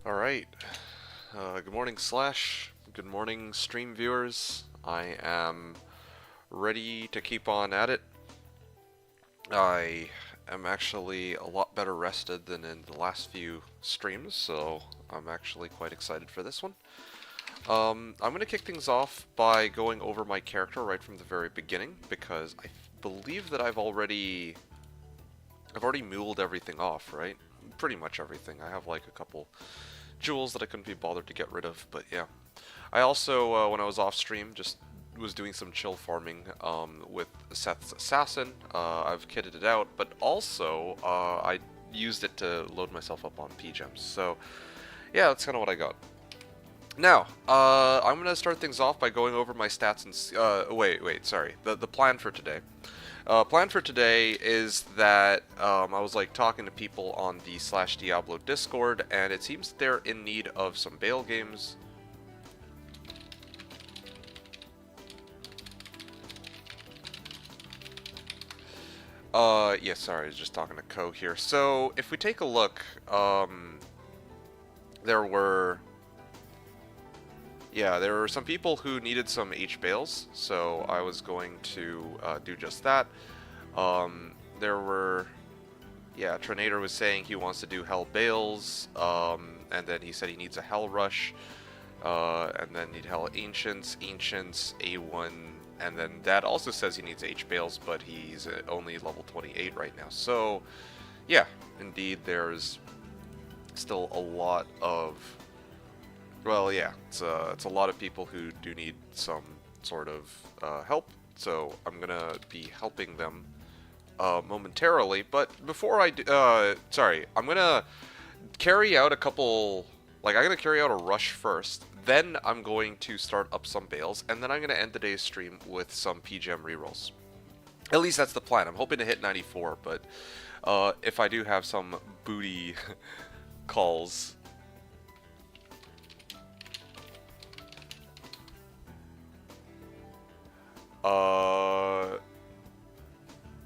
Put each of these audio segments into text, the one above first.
Alright, good morning Slash, good morning stream viewers. I am ready to keep on at it. I am actually a lot better rested than in the last few streams, so I'm actually quite excited for this one. I'm going to kick things off by going over my character right from the very beginning, because I believe that I've already muled everything off, right? Pretty much everything. I have like a couple jewels that I couldn't be bothered to get rid of, but yeah. I also, when I was off stream, just was doing some chill farming with Seth's Assassin. I've kitted it out, but also I used it to load myself up on P-Gems. So yeah, that's kind of what I got. Now, I'm going to start things off by going over my stats and... sorry. The plan for today. Plan for today is that I was like talking to people on the Slashdiablo Discord, and it seems they're in need of some bail games. Yeah, sorry, I was just talking to Ko here. So, if we take a look, there were some people who needed some H bales, so I was going to do just that. Trinator was saying he wants to do Hell Bales, and then he said he needs a Hell Rush, and then need Hell Ancients, A1, and then Dad also says he needs H Bales, but he's only level 28 right now. So, yeah, indeed, there's still a lot of... Well, yeah, it's a lot of people who do need some sort of help, so I'm gonna be helping them momentarily. But before I do, I'm gonna carry out a couple. I'm gonna carry out a rush first. Then I'm going to start up some bales, and then I'm gonna end today's stream with some PGM rerolls. At least that's the plan. I'm hoping to hit 94, but if I do have some booty calls.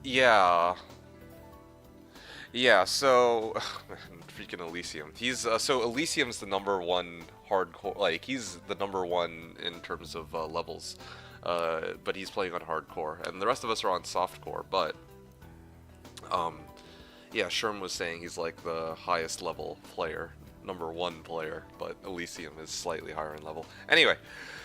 Yeah. Yeah, so... freaking Elysium. He's, so Elysium's the #1 hardcore, like, he's the #1 in terms of levels. But he's playing on hardcore, and the rest of us are on softcore, but... yeah, Sherm was saying he's like the highest level player, #1 player, but Elysium is slightly higher in level. Anyway,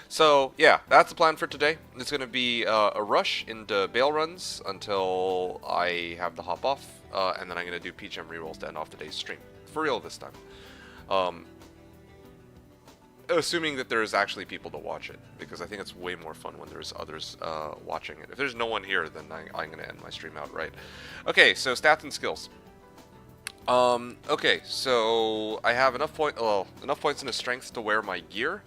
so yeah, that's the plan for today. It's going to be a rush into bail runs until I have to hop off, and then I'm going to do PGM rerolls to end off today's stream. For real this time. Assuming that there's actually people to watch it, because I think it's way more fun when there's others watching it. If there's no one here, then I'm going to end my stream outright. Okay, so stats and skills. Okay, so I have enough points in a strength to wear my gear,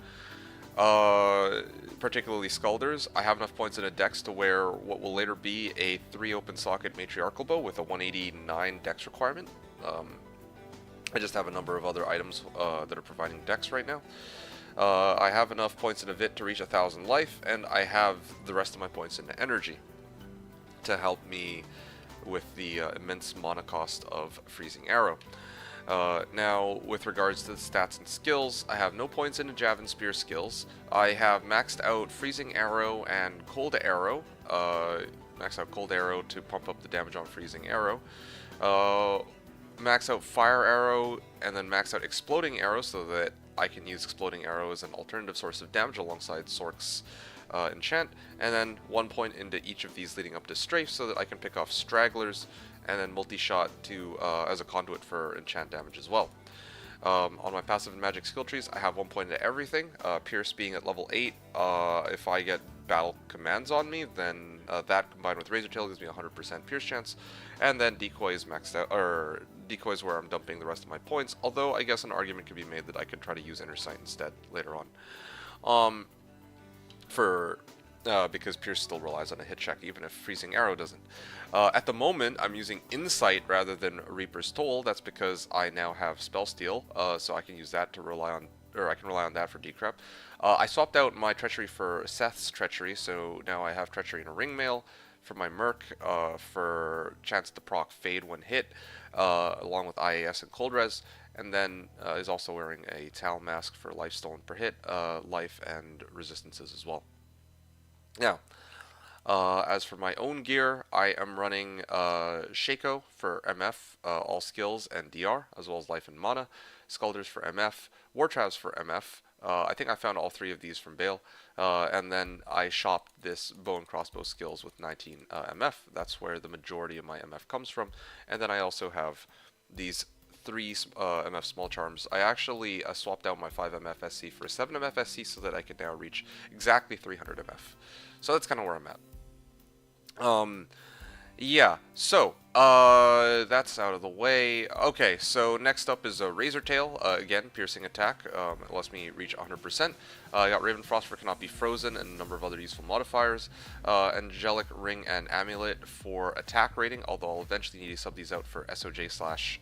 particularly Skulders. I have enough points in a dex to wear what will later be a 3 open socket matriarchal bow with a 189 dex requirement. I just have a number of other items that are providing dex right now. I have enough points in a Vit to reach 1,000 life, and I have the rest of my points in energy to help me with the immense mana cost of Freezing Arrow. Now, with regards to the stats and skills, I have no points in the Javelin Spear skills. I have maxed out Freezing Arrow and Cold Arrow. Maxed out Cold Arrow to pump up the damage on Freezing Arrow. Max out Fire Arrow, and then max out Exploding Arrow so that I can use Exploding Arrow as an alternative source of damage alongside Sork's enchant, and then 1 point into each of these leading up to Strafe so that I can pick off Stragglers, and then multi-shot to as a conduit for enchant damage as well. On my passive and magic skill trees, I have 1 point into everything. Pierce being at level 8, if I get battle commands on me, then that combined with Razor Tail gives me a 100% Pierce chance, and then Decoy is maxed out, or Decoy is where I'm dumping the rest of my points, although I guess an argument could be made that I could try to use Inner Sight instead later on. Because Pierce still relies on a hit check, even if Freezing Arrow doesn't. At the moment, I'm using Insight rather than Reaper's Toll. That's because I now have Spell Steal, so I can use that to rely on, or I can rely on that for decrep. I swapped out my Treachery for Seth's Treachery, so now I have Treachery and a Ringmail. For my Merc, for chance to proc Fade when hit, along with IAS and Cold Res, and then is also wearing a Tal mask for life stolen per hit, life and resistances as well. Now, as for my own gear, I am running Shaco for MF, all skills and DR, as well as life and mana, Scalders for MF, Wartravs for MF. I think I found all three of these from Bale, and then I shopped this bow and crossbow skills with 19 MF. That's where the majority of my MF comes from, and then I also have these three MF small charms. I actually swapped out my 5 MF SC for a 7 MF SC so that I could now reach exactly 300 MF. So that's kind of where I'm at. Yeah, so, that's out of the way. Okay, so next up is a Razor Tail, again, piercing attack, it lets me reach 100%. I got Raven Frost for cannot be frozen and a number of other useful modifiers. Angelic Ring and Amulet for attack rating, although I'll eventually need to sub these out for SOJ slash,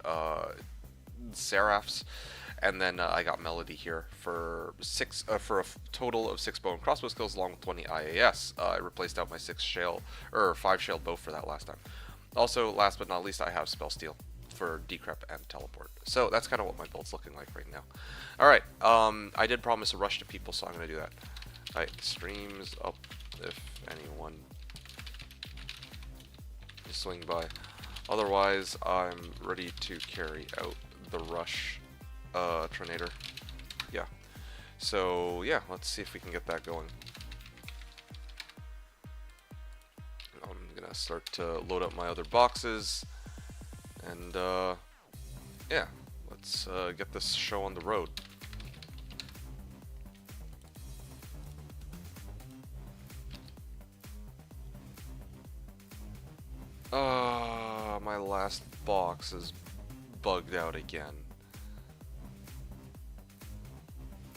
Seraphs. And then I got Melody here for for a total of 6 bow and crossbow skills along with 20 IAS. I replaced out my 5 shell bow for that last time. Also, last but not least, I have Spell Steal for Decrep and Teleport. So that's kind of what my build's looking like right now. Alright, I did promise a rush to people, so I'm going to do that. Alright, streams up if anyone swing by. Otherwise, I'm ready to carry out the rush. Tornado. Yeah. So, yeah, let's see if we can get that going. I'm gonna start to load up my other boxes. And, yeah, let's get this show on the road. My last box is bugged out again.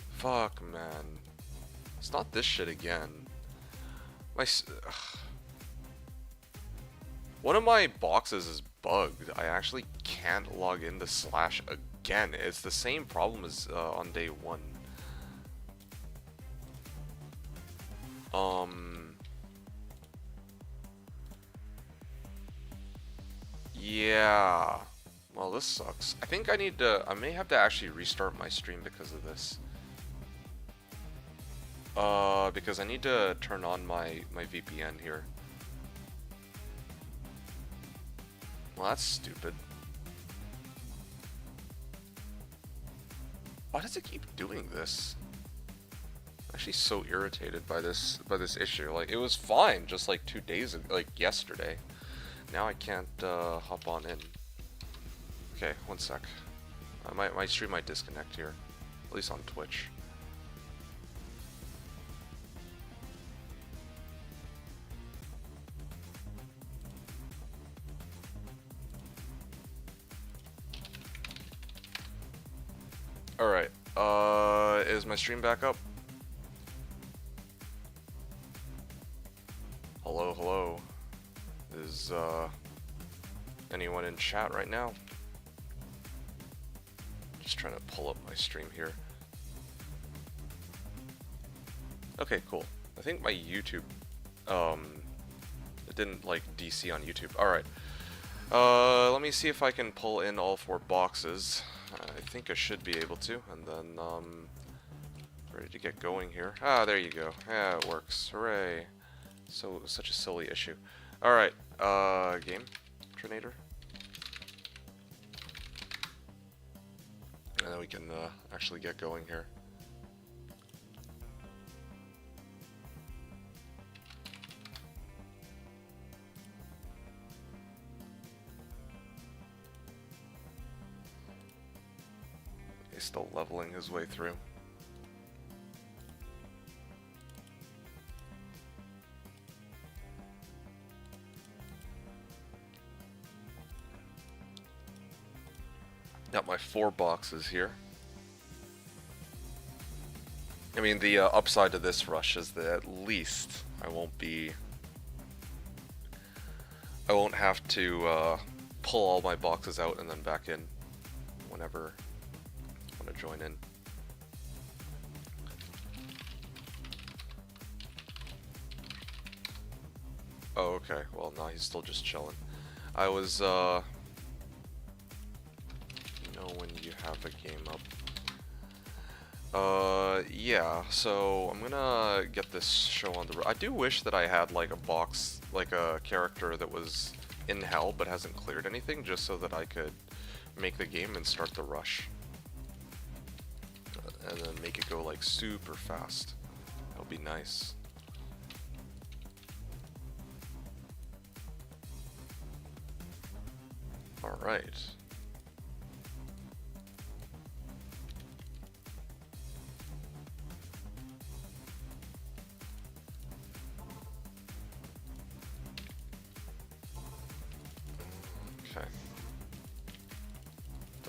Fuck, man. It's not this shit again. One of my boxes is bugged. I actually can't log into Slash again. It's the same problem as on day 1. Yeah. Well, this sucks. I think I may have to actually restart my stream because of this. Because I need to turn on my VPN here. Well, that's stupid. Why does it keep doing this? I'm actually so irritated by this issue. Like, it was fine just like 2 days ago, like yesterday. Now I can't hop on in. Okay, one sec. My stream might disconnect here, at least on Twitch. Alright, is my stream back up? Hello, hello. Is, anyone in chat right now? Just trying to pull up my stream here. Okay, cool. I think my YouTube, it didn't, like, DC on YouTube. Alright. Let me see if I can pull in all 4 boxes. I think I should be able to, and then, ready to get going here. Ah, there you go. Yeah, it works. Hooray. So, such a silly issue. Alright, game. Tornado. And then we can, actually get going here. He's still leveling his way through. Got my 4 boxes here. I mean, the upside to this rush is that at least I won't have to pull all my boxes out and then back in whenever I want to join in. Oh, okay. Well, no, he's still just chilling. I was, you know when you have a game up. Yeah, so I'm gonna get this show on the road. I do wish that I had like a box, like a character that was in hell but hasn't cleared anything, just so that I could make the game and start the rush. And then make it go like super fast. That would be nice. Alright. Okay.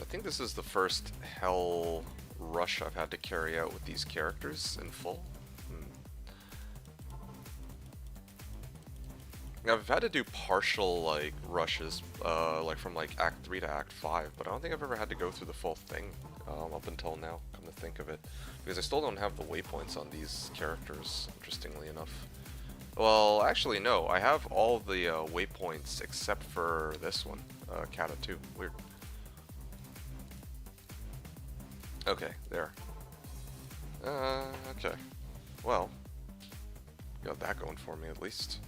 I think this is the first hell rush I've had to carry out with these characters in full. I've had to do partial like rushes, like from like Act 3 to Act 5, but I don't think I've ever had to go through the full thing up until now, come to think of it. Because I still don't have the waypoints on these characters, interestingly enough. Well, actually no, I have all the waypoints except for this one, Kata 2. Weird. Okay, there. Okay. Well, got that going for me at least.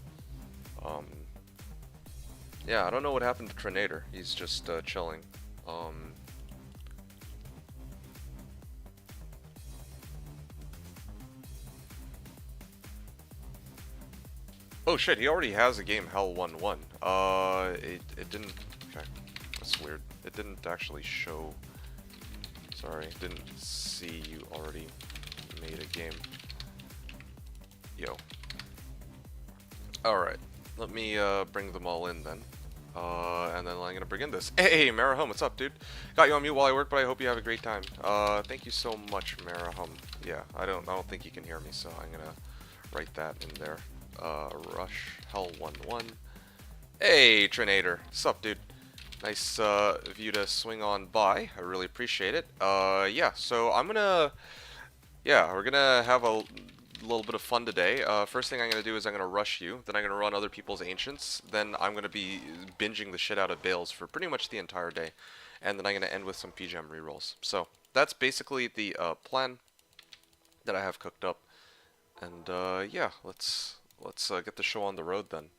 Yeah, I don't know what happened to Trinator. He's just chilling. Oh shit, he already has a game Hell 1-1. It didn't. Okay, that's weird. It didn't actually show. Sorry, didn't see you already made a game. Yo. Alright, let me bring them all in then. And then I'm gonna begin this. Hey, Marahum, what's up, dude? Got you on mute while I work, but I hope you have a great time. Thank you so much, Marahum. Yeah, I don't think you can hear me, so I'm gonna write that in there. Rush Hell 1-1. Hey, Trinator, what's up, dude? Nice of you to swing on by. I really appreciate it. Yeah, so I'm gonna, we're gonna have a little bit of fun today. First thing I'm gonna do is I'm gonna rush you, then I'm gonna run other people's ancients, then I'm gonna be binging the shit out of Bales for pretty much the entire day, and then I'm gonna end with some PGM rerolls. So that's basically the plan that I have cooked up, and yeah, let's get the show on the road then.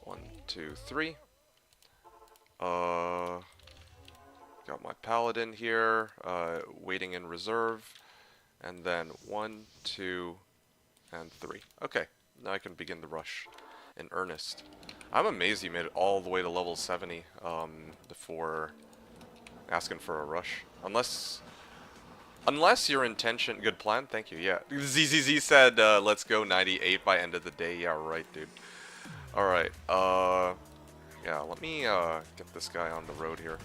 1, 2, 3. Got my paladin here, waiting in reserve, and then 1, 2, and 3. Okay, now I can begin the rush in earnest. I'm amazed you made it all the way to level 70 before asking for a rush. Unless your intention, good plan, thank you. Yeah, ZZZ said let's go 98 by end of the day. Yeah, right, dude. All right. Yeah, let me get this guy on the road here.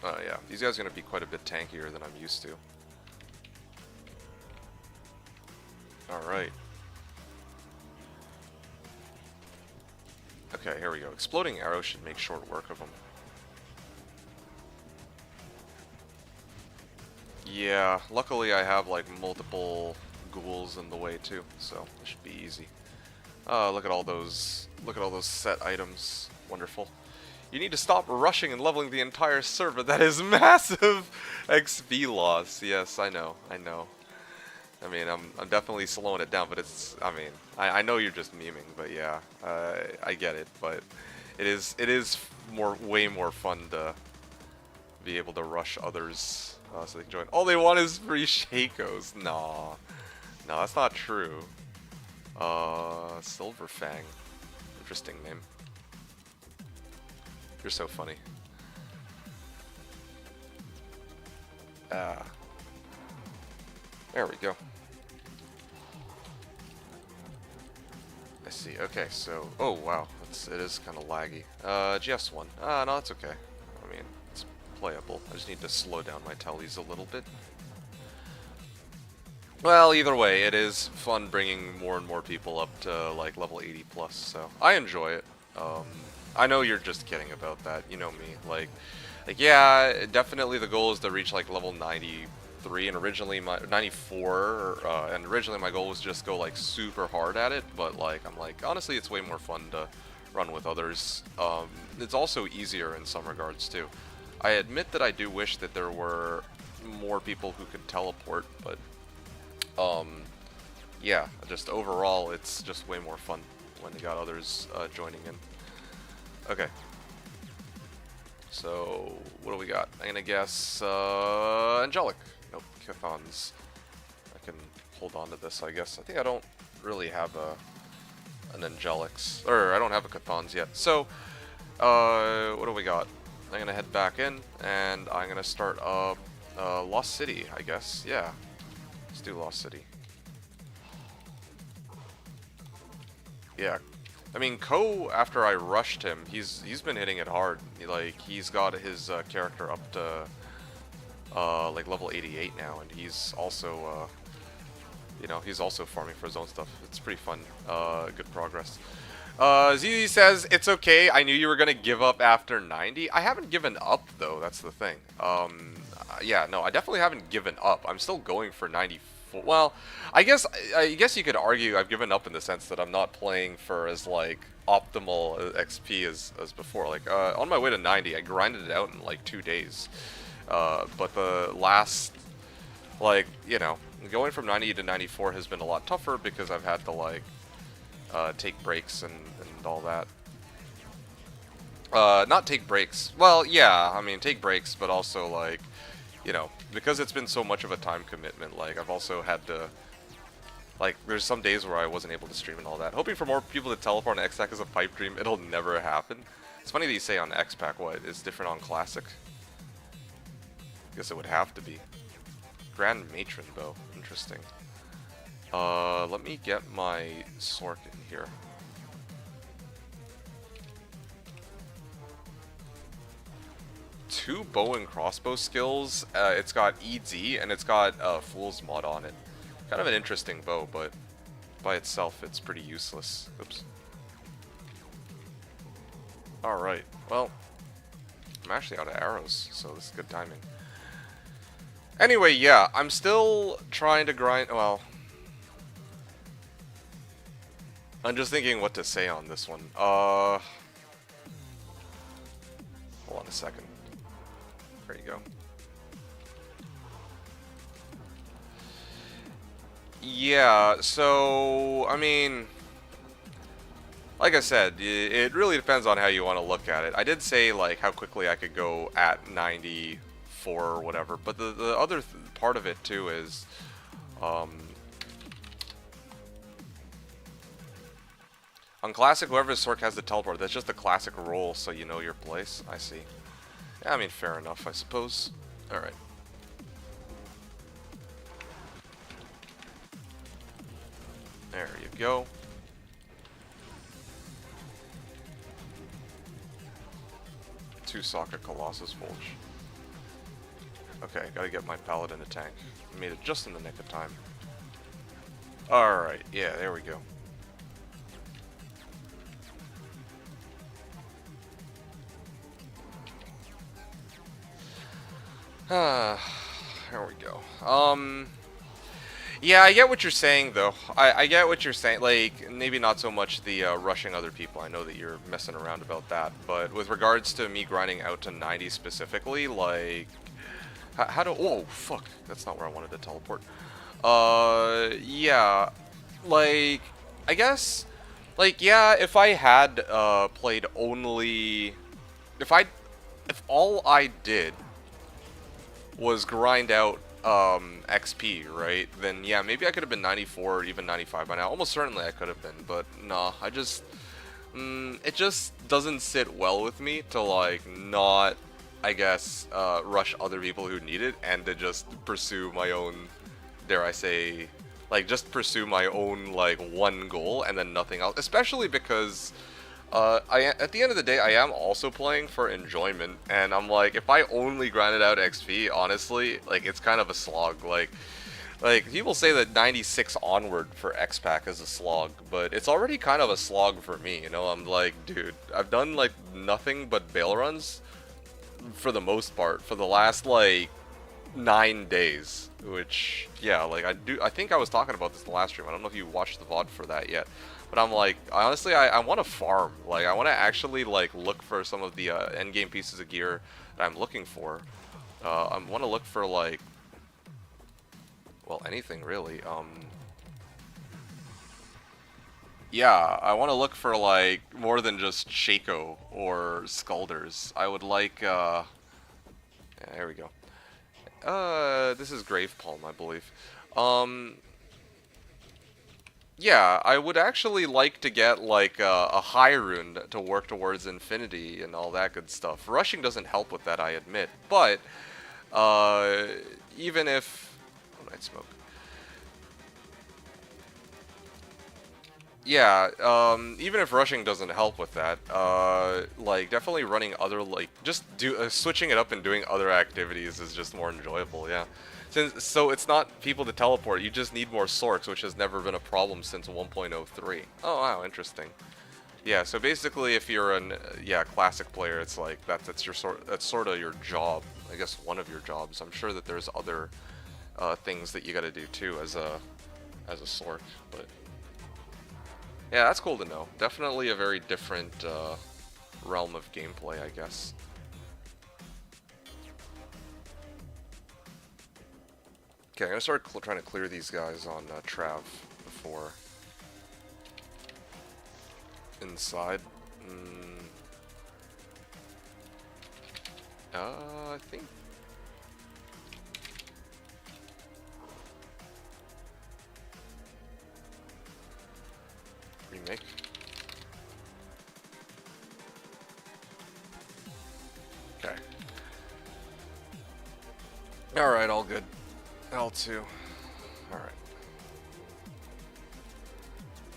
Yeah, these guys are going to be quite a bit tankier than I'm used to. Alright. Okay, here we go. Exploding arrow should make short work of them. Yeah, luckily I have like multiple ghouls in the way too, so it should be easy. Look at all those set items. Wonderful. You need to stop rushing and leveling the entire server. That is massive XP loss. Yes, I know. I mean, I'm definitely slowing it down, but it's. I mean, I know you're just memeing, but yeah, I get it. But it is way more fun to be able to rush others so they can join. All they want is free Shakos. No, that's not true. Silverfang. Interesting name. You're so funny. There we go. I see. Okay, so oh wow, it is kind of laggy. GS1. No, that's okay. I mean, it's playable. I just need to slow down my tallies a little bit. Well, either way, it is fun bringing more and more people up to like level 80 plus. So I enjoy it. I know you're just kidding about that. You know me. Like yeah, definitely the goal is to reach like level 90 93, and originally my 94, and originally my goal was just go like super hard at it. But like I'm like honestly, it's way more fun to run with others. It's also easier in some regards too. I admit that I do wish that there were more people who could teleport, but yeah, just overall, it's just way more fun when you got others joining in. Okay. So, what do we got? I'm gonna guess, Angelic. Nope, Chthons. I can hold on to this, I guess. I think I don't really have an Angelics, or I don't have a Chthons yet. So, what do we got? I'm gonna head back in, and I'm gonna start up Lost City, I guess. Yeah, let's do Lost City. Yeah, I mean, Ko, after I rushed him, he's been hitting it hard. Like, he's got his character up to like level 88 now, and he's also you know, he's also farming for his own stuff. It's pretty fun. Good progress. ZZ says, it's okay, I knew you were gonna give up after 90. I haven't given up, though, that's the thing. Yeah, no, I definitely haven't given up. I'm still going for 94. Well, I guess you could argue I've given up in the sense that I'm not playing for as, like, optimal XP as before. Like, on my way to 90, I grinded it out in, like, 2 days. But the last, like, you know, going from 90 to 94 has been a lot tougher because I've had to, like, take breaks and all that. Not take breaks. Well, yeah, I mean, take breaks, but also, like, you know, because it's been so much of a time commitment, like, I've also had to, like, there's some days where I wasn't able to stream and all that. Hoping for more people to teleport on X-Pack is a pipe dream. It'll never happen. It's funny that you say on X-Pack what is different on Classic. I guess it would have to be. Grand Matron Bow. Interesting. Let me get my Sork in here. Two bow and crossbow skills. It's got EZ and it's got Fool's Mod on it. Kind of an interesting bow, but by itself it's pretty useless. Oops. Alright, well, I'm actually out of arrows, so this is good timing. Anyway, yeah, I'm still trying to grind, well, I'm just thinking what to say on this one. Hold on a second. There you go. Yeah, so, I mean, like I said, it really depends on how you want to look at it. I did say, like, how quickly I could go at 94 or whatever, but the other part of it, too, is, on Classic, whoever's Sork has the teleport. That's just a classic roll, so you know your place. I see. Yeah, I mean, fair enough, I suppose. Alright. There you go. Two Soccer Colossus Forge. Okay, gotta get my Paladin a tank. Made it just in the nick of time. Alright, yeah, there we go. There we go. Yeah, I get what you're saying, though. I get what you're saying. Like, maybe not so much the rushing other people. I know that you're messing around about that. But with regards to me grinding out to 90 specifically, like, how do... Oh, fuck. That's not where I wanted to teleport. Yeah. Like, I guess... Like, yeah, if I had played only... If all I did was grind out XP, right? Then yeah, maybe I could have been 94 or even 95 by now. Almost certainly I could have been, but nah, I just it just doesn't sit well with me to like not, I guess, rush other people who need it and to just pursue my own, dare I say, like just pursue my own like one goal and then nothing else. Especially because at the end of the day, I am also playing for enjoyment, and I'm like, if I only grinded out XP, honestly, like, it's kind of a slog. Like people say that 96 onward for X-Pack is a slog, but it's already kind of a slog for me, you know? I'm like, dude, I've done, like, nothing but bail runs, for the most part, for the last, like, 9 days, which, yeah, like, I think I was talking about this in the last stream. I don't know if you watched the VOD for that yet, but I'm like, honestly, I want to farm. Like, I want to actually, like, look for some of the endgame pieces of gear that I'm looking for. I want to look for, like, well, anything, really. Yeah, I want to look for, like, more than just Shaco or Skulders. I would like, yeah, there we go. This is Grave Palm, I believe. Yeah, I would actually like to get, like, a high rune to work towards infinity and all that good stuff. Rushing doesn't help with that, I admit, but, even if... Oh, Night Smoke. Yeah, even if rushing doesn't help with that, like, definitely running other, like, just switching it up and doing other activities is just more enjoyable, yeah. So it's not people to teleport, you just need more sorks, which has never been a problem since 1.03. Oh, wow, interesting. Yeah, so basically if you're an, yeah, classic player, it's like, that's sort of your job, I guess one of your jobs. I'm sure that there's other, things that you gotta do too as a sork, but... Yeah, that's cool to know. Definitely a very different realm of gameplay, I guess. Okay, I'm gonna start trying to clear these guys on Trav before inside. I think. Remake. Okay. Alright, all good. L2. Alright.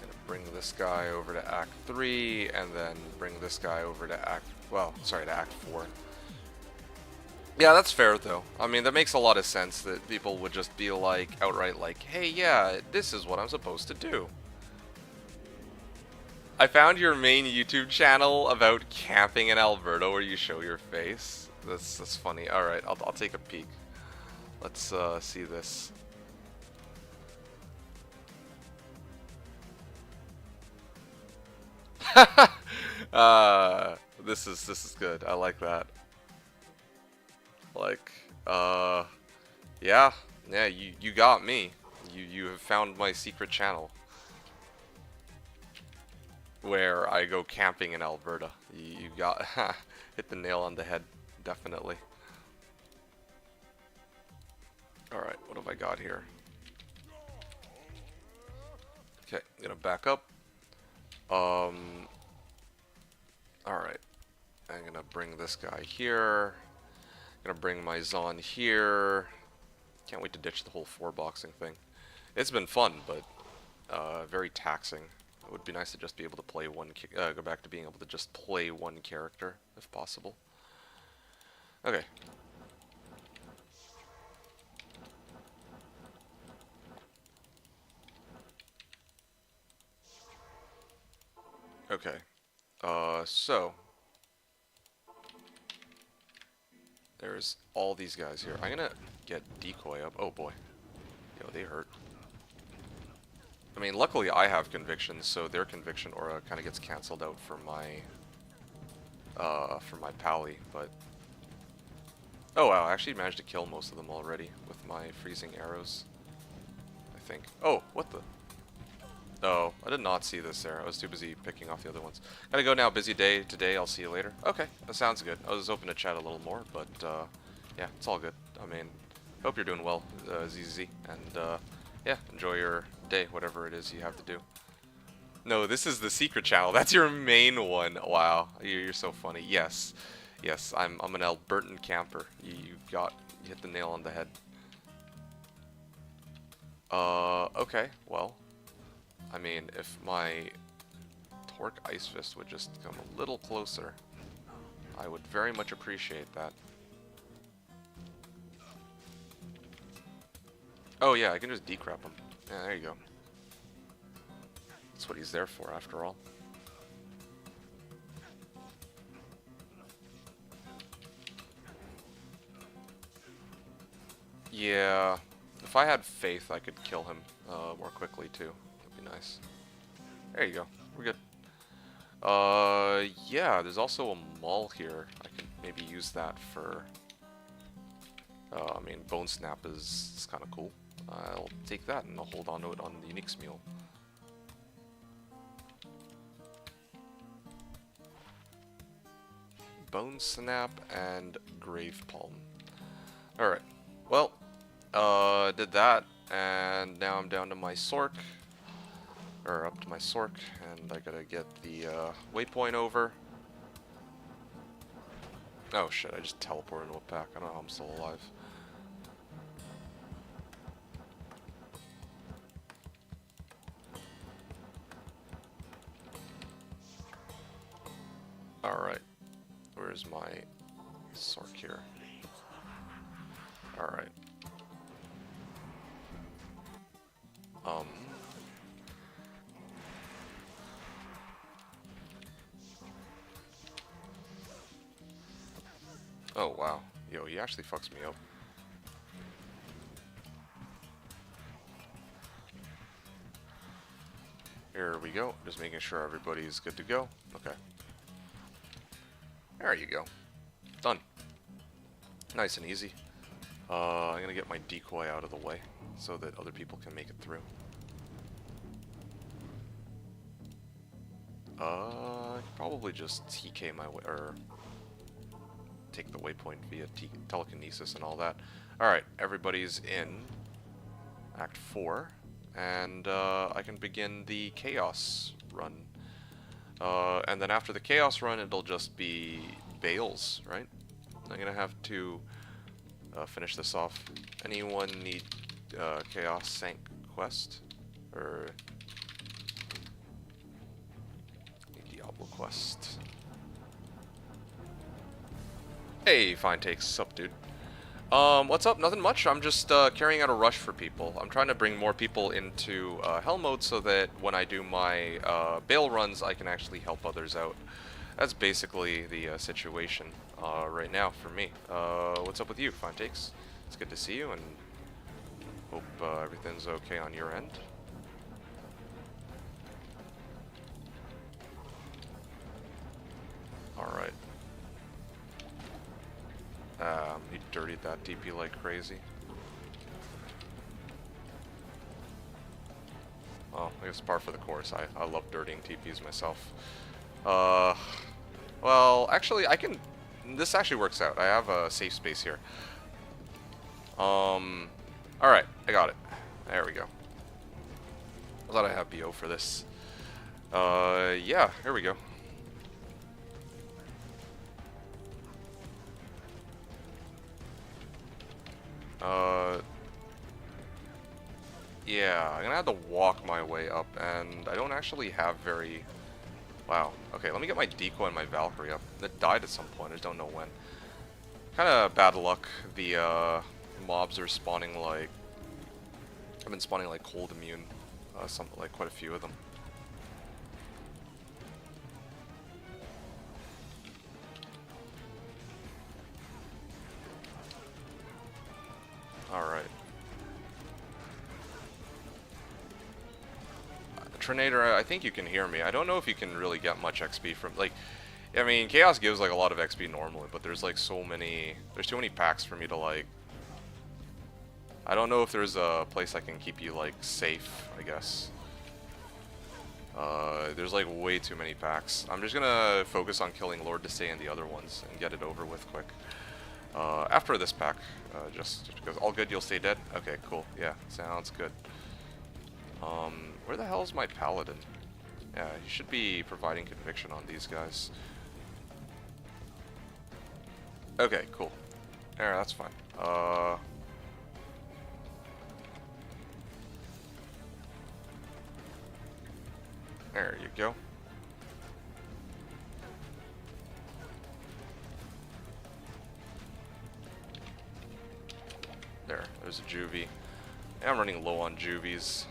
Gonna bring this guy over to Act 3, and then bring this guy over to Act... Well, sorry, to Act 4. Yeah, that's fair, though. I mean, that makes a lot of sense that people would just be like, outright like, hey, yeah, this is what I'm supposed to do. I found your main YouTube channel about camping in Alberta where you show your face. That's funny. Alright, I'll take a peek. Let's see this. This is good. I like that. Like, yeah, you got me. You have found my secret channel where I go camping in Alberta. You got hit the nail on the head, definitely. Alright, what have I got here? Okay, I'm gonna back up. Alright. I'm gonna bring this guy here. I'm gonna bring my Zon here. Can't wait to ditch the whole 4-boxing thing. It's been fun, but very taxing. It would be nice to just be able to play one, go back to being able to just play one character, if possible. Okay. Okay. So. There's all these guys here. I'm gonna get decoy up. Oh boy. Yo, they hurt. I mean, luckily I have conviction, so their conviction aura kind of gets cancelled out for my pally, but... Oh wow, I actually managed to kill most of them already with my freezing arrows, I think. Oh, what the... Oh, I did not see this there. I was too busy picking off the other ones. Gotta go now, busy day today, I'll see you later. Okay, that sounds good. I was hoping to chat a little more, but yeah, it's all good. I mean, hope you're doing well, ZZ, and yeah, enjoy your day, whatever it is you have to do. No, this is the secret channel. That's your main one. Wow, you're so funny. Yes, yes, I'm an Albertan camper. You hit the nail on the head. Okay, well, I mean, if my Torque Ice Fist would just come a little closer, I would very much appreciate that. Oh yeah, I can just decrep him. Yeah, there you go. That's what he's there for, after all. Yeah, if I had faith, I could kill him more quickly too. That'd be nice. There you go. We're good. Yeah, there's also a mall here. I could maybe use that for... I mean, Bone Snap is kind of cool. I'll take that and I'll hold on to it on the Unique Mule. Bone Snap and Grave Palm. Alright, well, did that, and now I'm down to my Sork, or up to my Sork, and I gotta get the waypoint over. Oh shit, I just teleported into a pack. I don't know how I'm still alive. Alright, where's my Sork here? Alright. Oh wow. Yo, he actually fucks me up. Here we go. Just making sure everybody's good to go. Okay. There you go. Done. Nice and easy. I'm gonna get my decoy out of the way so that other people can make it through. Probably just TK my way, or take the waypoint via telekinesis and all that. Alright, everybody's in Act 4, and I can begin the Chaos run. And then after the Chaos run, it'll just be Bales, right? I'm gonna have to finish this off. Anyone need Chaos Sank quest? Or Diablo quest? Hey, Fine Takes. Sup, dude? What's up? Nothing much. I'm just carrying out a rush for people. I'm trying to bring more people into Hell mode so that when I do my Bale runs, I can actually help others out. That's basically the situation right now for me. What's up with you, Fine Takes? It's good to see you, and hope everything's okay on your end. Alright. He dirtied that DP like crazy. Oh, I guess par for the course. I love dirtying TPs myself. Well, actually, I can... This actually works out. I have a safe space here. Alright, I got it. There we go. I thought I had BO for this. Yeah, here we go. Yeah, I'm gonna have to walk my way up, and I don't actually have very... Wow. Okay, let me get my decoy and my Valkyrie up. That died at some point, I just don't know when. Kinda bad luck. The, mobs are spawning like... I've been spawning like cold immune. Like quite a few of them. Alright. Trinator, I think you can hear me. I don't know if you can really get much XP from, like, I mean, Chaos gives, like, a lot of XP normally, but there's, like, so many, there's too many packs for me to, like, I don't know if there's a place I can keep you, like, safe, I guess. There's, like, way too many packs. I'm just gonna focus on killing Lord Desay and the other ones and get it over with quick. After this pack, just because all good, you'll stay dead? Okay, cool. Yeah, sounds good. Where the hell is my paladin? Yeah, he should be providing conviction on these guys. Okay, cool. Alright, that's fine. There you go. There's a juvie. Yeah, I'm running low on juvies.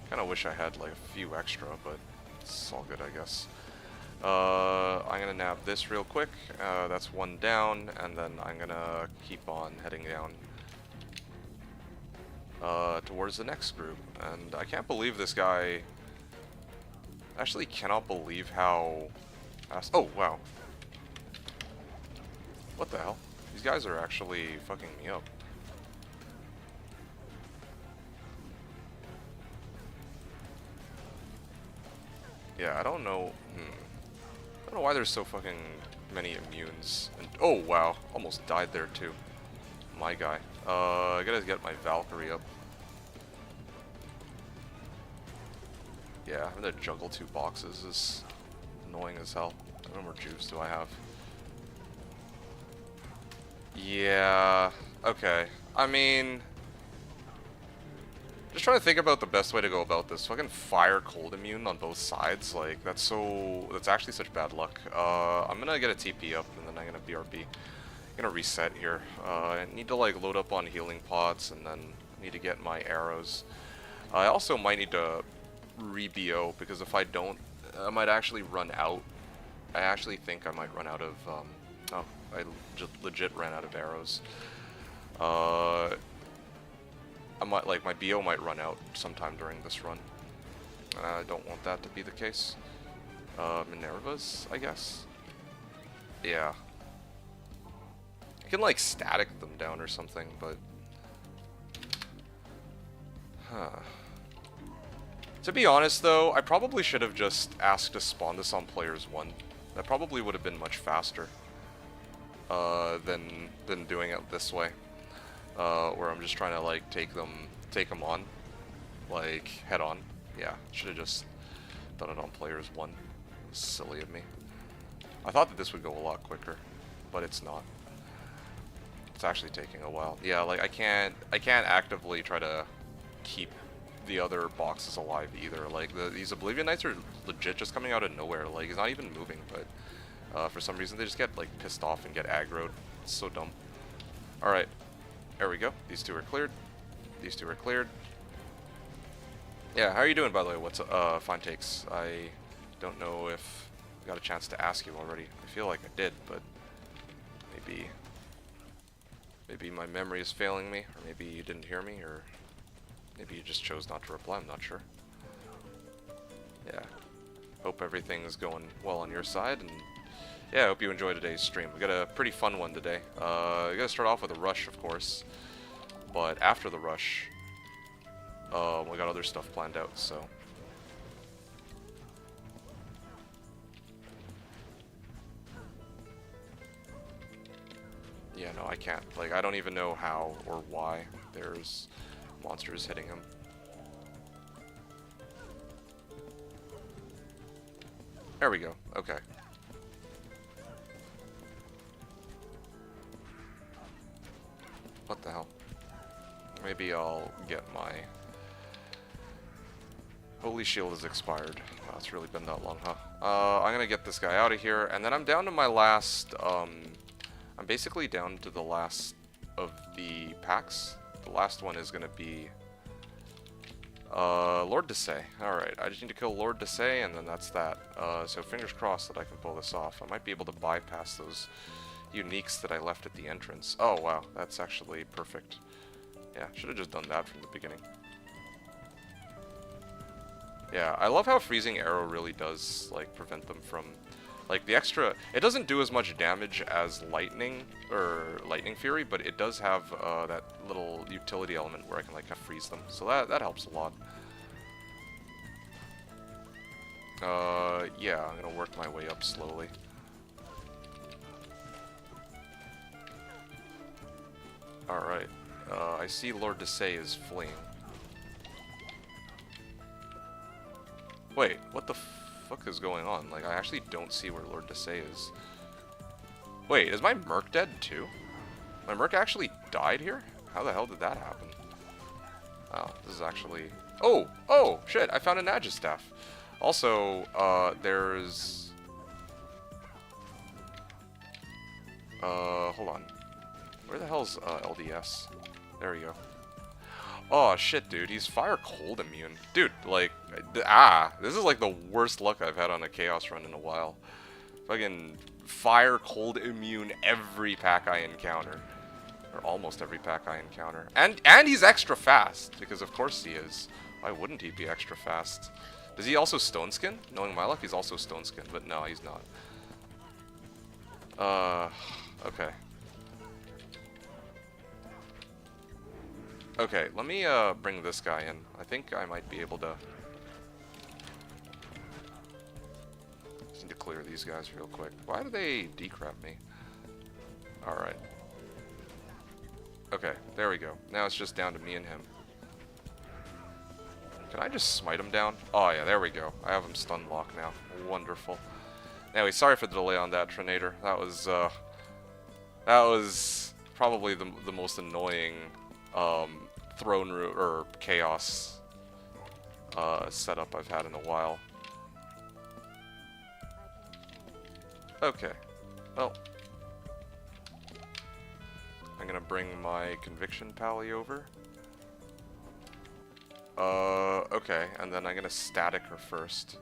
Kinda wish I had like a few extra, but it's all good, I guess. I'm gonna nab this real quick. That's one down, and then I'm gonna keep on heading down towards the next group. And I can't believe this guy... Actually cannot believe how... fast... Oh, wow. What the hell? These guys are actually fucking me up. Yeah, I don't know... I don't know why there's so fucking many immunes. And, oh, wow. Almost died there, too. My guy. I gotta get my Valkyrie up. Yeah, having to juggle 2 boxes is annoying as hell. How many more juice do I have? Yeah, okay. I mean... Just trying to think about the best way to go about this. Fucking fire cold immune on both sides. Like, that's actually such bad luck. I'm gonna get a TP up and then I'm gonna BRB. I'm gonna reset here. I need to like load up on healing pots and then I need to get my arrows. I also might need to re-BO because if I don't, I might actually run out. I actually think I might run out of, oh, I legit ran out of arrows. I might, like, my BO might run out sometime during this run. I don't want that to be the case. Minerva's, I guess? Yeah. I can, like, static them down or something, but... Huh. To be honest, though, I probably should have just asked to spawn this on players 1. That probably would have been much faster than doing it this way. Where I'm just trying to like take them on, like head on. Yeah, should have just done it on players 1. It was silly of me. I thought that this would go a lot quicker, but it's not. It's actually taking a while. Yeah, like I can't actively try to keep the other boxes alive either. Like these Oblivion Knights are legit just coming out of nowhere. Like he's not even moving, but for some reason they just get like pissed off and get aggroed. It's so dumb. All right. There we go. These 2 are cleared. These 2 are cleared. Yeah, how are you doing, by the way? What's fine takes? I don't know if I got a chance to ask you already. I feel like I did, but maybe my memory is failing me, or maybe you didn't hear me, or maybe you just chose not to reply. I'm not sure. Yeah. Hope everything's going well on your side, and yeah, I hope you enjoyed today's stream. We got a pretty fun one today. We gotta start off with a rush, of course. But after the rush, we got other stuff planned out, so... Yeah, no, I can't. Like, I don't even know how or why there's monsters hitting him. There we go. Okay. What the hell? Maybe I'll get my... Holy Shield is expired. Wow, it's really been that long, huh? I'm gonna get this guy out of here, and then I'm down to my last, I'm basically down to the last of the packs. The last one is gonna be... Lord Desay. Alright, I just need to kill Lord Desay, and then that's that. So fingers crossed that I can pull this off. I might be able to bypass those uniques that I left at the entrance. Oh wow, that's actually perfect. Yeah, should have just done that from the beginning. Yeah, I love how Freezing Arrow really does like prevent them from like the extra. It doesn't do as much damage as Lightning or Lightning Fury, but it does have that little utility element where I can like kind of freeze them. So that helps a lot. Yeah, I'm gonna work my way up slowly. Alright, I see Lord Desay is fleeing. Wait, what the fuck is going on? Like, I actually don't see where Lord Desay is. Wait, is my Merc dead too? My Merc actually died here? How the hell did that happen? Oh, this is actually... Oh! Oh! Shit, I found a Nagistaff. Also, there's... hold on. Where the hell's LDS? There we go. Oh shit, dude, he's fire cold immune. Dude, like, this is like the worst luck I've had on a Chaos run in a while. Fucking fire cold immune every pack I encounter. Or almost every pack I encounter. And he's extra fast, because of course he is. Why wouldn't he be extra fast? Does he also stone skin? Knowing my luck, he's also stone skin, but no, he's not. Okay. Okay, let me bring this guy in. I think I might be able to... Just need to clear these guys real quick. Why do they decrep me? Alright. Okay, there we go. Now it's just down to me and him. Can I just smite him down? Oh yeah, there we go. I have him stun lock now. Wonderful. Anyway, sorry for the delay on that, Trinator. That was probably the most annoying throne room or chaos setup I've had in a while. Okay, well, I'm gonna bring my conviction pally over. Okay, and then I'm gonna static her first.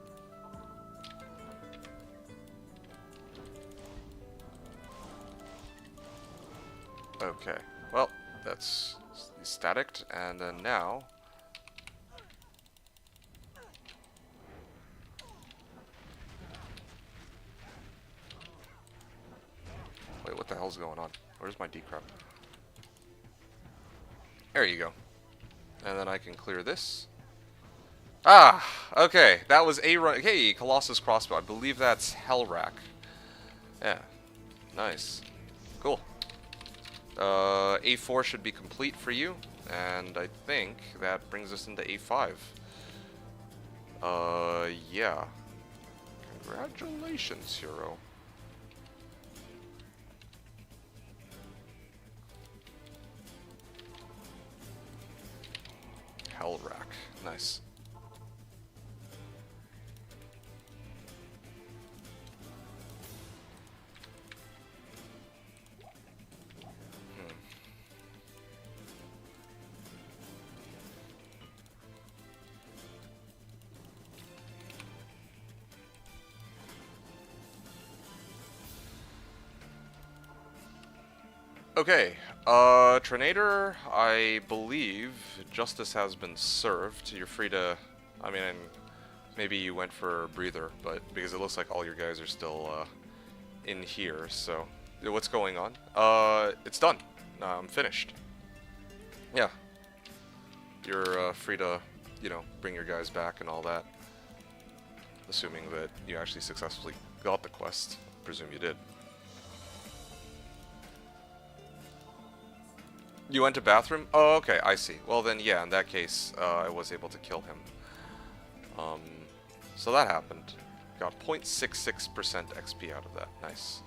Okay, well, that's staticked, and then now... Wait, what the hell's going on? Where's my decrep? There you go. And then I can clear this. Ah! Okay, that was a run. Hey, Colossus Crossbow. I believe that's Hellrack. Yeah. Nice. Cool. A4 should be complete for you, and I think that brings us into A5. Yeah. Congratulations, hero. Hellrack. Nice. Okay, Trinator, I believe justice has been served. You're free to, I mean, maybe you went for a breather, but because it looks like all your guys are still in here, so what's going on? It's done. I'm finished. Yeah. You're free to, you know, bring your guys back and all that. Assuming that you actually successfully got the quest. Presume you did. You went to bathroom? Oh, okay, I see. Well then, yeah, in that case, I was able to kill him. So that happened. Got 0.66% XP out of that. Nice.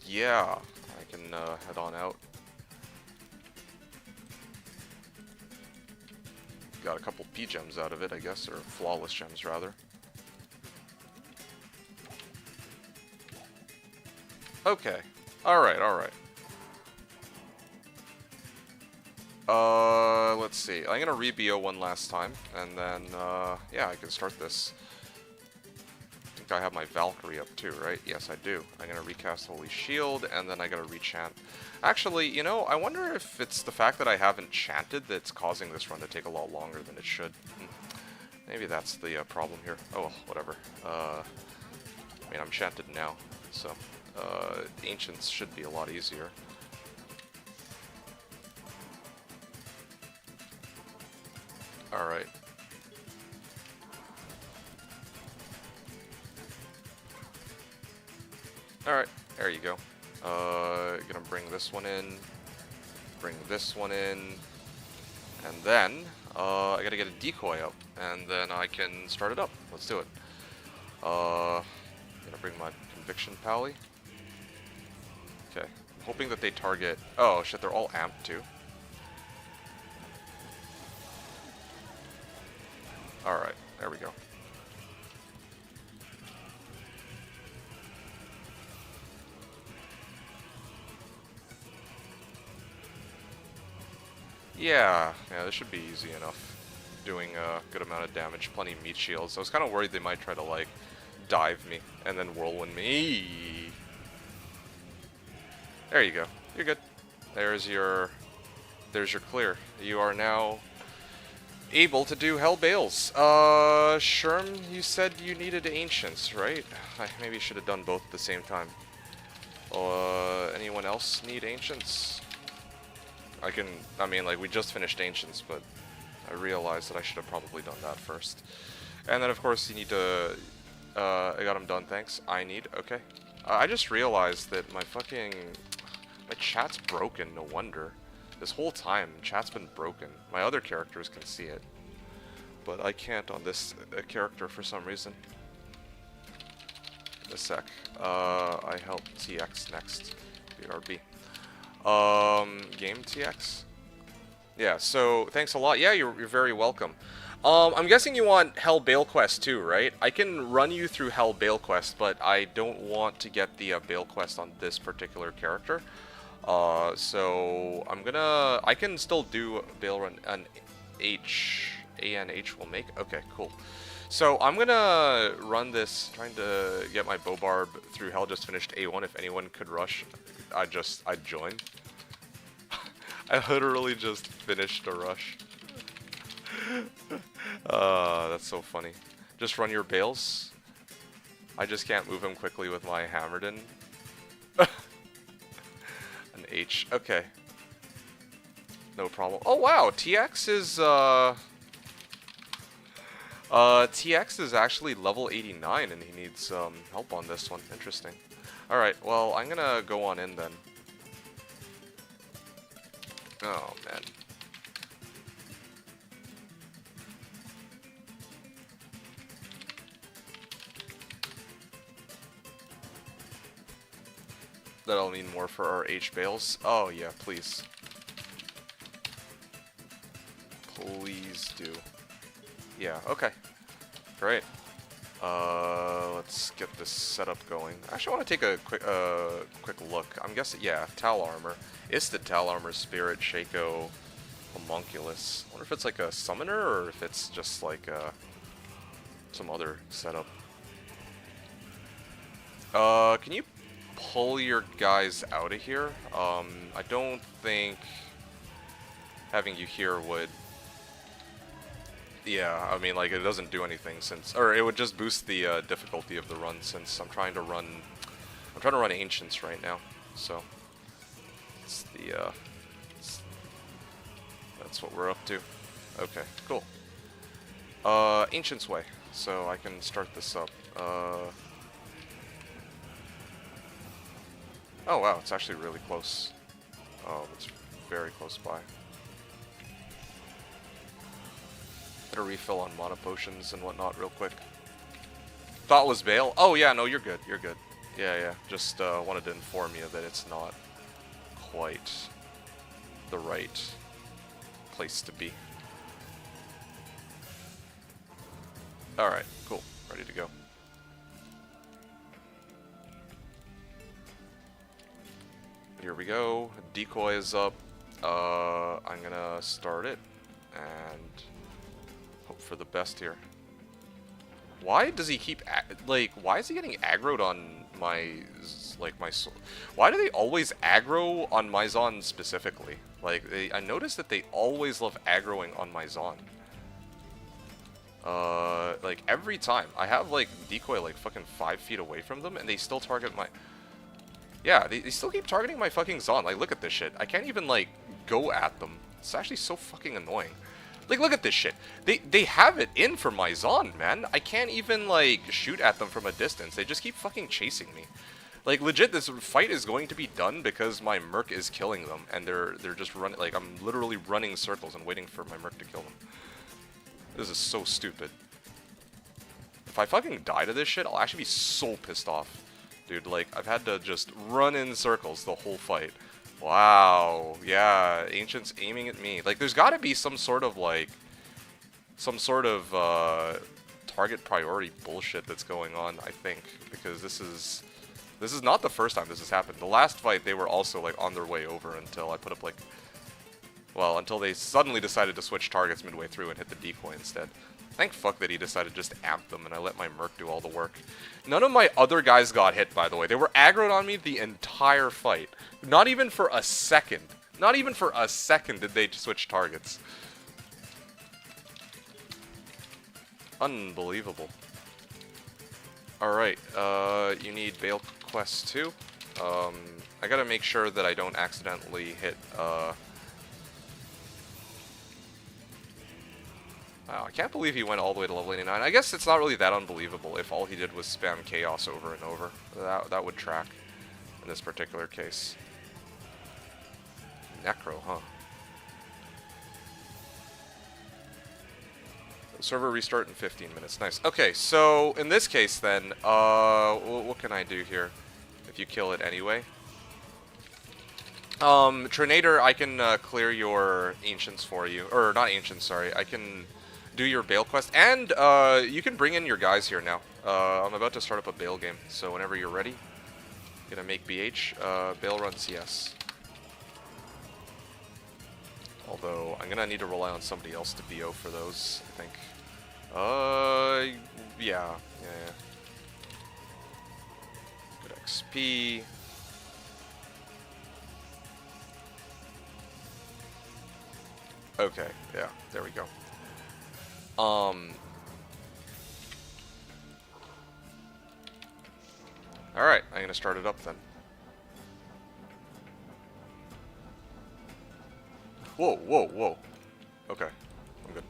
Yeah, I can head on out. Got a couple P gems out of it, I guess, or flawless gems rather. Okay. Alright, alright. Let's see. I'm gonna re-BO one last time, and then, yeah, I can start this. I think I have my Valkyrie up too, right? Yes, I do. I'm gonna recast Holy Shield, and then I gotta rechant. Actually, you know, I wonder if it's the fact that I haven't chanted that's causing this run to take a lot longer than it should. Maybe that's the problem here. Oh, well, whatever. I mean, I'm chanted now, so... Ancients should be a lot easier. Alright. Alright, there you go. Gonna bring this one in. Bring this one in. And then, I gotta get a decoy up. And then I can start it up. Let's do it. Gonna bring my Conviction Pally. Okay. I'm hoping that they target... Oh, shit, they're all amped, too. Alright, there we go. Yeah, this should be easy enough. Doing a good amount of damage, plenty of meat shields. I was kind of worried they might try to, like, dive me and then whirlwind me. There you go. You're good. There's your clear. You are now able to do Hell Bales. Sherm, you said you needed Ancients, right? I maybe should have done both at the same time. Anyone else need Ancients? I mean, like, we just finished Ancients, but I realized that I should have probably done that first. And then, of course, you need to, I got them done, thanks. I need, okay. I just realized that my chat's broken, no wonder. This whole time, chat's been broken. My other characters can see it, but I can't on this character for some reason. A sec. I help TX next. BRB. Game TX? Yeah, so thanks a lot. Yeah, you're very welcome. I'm guessing you want Hell Bale Quest too, right? I can run you through Hell Bale Quest, but I don't want to get the Bale Quest on this particular character. So I can still do Bale Run an ANH will make. Okay, cool. So I'm gonna run this, trying to get my bow barb through Hell. Just finished A1. If anyone could rush, I'd join. I literally just finished a rush. That's so funny. Just run your bales. I just can't move him quickly with my Hammerden. An H. Okay. No problem. Oh wow, TX is actually level 89 and he needs help on this one. Interesting. Alright, well, I'm gonna go on in then. Oh, man. That'll mean more for our H bales. Oh, yeah, please. Please do. Yeah, okay. Great. Let's get this setup going. Actually, I want to take a quick look. I'm guessing, yeah, Tal Armor. It's the Tal Armor Spirit Shaco Homunculus. I wonder if it's like a summoner or if it's just like some other setup. Can you pull your guys out of here? I don't think having you here would... Yeah, I mean, like, it doesn't do anything since... Or it would just boost the difficulty of the run since I'm trying to run Ancients right now, so... It's the, that's what we're up to. Okay, cool. Ancients Way, so I can start this up. Oh wow, it's actually really close. Oh, it's very close by. Get a refill on mana potions and whatnot real quick. Thought was Bale? Oh yeah, no, you're good, you're good. Yeah, just wanted to inform you that it's not quite the right place to be. Alright, cool. Ready to go. Here we go. Decoy is up. I'm gonna start it and hope for the best here. Why does he keep why is he getting aggroed on my why do they always aggro on my Zon specifically? Like, I noticed that they always love aggroing on my Zon. Like every time I have like decoy like fucking 5 feet away from them and they still target my... Yeah, they still keep targeting my fucking Zon. Like, look at this shit. I can't even, like, go at them. It's actually so fucking annoying. Like, look at this shit. They have it in for my Zon, man. I can't even, like, shoot at them from a distance. They just keep fucking chasing me. Like, legit, this fight is going to be done because my Merc is killing them. And they're just running, like, I'm literally running circles and waiting for my Merc to kill them. This is so stupid. If I fucking die to this shit, I'll actually be so pissed off. Dude, like, I've had to just run in circles the whole fight. Wow. Yeah, Ancient's aiming at me. Like, there's gotta be some sort of, like... Some sort of, target priority bullshit that's going on, I think. Because this is not the first time this has happened. The last fight, they were also, like, on their way over until I put up, like... Well, until they suddenly decided to switch targets midway through and hit the decoy instead. Thank fuck that he decided to just amp them and I let my merc do all the work. None of my other guys got hit, by the way. They were aggroed on me the entire fight. Not even for a second. Not even for a second did they switch targets. Unbelievable. Alright, you need Bale Quest 2. I gotta make sure that I don't accidentally hit, Wow, I can't believe he went all the way to level 89. I guess it's not really that unbelievable if all he did was spam Chaos over and over. That would track in this particular case. Necro, huh? Server restart in 15 minutes. Nice. Okay, so in this case then, what can I do here? If you kill it anyway. Trinator, I can clear your Ancients for you. Or, not Ancients, sorry. I can do your Bale quest. And you can bring in your guys here now. I'm about to start up a Bale game. So whenever you're ready, gonna make BH. Bale run CS. Although, I'm gonna need to rely on somebody else to BO for those, I think. Yeah. Good XP. Okay, yeah, there we go. Alright, I'm gonna start it up then. Whoa, whoa, whoa. Okay, I'm good.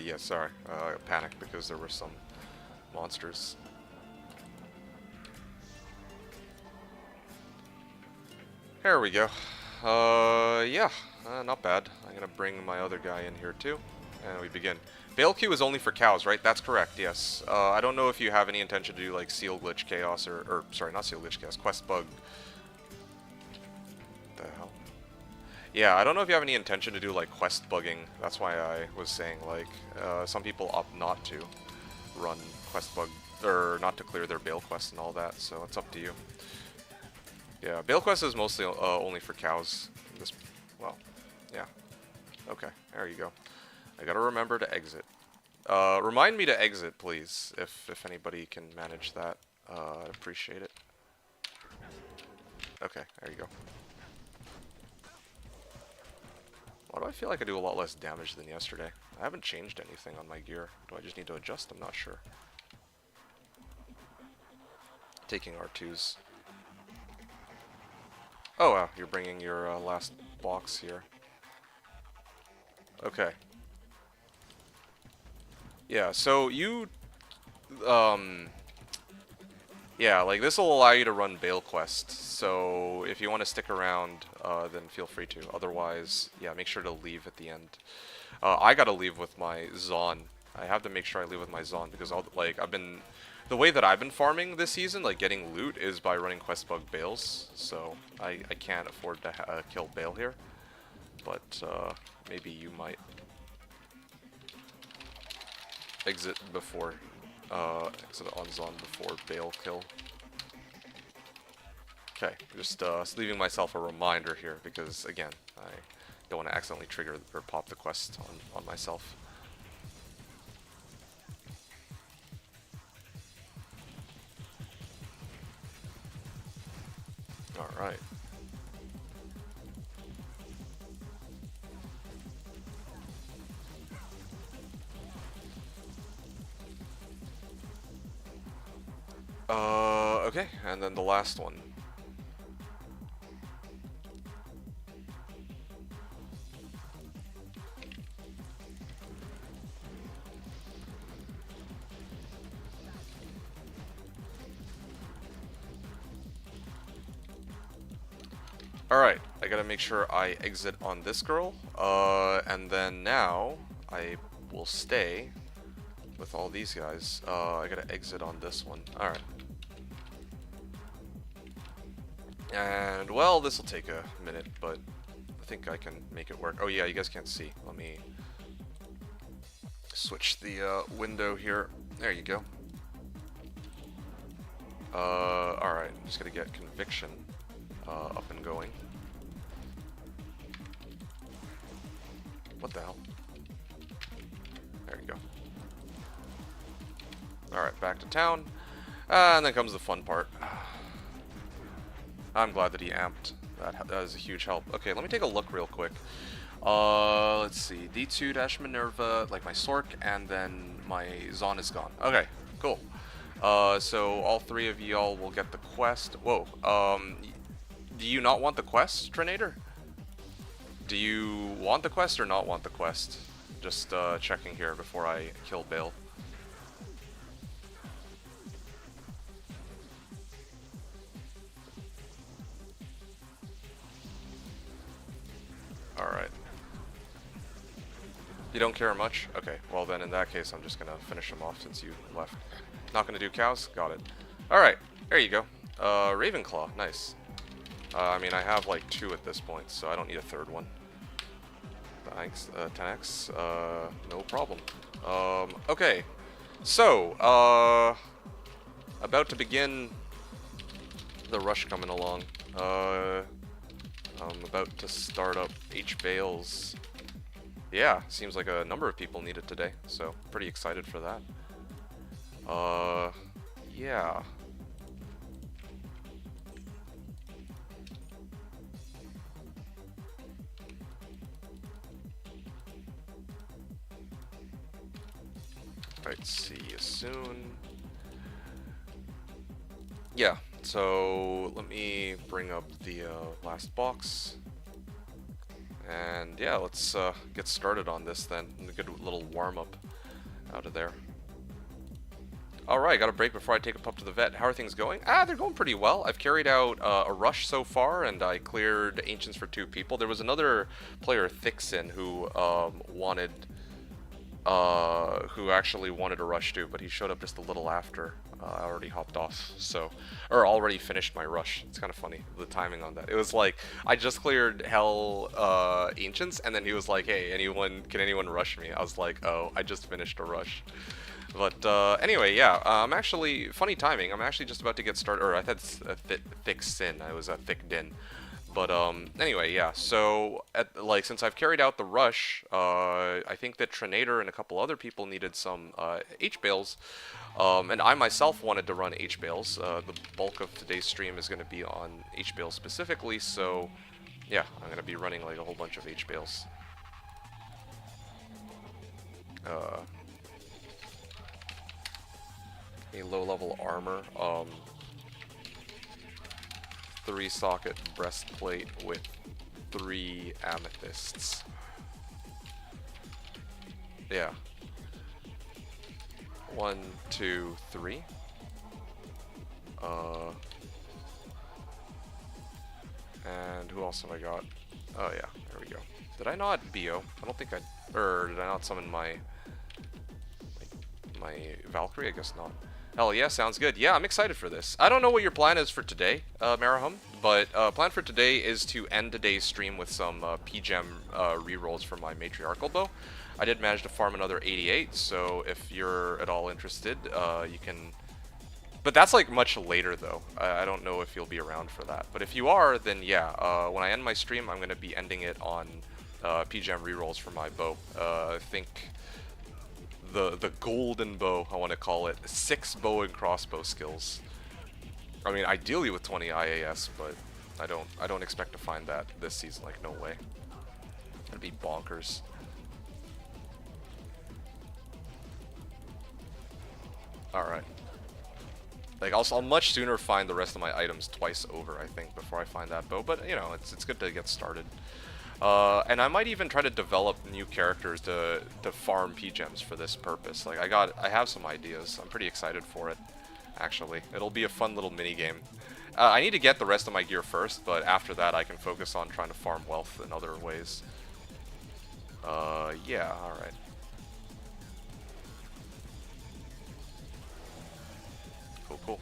Yeah, sorry. I panicked because there were some monsters. There we go. Yeah, not bad. I'm gonna bring my other guy in here too, and we begin. Bale Q is only for cows, right? That's correct, yes. I don't know if you have any intention to do like Seal Glitch Chaos or sorry, not Seal Glitch Chaos, Quest Bug. What the hell? Yeah, I don't know if you have any intention to do like quest bugging. That's why I was saying like some people opt not to run quest bug or not to clear their Bale quest and all that. So it's up to you. Yeah, Bale quest is mostly only for cows. This, well, yeah. Okay, there you go. I gotta remember to exit. Remind me to exit, please, if anybody can manage that. I'd appreciate it. Okay, there you go. Why do I feel like I do a lot less damage than yesterday? I haven't changed anything on my gear. Do I just need to adjust? I'm not sure. Taking R2s. Oh wow, you're bringing your last box here. Okay. Yeah, so you... yeah, like this will allow you to run Bale Quest, so if you want to stick around, then feel free to. Otherwise, yeah, make sure to leave at the end. I gotta leave with my Zon. I have to make sure I leave with my Zon because the way that I've been farming this season, like getting loot, is by running quest bug Bales. So I can't afford to kill Bale here, but maybe you might exit before. Exit on Zon before Bale kill. Okay, just leaving myself a reminder here because again, I don't want to accidentally trigger or pop the quest on myself. All right. Okay, and then the last one. Alright, I gotta make sure I exit on this girl, and then now I will stay with all these guys. I gotta exit on this one. Alright. And, well, this will take a minute, but I think I can make it work. Oh yeah, you guys can't see. Let me switch the window here. There you go. Alright, just gotta get Conviction up and going. What the hell? There you go. Alright, back to town. And then comes the fun part. I'm glad that he amped. That is a huge help. Okay, let me take a look real quick. Let's see. D2-Minerva, like my Sork, and then my Zon is gone. Okay, cool. So all three of y'all will get the quest. Whoa. Do you not want the quest, Trinator? Do you want the quest or not want the quest? Just checking here before I kill Bale. Alright. You don't care much? Okay, well then in that case I'm just gonna finish him off since you left. Not gonna do cows? Got it. Alright, there you go. Ravenclaw, nice. I mean, I have like 2 at this point, so I don't need a third one. Thanks, 10x, no problem. Okay, so, about to begin the rush coming along. I'm about to start up H-Bales. Yeah, seems like a number of people need it today, so pretty excited for that. Yeah. Alright, see you soon. Yeah, so let me bring up the last box. And yeah, let's get started on this then. A good little warm-up out of there. Alright, got a break before I take a pup to the vet. How are things going? They're going pretty well. I've carried out a rush so far, and I cleared Ancients for 2 people. There was another player, Thicksin, who who actually wanted a rush too, but he showed up just a little after I already hopped off, so, or already finished my rush. It's kind of funny, the timing on that. It was like, I just cleared Hell Ancients, and then he was like, hey, can anyone rush me? I was like, oh, I just finished a rush. But anyway, yeah, I'm actually, funny timing, I'm actually just about to get started, or I said Thick Sin, I was a Thick Din. But anyway, yeah, so since I've carried out the rush, I think that Trinator and a couple other people needed some H-Bales, and I myself wanted to run H-Bales. The bulk of today's stream is going to be on H-Bales specifically, so yeah, I'm going to be running like a whole bunch of H-Bales. A low-level armor. 3-socket breastplate with 3 amethysts. Yeah. 1, 2, 3. And who else have I got? Oh yeah, there we go. Did I not BO? I don't think or did I not summon my Valkyrie? I guess not. Hell yeah, sounds good. Yeah, I'm excited for this. I don't know what your plan is for today, Marahum, but plan for today is to end today's stream with some PGEM rerolls for my Matriarchal Bow. I did manage to farm another 88, so if you're at all interested, you can... But that's like much later though. I don't know if you'll be around for that. But if you are, then yeah, when I end my stream, I'm going to be ending it on PGEM rerolls for my bow. I think... The golden bow, I want to call it, 6 bow and crossbow skills. I mean, ideally with 20 IAS, but I don't expect to find that this season. Like, no way. That'd be bonkers. All right. Like, I'll much sooner find the rest of my items twice over, I think, before I find that bow. But you know, it's good to get started. And I might even try to develop new characters to farm PGEMs for this purpose. Like I have some ideas. I'm pretty excited for it, actually. It'll be a fun little mini game. I need to get the rest of my gear first, but after that I can focus on trying to farm wealth in other ways. Yeah, all right. Cool, cool.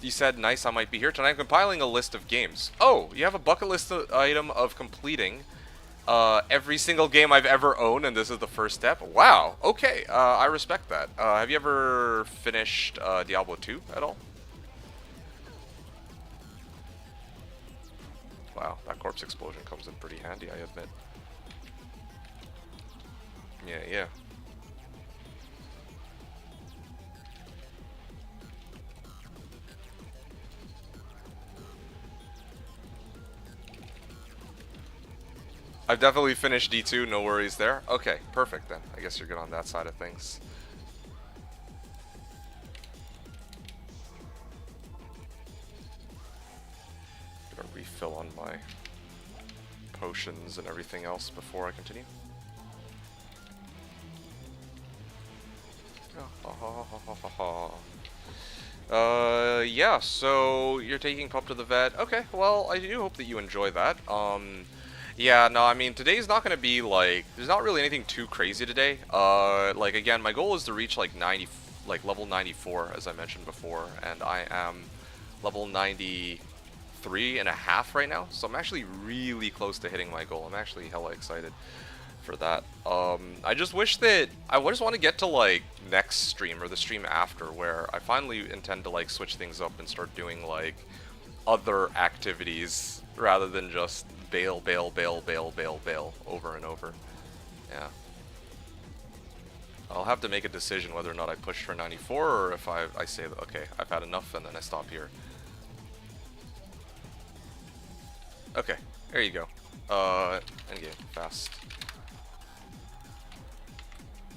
You said, nice, I might be here tonight. I'm compiling a list of games. Oh, you have a bucket list item of completing every single game I've ever owned, and this is the first step? Wow, okay, I respect that. Have you ever finished Diablo 2 at all? Wow, that corpse explosion comes in pretty handy, I admit. Yeah, yeah. I've definitely finished D2, no worries there. Okay, perfect then. I guess you're good on that side of things. Gonna refill on my potions and everything else before I continue. Yeah, so you're taking Pup to the vet. Okay, well, I do hope that you enjoy that. Yeah, no, I mean, today's not gonna be, like, there's not really anything too crazy today. Like, again, my goal is to reach, like, level 94, as I mentioned before, and I am level 93 and a half right now, so I'm actually really close to hitting my goal. I'm actually hella excited for that. I just wish that I just want to get to like next stream or the stream after where I finally intend to like switch things up and start doing like other activities rather than just bail over and over. Yeah. I'll have to make a decision whether or not I push for 94 or if I say, okay, I've had enough and then I stop here. Okay, there you go. Endgame, fast.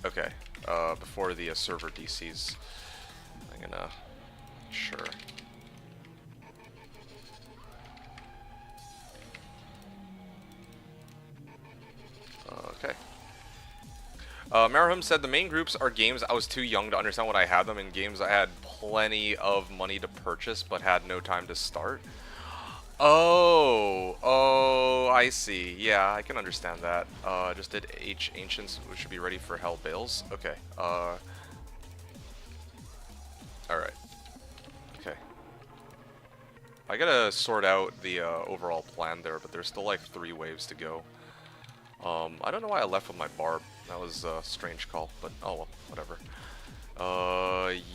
Okay, before the server DCs, I'm gonna, sure. Okay. Marahum said the main groups are games I was too young to understand when I had them, and games I had plenty of money to purchase but had no time to start. Oh, I see. Yeah, I can understand that. Just did H Ancients, we should be ready for Hell Bales. Okay, alright. Okay. I gotta sort out the overall plan there, but there's still like 3 waves to go. I don't know why I left with my barb. That was a strange call, but oh well, whatever.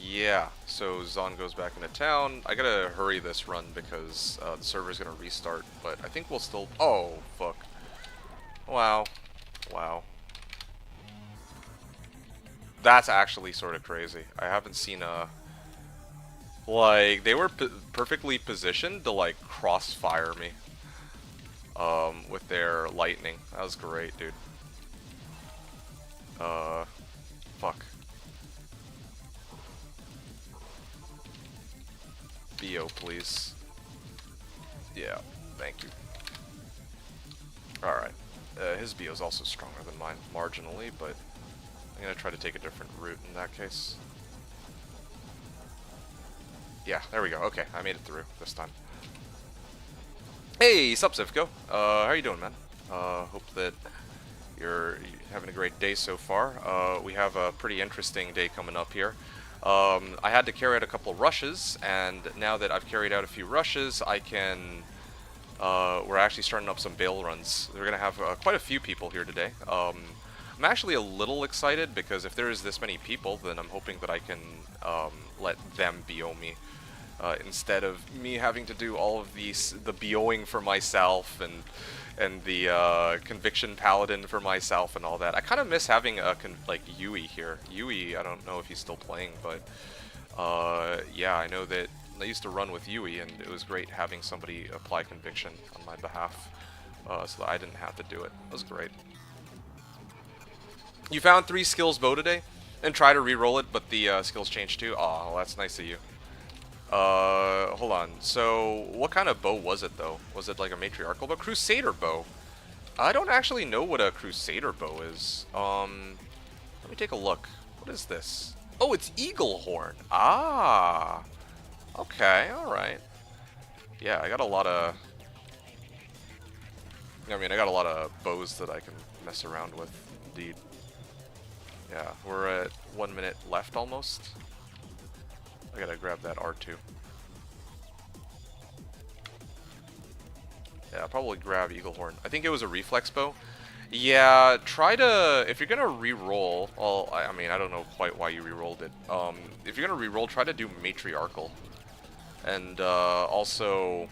Yeah, so Zon goes back into town. I gotta hurry this run because the server's gonna restart, but I think we'll still... Oh, fuck. Wow. Wow. That's actually sort of crazy. I haven't seen a... Like, they were perfectly positioned to, like, crossfire me. With their lightning. That was great, dude. Fuck. BO, please. Yeah, thank you. Alright. His BO is also stronger than mine, marginally, but I'm gonna try to take a different route in that case. Yeah, there we go. Okay, I made it through this time. Hey, sup, Zivko? How you doing, man? Hope that you're having a great day so far. We have a pretty interesting day coming up here. I had to carry out a couple rushes, and now that I've carried out a few rushes, I can... we're actually starting up some bail runs. We're gonna have quite a few people here today. I'm actually a little excited, because if there is this many people, then I'm hoping that I can let them BO me. Instead of me having to do all of the BOing for myself and the Conviction Paladin for myself and all that. I kind of miss having a like Yui here. Yui, I don't know if he's still playing, but yeah, I know that I used to run with Yui, and it was great having somebody apply Conviction on my behalf, so that I didn't have to do it. It was great. You found 3 skills bow today, and try to re-roll it, but the skills changed too. Oh, well, that's nice of you. Hold on. So, what kind of bow was it, though? Was it like a matriarchal bow? Crusader bow. I don't actually know what a Crusader bow is. Let me take a look. What is this? Oh, it's Eagle Horn. Ah. Okay, alright. Yeah, I got a lot of... I mean, I got a lot of bows that I can mess around with, indeed. Yeah, we're at 1 minute left, almost. I gotta grab that R2. Yeah, I'll probably grab Eagle Horn. I think it was a reflex bow. Yeah, try to... If you're gonna re-roll... Well, I mean, I don't know quite why you re-rolled it. If you're gonna re-roll, try to do Matriarchal. And, also...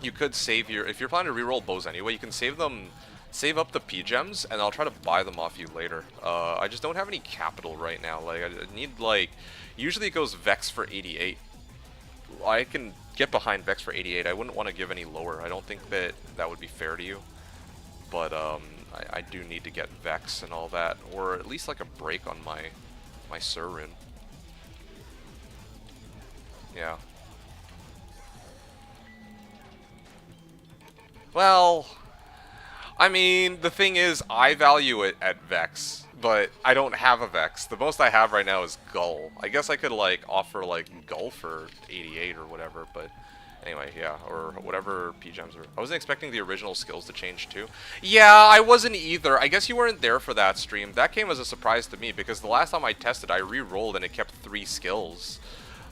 you could save your, if you're planning to reroll bows anyway, you can save them, save up the P gems, and I'll try to buy them off you later. I just don't have any capital right now. Like, I need, like, usually it goes Vex for 88. I can get behind Vex for 88. I wouldn't want to give any lower. I don't think that that would be fair to you. But I do need to get Vex and all that, or at least like a break on my Sur rune. Yeah. Well, I mean, the thing is, I value it at Vex, but I don't have a Vex. The most I have right now is Gull. I guess I could, like, offer, like, Gull for 88 or whatever, but anyway, yeah, or whatever P-Gems are. I wasn't expecting the original skills to change, too. Yeah, I wasn't either. I guess you weren't there for that stream. That came as a surprise to me, because the last time I tested, I re-rolled and it kept 3 skills.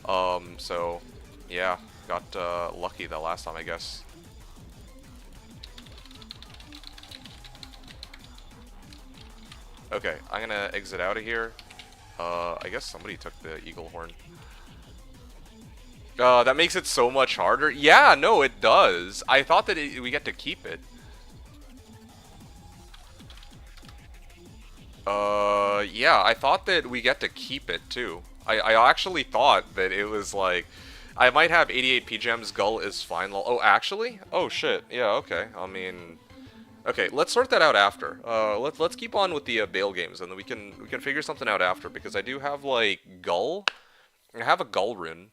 So, yeah, got lucky that last time, I guess. Okay, I'm gonna exit out of here. I guess somebody took the Eagle Horn. That makes it so much harder. Yeah, no, it does. I thought that we get to keep it. Yeah, I thought that we get to keep it too. I actually thought that it was like, I might have 88 P-Gems, Gull is fine. Oh, actually? Oh, shit. Yeah, okay. I mean... Okay, let's sort that out after. Let's keep on with the Bale games, and then we can figure something out after, because I do have, like, Gull. I have a Gull rune.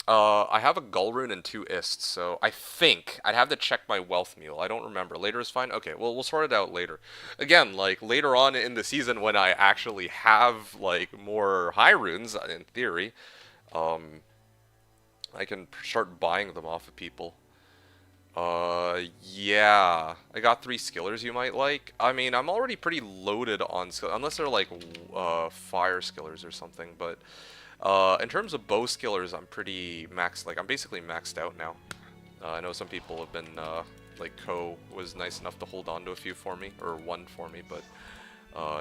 I have a Gull rune and 2 Ists, so I think I'd have to check my wealth mule. I don't remember. Later is fine? Okay, well, we'll sort it out later. Again, like, later on in the season when I actually have, like, more high runes, in theory, I can start buying them off of people. Yeah. I got 3 skillers you might like. I mean, I'm already pretty loaded on skill, unless they're like, fire skillers or something, but, in terms of bow skillers, I'm pretty maxed, like, I'm basically maxed out now. I know some people have been, like, Ko was nice enough to hold on to a few for me, or 1 for me, but,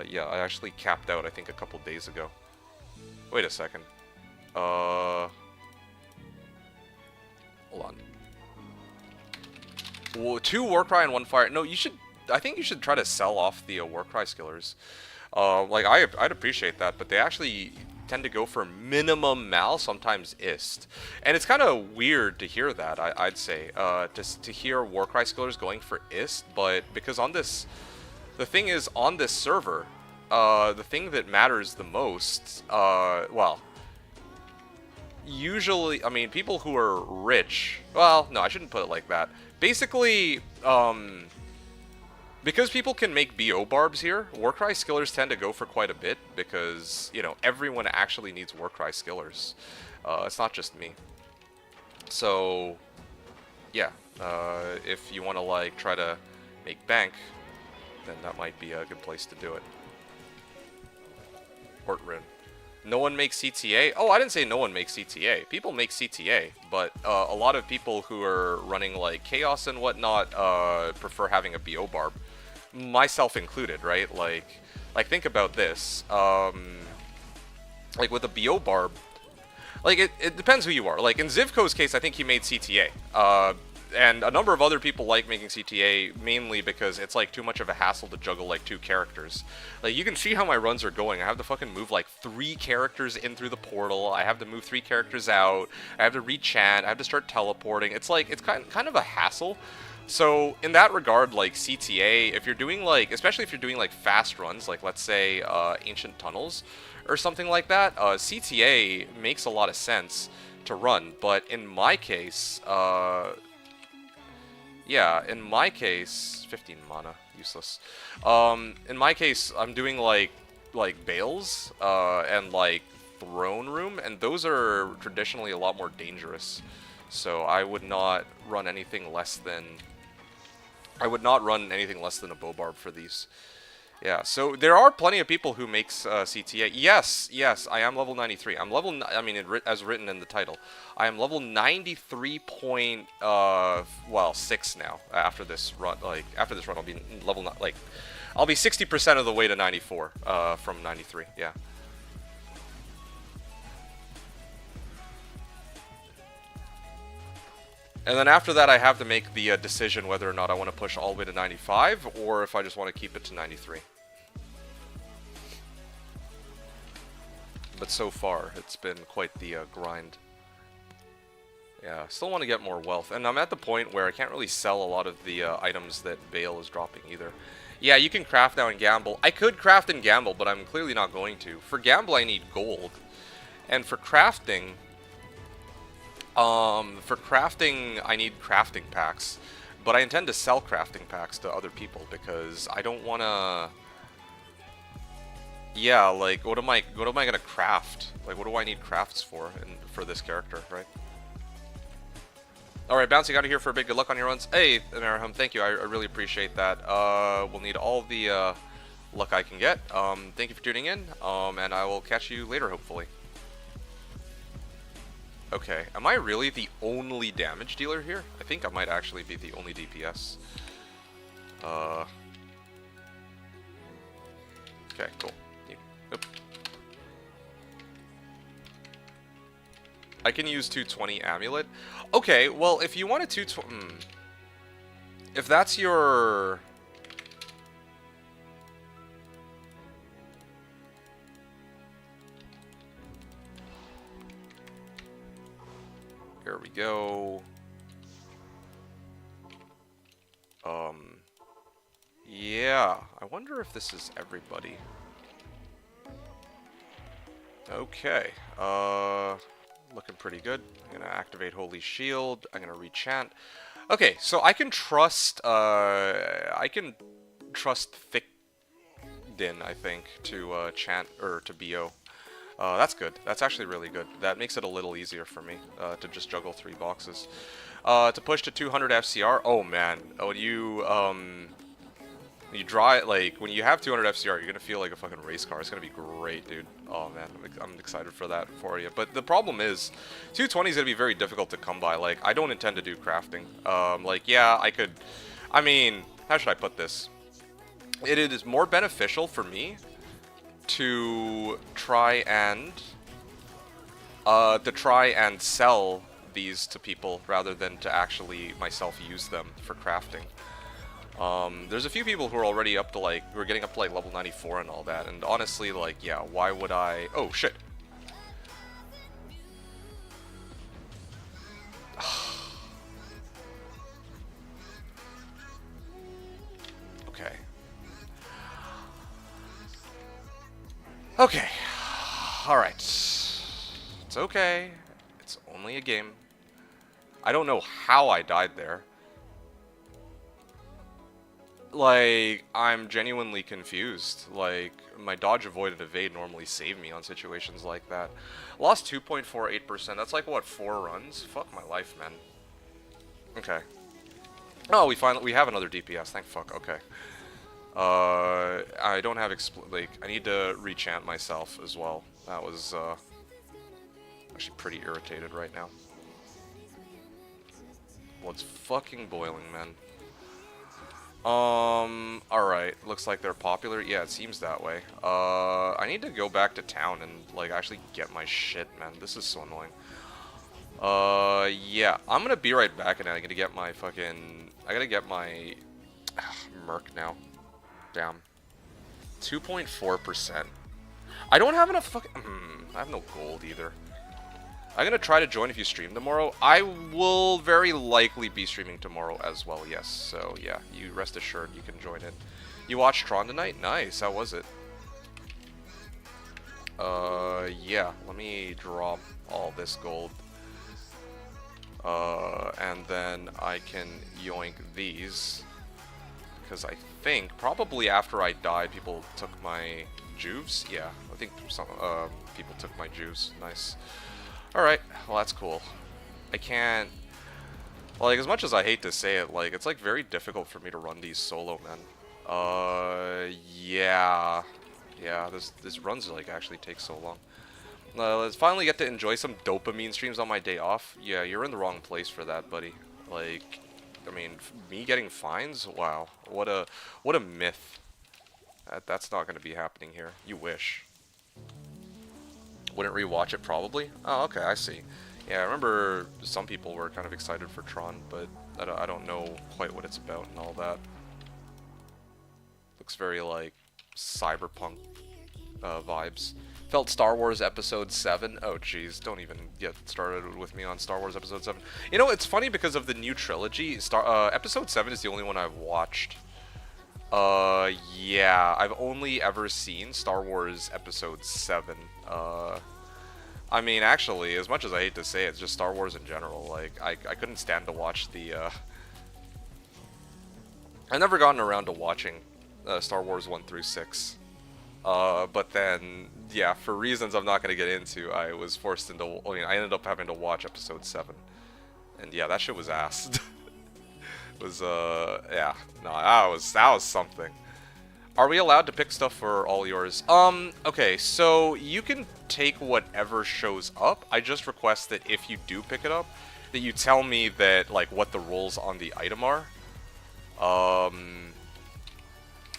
yeah, I actually capped out, I think, a couple days ago. Wait a second. Hold on. Well, 2 Warcry and 1 Fire. No, you should. I think you should try to sell off the Warcry skillers. Like I'd appreciate that, but they actually tend to go for minimum Mal, sometimes Ist, and it's kind of weird to hear that. I'd say to hear Warcry skillers going for Ist, but because on this, the thing is on this server, the thing that matters the most, well. Usually, I mean, people who are rich, well, no, I shouldn't put it like that. Basically, because people can make BO barbs here, Warcry skillers tend to go for quite a bit because, you know, everyone actually needs Warcry skillers. It's not just me. So, yeah, if you want to, like, try to make bank, then that might be a good place to do it. Port rune. No one makes CTA? Oh, I didn't say no one makes CTA. People make CTA, but a lot of people who are running like Chaos and whatnot prefer having a BO barb. Myself included, right? Like think about this. Like with a BO barb, like it depends who you are. Like in Zivko's case, I think he made CTA. And a number of other people like making CTA mainly because it's like too much of a hassle to juggle like 2 characters. Like you can see how my runs are going. I have to fucking move like 3 characters in through the portal. I have to move 3 characters out. I have to re-chant. I have to start teleporting. It's like, it's kind of a hassle. So in that regard, like CTA, if you're doing like, especially if you're doing like fast runs, like let's say Ancient Tunnels or something like that, CTA makes a lot of sense to run. But in my case, yeah, in my case, 15 mana, useless. In my case, I'm doing like Bales, and like Throne Room, and those are traditionally a lot more dangerous. So I would not run anything less than, a bow barb for these. Yeah, so there are plenty of people who makes CTA. Yes, I am level 93. I'm level, I mean, as written in the title, I am level 93.6 now. After this run, I'll be level, I'll be 60% of the way to 94 from 93. Yeah. And then after that, I have to make the decision whether or not I want to push all the way to 95, or if I just want to keep it to 93. But so far, it's been quite the grind. Yeah, still want to get more wealth. And I'm at the point where I can't really sell a lot of the items that Bale is dropping either. Yeah, you can craft now and gamble. I could craft and gamble, but I'm clearly not going to. For gamble, I need gold. And for crafting, I need crafting packs. But I intend to sell crafting packs to other people because I don't want to... Yeah, like, what am I gonna craft? Like, what do I need crafts for this character, right? Alright, bouncing out of here for a big good luck on your runs. Hey, Amaraham, thank you. I really appreciate that. We'll need all the luck I can get. Thank you for tuning in, and I will catch you later, hopefully. Okay, am I really the only damage dealer here? I think I might actually be the only DPS. Okay, cool. Oop. I can use 220 Amulet. Okay, well, if you want a 220... If that's your... Here we go. Yeah, I wonder if this is everybody. Okay, looking pretty good. I'm gonna activate Holy Shield. I'm gonna rechant. Okay, so I can trust, Thickdin, I think, to chant, or to BO. That's good. That's actually really good. That makes it a little easier for me, to just juggle 3 boxes. To push to 200 FCR, oh man, when you draw it, like, when you have 200 FCR, you're gonna feel like a fucking race car. It's gonna be great, dude. Oh man, I'm excited for that for you. But the problem is, 220 is gonna be very difficult to come by. Like, I don't intend to do crafting. Like, yeah, I could, I mean, how should I put this? It is more beneficial for me to try and sell these to people rather than to actually myself use them for crafting. There's a few people who are already up to, like, who are getting up to, like, level 94 and all that, and honestly, like, yeah, why would I... Oh, shit. Okay. Okay. Alright. It's okay. It's only a game. I don't know how I died there. Like, I'm genuinely confused. Like, my dodge, avoid, and evade normally save me on situations like that. Lost 2.48%. That's like, what, 4 runs? Fuck my life, man. Okay. Oh, we have another DPS. Thank fuck. Okay. I don't have like, I need to rechant myself as well. That was, actually pretty irritated right now. Blood's fucking boiling, man. Alright, looks like they're popular. Yeah, it seems that way. I need to go back to town and, like, actually get my shit, man. This is so annoying. Yeah, I'm gonna be right back and I'm gonna get my fucking... I gotta get my... Merc now. Damn. 2.4%. I don't have enough fucking... I have no gold either. I'm gonna try to join if you stream tomorrow. I will very likely be streaming tomorrow as well, yes. So, yeah, you rest assured you can join in. You watched Tron tonight? Nice, how was it? Yeah, let me drop all this gold. And then I can yoink these. Because I think, probably after I died, people took my juves. Yeah, I think some people took my juves. Nice. Alright, well that's cool. I can't... Like, as much as I hate to say it, like, it's like very difficult for me to run these solo, man. Yeah. Yeah, this runs, like, actually takes so long. Let's finally get to enjoy some dopamine streams on my day off. Yeah, you're in the wrong place for that, buddy. Like, I mean, me getting fines? Wow. What a myth. That's not going to be happening here. You wish. Wouldn't rewatch it, probably? Oh, okay, I see. Yeah, I remember some people were kind of excited for Tron, but I don't know quite what it's about and all that. Looks very like cyberpunk vibes. Felt Star Wars Episode 7. Oh, jeez, don't even get started with me on Star Wars Episode 7. You know, it's funny because of the new trilogy. Episode 7 is the only one I've watched. Yeah, I've only ever seen Star Wars Episode 7. I mean, actually, as much as I hate to say it, it's just Star Wars in general. Like, I couldn't stand to watch the, I've never gotten around to watching Star Wars 1 through 6. But then, yeah, for reasons I'm not going to get into, I was forced into, I mean, I ended up having to watch Episode 7. And yeah, that shit was ass. It was, yeah, no, that was something. Are we allowed to pick stuff for all yours? Okay, so you can take whatever shows up. I just request that if you do pick it up, that you tell me that, like, what the rules on the item are.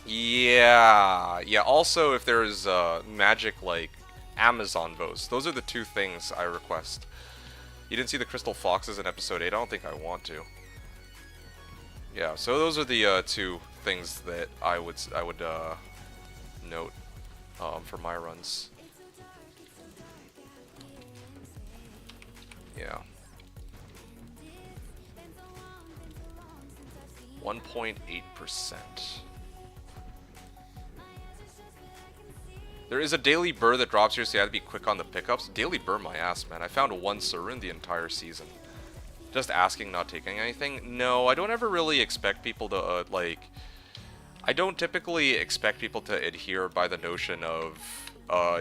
Yeah, also if there's, magic, like, Amazon votes. Those are the two things I request. You didn't see the Crystal Foxes in Episode 8? I don't think I want to. Yeah, so those are the, two things that I would note for my runs. Yeah. 1.8%. There is a daily burr that drops here, so you have to be quick on the pickups. Daily burr my ass, man. I found one Surin the entire season. Just asking, not taking anything? No, I don't ever really expect people to, like... I don't typically expect people to adhere by the notion of,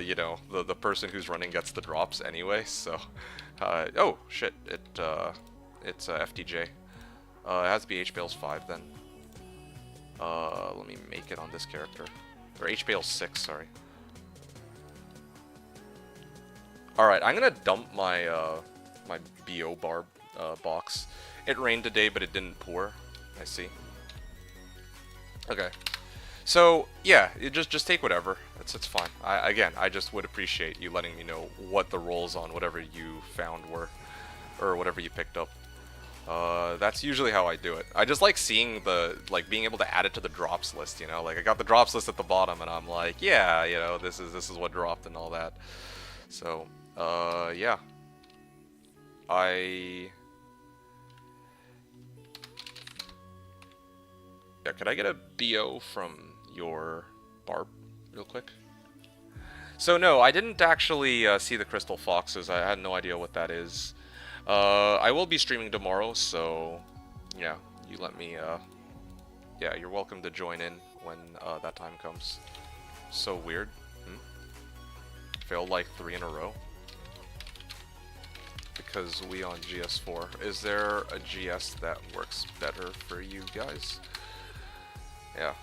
you know, the person who's running gets the drops anyway, so... oh, shit, it's FTJ. It has to be H-Bales 5 then. Let me make it on this character. Or H-Bales 6, sorry. Alright, I'm gonna dump my, my BO bar box. It rained today, but it didn't pour. I see. Okay. So, yeah, just take whatever. It's fine. Again, I just would appreciate you letting me know what the rolls on whatever you found were. Or whatever you picked up. That's usually how I do it. I just like seeing the, like, being able to add it to the drops list, you know? Like, I got the drops list at the bottom, and I'm like, yeah, you know, this is what dropped and all that. So, yeah. Yeah, could I get a BO from your barb real quick? So no, I didn't actually see the Crystal Foxes. I had no idea what that is. I will be streaming tomorrow, so yeah, you let me, yeah, you're welcome to join in when that time comes. So weird. Failed like 3 in a row. Because we on GS4. Is there a GS that works better for you guys? Yeah.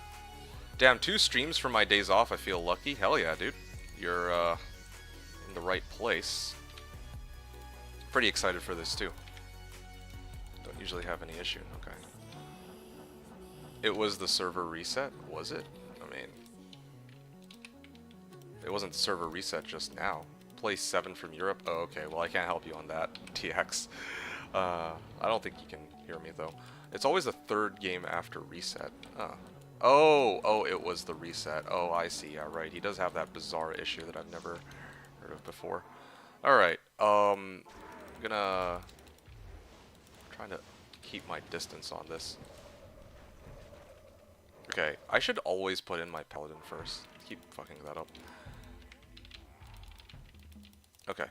Damn, 2 streams for my days off. I feel lucky. Hell yeah, dude. You're in the right place. Pretty excited for this too. Don't usually have any issue. Okay. It was the server reset, was it? I mean, it wasn't the server reset just now. Play 7 from Europe. Oh, okay. Well, I can't help you on that, TX. I don't think you can hear me though. It's always the 3rd game after reset. Oh, it was the reset. Oh, I see. Yeah, right. He does have that bizarre issue that I've never heard of before. Alright, I'm trying to keep my distance on this. Okay, I should always put in my Paladin first. Keep fucking that up. Okay.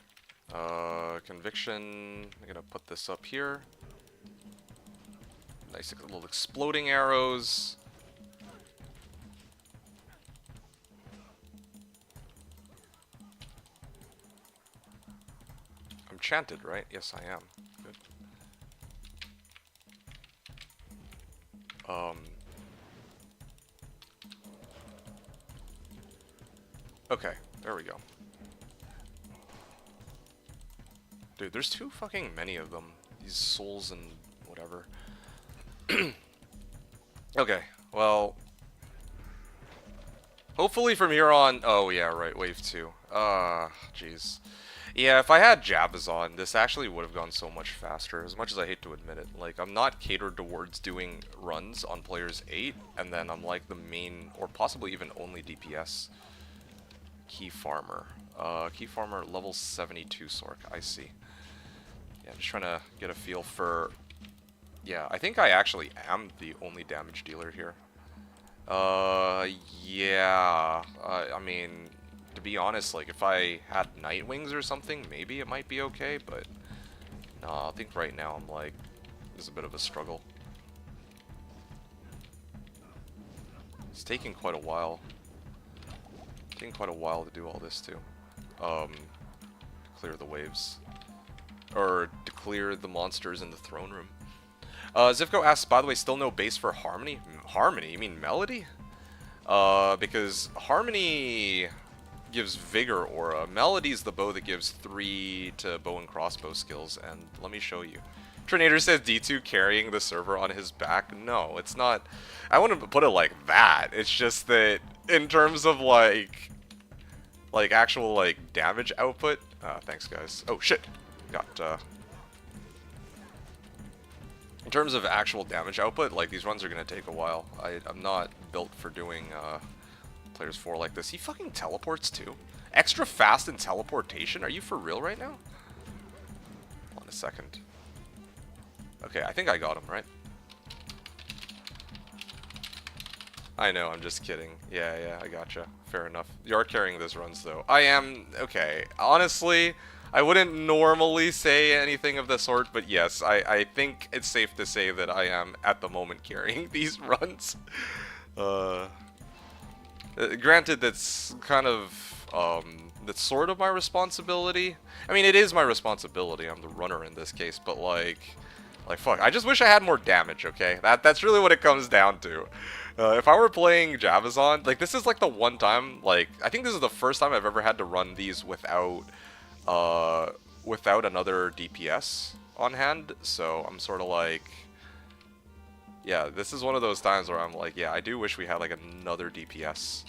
Conviction. I'm gonna put this up here. Nice little exploding arrows. I'm chanted, right? Yes, I am. Good. Okay, there we go. Dude, there's too fucking many of them. These souls and whatever. Okay, well... hopefully from here on... oh yeah, right, wave 2. Jeez. Yeah, if I had Jabazon, this actually would have gone so much faster, as much as I hate to admit it. Like, I'm not catered towards doing runs on players 8, and then I'm like the main, or possibly even only DPS. Key Farmer. Key Farmer, level 72 Sork, I see. Yeah, I'm just trying to get a feel for... Yeah, I think I actually am the only damage dealer here. Yeah. I mean, to be honest, like, if I had Night Wings or something, maybe it might be okay, but... No, I think right now I'm like... There's a bit of a struggle. It's taking quite a while. Taking quite a while to do all this, too. Clear the waves. Or to clear the monsters in the throne room. Zivko asks, by the way, still no base for Harmony? Harmony? You mean Melody? Because Harmony gives Vigor Aura. Melody's the bow that gives 3 to bow and crossbow skills, and let me show you. Trinator says D2 carrying the server on his back. No, it's not. I wouldn't put it like that. It's just that in terms of like actual like damage output. Thanks guys. Oh shit. Got in terms of actual damage output, like, these runs are gonna take a while. I'm not built for doing players 4 like this. He fucking teleports too. Extra fast in teleportation? Are you for real right now? Hold on a second. Okay, I think I got him, right? I know, I'm just kidding. Yeah, I gotcha. Fair enough. You are carrying those runs, though. I am... Okay, honestly, I wouldn't normally say anything of the sort, but yes, I think it's safe to say that I am, at the moment, carrying these runs. Granted, that's kind of... that's sort of my responsibility. I mean, it is my responsibility. I'm the runner in this case, but like, fuck. I just wish I had more damage, okay? That's really what it comes down to. If I were playing Jabazon, like, this is like the one time, like, I think this is the first time I've ever had to run these without another DPS on hand, so I'm sort of like, yeah, this is one of those times where I'm like, yeah, I do wish we had like another DPS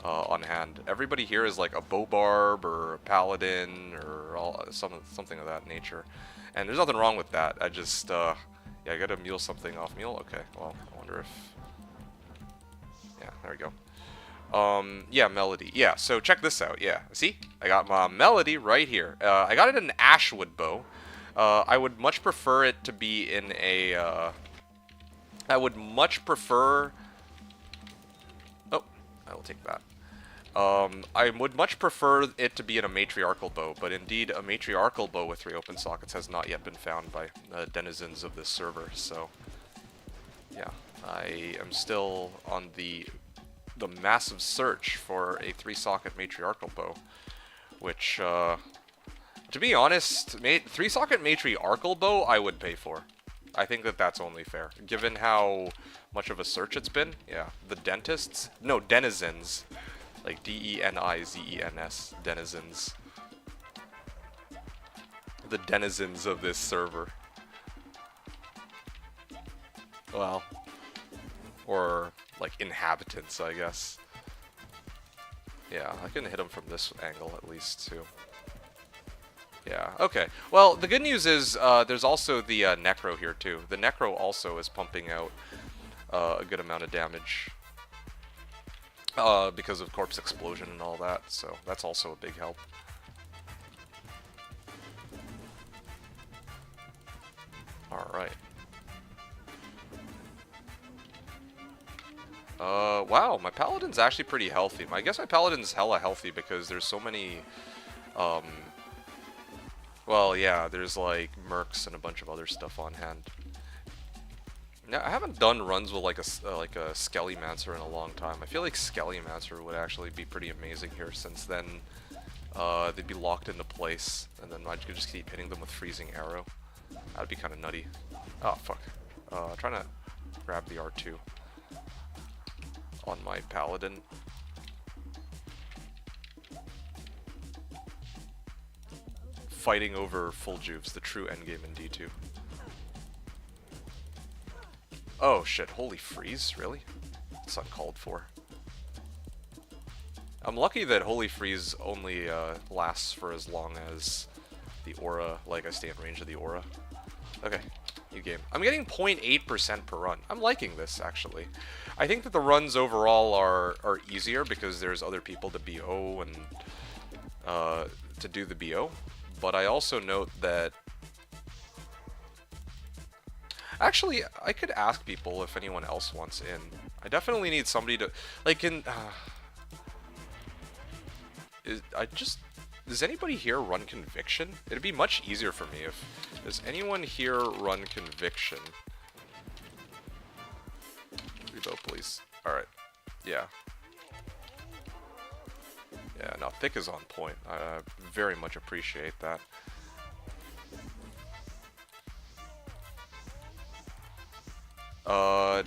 on hand. Everybody here is like a Bobarb or a Paladin or something of that nature, and there's nothing wrong with that. I just, yeah, I gotta mule something off mule. Okay, well, I wonder if, yeah, there we go. Yeah, Melody. Yeah, so check this out. Yeah, see? I got my Melody right here. I got it in an Ashwood bow. I would much prefer it to be in a, I would much prefer... Oh, I will take that. I would much prefer it to be in a matriarchal bow, but indeed a matriarchal bow with 3 open sockets has not yet been found by denizens of this server, so... Yeah, I am still on the massive search for a 3-socket matriarchal bow, which, to be honest, 3-socket matriarchal bow I would pay for. I think that that's only fair, given how much of a search it's been. Yeah, the dentists? No, denizens. Like D-E-N-I-Z-E-N-S, denizens. The denizens of this server. Well, or like inhabitants, I guess. Yeah, I can hit them from this angle at least too. Yeah, okay. Well, the good news is there's also the Necro here too. The Necro also is pumping out a good amount of damage because of Corpse Explosion and all that, so that's also a big help. Alright. Wow, my Paladin's actually pretty healthy. I guess my Paladin's hella healthy because there's so many, well, yeah, there's like Mercs and a bunch of other stuff on hand. Now, I haven't done runs with like a Skellymancer in a long time. I feel like Skellymancer would actually be pretty amazing here, since then they'd be locked into place, and then I could just keep hitting them with Freezing Arrow. That'd be kind of nutty. Oh, fuck. Trying to grab the R2 on my Paladin. Fighting over full juves, the true endgame in D2. Oh shit, holy freeze, really? It's uncalled for. I'm lucky that Holy Freeze only lasts for as long as the aura, like I stay in range of the aura. Okay, new game. I'm getting 0.8% per run. I'm liking this, actually. I think that the runs overall are easier because there's other people to BO and to do the BO. But I also note that... Actually, I could ask people if anyone else wants in. I definitely need somebody to... Like, Does anybody here run Conviction? It'd be much easier for me if... Does anyone here run Conviction? Revote, please. Alright. Yeah. Yeah, no, Thick is on point. I very much appreciate that.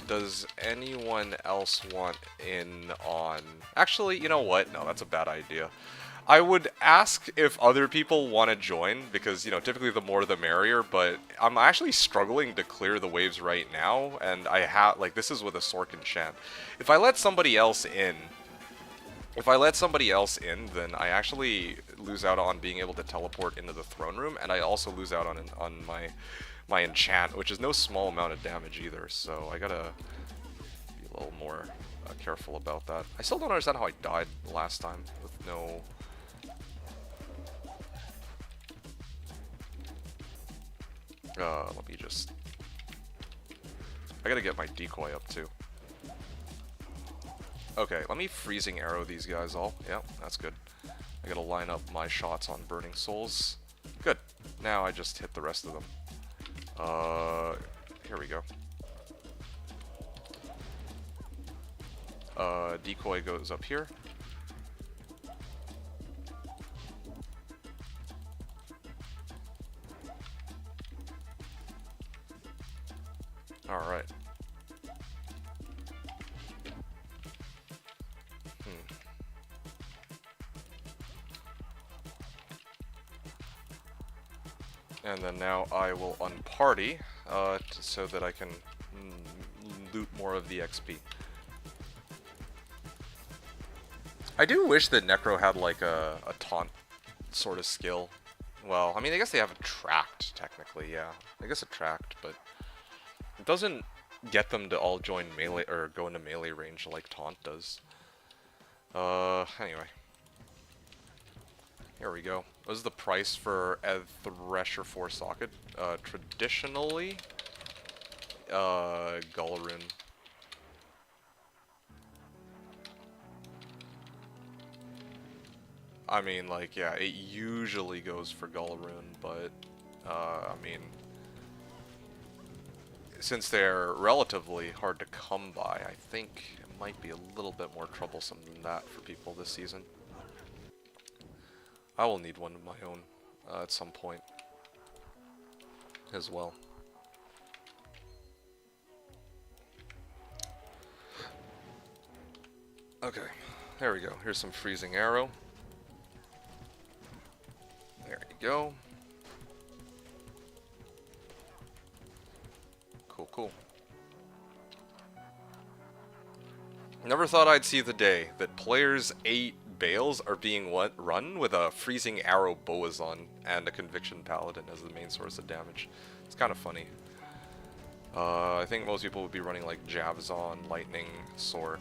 Does anyone else want in on... Actually, you know what? No, that's a bad idea. I would ask if other people want to join, because, you know, typically the more the merrier, but I'm actually struggling to clear the waves right now, and I have, like, this is with a Sork enchant. If I let somebody else in, then I actually lose out on being able to teleport into the throne room, and I also lose out on my enchant, which is no small amount of damage either, so I gotta be a little more careful about that. I still don't understand how I died last time with no... let me just... I gotta get my decoy up too. Okay, let me freezing arrow these guys all. Yeah, that's good. I gotta line up my shots on Burning Souls. Good. Now I just hit the rest of them. Here we go. Decoy goes up here. Alright. And then now I will unparty, so that I can loot more of the XP. I do wish that Necro had like a taunt sort of skill. Well, I mean, I guess they have attract, technically, yeah. I guess attract, but it doesn't get them to all join melee, or go into melee range like taunt does. Anyway. Here we go. What is the price for a Thresher 4 socket? Traditionally, Gulrun. I mean, like, yeah, it usually goes for Gulrun, but, I mean, since they're relatively hard to come by, I think it might be a little bit more troublesome than that for people this season. I will need one of my own at some point as well. Okay, there we go. Here's some freezing arrow. There you go. Cool, cool. Never thought I'd see the day that players 8 Bales are being run with a freezing arrow Bowazon and a conviction paladin as the main source of damage. It's kind of funny. I think most people would be running like Javzon, Lightning, Sork,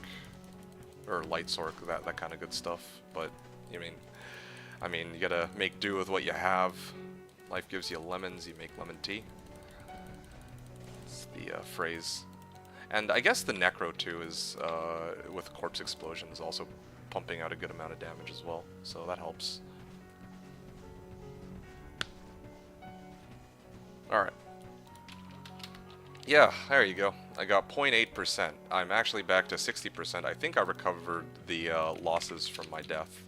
or Light Sork, that kind of good stuff. But I mean, you gotta make do with what you have. Life gives you lemons, you make lemon tea. It's the phrase. And I guess the Necro too is with Corpse Explosion is also pumping out a good amount of damage as well, so that helps. Alright. Yeah, there you go. I got 0.8%. I'm actually back to 60%. I think I recovered the losses from my death.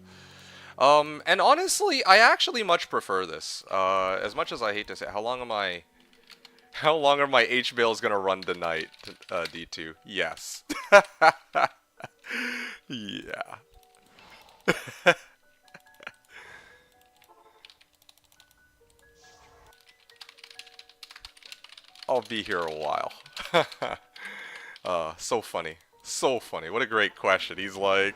And honestly, I actually much prefer this. As much as I hate to say, how long are my H-Bales gonna run tonight, D2? Yes. Yeah. I'll be here a while. So funny. So funny. What a great question. He's like...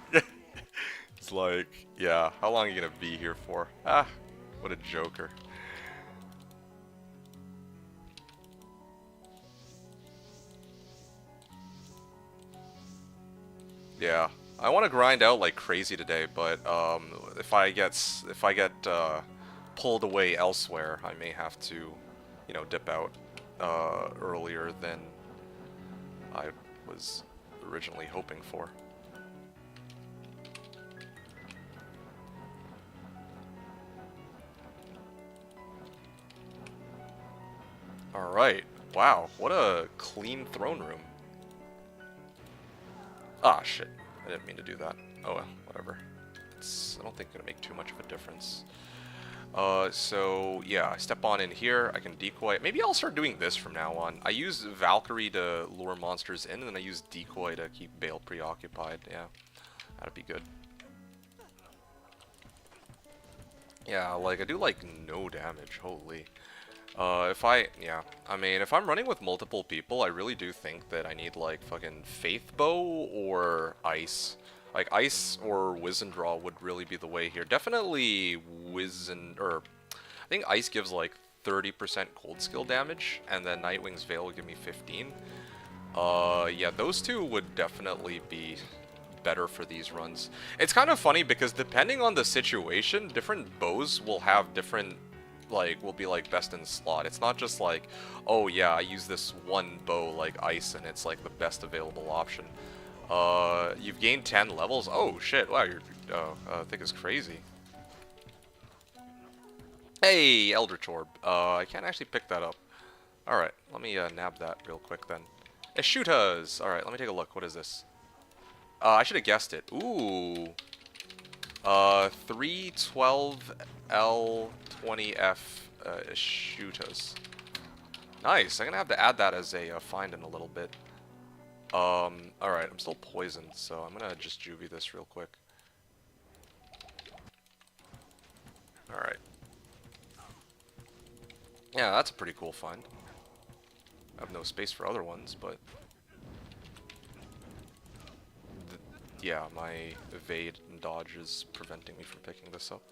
It's like, yeah, how long are you gonna be here for? Ah, what a joker. Yeah, I want to grind out like crazy today, but if I get pulled away elsewhere, I may have to, you know, dip out earlier than I was originally hoping for. Alright. Wow, what a clean throne room. Ah, shit. I didn't mean to do that. Oh well, whatever. I don't think it's gonna make too much of a difference. So yeah, I step on in here, I can decoy. Maybe I'll start doing this from now on. I use Valkyrie to lure monsters in, and then I use decoy to keep Bale preoccupied. Yeah, that'd be good. Yeah, like, I do, like, no damage, holy. I mean, if I'm running with multiple people, I really do think that I need, like, fucking Faith Bow or Ice. Like, Ice or Wizendraw would really be the way here. Definitely I think Ice gives, like, 30% cold skill damage, and then Nightwing's Veil will give me 15. Yeah, those two would definitely be better for these runs. It's kind of funny because depending on the situation, different bows will have different, like, will be like best in slot. It's not just like, oh yeah, I use this one bow like Ice and it's like the best available option. You've gained 10 levels. Oh shit, wow, your thing is crazy. Hey, Eldritch Orb. I can't actually pick that up. Alright, let me nab that real quick then. Eshutas! Alright, let me take a look. What is this? I should have guessed it. Ooh. 312L20F Eshutas. Nice. I'm gonna have to add that as a find in a little bit. Alright, I'm still poisoned, so I'm gonna just juvie this real quick. Alright. Yeah, that's a pretty cool find. I have no space for other ones, but... yeah, my evade and dodge is preventing me from picking this up.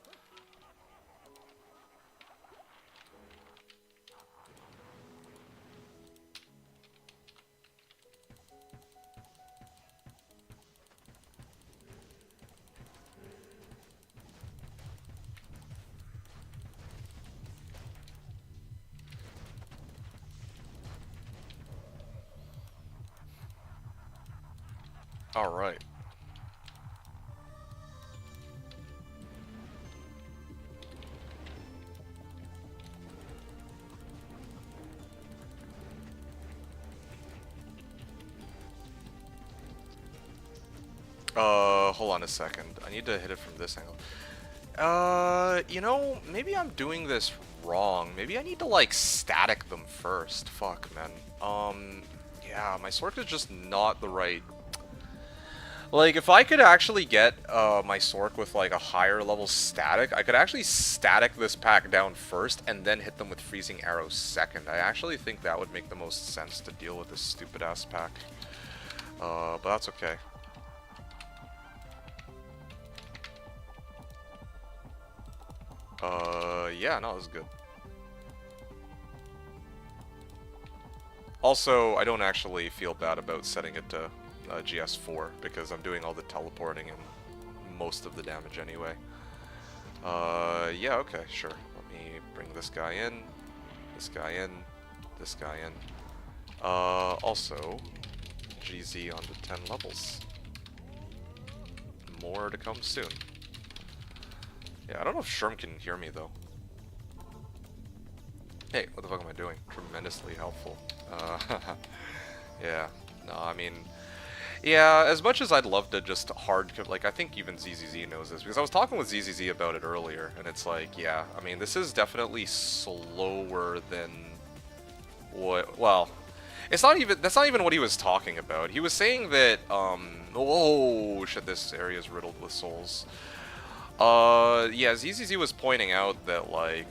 Alright. Hold on a second. I need to hit it from this angle. You know, maybe I'm doing this wrong. Maybe I need to, like, static them first. Fuck, man. Yeah, my Sork is just not the right... like, if I could actually get, my Sork with, like, a higher level static, I could actually static this pack down first, and then hit them with Freezing Arrows second. I actually think that would make the most sense to deal with this stupid-ass pack. But that's okay. Yeah, no, this is good. Also, I don't actually feel bad about setting it to GS4, because I'm doing all the teleporting and most of the damage anyway. Yeah, okay, sure. Let me bring this guy in, this guy in, this guy in. Also, GZ onto 10 levels. More to come soon. Yeah, I don't know if Sherm can hear me, though. Hey, what the fuck am I doing? Tremendously helpful. Yeah, no, I mean... yeah, as much as I'd love to just like, I think even ZZZ knows this, because I was talking with ZZZ about it earlier, and it's like, yeah, I mean, this is definitely slower than what... well, it's not even... that's not even what he was talking about. He was saying that, oh, shit, this area is riddled with souls. Yeah, ZZZ was pointing out that, like...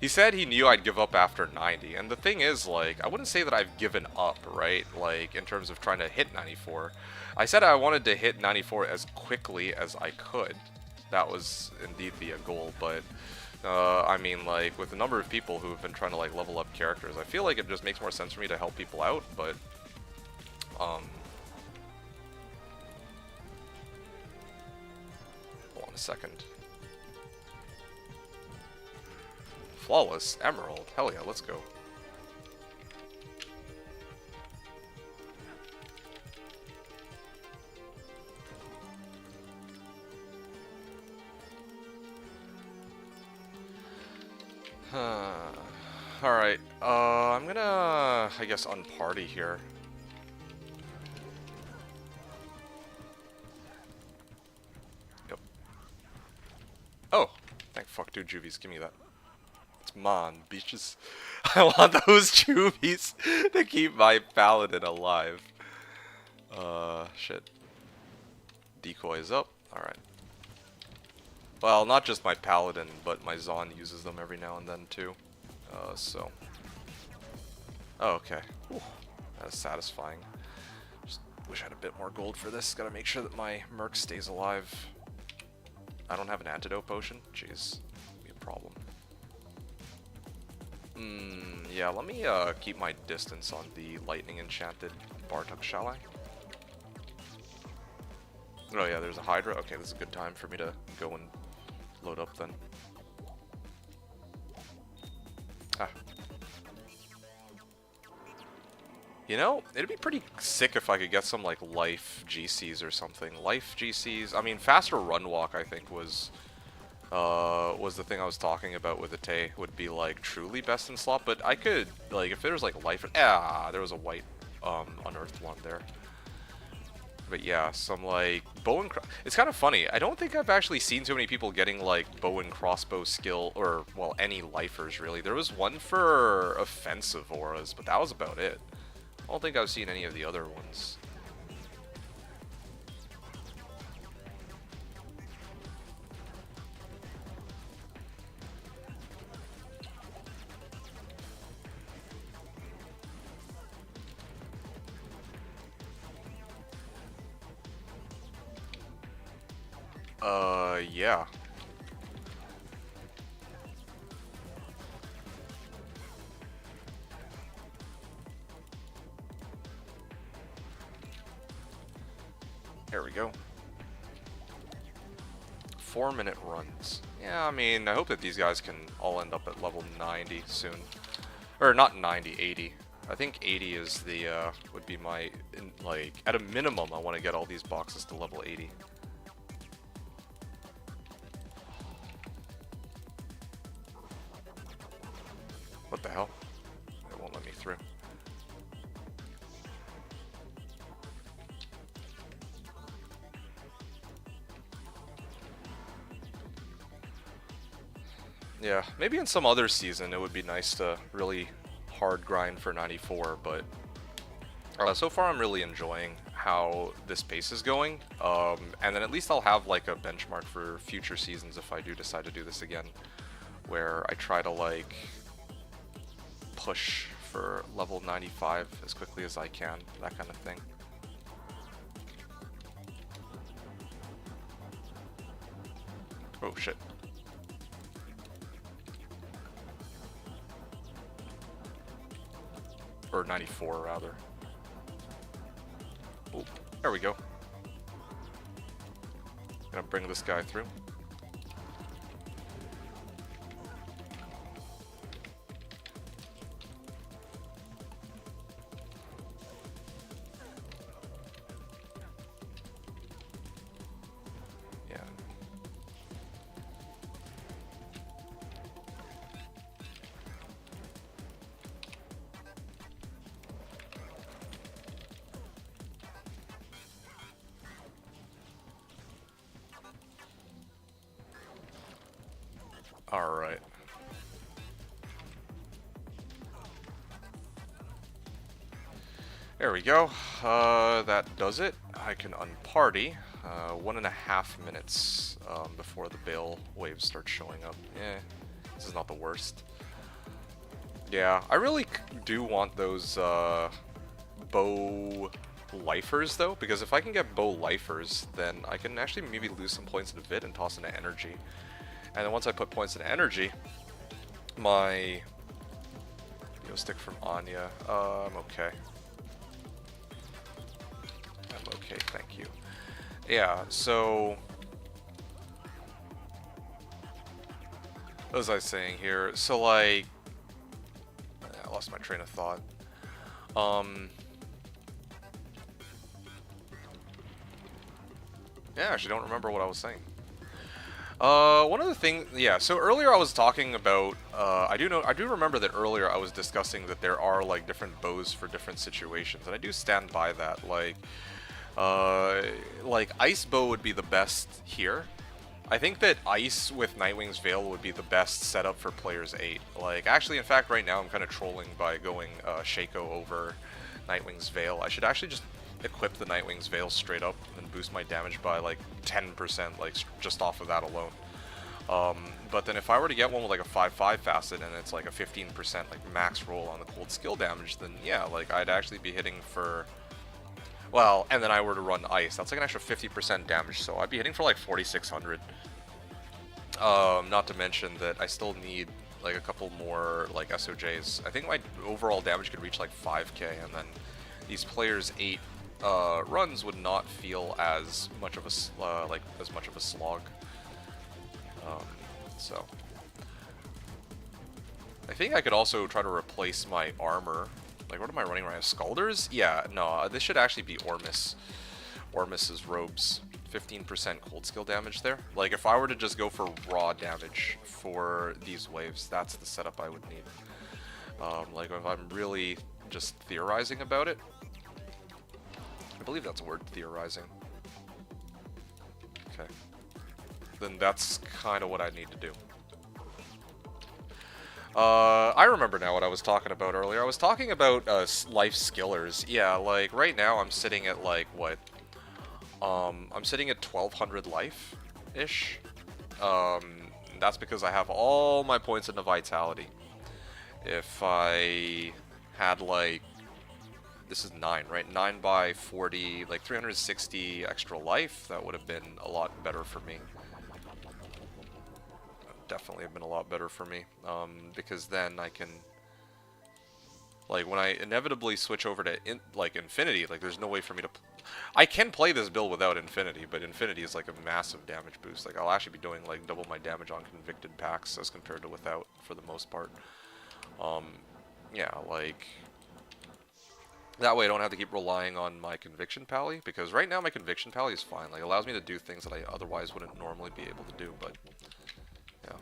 He said he knew I'd give up after 90, and the thing is, like, I wouldn't say that I've given up, right? Like, in terms of trying to hit 94. I said I wanted to hit 94 as quickly as I could. That was indeed the goal, but, I mean, like, with the number of people who have been trying to, like, level up characters, I feel like it just makes more sense for me to help people out, but, hold on a second. Flawless Emerald. Hell yeah, let's go. Alright, I'm gonna, I guess, unparty here. Yep. Oh! Thank fuck, dude, Juvies, give me that. Come on, bitches. I want those Juvies to keep my paladin alive. Shit. Decoy is up. Alright. Well, not just my paladin, but my Zon uses them every now and then too. So. Oh, okay. Whew. That is satisfying. Just wish I had a bit more gold for this. Gotta make sure that my Merc stays alive. I don't have an antidote potion? Jeez. Be a problem. Yeah, let me keep my distance on the lightning enchanted Bartok, shall I? Oh yeah, there's a Hydra. Okay, this is a good time for me to go and load up then. Ah. You know, it'd be pretty sick if I could get some like life GCs or something. Life GCs, I mean, faster run walk I think was the thing I was talking about with the Tay, would be like truly best in slot, but I could, like, if there was like life, there was a white unearthed one there. But yeah, some like bow and it's kind of funny. I don't think I've actually seen too many people getting like bow and crossbow skill, or well, any lifers really. There was one for offensive auras, but that was about it. I don't think I've seen any of the other ones. Yeah. There we go. 4-minute runs. Yeah, I mean, I hope that these guys can all end up at level 90 soon. Or not 90, 80. I think 80 is the, would be my, like, at a minimum, I want to get all these boxes to level 80. What the hell? It won't let me through. Yeah, maybe in some other season it would be nice to really hard grind for 94, but so far I'm really enjoying how this pace is going, and then at least I'll have like a benchmark for future seasons if I do decide to do this again, where I try to like push for level 95 as quickly as I can, that kind of thing. Oh shit. Or 94 rather. Oh, there we go. Gonna bring this guy through. Yeah. All right. There we go. That does it. I can unparty. 1.5 minutes before the Bale waves start showing up. Yeah, this is not the worst. Yeah, I really do want those bow lifers though, because if I can get bow lifers, then I can actually maybe lose some points into vid and toss into energy. And then once I put points into energy, my stick from Anya. I'm okay. I'm okay, thank you. Yeah, so what was I saying here? So like, I lost my train of thought. Yeah, I actually don't remember what I was saying. One of the things, yeah, so earlier I was talking about, I do remember that earlier I was discussing that there are, like, different bows for different situations, and I do stand by that, like, Ice Bow would be the best here. I think that Ice with Nightwing's Veil would be the best setup for players 8. Like, actually, in fact, right now I'm kind of trolling by going, Shaco over Nightwing's Veil. I should actually just equip the Nightwing's Veil straight up and boost my damage by like 10%, like just off of that alone. But then if I were to get one with like a 5/5 facet and it's like a 15% like max roll on the cold skill damage, then yeah, like I'd actually be hitting for, well, and then I were to run ice, that's like an extra 50% damage, so I'd be hitting for like 4,600. Not to mention that I still need like a couple more like SOJs. I think my overall damage could reach like 5k, and then these players 8 runs would not feel as much of a slog. So I think I could also try to replace my armor. Like, what am I running right now? Scalders? Yeah, no, this should actually be Ormus. Ormus's robes. 15% cold skill damage there. Like, if I were to just go for raw damage for these waves, that's the setup I would need. Like, if I'm really just theorizing about it, I believe that's a word, theorizing. Okay. Then that's kind of what I need to do. I remember now what I was talking about earlier. I was talking about life skillers. Yeah, like right now I'm sitting at like what? I'm sitting at 1200 life-ish. That's because I have all my points into vitality. If I had like, this is 9, right? 9 by 40, like 360 extra life, that would have been a lot better for me. Definitely have been a lot better for me, because then I can, like, when I inevitably switch over to Infinity, like, there's no way for me to, I can play this build without Infinity, but Infinity is like a massive damage boost. Like, I'll actually be doing like double my damage on Convicted packs as compared to without, for the most part. Yeah, like, that way I don't have to keep relying on my Conviction Pally, because right now my Conviction Pally is fine. Like, it allows me to do things that I otherwise wouldn't normally be able to do, but yeah.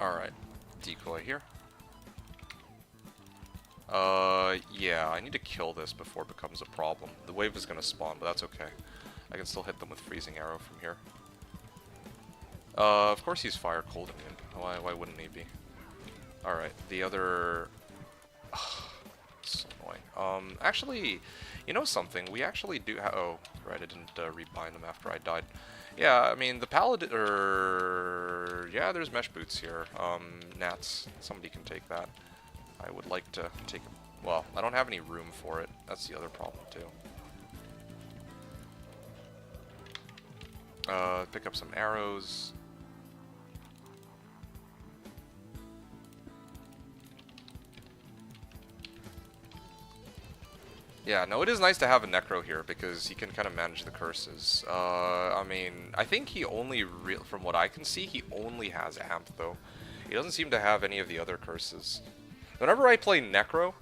Alright, decoy here. Yeah, I need to kill this before it becomes a problem. The wave is going to spawn, but that's okay. I can still hit them with Freezing Arrow from here. Of course he's Fire Cold Immune. Why wouldn't he be? Alright, the other... so annoying. Actually, you know something? We actually do oh, right, I didn't rebind them after I died. Yeah, I mean, the Paladin, yeah, there's Mesh Boots here. Nats, somebody can take that. I would like to take, well, I don't have any room for it. That's the other problem, too. Pick up some arrows. Yeah, no, it is nice to have a Necro here because he can kind of manage the curses. I mean, I think he only, from what I can see, he only has Amp, though. He doesn't seem to have any of the other curses. Whenever I play Necro,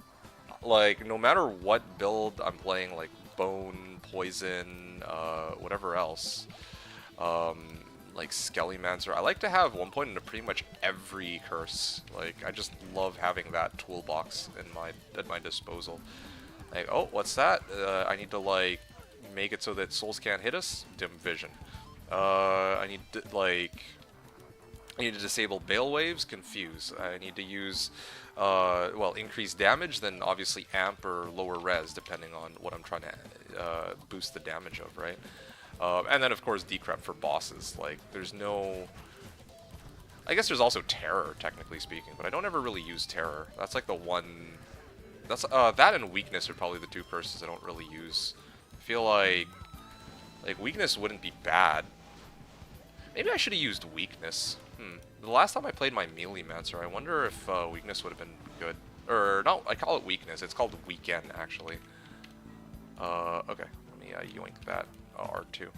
like, no matter what build I'm playing, like Bone, Poison, whatever else, like Skellymancer, I like to have 1 point into pretty much every curse. Like, I just love having that toolbox at my disposal. Like, oh, what's that? I need to, like, make it so that souls can't hit us? Dim vision. I need to, like, I need to disable Bale Waves, Confuse. I need to use, well, increase damage, then obviously amp or lower res, depending on what I'm trying to boost the damage of, right? And then, of course, Decrep for bosses. Like, there's no... I guess there's also Terror, technically speaking, but I don't ever really use Terror. That's like the one... That's that and Weakness are probably the two curses I don't really use. I feel like Weakness wouldn't be bad. Maybe I should have used Weakness. The last time I played my Melee Mancer, I wonder if Weakness would have been good. Or, no, I call it Weakness. It's called Weekend, actually. Okay. Let me yoink that. R2.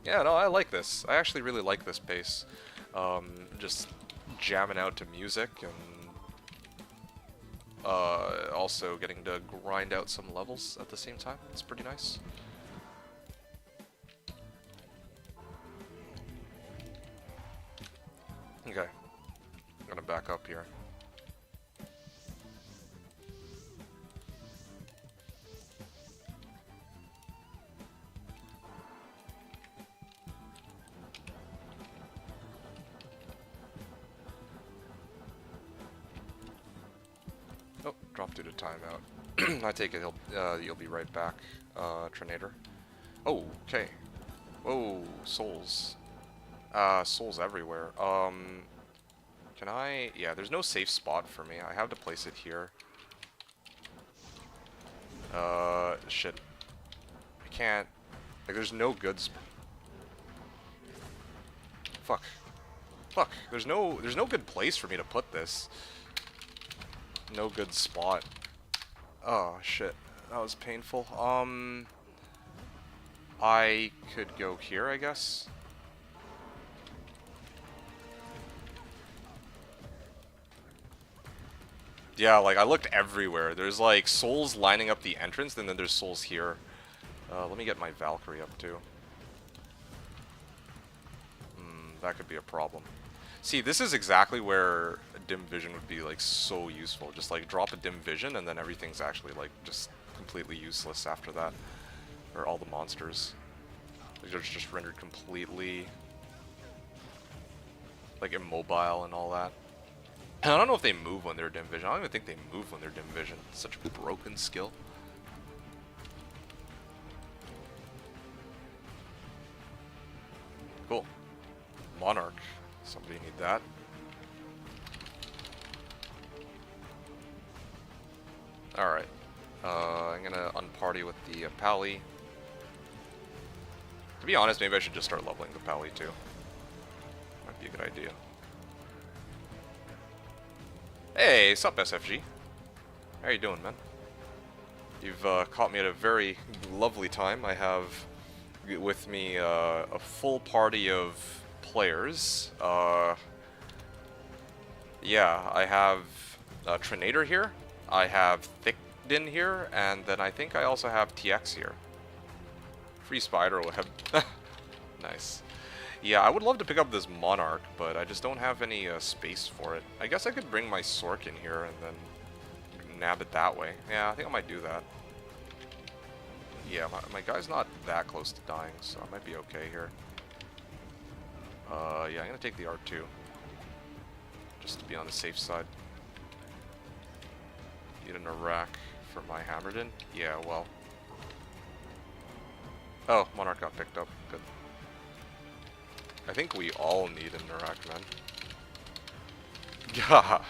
Yeah, no, I like this. I actually really like this pace. Just jamming out to music and also getting to grind out some levels at the same time. It's pretty nice. Okay, I'm gonna back up here. Oh, drop due to timeout. I take it you'll be right back, Trinator. Oh, okay. Whoa, souls. Souls everywhere. Can I... Yeah, there's no safe spot for me. I have to place it here. Shit. I can't... Like, there's no good Fuck. Fuck. There's no good place for me to put this. No good spot. Oh, shit. That was painful. I could go here, I guess. Yeah, like, I looked everywhere. There's, like, souls lining up the entrance, and then there's souls here. Let me get my Valkyrie up, too. That could be a problem. See, this is exactly where dim vision would be, like, so useful. Just, like, drop a dim vision, and then everything's actually, like, just completely useless after that. Or all the monsters. They're just rendered completely, like, immobile and all that. And I don't know if they move when they're dim vision. I don't even think they move when they're dim vision. It's such a broken skill. Cool. Monarch. Somebody need that. Alright. I'm gonna unparty with the Pally. To be honest, maybe I should just start leveling the Pally too. Might be a good idea. Hey, sup SFG? How you doing, man? You've caught me at a very lovely time. I have with me a full party of players. Yeah, I have Trinator here, I have Thickdin here, and then I think I also have TX here. Free Spiderweb. Nice. Yeah, I would love to pick up this Monarch, but I just don't have any space for it. I guess I could bring my Sork in here and then nab it that way. Yeah, I think I might do that. Yeah, my guy's not that close to dying, so I might be okay here. Yeah, I'm gonna take the R2. Just to be on the safe side. Need an Iraq for my Hammerden? Yeah, well. Oh, Monarch got picked up. Good. I think we all need an Iraq, man. Gah!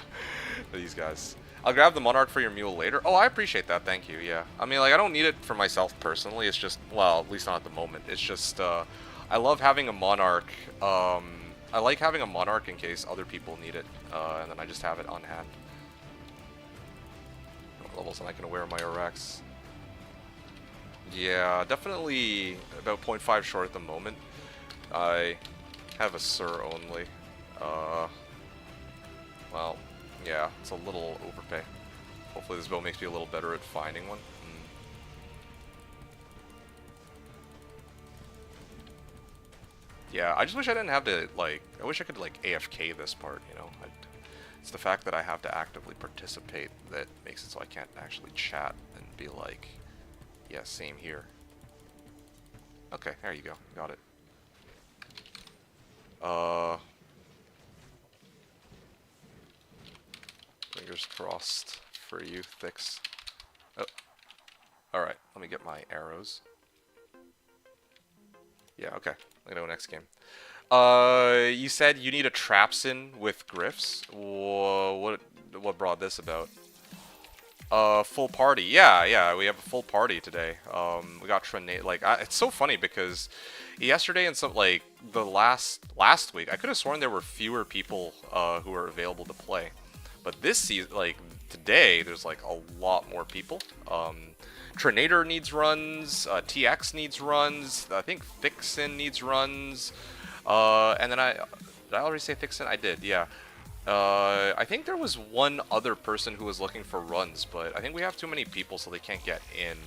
These guys. I'll grab the Monarch for your mule later. Oh, I appreciate that. Thank you. Yeah. I mean, like, I don't need it for myself personally. It's just, well, at least not at the moment. It's just, I love having a Monarch. I like having a Monarch in case other people need it. And then I just have it on hand. What levels am I going to wear my Iraqs? Yeah, definitely about 0.5 short at the moment. I have a Sir only. Well, yeah, it's a little overpay. Hopefully this bow makes me a little better at finding one. Yeah, I just wish I didn't have to, like, I wish I could, like, AFK this part, you know? It's the fact that I have to actively participate that makes it so I can't actually chat and be like, yeah, same here. Okay, there you go. Got it. Uh, fingers crossed for you, Thix. Oh, alright, let me get my arrows. Yeah, okay. I'm gonna go next game. You said you need a Trapsin with Griffs? What brought this about? Full party. Yeah, we have a full party today. We got Trinate. Like, it's so funny because yesterday and some like the last week, I could have sworn there were fewer people who were available to play, but this season, like today, there's like a lot more people. Trinator needs runs. TX needs runs. I think Thixin needs runs. And then did I already say Thixin? I did. Yeah. I think there was one other person who was looking for runs, but I think we have too many people, so they can't get in.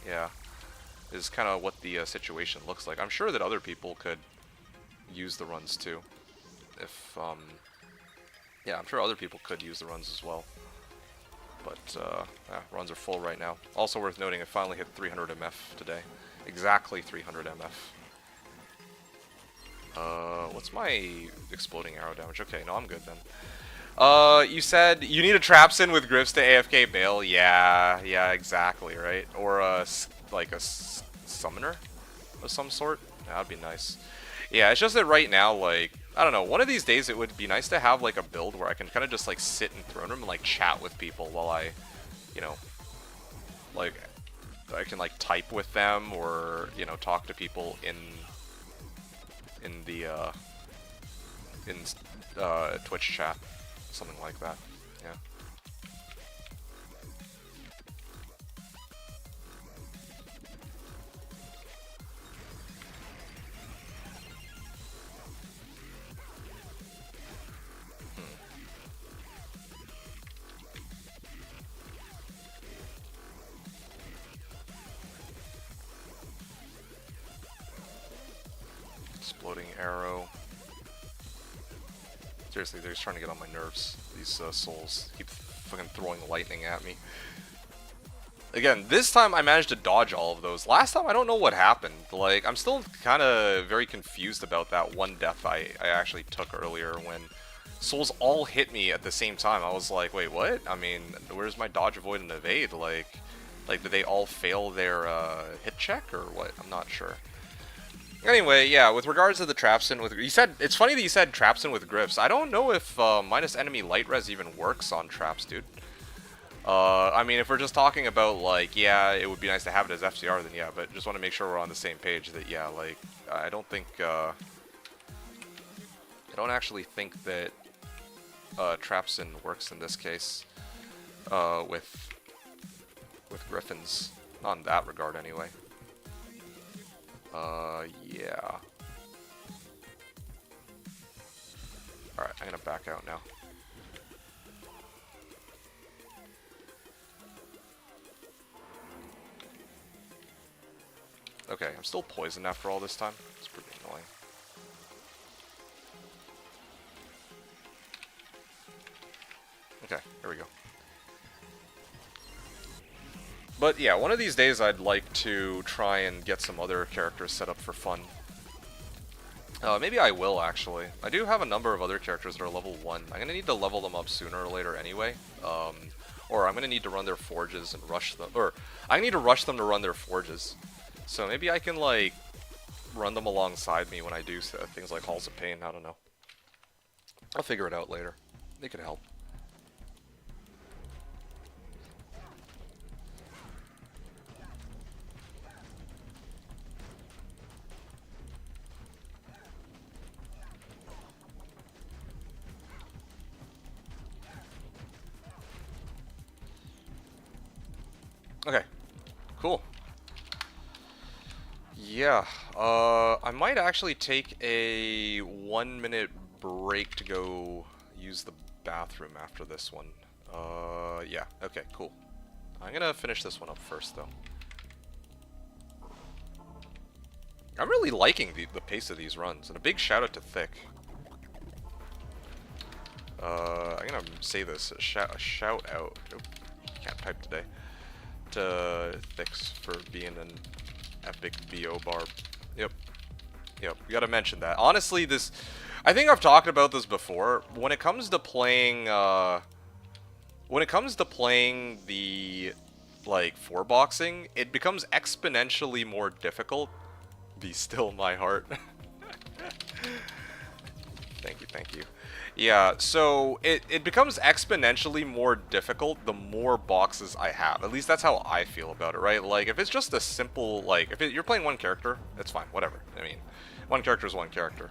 Yeah, is kind of what the situation looks like. I'm sure that other people could use the runs too. If yeah, I'm sure other people could use the runs as well. But yeah, runs are full right now. Also worth noting, I finally hit 300 MF today. Exactly 300 MF. What's my exploding arrow damage? Okay, no, I'm good then. You said you need a Trapsin with Griffs to AFK Bale. Yeah, exactly, right? Or like a summoner of some sort. That'd be nice. Yeah, it's just that right now, like, I don't know, one of these days it would be nice to have like a build where I can kind of just like sit in throne room and like chat with people while I, you know, like I can like type with them or, you know, talk to people in the Twitch chat, something like that. Yeah. Exploding arrow. Seriously, they're just trying to get on my nerves. These souls keep fucking throwing lightning at me. Again, this time I managed to dodge all of those. Last time, I don't know what happened. Like, I'm still kind of very confused about that one death I actually took earlier when souls all hit me at the same time. I was like, wait, what? I mean, where's my dodge, avoid, and evade? Like did they all fail their hit check or what? I'm not sure. Anyway, yeah, with regards to the Trapsin with... You said... It's funny that you said Trapsin with Griffs. I don't know if minus enemy light res even works on traps, dude. I mean, if we're just talking about, like, yeah, it would be nice to have it as FCR, then yeah, but just want to make sure we're on the same page that, yeah, like, I don't think, I don't actually think that Trapsin works in this case, with Griffins. Not in that regard, anyway. Yeah. Alright, I'm gonna back out now. Okay, I'm still poisoned after all this time. It's pretty annoying. Okay, here we go. But yeah, one of these days I'd like to try and get some other characters set up for fun. Maybe I will, actually. I do have a number of other characters that are level 1. I'm going to need to level them up sooner or later anyway. Or I'm going to need to run their forges and rush them. Or, I need to rush them to run their forges. So maybe I can, like, run them alongside me when I do things like Halls of Pain. I don't know. I'll figure it out later. They could help. Okay, cool. Yeah, I might actually take a 1-minute break to go use the bathroom after this one. Yeah, okay, cool. I'm gonna finish this one up first, though. I'm really liking the pace of these runs, and a big shout out to Thick. I'm gonna say this, a shout out. Nope, can't type today. To Thix for being an epic BO barb. Yep. We gotta mention that. Honestly, I think I've talked about this before. When it comes to playing, the like 4-boxing, it becomes exponentially more difficult. Be still, my heart. Thank you, thank you. Yeah, so it becomes exponentially more difficult the more boxes I have. At least that's how I feel about it, right? Like, if it's just a simple, like, you're playing one character, it's fine, whatever. I mean, one character is one character.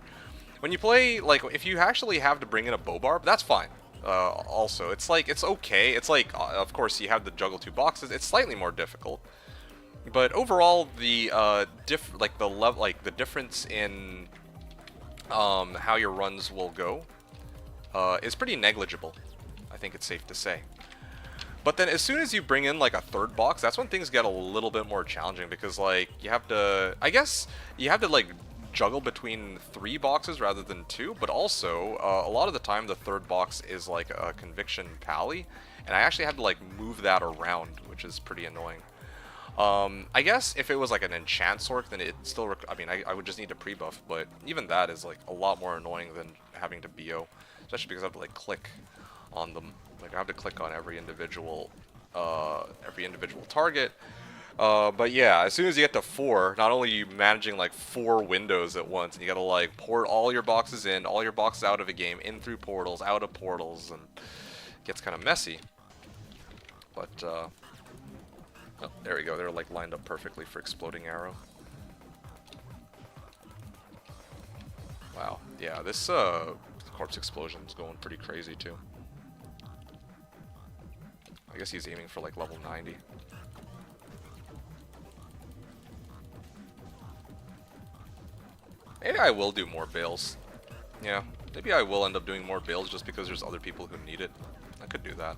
When you play, like, if you actually have to bring in a bow barb, that's fine. Also, it's like, it's okay. It's like, of course, you have to juggle 2 boxes. It's slightly more difficult. But overall, the, the difference in, how your runs will go, is pretty negligible, I think it's safe to say. But then as soon as you bring in like a 3rd box, that's when things get a little bit more challenging, because like you have to, I guess you have to like juggle between 3 boxes rather than 2, but also a lot of the time the 3rd box is like a conviction pally, and I actually have to like move that around, which is pretty annoying. I guess if it was like an enchant sork, then it still, I mean, I would just need to pre-buff, but even that is like a lot more annoying than having to BO, especially because I have to like click on them. Like I have to click on every individual target. But yeah, as soon as you get to 4, not only are you managing like 4 windows at once, and you gotta like port all your boxes in, all your boxes out of a game, in through portals, out of portals, and it gets kind of messy. But, oh, there we go, they're like lined up perfectly for exploding arrow. Wow, yeah, this corpse explosion is going pretty crazy too. I guess he's aiming for like level 90. Maybe I will do more bales. Yeah, maybe I will end up doing more bales just because there's other people who need it. I could do that.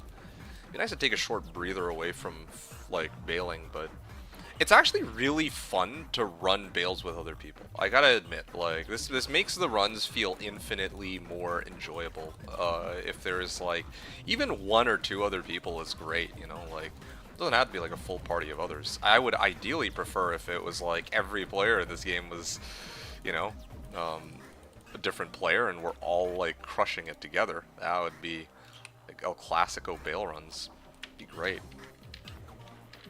It'd be nice to take a short breather away from like baling, but it's actually really fun to run bales with other people. I gotta admit, like this makes the runs feel infinitely more enjoyable. If there's like even 1 or 2 other people is great, you know, like it doesn't have to be like a full party of others. I would ideally prefer if it was like every player in this game was, you know, a different player and we're all like crushing it together. That would be like El Clasico bale runs. Be great.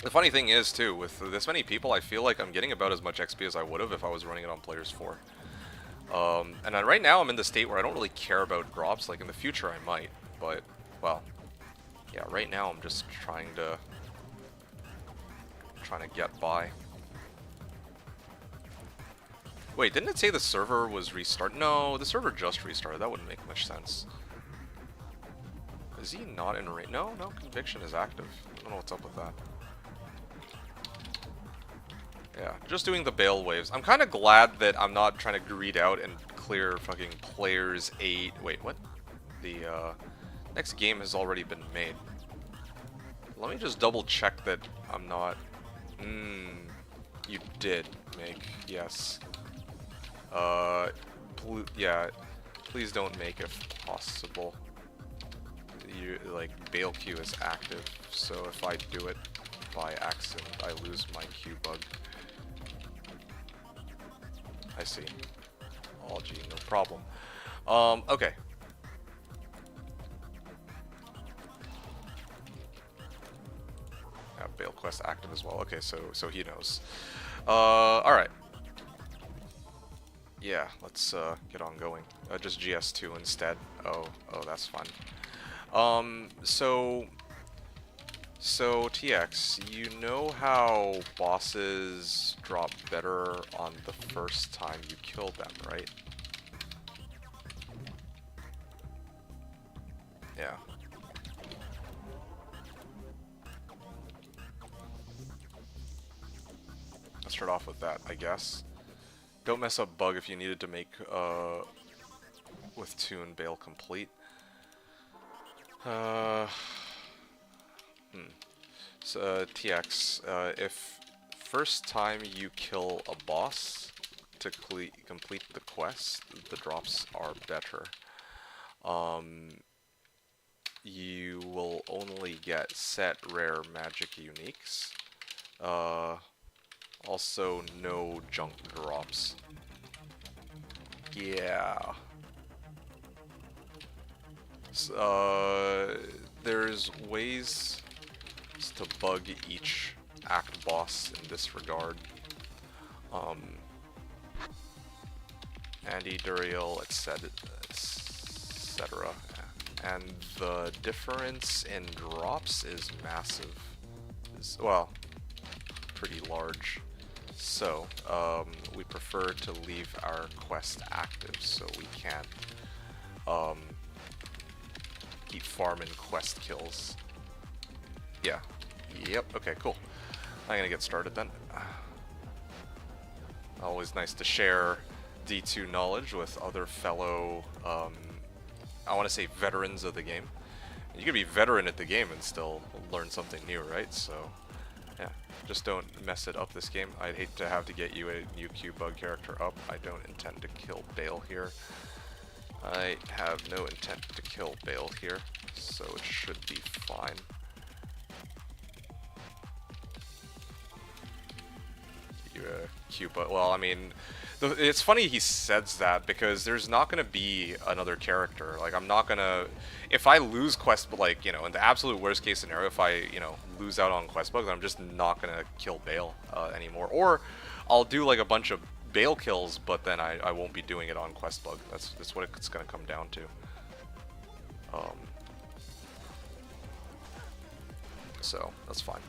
The funny thing is, too, with this many people, I feel like I'm getting about as much XP as I would have if I was running it on Players 4. And then right now I'm in the state where I don't really care about drops. Like, in the future I might, but, well, yeah, right now I'm just trying to get by. Wait, didn't it say the server was restarted? No, the server just restarted. That wouldn't make much sense. Is he not in raid? No, conviction is active. I don't know what's up with that. Yeah, just doing the bale waves. I'm kind of glad that I'm not trying to greed out and clear fucking players 8. Wait, what? The next game has already been made. Let me just double check that I'm not... you did make, yes. Yeah, please don't make if possible. Like, bale queue is active, so if I do it by accident, I lose my queue bug. I see. Oh, gee, no problem. Okay. Yeah, Bale Quest active as well. Okay, so he knows. Alright. Yeah, let's get on going. Just GS2 instead. Oh, that's fun. So TX, you know how bosses drop better on the first time you kill them, right? Yeah. Let's start off with that, I guess. Don't mess up bug if you needed to make with Tune Bale complete. So, TX, if first time you kill a boss to complete the quest, the drops are better. You will only get set rare magic uniques. Also, no junk drops. Yeah. There's ways to bug each act boss in this regard. Andy, Duriel, etc. And the difference in drops is massive. Well, pretty large. So, we prefer to leave our quest active so we can keep farming quest kills. Yeah. Yep, okay, cool. I'm gonna get started then. Always nice to share D2 knowledge with other fellow, I want to say veterans of the game. You can be veteran at the game and still learn something new, right? So, yeah, just don't mess it up this game. I'd hate to have to get you a new Q-Bug character up. I don't intend to kill Bale here. I have no intent to kill Bale here, so it should be fine. Q-Bug, well, I mean, it's funny he says that because there's not going to be another character. Like, I'm not going to, if I lose quest, like, you know, in the absolute worst case scenario, if I, you know, lose out on quest bugs, I'm just not going to kill Bale anymore. Or I'll do like a bunch of Bale kills, but then I won't be doing it on quest bug. That's what it's going to come down to. So that's fine.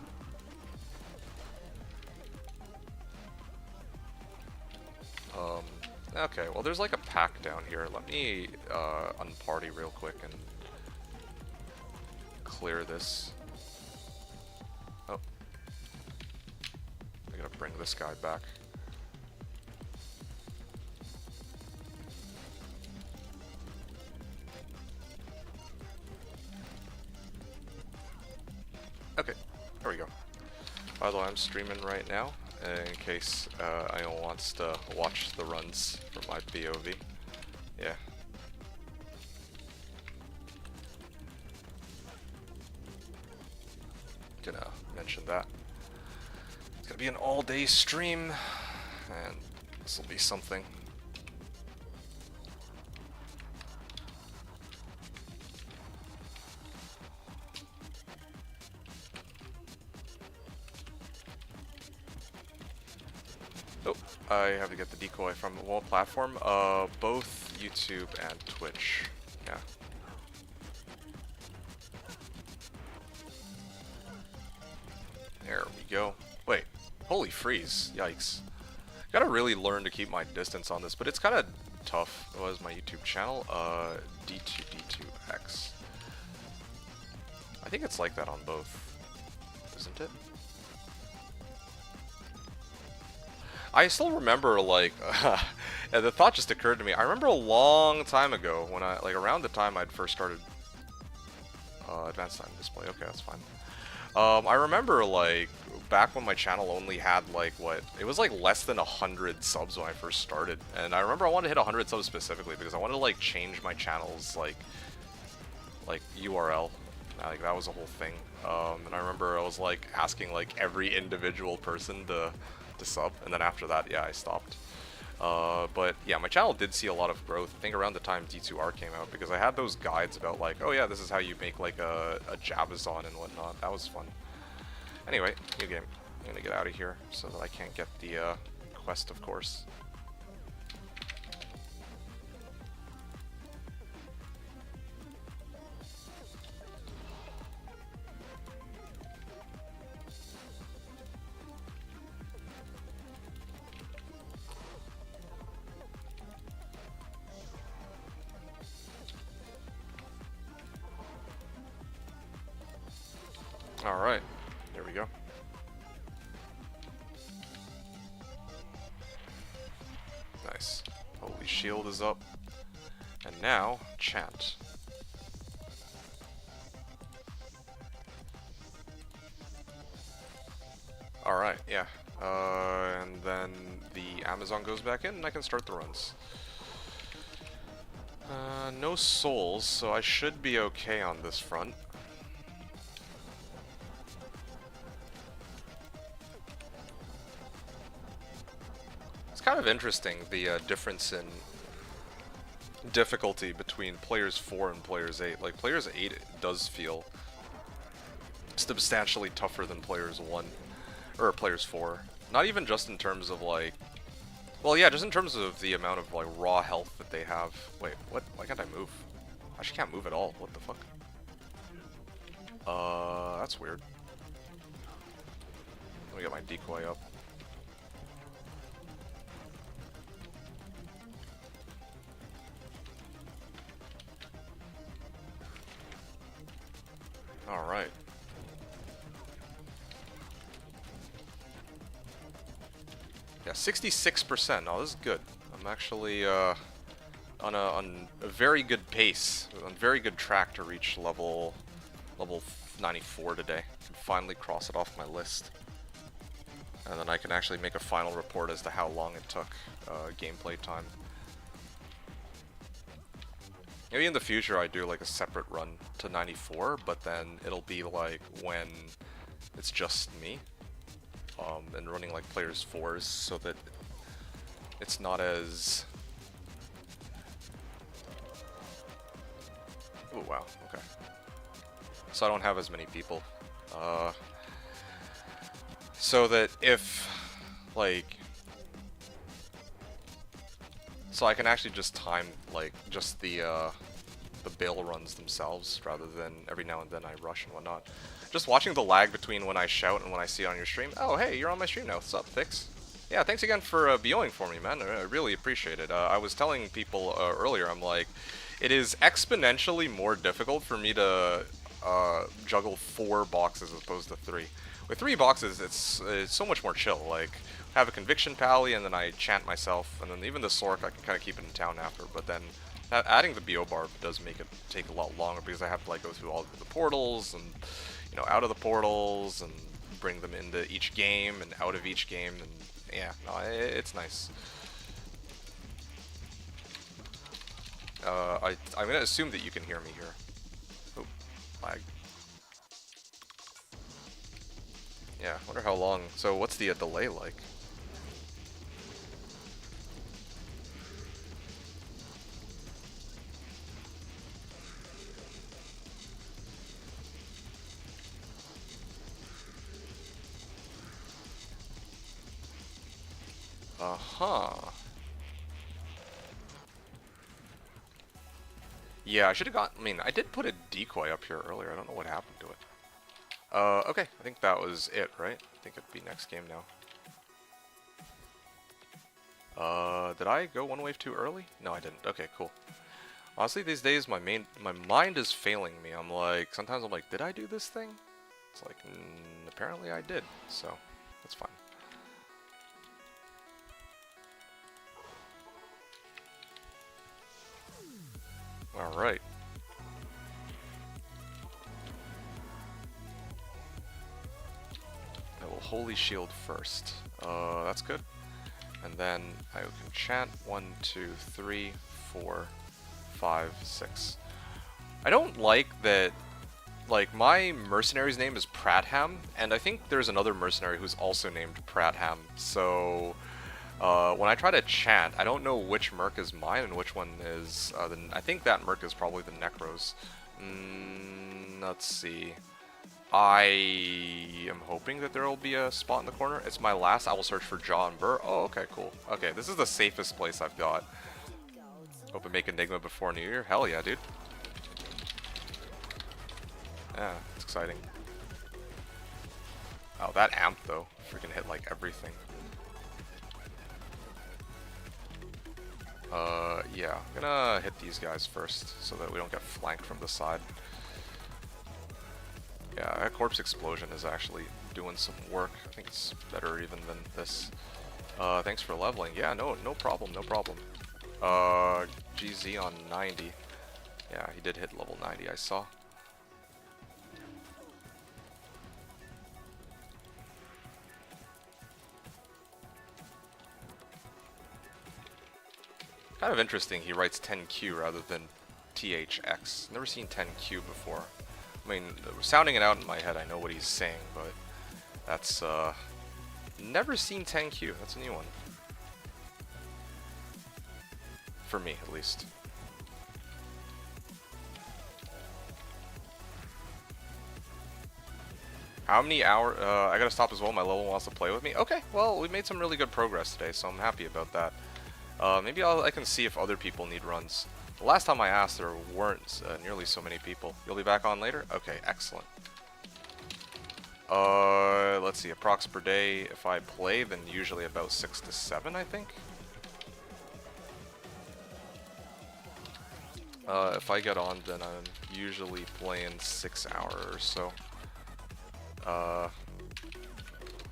Okay, well there's like a pack down here. Let me unparty real quick and clear this. Oh. I gotta bring this guy back. Okay, there we go. By the way, I'm streaming right now. In case anyone wants to watch the runs from my POV. Yeah. Gonna mention that. It's gonna be an all-day stream, and this will be something. Oh, I have to get the decoy from the wall platform. Both YouTube and Twitch. Yeah. There we go. Wait, holy freeze. Yikes. Gotta really learn to keep my distance on this, but it's kind of tough. What is my YouTube channel? D2D2X. I think it's like that on both, isn't it? I still remember, like, the thought just occurred to me. I remember a long time ago when I, like, around the time I'd first started advanced time display. Okay, that's fine. I remember, like, back when my channel only had, like, what? It was, like, less than 100 subs when I first started. And I remember I wanted to hit 100 subs specifically because I wanted to, like, change my channel's, like URL. Like, that was a whole thing. And I remember I was, like, asking, like, every individual person to sub, and then after that, yeah, I stopped. But yeah, my channel did see a lot of growth, I think around the time D2R came out, because I had those guides about like, oh yeah, this is how you make like a Bowazon and whatnot. That was fun. Anyway, new game. I'm gonna get out of here so that I can't get the quest, of course. Alright, there we go. Nice. Holy shield is up. And now, chant. Alright, yeah. And then the Amazon goes back in and I can start the runs. No souls, so I should be okay on this front. Kind of interesting, the difference in difficulty between players 4 and players 8. Like, players 8 does feel substantially tougher than players 1, or players 4. Not even just in terms of, like, well, yeah, just in terms of the amount of, like, raw health that they have. Wait, what? Why can't I move? I actually can't move at all. What the fuck? That's weird. Let me get my decoy up. Alright. Yeah, 66%. Oh, this is good. I'm actually on a very good pace, on very good track to reach level 94 today. And finally cross it off my list. And then I can actually make a final report as to how long it took gameplay time. Maybe in the future I do like a separate run to 94, but then it'll be like when it's just me. And running like players 4s so that it's not as... Oh wow, okay. So I don't have as many people. So that if, like... So I can actually just time, like, just the bail runs themselves, rather than every now and then I rush and whatnot. Just watching the lag between when I shout and when I see it on your stream. Oh, hey, you're on my stream now. What's up, Fix? Yeah, thanks again for BOing for me, man. I really appreciate it. I was telling people earlier, I'm like, it is exponentially more difficult for me to juggle 4 boxes as opposed to 3. With 3 boxes, it's so much more chill. Like, I have a Conviction Pally, and then I chant myself, and then even the Sork, I can kind of keep it in town after, but then adding the BO Barb does make it take a lot longer, because I have to, like, go through all the portals, and, you know, out of the portals, and bring them into each game, and out of each game, and, yeah, no, it's nice. I'm gonna assume that you can hear me here. Oh, lag. Yeah, wonder how long. So what's the delay like? Uh-huh. Yeah, I should have got... I mean, I did put a decoy up here earlier. I don't know what happened to it. Okay. I think that was it, right? I think it'd be next game now. Did I go one wave too early? No, I didn't. Okay, cool. Honestly, these days, my mind is failing me. I'm like... Sometimes I'm like, did I do this thing? It's like, apparently I did. So, that's fine. Alright. I will Holy Shield first. That's good. And then I can chant 1, 2, 3, 4, 5, 6. I don't like that, like, my mercenary's name is Pratham, and I think there's another mercenary who's also named Pratham, so... when I try to chant, I don't know which merc is mine and which one is... I think that merc is probably the Necros. Let's see. I am hoping that there will be a spot in the corner. It's my last. I will search for Jaw and Burr. Oh, okay, cool. Okay, this is the safest place I've got. Hope I make Enigma before New Year. Hell yeah, dude. Yeah, it's exciting. Oh, that amp, though. Freaking hit, like, everything. Yeah, I'm gonna hit these guys first so that we don't get flanked from the side. Yeah, that Corpse Explosion is actually doing some work. I think it's better even than this. Thanks for leveling. Yeah, no problem, no problem. GZ on 90. Yeah, he did hit level 90, I saw. Kind of interesting he writes 10Q rather than THX. Never seen 10Q before. I mean, sounding it out in my head, I know what he's saying, but that's, never seen 10Q. That's a new one. For me, at least. How many hours? I gotta stop as well. My level wants to play with me. Okay, well, we made some really good progress today, so I'm happy about that. Maybe I can see if other people need runs. The last time I asked, there weren't nearly so many people. You'll be back on later? Okay, excellent. Let's see, approx per day. If I play, then usually about 6 to 7, I think. If I get on, then I'm usually playing 6 hours or so.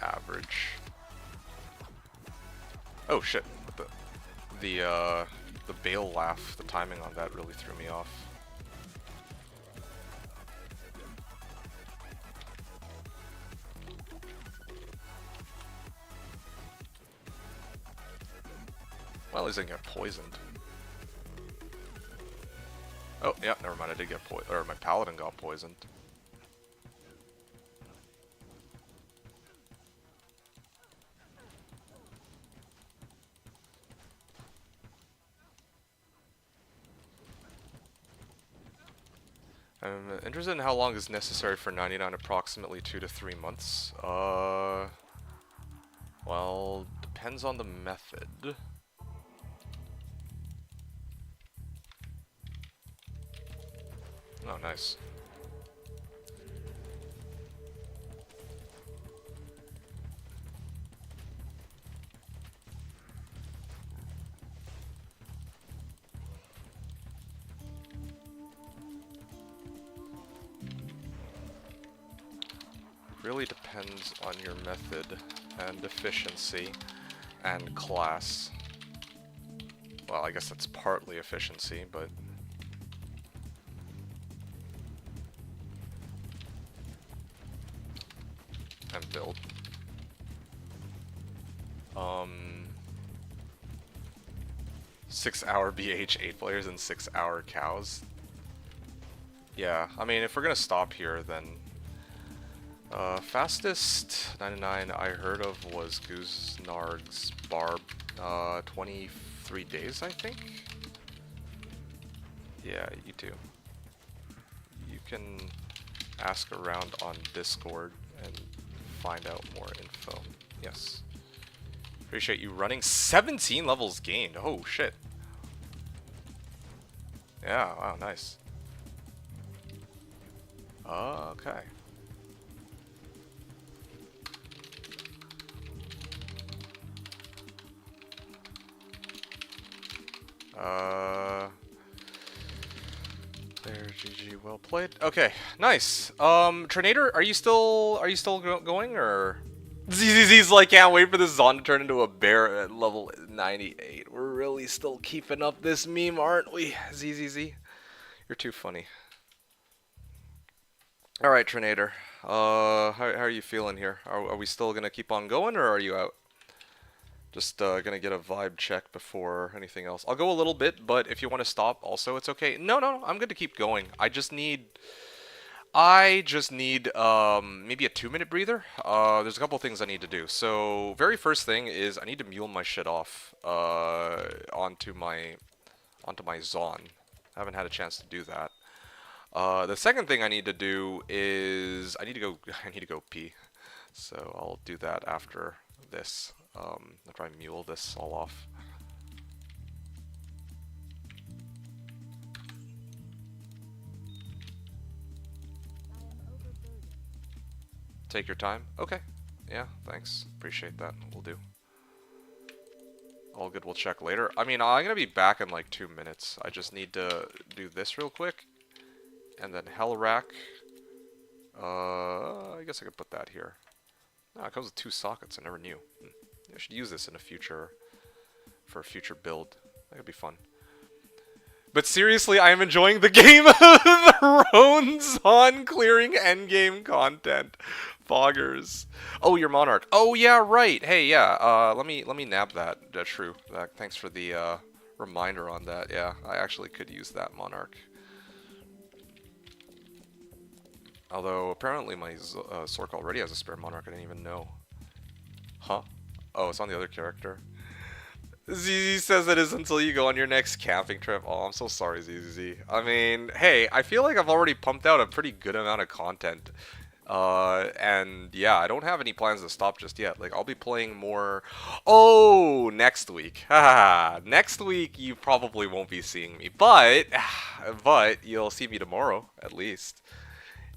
Average. Oh shit! The Bale laugh, the timing on that really threw me off. Well, at least I didn't get poisoned. Oh, yeah, never mind, I did get poisoned, or my paladin got poisoned. I'm interested in how long is necessary for 99, approximately 2 to 3 months. Well, depends on the method. Oh, nice. Really depends on your method and efficiency and class. Well, I guess that's partly efficiency, but and build. 6-hour BH, 8 players, and 6-hour cows. Yeah, I mean, if we're gonna stop here, then fastest 99 I heard of was Goosenarg's Barb, 23 days, I think? Yeah, you too. You can ask around on Discord and find out more info. Yes. Appreciate you running. 17 levels gained. Oh, shit. Yeah, wow, nice. Okay. There, GG, well played. Okay, nice. Trinator, are you still going, or? ZZZ's like, can't wait for this Zon to turn into a bear at level 98. We're really still keeping up this meme, aren't we, ZZZ? You're too funny. Alright, Trinator. How are you feeling here? Are we still gonna keep on going, or are you out? Just gonna get a vibe check before anything else. I'll go a little bit, but if you want to stop, also, it's okay. No, I'm good to keep going. I just need maybe a 2-minute breather. There's a couple things I need to do. So, very first thing is I need to mule my shit off onto my Zon. I haven't had a chance to do that. The second thing I need to do is I need to go pee. So I'll do that after this. After I mule this all off. Take your time. Okay. Yeah, thanks. Appreciate that. Will do. All good, we'll check later. I mean, I'm gonna be back in like 2 minutes. I just need to do this real quick. And then Hellrack. I guess I could put that here. No, it comes with 2 sockets, I never knew. I should use this in for a future build. That could be fun. But seriously, I am enjoying the Game of Thrones on clearing endgame content. Foggers. Oh, your Monarch. Oh yeah, right. Hey, yeah. Let me nab that. True. Thanks for the reminder on that. Yeah, I actually could use that Monarch. Although apparently my Sork already has a spare Monarch. I didn't even know. Huh? Oh, it's on the other character. ZZ says it is until you go on your next camping trip. Oh, I'm so sorry, ZZ. I mean, hey, I feel like I've already pumped out a pretty good amount of content And yeah, I don't have any plans to stop just yet. Like, I'll be playing more. Oh, next week. Haha. Next week you probably won't be seeing me, but you'll see me tomorrow at least.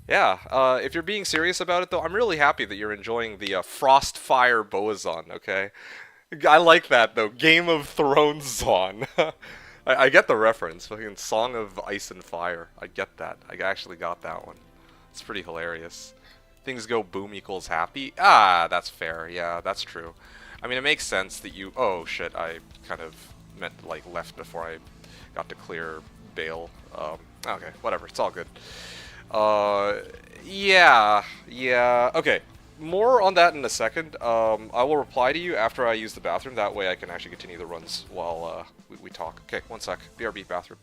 Yeah. If you're being serious about it though, I'm really happy that you're enjoying the Frostfire Bowazon. Okay. I like that though. Game of Thrones Zon. I get the reference. Fucking Song of Ice and Fire. I get that. I actually got that one. It's pretty hilarious. Things go boom equals happy. Ah, that's fair. Yeah, that's true. I mean, it makes sense that you... Oh, shit. I kind of meant, like, left before I got to clear Bale. Okay, whatever. It's all good. Yeah. Okay. More on that in a second. I will reply to you after I use the bathroom. That way I can actually continue the runs while we talk. Okay, one sec. BRB bathroom.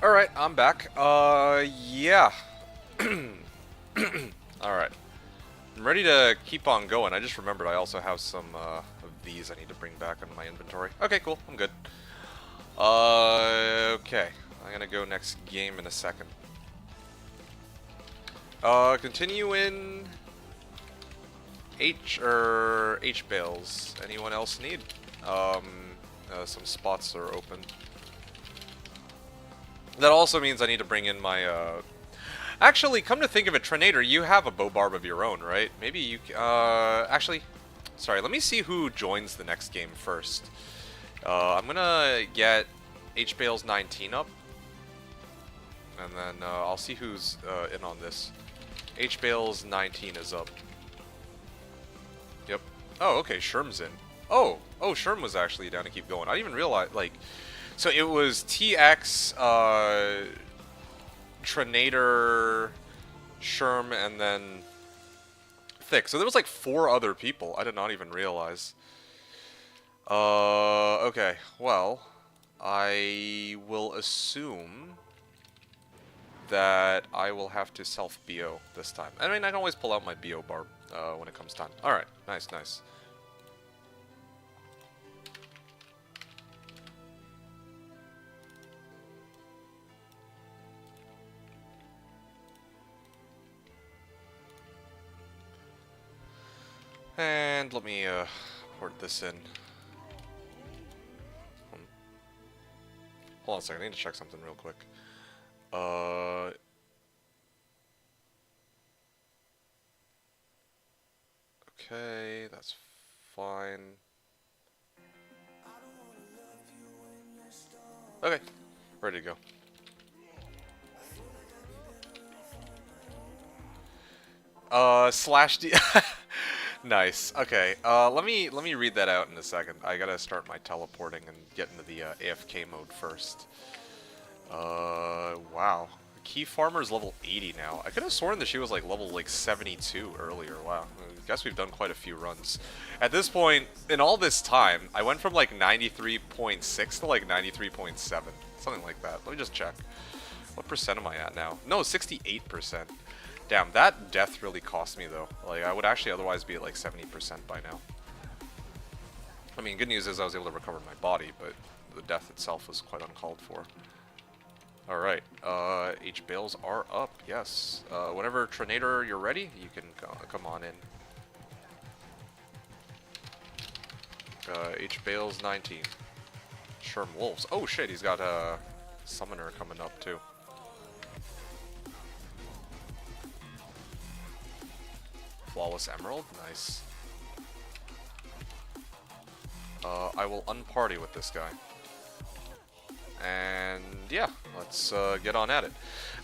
Alright, I'm back. Yeah. Alright. I'm ready to keep on going. I just remembered I also have some, of these I need to bring back into my inventory. Okay, cool. I'm good. Okay. I'm gonna go next game in a second. Continue in... H bales. Anyone else need? Some spots are open. That also means I need to bring in my, Actually, come to think of it, Trinator, you have a bow barb of your own, right? Maybe you... Actually... Sorry, let me see who joins the next game first. I'm gonna get H-Bales 19 up. And then, I'll see who's, in on this. H-Bales 19 is up. Yep. Oh, okay, Sherm's in. Oh, Sherm was actually down to keep going. I didn't even realize, like... So it was TX, Trinator, Sherm, and then Thick. So there was like 4 other people. I did not even realize. Okay. Well, I will assume that I will have to self-BO this time. I mean, I can always pull out my BO barb when it comes time. Alright. Nice, nice. And let me port this in. Hold on a second, I need to check something real quick. Uh... Okay, that's fine. Okay, ready to go. Slash D. Nice. Okay. Let me read that out in a second. I gotta start my teleporting and get into the AFK mode first. Wow. Key Farmer's level 80 now. I could have sworn that she was like level 72 earlier. Wow. I guess we've done quite a few runs. At this point, in all this time, I went from like 93.6 to like 93.7. Something like that. Let me just check. What percent am I at now? No, 68%. Damn, that death really cost me though. Like, I would actually otherwise be at like 70% by now. I mean, good news is I was able to recover my body, but the death itself was quite uncalled for. Alright, H bales are up, yes. Whenever Trinator you're ready, you can come on in. H bales 19. Sherm Wolves. Oh shit, he's got a Summoner coming up too. Flawless Emerald, nice. I will unparty with this guy. And yeah, let's get on at it.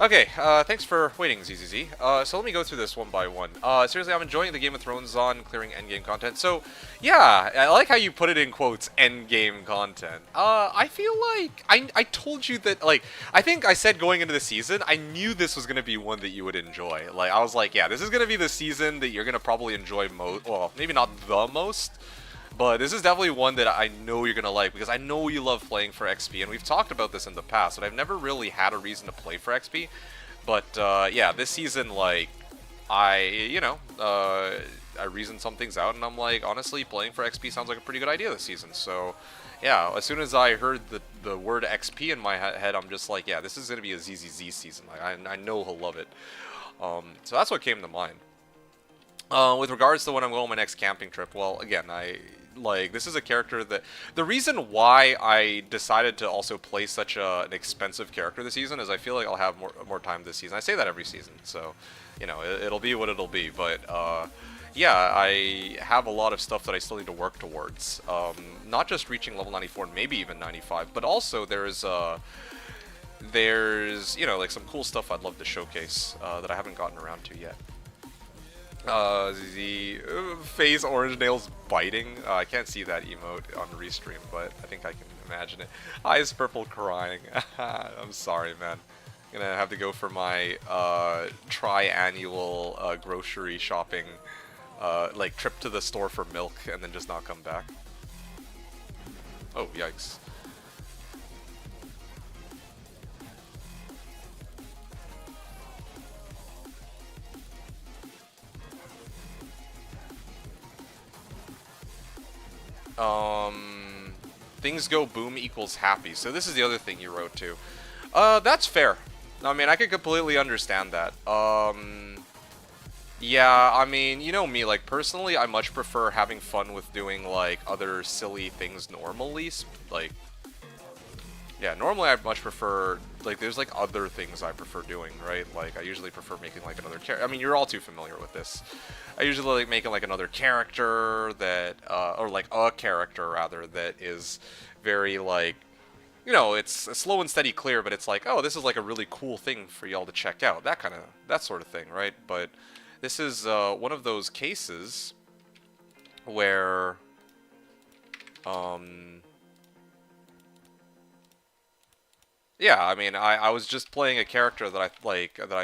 Okay, thanks for waiting, ZZZ. So let me go through this one by one. Seriously, I'm enjoying the Game of Thrones on clearing endgame content. So, yeah, I like how you put it in quotes, endgame content. I feel like I told you that, like, I think I said going into the season, I knew this was going to be one that you would enjoy. Like, I was like, yeah, this is going to be the season that you're going to probably enjoy most. Well, maybe not the most. But this is definitely one that I know you're going to like, because I know you love playing for XP, and we've talked about this in the past, but I've never really had a reason to play for XP. But, yeah, this season, like, I reasoned some things out, and I'm like, honestly, playing for XP sounds like a pretty good idea this season. So, yeah, as soon as I heard the word XP in my head, I'm just like, yeah, this is going to be a ZZZ season. Like, I know he'll love it. So that's what came to mind. With regards to when I'm going on my next camping trip, well, again, this is a character that... The reason why I decided to also play such an expensive character this season is I feel like I'll have more time this season. I say that every season, so, you know, it'll be what it'll be. But, yeah, I have a lot of stuff that I still need to work towards. Not just reaching level 94, maybe even 95, but also there's, you know, like, some cool stuff I'd love to showcase that I haven't gotten around to yet. The face orange nails biting. I can't see that emote on restream, but I think I can imagine it. Eyes purple crying. I'm sorry, man. I'm gonna have to go for my tri-annual grocery shopping, like trip to the store for milk and then just not come back. Oh, yikes. Things go boom equals happy. So this is the other thing you wrote too. That's fair. I mean, I could completely understand that. Yeah, I mean, you know me, like, personally, I much prefer having fun with doing, like, other silly things normally. Like, yeah, normally I much prefer, like, there's, like, other things I prefer doing, right? Like, I usually prefer making, like, another character. I mean, you're all too familiar with this. I usually like making, like, another character that, or, like, a character, rather, that is very, like, you know, it's a slow and steady clear, but it's like, oh, this is, like, a really cool thing for y'all to check out. That sort of thing, right? But this is, one of those cases where, yeah, I mean, I was just playing a character that I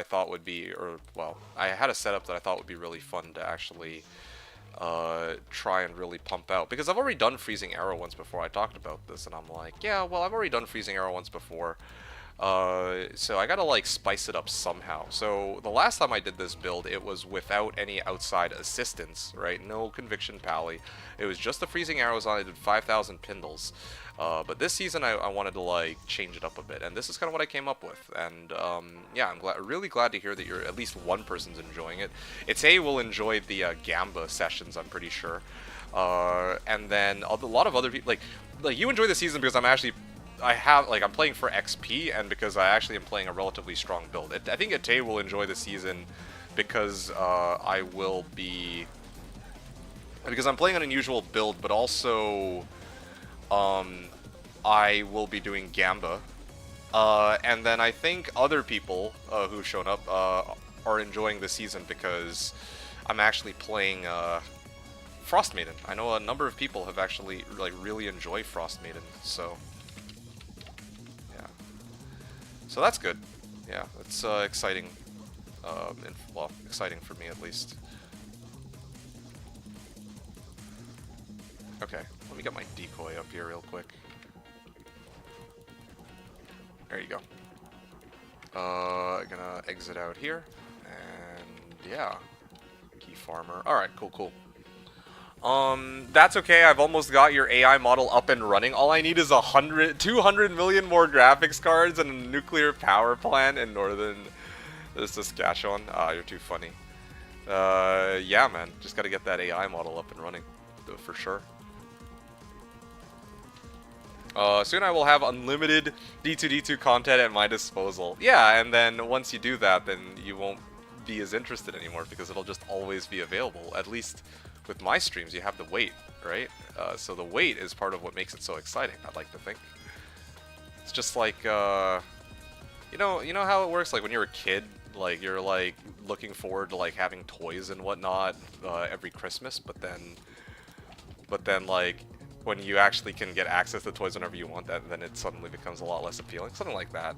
thought would be, or, well, I had a setup that I thought would be really fun to actually try and really pump out. Because I've already done Freezing Arrow once before. I talked about this, and I'm like, yeah, well, I've already done Freezing Arrow once before. So I gotta, like, spice it up somehow. So the last time I did this build, it was without any outside assistance, right? No Conviction Pally. It was just the Freezing Arrows on. I did 5,000 Pindles. But this season, I wanted to, like, change it up a bit, and this is kind of what I came up with. And yeah, I'm really glad to hear that at least one person's enjoying it. Itse will enjoy the Gamba sessions, I'm pretty sure. And then a lot of other people, like you enjoy the season because I'm actually I'm playing for XP and because I actually am playing a relatively strong build. I think Ate will enjoy the season because because I'm playing an unusual build, but also I will be doing Gamba. And then I think other people who've shown up are enjoying the season because I'm actually playing Frost Maiden. I know a number of people have actually really enjoyed Frost Maiden, so yeah. So that's good. Yeah, it's exciting. Well, exciting for me at least. Okay, let me get my decoy up here real quick. There you go. Gonna exit out here, and yeah, key farmer. All right, cool. That's okay. I've almost got your AI model up and running. All I need is 200 million more graphics cards and a nuclear power plant in northern Saskatchewan. Ah, you're too funny. Yeah, man, just gotta get that AI model up and running, for sure. Soon I will have unlimited D2D2 content at my disposal. Yeah, and then once you do that, then you won't be as interested anymore because it'll just always be available. At least with my streams, you have the wait, right? So the wait is part of what makes it so exciting, I'd like to think. It's just like, you know how it works? Like when you're a kid, like you're like looking forward to like having toys and whatnot every Christmas, but then like when you actually can get access to toys whenever you want that, then it suddenly becomes a lot less appealing. Something like that.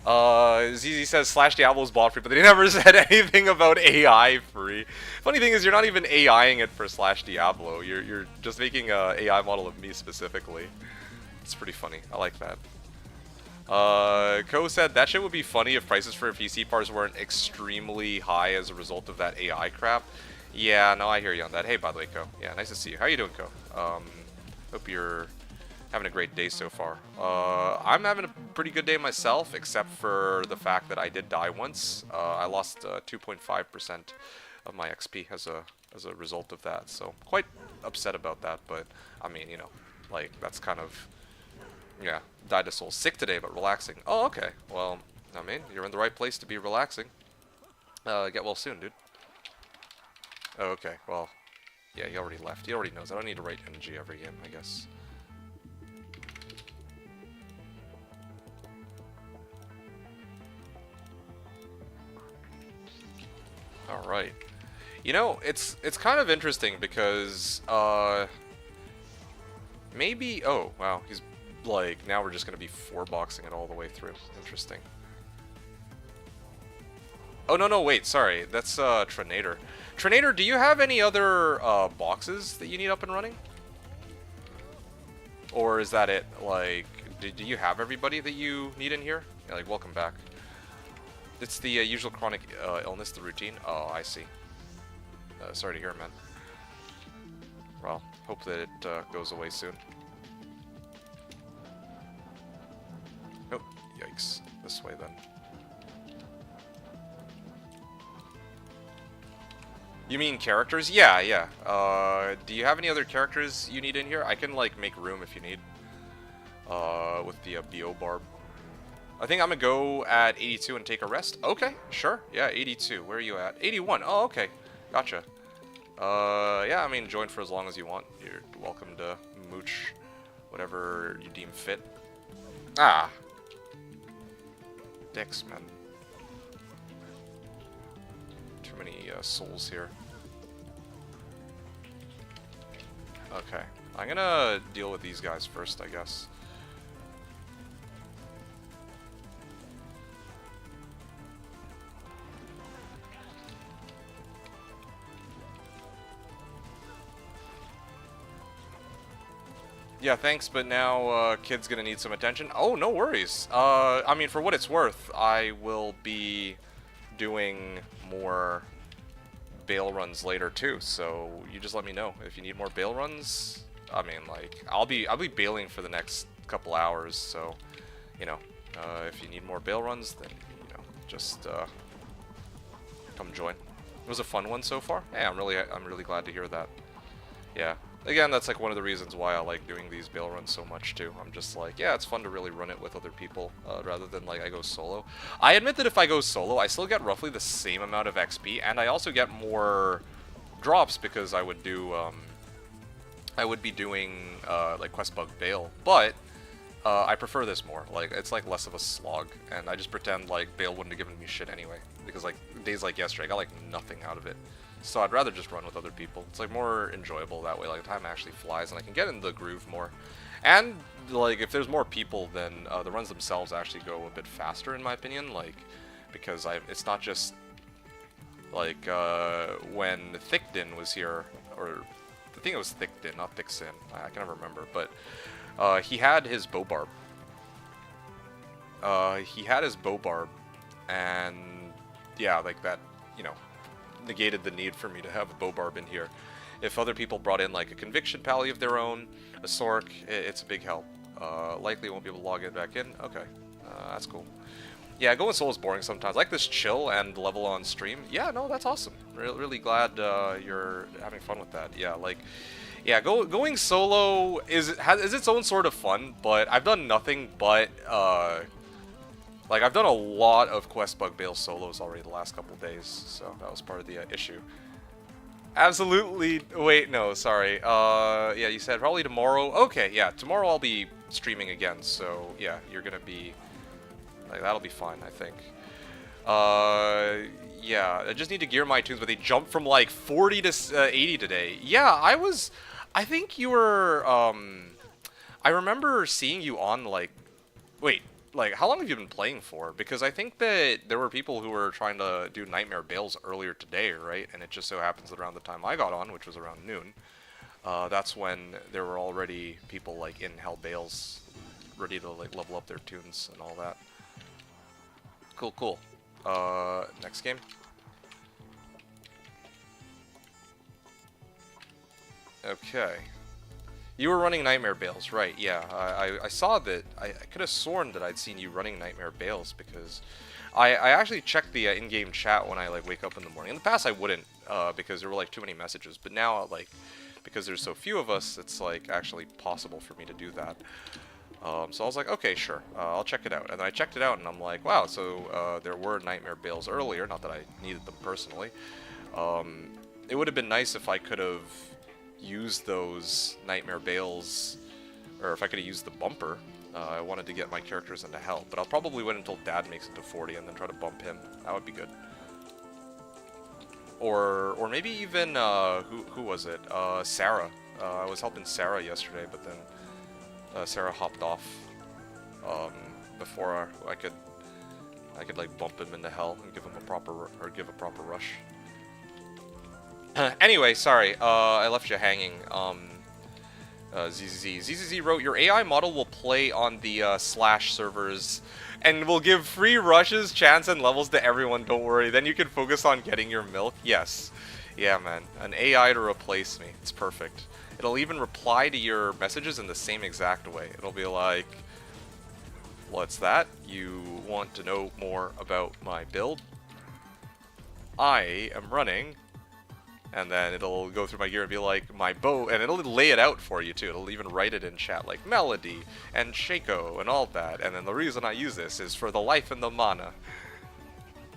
ZZ says Slashdiablo is bot free, but they never said anything about AI free. Funny thing is, you're not even AIing it for Slashdiablo. You're just making a AI model of me specifically. It's pretty funny. I like that. Ko said that shit would be funny if prices for PC parts weren't extremely high as a result of that AI crap. Yeah, no, I hear you on that. Hey, by the way, Ko. Yeah, nice to see you. How you doing, Ko? Hope you're having a great day so far. I'm having a pretty good day myself, except for the fact that I did die once. I lost 2.5% of my XP as a result of that, so quite upset about that. But I mean, you know, like that's kind of, yeah, died a soul. Sick today, but relaxing. Oh, okay. Well, I mean, you're in the right place to be relaxing. Get well soon, dude. Oh, okay. Well, yeah, he already left. He already knows. I don't need to write energy every game, I guess. Alright. You know, it's kind of interesting because, maybe... Oh, wow. He's, like, now we're just going to be 4-boxing it all the way through. Interesting. Oh, no, wait, sorry. That's, Trinator. Trinator, do you have any other, boxes that you need up and running? Or is that it? Like, do you have everybody that you need in here? Yeah, like, welcome back. It's the usual chronic illness, the routine. Oh, I see. Sorry to hear, man. Well, hope that it goes away soon. Oh, yikes. This way, then. You mean characters? Yeah. Do you have any other characters you need in here? I can, like, make room if you need. With the BO barb. I think I'm gonna go at 82 and take a rest. Okay, sure. Yeah, 82. Where are you at? 81. Oh, okay. Gotcha. Yeah, I mean, join for as long as you want. You're welcome to mooch whatever you deem fit. Ah. Dicks, man. Too many souls here. Okay. I'm gonna deal with these guys first, I guess. Yeah, thanks, but now kid's gonna need some attention. Oh, no worries. I mean, for what it's worth, I will be doing more bail runs later too. So you just let me know if you need more bail runs. I mean, like, I'll be bailing for the next couple hours. So, you know, if you need more bail runs, then you know, just come join. It was a fun one so far. Yeah, I'm really glad to hear that. Yeah. again, that's like one of the reasons why I like doing these Bale runs so much too. I'm just like, yeah, it's fun to really run it with other people rather than like I go solo. I admit that if I go solo, I still get roughly the same amount of XP, and I also get more drops because I would do, I would be doing like Quest Bug Bale, but I prefer this more. Like, it's like less of a slog, and I just pretend like Bale wouldn't have given me shit anyway, because like days like yesterday, I got like nothing out of it. So I'd rather just run with other people. It's like more enjoyable that way. Like time actually flies, and I can get in the groove more. And like if there's more people, then the runs themselves actually go a bit faster, in my opinion. Like because it's not just like when Thickdin was here, or I think it was Thickdin, not Thicksin. I can never remember, but he had his bow barb. And yeah, like that, you know, negated the need for me to have a bow barb in here. If other people brought in like a conviction pally of their own, a Sork, it's a big help. Likely won't be able to log it back in. Okay, that's cool. Yeah, going solo is boring sometimes. I like this chill and level on stream. Yeah, no, that's awesome. Really glad you're having fun with that. Yeah, like, yeah, going solo is its own sort of fun, but I've done nothing but like, I've done a lot of Quest Bug Bale solos already the last couple days, so that was part of the issue. Absolutely. Wait, no, sorry. Yeah, you said probably tomorrow. Okay, yeah, tomorrow I'll be streaming again, so yeah, you're gonna be like, that'll be fine, I think. Yeah, I just need to gear my tunes, but they jumped from like 40 to 80 today. Yeah, I think you were. I remember seeing you on like. Wait. Like, how long have you been playing for? Because I think that there were people who were trying to do Nightmare Bales earlier today, right? And it just so happens that around the time I got on, which was around noon, that's when there were already people, like, in Hell Bales ready to, like, level up their tunes and all that. Cool, cool. Next game. Okay. You were running Nightmare Bales, right, yeah. I saw that. I could have sworn that I'd seen you running Nightmare Bales, because I actually checked the in-game chat when I like wake up in the morning. In the past I wouldn't, because there were like too many messages, but now, like, because there's so few of us, it's like actually possible for me to do that. So I was like, okay, sure, I'll check it out. And then I checked it out, and I'm like, wow, so there were Nightmare Bales earlier, not that I needed them personally. It would have been nice if I could have use those Nightmare Bales, or if I could have used the bumper. I wanted to get my characters into hell, but I'll probably wait until Dad makes it to 40 and then try to bump him. That would be good. Or maybe even who was it? Sarah. I was helping Sarah yesterday, but then Sarah hopped off before I could like bump him into hell and give him a proper rush. Anyway, sorry, I left you hanging. ZZZ wrote, your AI model will play on the Slash servers and will give free rushes, chance, and levels to everyone, don't worry. Then you can focus on getting your milk. Yes. Yeah, man. An AI to replace me. It's perfect. It'll even reply to your messages in the same exact way. It'll be like, what's that? You want to know more about my build? I am running... And then it'll go through my gear and be like, my bow, and it'll lay it out for you too. It'll even write it in chat, like Melody and Shaco and all that. And then the reason I use this is for the life and the mana.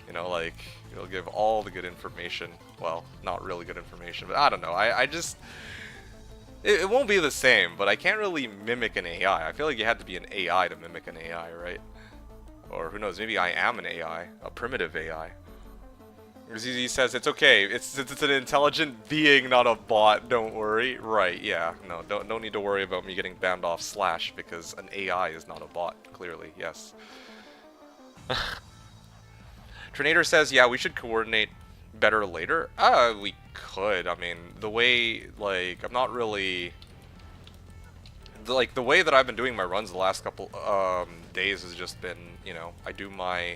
You know, like, it'll give all the good information. Well, not really good information, but I don't know. I just... It won't be the same, but I can't really mimic an AI. I feel like you had to be an AI to mimic an AI, right? Or who knows, maybe I am an AI, a primitive AI. ZZ says it's okay. It's an intelligent being, not a bot. Don't worry. Right? Yeah. No. Don't need to worry about me getting banned off Slash because an AI is not a bot. Clearly, yes. Trinator says, yeah, we should coordinate better later. We could. I mean, the way like I'm not really the way that I've been doing my runs the last couple days has just been, you know, I do my.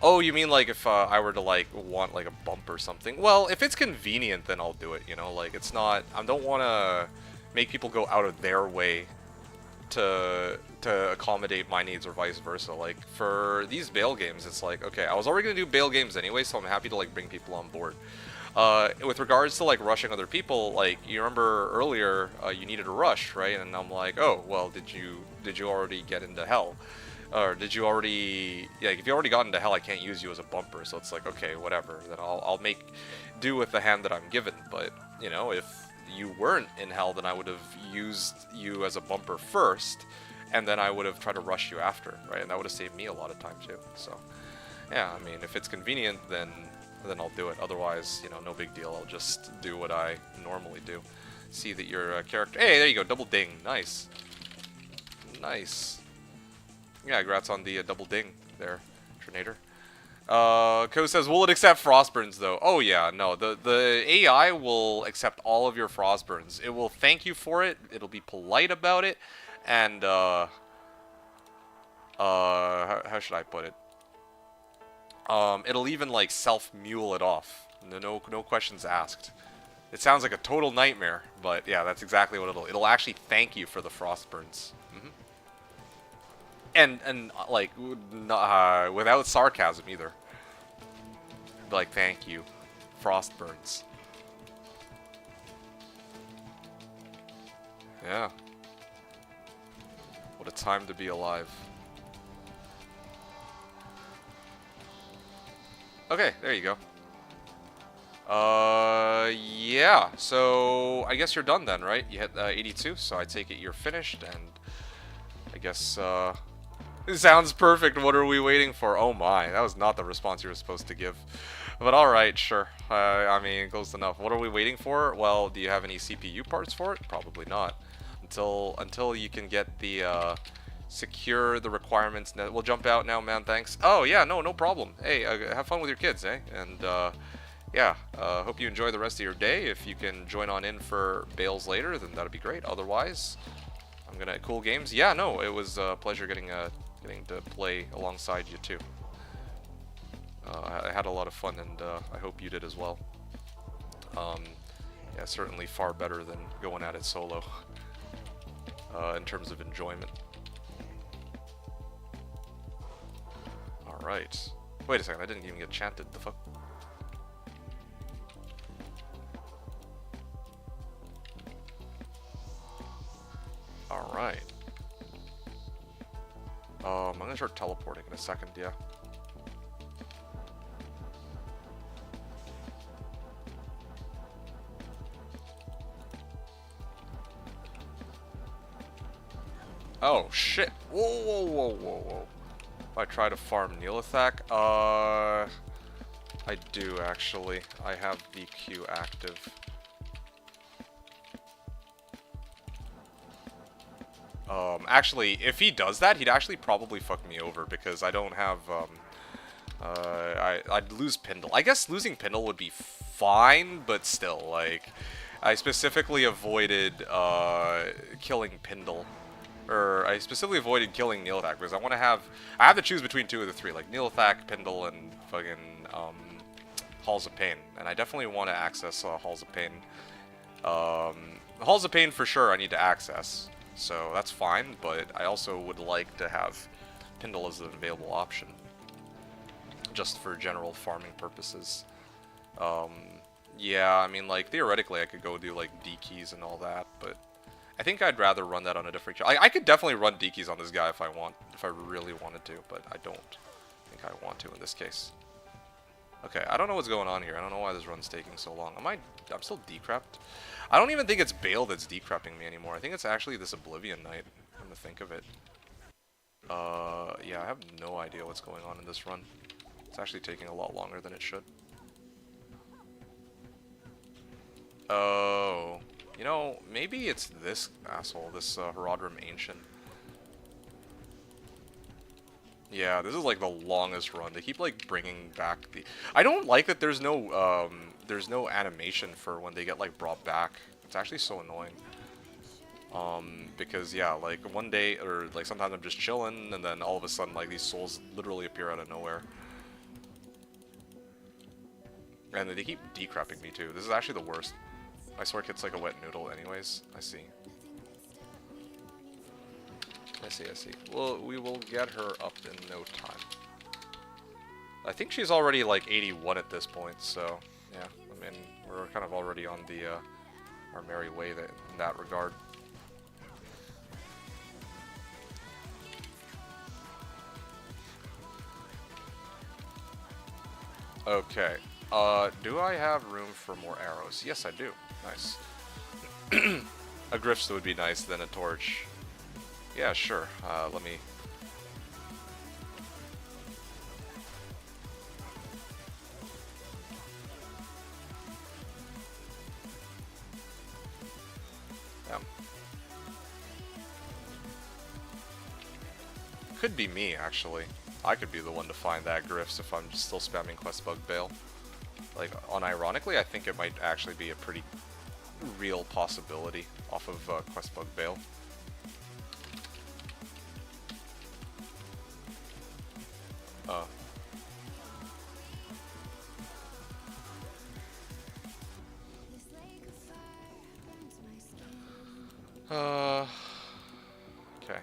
Oh, you mean like if I were to like want like a bump or something? Well, if it's convenient, then I'll do it, you know? Like, it's not... I don't want to make people go out of their way to accommodate my needs or vice versa. Like, for these Bale games, it's like, okay, I was already going to do Bale games anyway, so I'm happy to like bring people on board. With regards to like rushing other people, like you remember earlier, you needed a rush, right? And I'm like, oh, well, did you already get into hell? Or did you already? Yeah, if you already got into hell, I can't use you as a bumper. So it's like, okay, whatever. Then I'll make do with the hand that I'm given. But you know, if you weren't in hell, then I would have used you as a bumper first, and then I would have tried to rush you after, right? And that would have saved me a lot of time too. So, yeah, I mean, if it's convenient, then I'll do it. Otherwise, you know, no big deal. I'll just do what I normally do. See that your character... Hey, there you go. Double ding. Nice. Nice. Yeah, congrats on the double ding there, Trinator. Ko says, will it accept Frostburns, though? Oh, yeah. No, the AI will accept all of your Frostburns. It will thank you for it. It'll be polite about it. And, how should I put it? It'll even like self-mule it off. No questions asked. It sounds like a total nightmare, but yeah, that's exactly what it'll actually thank you for the Frostburns. And like without sarcasm either. Be like, thank you, Frostburns. Yeah. What a time to be alive. Okay, there you go. Yeah, so I guess you're done then, right? You hit 82, so I take it you're finished, and I guess, it sounds perfect. What are we waiting for? Oh my, that was not the response you were supposed to give. But alright, sure. I mean, close enough. What are we waiting for? Well, do you have any CPU parts for it? Probably not. Until you can get the, secure the requirements. We'll jump out now, man. Thanks. Oh yeah, no problem. Hey, have fun with your kids, eh? And yeah, hope you enjoy the rest of your day. If you can join on in for Bales later, then that'd be great. Otherwise, I'm gonna cool games. Yeah, no, it was a pleasure getting to play alongside you too. I had a lot of fun, and I hope you did as well. Yeah, certainly far better than going at it solo in terms of enjoyment. Alright. Wait a second, I didn't even get chanted. The fuck? Alright. I'm gonna start teleporting in a second, yeah. Oh, shit. Whoa. If I try to farm Neelathak, I do actually. I have the Q active. Actually, if he does that, he'd actually probably fuck me over because I don't have, I'd lose Pindle. I guess losing Pindle would be fine, but still, like, I specifically avoided, killing Pindle. Or, I specifically avoided killing Neelathak because I want to have... I have to choose between two of the three, like Neelathak, Pindle, and fucking, Halls of Pain. And I definitely want to access, Halls of Pain. Halls of Pain for sure I need to access. So, that's fine, but I also would like to have Pindle as an available option. Just for general farming purposes. Yeah, I mean, like, theoretically I could go do, like, D keys and all that, but... I think I'd rather run that on a different... I could definitely run D keys on this guy if I really wanted to, but I don't think I want to in this case. Okay, I don't know what's going on here. I don't know why this run's taking so long. I'm still decrept? I don't even think it's Bale that's decrepping me anymore. I think it's actually this Oblivion Knight, come to think of it. Yeah, I have no idea what's going on in this run. It's actually taking a lot longer than it should. Oh... You know, maybe it's this asshole, this Herodrim Ancient. Yeah, this is like the longest run. They keep like bringing back the... I don't like that there's no animation for when they get like brought back. It's actually so annoying. Because yeah, like one day, or like sometimes I'm just chilling, and then all of a sudden like these souls literally appear out of nowhere. And they keep decrepping me too. This is actually the worst. My sword kit's like a wet noodle anyways. I see. I see. Well, we will get her up in no time. I think she's already like 81 at this point, so yeah, that mean, we're kind of already on the our merry way in that regard. Okay. Do I have room for more arrows? Yes, I do. Nice. A Griff's would be nice, then a torch. Yeah, sure. Let me... Yeah. Could be me, actually. I could be the one to find that Griff's if I'm still spamming Questbug Bale. Like, unironically, I think it might actually be a pretty real possibility off of Questbug Bale. Okay.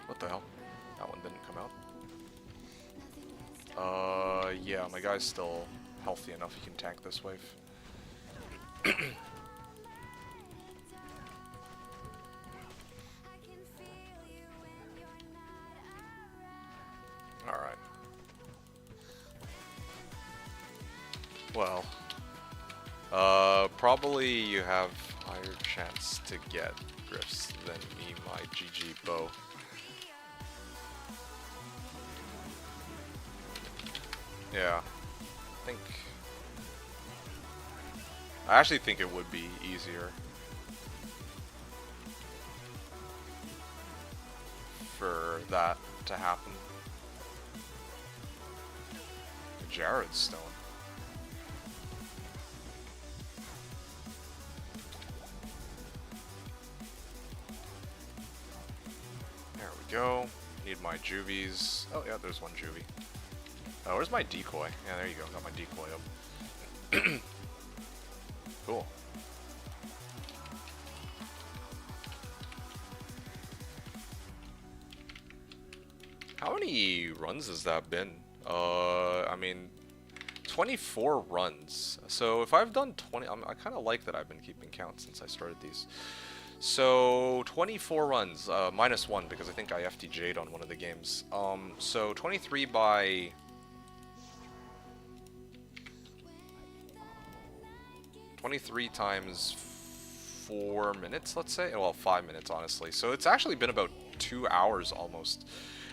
What the hell? That one didn't come out. Yeah, my guy's still healthy enough he can tank this wave. Alright. Well, probably you have higher chance to get Griffs than me, my GG bow. Yeah, I actually think it would be easier for that to happen. Jared's stone. There we go. Need my juvies. Oh yeah, there's one juvie. Oh, where's my decoy? Yeah, there you go. Got my decoy up. Cool. How many runs has that been? I mean, 24 runs. So if I've done 20, I kind of like that I've been keeping count since I started these. So 24 runs, -1 because I think I FTJ'd on one of the games. So 23 by... 23 times 4 minutes, let's say? Well, 5 minutes, honestly. So it's actually been about 2 hours almost.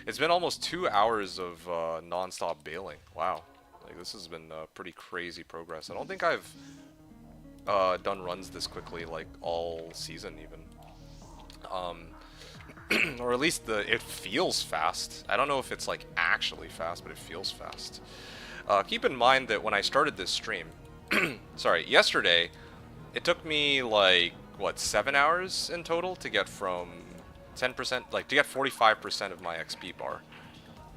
It's been almost 2 hours of non-stop bailing. Wow. Like, this has been pretty crazy progress. I don't think I've done runs this quickly, like, all season, even. Or at least it feels fast. I don't know if it's, like, actually fast, but it feels fast. Keep in mind that when I started this stream, sorry, yesterday, it took me, like, what, 7 hours in total to get from 10%, like, to get 45% of my XP bar.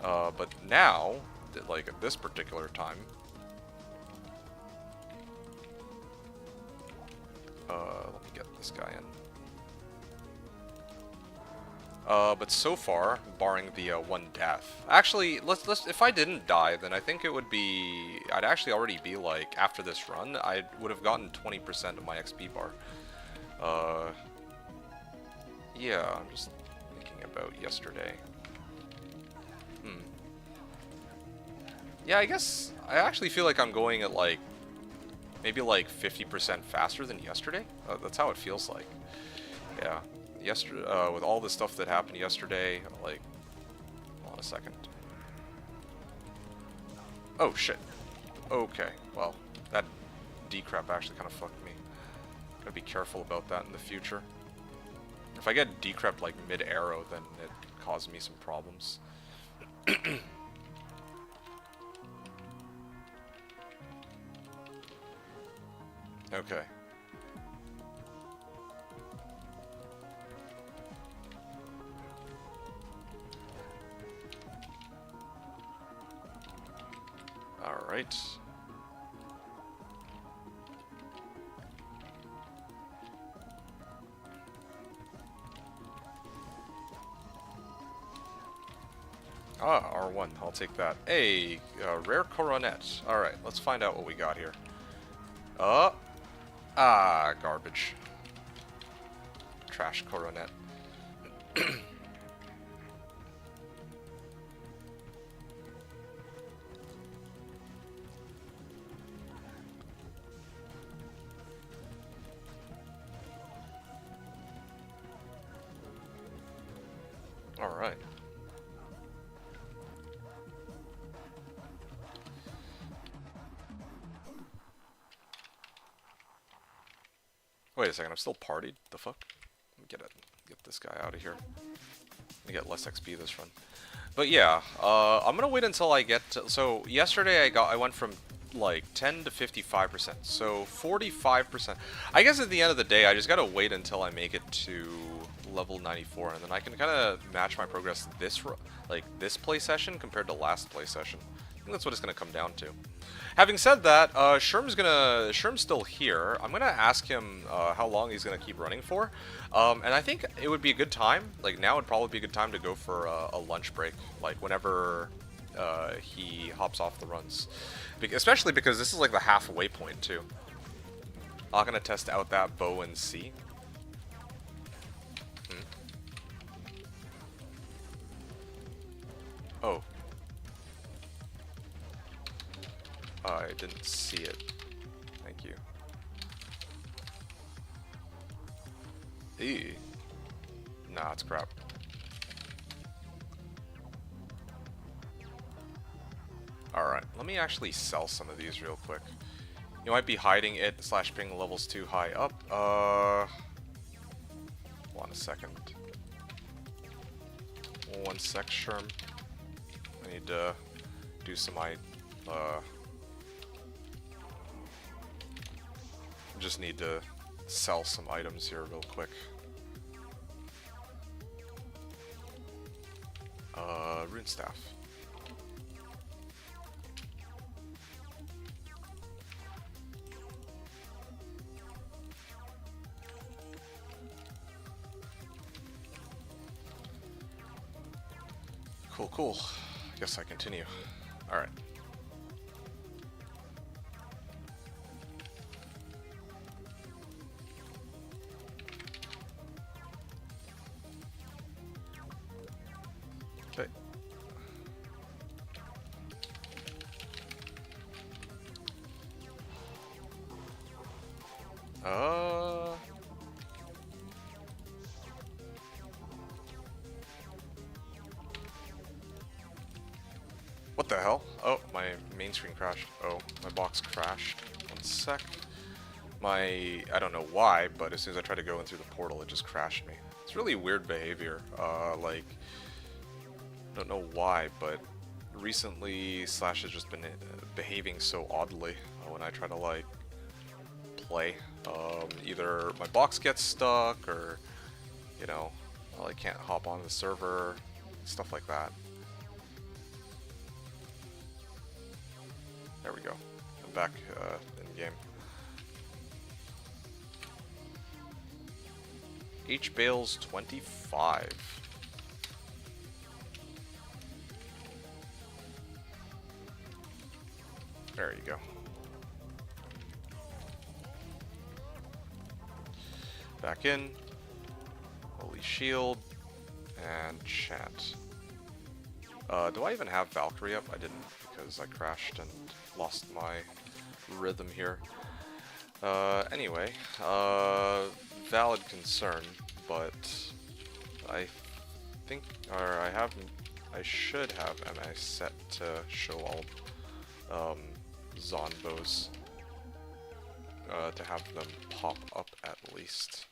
But now, like, at this particular time, let me get this guy in. But so far, barring the one death, actually, let's if I didn't die, then I think it would be, I'd actually already be like, after this run, I would have gotten 20% of my XP bar. Yeah, I'm just thinking about yesterday. Yeah, I guess I actually feel like I'm going at like maybe like 50% faster than yesterday. That's how it feels like. Yeah. Yesterday, with all the stuff that happened yesterday, like, hold on a second. Oh shit. Okay, well, that decrep actually kind of fucked me. Gotta be careful about that in the future. If I get decrept like mid-arrow, then it causes me some problems. Okay. Alright. Ah, R1. I'll take that. Hey, rare coronet. Alright, let's find out what we got here. Garbage. Trash coronet. Alright. Wait a second, I'm still partied? The fuck? Let me get this guy out of here. Let me get less XP this run. But yeah, I'm gonna wait until I get to, so yesterday I went from like 10 to 55%. So 45%. I guess at the end of the day, I just gotta wait until I make it to level 94, and then I can kind of match my progress this play session compared to last play session. I think that's what it's gonna come down to. Having said that, Sherm's still here. I'm gonna ask him how long he's gonna keep running for, and I think it would be a good time. Like now would probably be a good time to go for a lunch break, like whenever he hops off the runs, especially because this is like the halfway point too. I'm gonna test out that bow and see. Oh. I didn't see it. Thank you. Eee. Nah, it's crap. Alright, let me actually sell some of these real quick. You might be hiding it / ping levels too high up. Hold on a second. 1 sec, Sherm. I need to do some just need to sell some items here real quick. Rune staff. Cool, cool. Guess I continue. Alright. Okay. What the hell? Oh, my main screen crashed. Oh, my box crashed. 1 sec. I don't know why, but as soon as I tried to go in through the portal, it just crashed me. It's really weird behavior. Like, I don't know why, but recently Slash has just been behaving so oddly when I try to, like, play. Either my box gets stuck, or, you know, I can't hop on the server, stuff like that. There we go. I'm back in game. H Bales 25. There you go. Back in. Holy Shield. And Chant. Do I even have Valkyrie up? I didn't, because I crashed and lost my rhythm here. Anyway, valid concern, but I think, or I should have MI set to show all Zonbos, to have them pop up at least.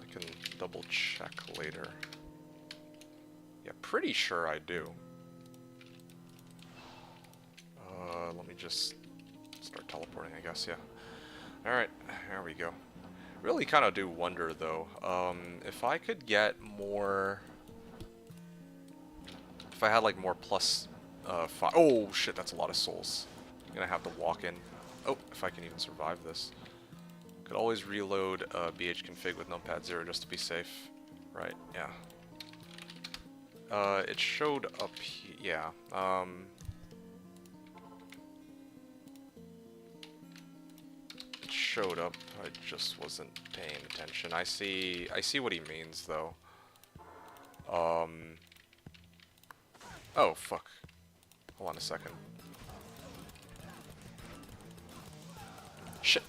I can double check later. Yeah, pretty sure I do. Let me just start teleporting, I guess, yeah. Alright, there we go. Really kind of do wonder, though, if I could get more... If I had, like, more plus 5... Oh, shit, that's a lot of souls. I'm gonna have to walk in. Oh, if I can even survive this. Could always reload BH config with numpad 0 just to be safe. Right, yeah. It showed up here, yeah. It showed up, I just wasn't paying attention. I see what he means, though. Oh, fuck. Hold on a second. Shit.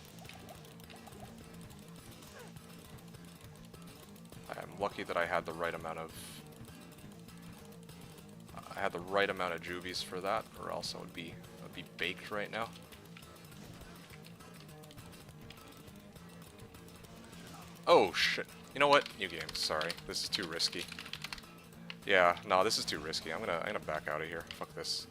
I'm lucky that I had the right amount of... I had the right amount of juvies for that, or else I would be baked right now. Oh, shit. You know what? New game. Sorry. This is too risky. Yeah, no, this is too risky. I'm gonna back out of here. Fuck this.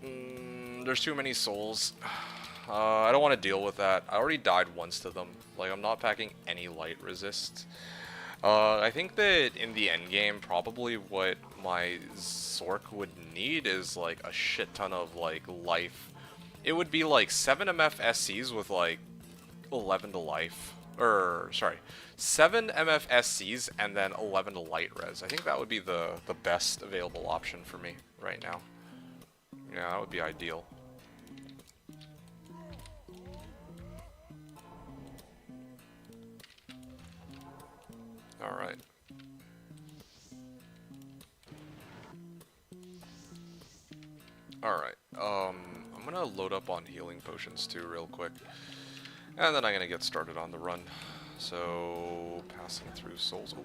There's too many souls. I don't want to deal with that. I already died once to them. Like, I'm not packing any light resist. I think that in the end game, probably what my Zork would need is like a shit ton of like life. It would be like 7 MF SCs with like 11 to life. Or, sorry, 7 MF SCs and then 11 to light res. I think that would be the best available option for me right now. Yeah, that would be ideal. Alright. Alright, I'm gonna load up on healing potions too real quick. And then I'm gonna get started on the run. So, passing through souls.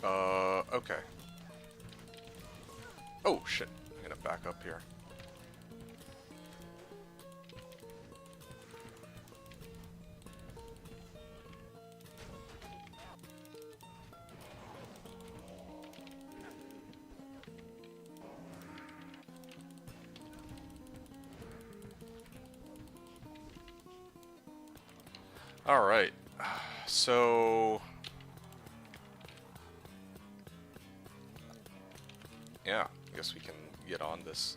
Oh. Okay. Oh, shit. I'm gonna back up here. Alright. So... yeah, I guess we can get on this.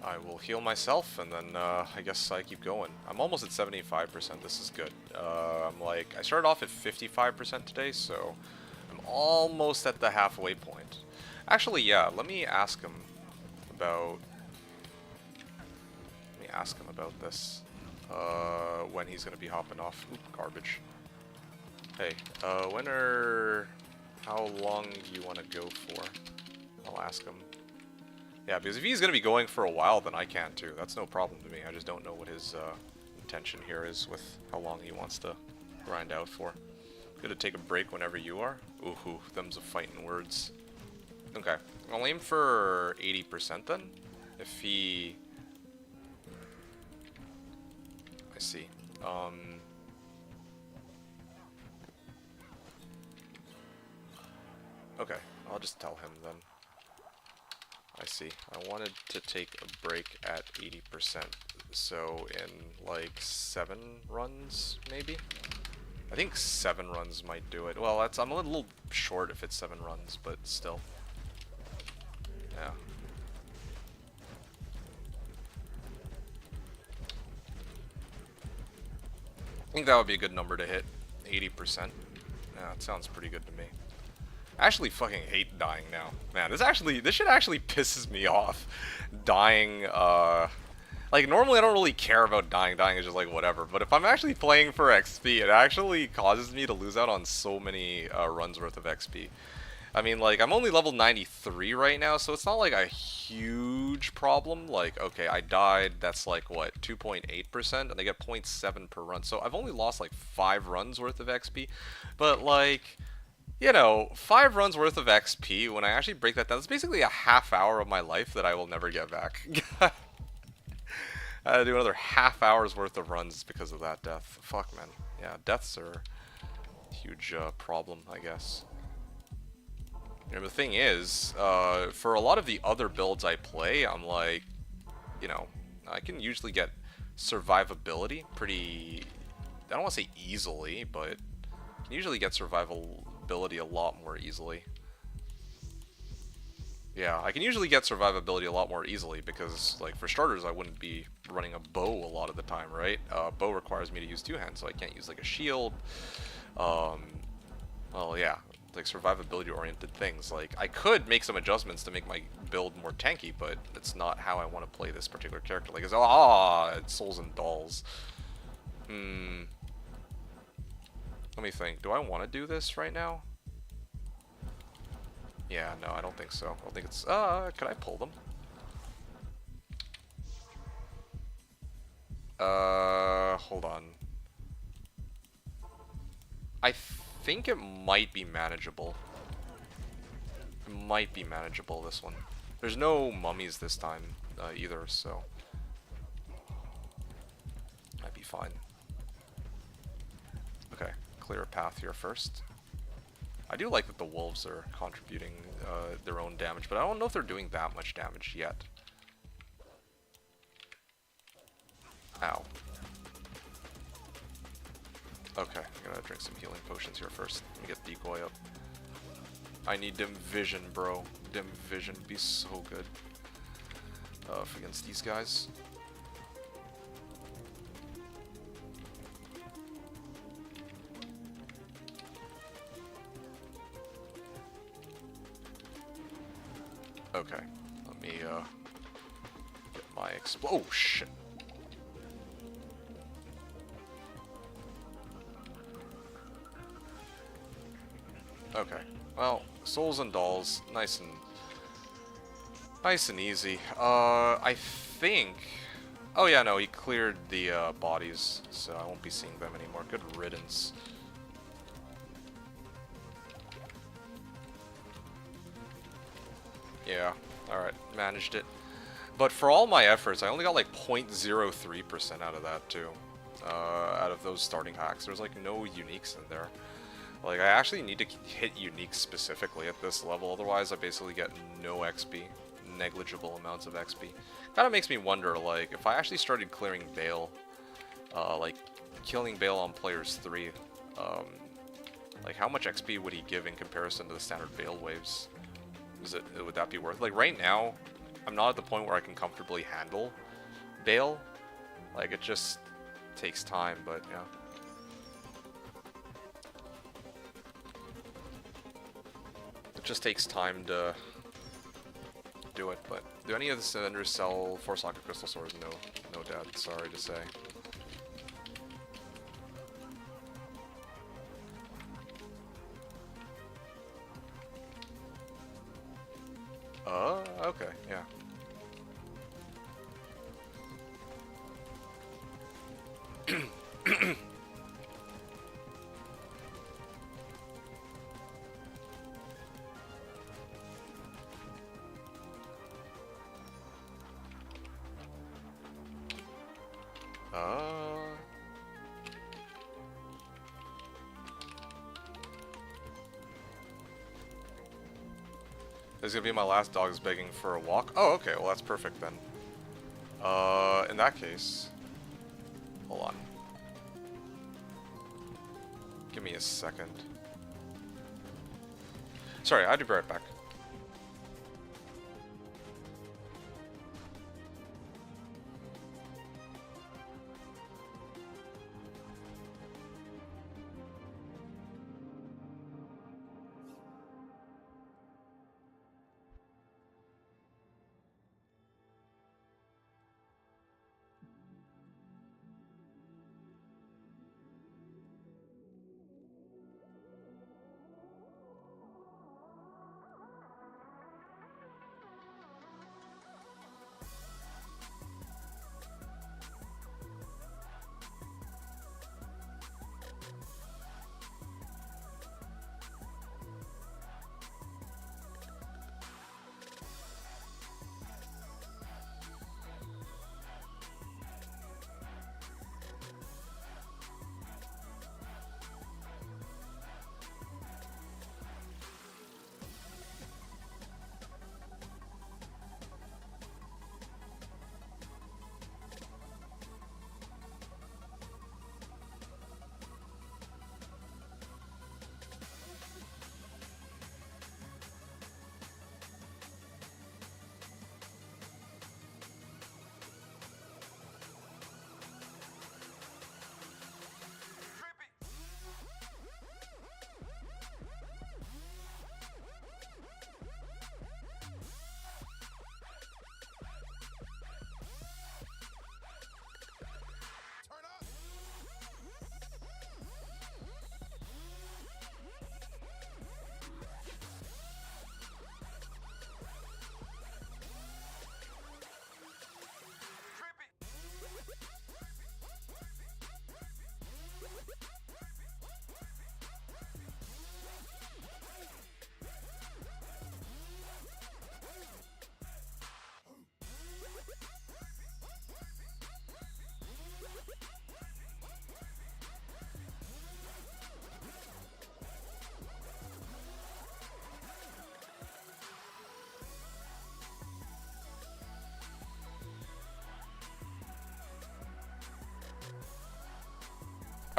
I will heal myself, and then I guess I keep going. I'm almost at 75%. This is good. I started off at 55% today, so I'm almost at the halfway point. Actually, yeah, let me ask him about this. When he's gonna be hopping off. Oop, garbage. Hey, how long do you want to go for? I'll ask him. Yeah, because if he's going to be going for a while, then I can too. That's no problem to me. I just don't know what his intention here is with how long he wants to grind out for. Gonna take a break whenever you are. Ooh, them's a fighting words. Okay, I'll aim for 80% then. If he... I see. Okay, I'll just tell him then. I see. I wanted to take a break at 80%, so in like 7 runs, maybe? I think 7 runs might do it. Well, I'm a little short if it's 7 runs, but still. Yeah. I think that would be a good number to hit, 80%. Yeah, it sounds pretty good to me. I actually fucking hate dying now. Man, this shit actually pisses me off. Dying, like, normally I don't really care about dying. Dying is just like, whatever. But if I'm actually playing for XP, it actually causes me to lose out on so many runs worth of XP. I mean, like, I'm only level 93 right now, so it's not like a huge problem. Like, okay, I died, that's like, what, 2.8%? And they get 0.7 per run. So I've only lost like 5 runs worth of XP. But, like, you know, 5 runs worth of XP, when I actually break that down, it's basically a half hour of my life that I will never get back. I had to do another half hour's worth of runs because of that death. Fuck, man. Yeah, deaths are a huge problem, I guess. And the thing is, for a lot of the other builds I play, I'm like, you know, I can usually get survivability pretty, I don't want to say easily, but I can usually get survivability a lot more easily. Yeah, I can usually get survivability a lot more easily because, like, for starters, I wouldn't be running a bow a lot of the time, right? Bow requires me to use 2 hands, so I can't use, like, a shield. Well, yeah, like, survivability-oriented things. Like, I could make some adjustments to make my build more tanky, but it's not how I want to play this particular character. Like, it's Souls and Dolls. Let me think. Do I want to do this right now? Yeah, no, I don't think so. I don't think it's... could I pull them? Hold on. I think it might be manageable. It might be manageable, this one. There's no mummies this time, either, so... might be fine. Okay, clear a path here first. I do like that the wolves are contributing their own damage, but I don't know if they're doing that much damage yet. Ow. Okay, I'm gonna drink some healing potions here first. Let me get decoy up. I need dim vision, bro. Dim vision would be so good against these guys. Okay, let me get my oh shit. Okay, well, Souls and Dolls, nice and easy. I think. Oh yeah, no, he cleared the bodies, so I won't be seeing them anymore. Good riddance. Yeah, alright, managed it. But for all my efforts, I only got like 0.03% out of that too. Out of those starting hacks. There's like no uniques in there. Like, I actually need to hit uniques specifically at this level, otherwise I basically get no XP. Negligible amounts of XP. Kinda makes me wonder, like, if I actually started clearing Bale, like, killing Bale on players 3, like, how much XP would he give in comparison to the standard Bale waves? Would that be worth it? Like, right now, I'm not at the point where I can comfortably handle Bale. Like, it just takes time, but, yeah. It just takes time to do it, but do any of the cylinders sell 4-socket crystal swords? No, no doubt, sorry to say. Okay, yeah. This is gonna be my last dog's begging for a walk. Oh, okay, well that's perfect then. In that case, hold on. Give me a second. Sorry, I'll be right back.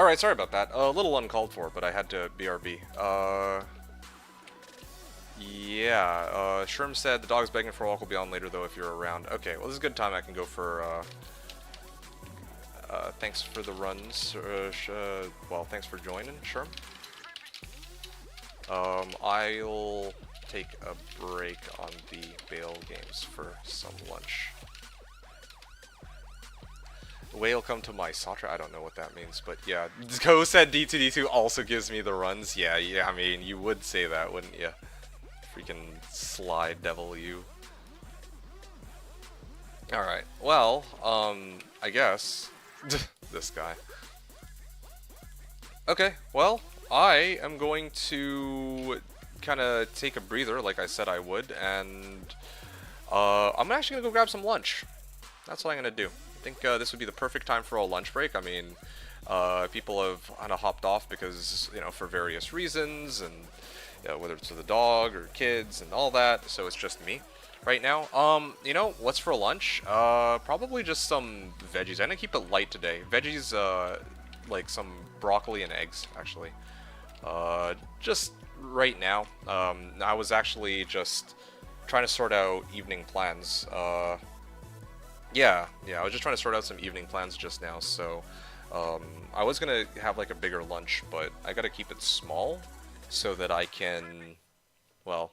Alright, sorry about that. A little uncalled for, but I had to BRB. Yeah, Sherm said the dog's begging for a walk, will be on later though if you're around. Okay, well this is a good time I can go for, thanks for the runs, well, thanks for joining, Sherm. I'll take a break on the Bale games for some lunch. Whale come to my Satra, I don't know what that means, but yeah. Go said D2D2 also gives me the runs. Yeah, I mean, you would say that, wouldn't you? Freaking slide devil you. Alright, well, I guess. This guy. Okay, well, I am going to kind of take a breather like I said I would, and I'm actually going to go grab some lunch. That's what I'm going to do. I think this would be the perfect time for a lunch break. I mean, people have kind of hopped off because, you know, for various reasons, and you know, whether it's with the dog or kids and all that, so it's just me right now. You know, what's for lunch? Probably just some veggies. I'm gonna keep it light today. Veggies, like some broccoli and eggs, actually. Just right now. I was actually just trying to sort out evening plans. Yeah, I was just trying to sort out some evening plans just now, so I was gonna have like a bigger lunch, but I gotta keep it small so that I can, well,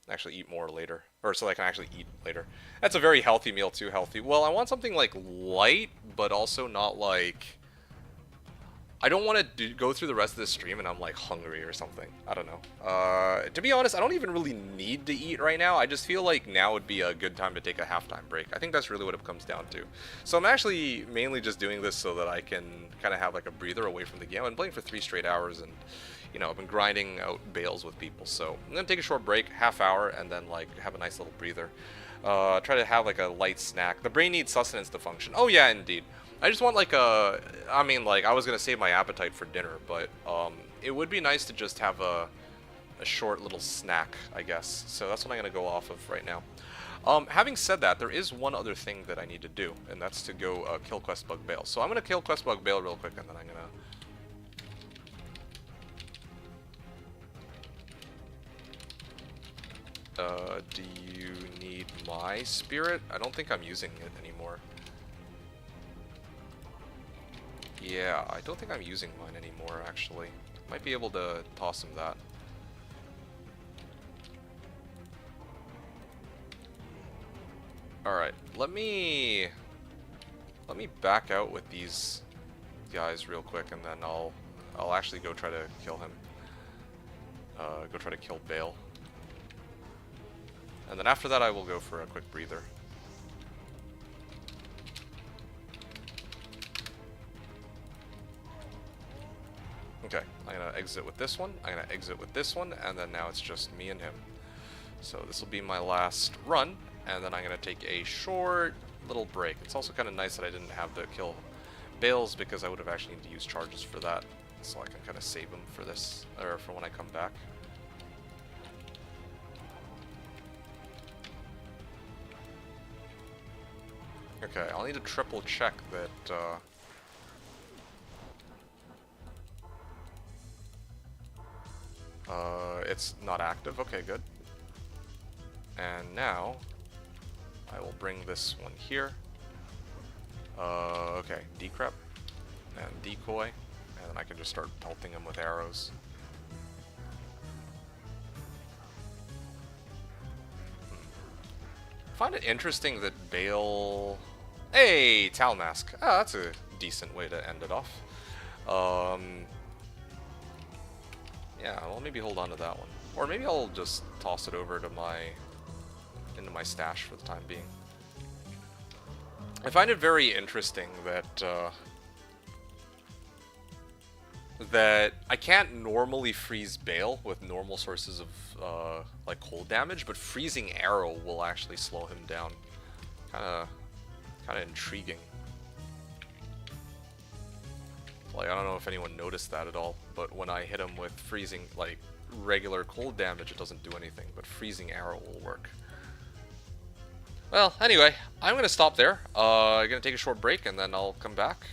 actually eat more later, or so I can actually eat later. That's a very healthy meal too, healthy. Well, I want something like light, but also not like, I don't want to go through the rest of the stream and I'm like hungry or something. I don't know. To be honest, I don't even really need to eat right now. I just feel like now would be a good time to take a halftime break. I think that's really what it comes down to. So I'm actually mainly just doing this so that I can kind of have like a breather away from the game. I've been playing for 3 straight hours and, you know, I've been grinding out bales with people. So I'm going to take a short break, half hour, and then like have a nice little breather. Try to have like a light snack. The brain needs sustenance to function. Oh yeah, indeed. I just want like a, I mean like I was going to save my appetite for dinner, but it would be nice to just have a short little snack, I guess. So that's what I'm going to go off of right now. Having said that, there is one other thing that I need to do, and that's to go kill Questbug Bale. So I'm going to kill Questbug Bale real quick, and then I'm going to... do you need my spirit? I don't think I'm using it anymore. Yeah, I don't think I'm using mine anymore, actually. Might be able to toss him that. Alright, let me back out with these guys real quick, and then I'll actually go try to kill him. Go try to kill Bale. And then after that I will go for a quick breather. Okay, I'm gonna exit with this one, I'm gonna exit with this one, and then now it's just me and him. So this will be my last run, and then I'm gonna take a short little break. It's also kind of nice that I didn't have to kill Bales because I would have actually needed to use charges for that. So I can kind of save them for this, or for when I come back. Okay, I'll need to triple check that, it's not active. Okay, good. And now, I will bring this one here. Okay, decrep and decoy, and then I can just start pelting him with arrows. I find it interesting that Bale... Hey, Talmask. Ah, that's a decent way to end it off. Yeah, well, maybe hold on to that one. Or maybe I'll just toss it over to into my stash for the time being. I find it very interesting that that I can't normally freeze Bale with normal sources of like cold damage, but freezing arrow will actually slow him down. Kind of intriguing. Like, I don't know if anyone noticed that at all, but when I hit him with freezing, like, regular cold damage, it doesn't do anything, but freezing arrow will work. Well, anyway, I'm going to stop there. I'm going to take a short break, and then I'll come back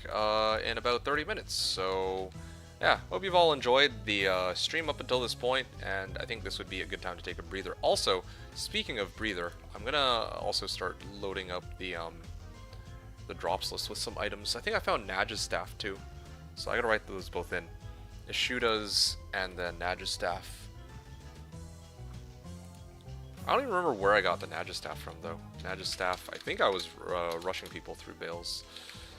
in about 30 minutes. So, yeah, hope you've all enjoyed the stream up until this point, and I think this would be a good time to take a breather. Also, speaking of breather, I'm going to also start loading up the drops list with some items. I think I found Nadja's staff, too. So I got to write those both in. Ishuda's and then Nadja's staff. I don't even remember where I got the Nadja staff from, though. Nadja staff, I think I was rushing people through bales.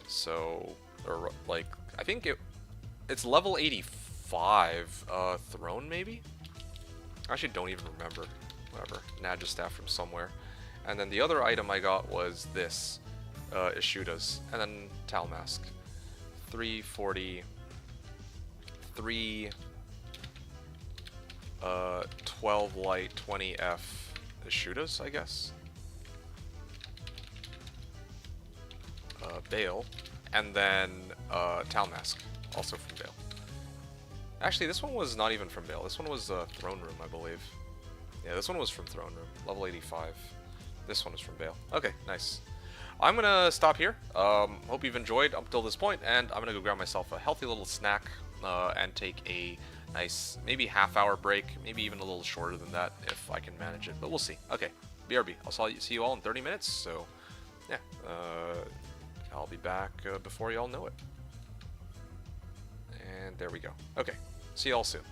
So, or like, I think it's level 85 throne, maybe? I actually don't even remember. Whatever. Nadja staff from somewhere. And then the other item I got was this, Ishuda's. And then Tal Mask. 340, 3, 12 light, 20 F. Ishuda's, I guess. Bale, and then Tal Mask, also from Bale. Actually, this one was not even from Bale. This one was Throne Room, I believe. Yeah, this one was from Throne Room, level 85. This one was from Bale. Okay, nice. I'm gonna stop here. Hope you've enjoyed up till this point, and I'm gonna go grab myself a healthy little snack and take a nice, maybe half-hour break, maybe even a little shorter than that if I can manage it, but we'll see. Okay, BRB. I'll see you all in 30 minutes, so yeah, I'll be back before y'all know it. And there we go. Okay, see y'all soon.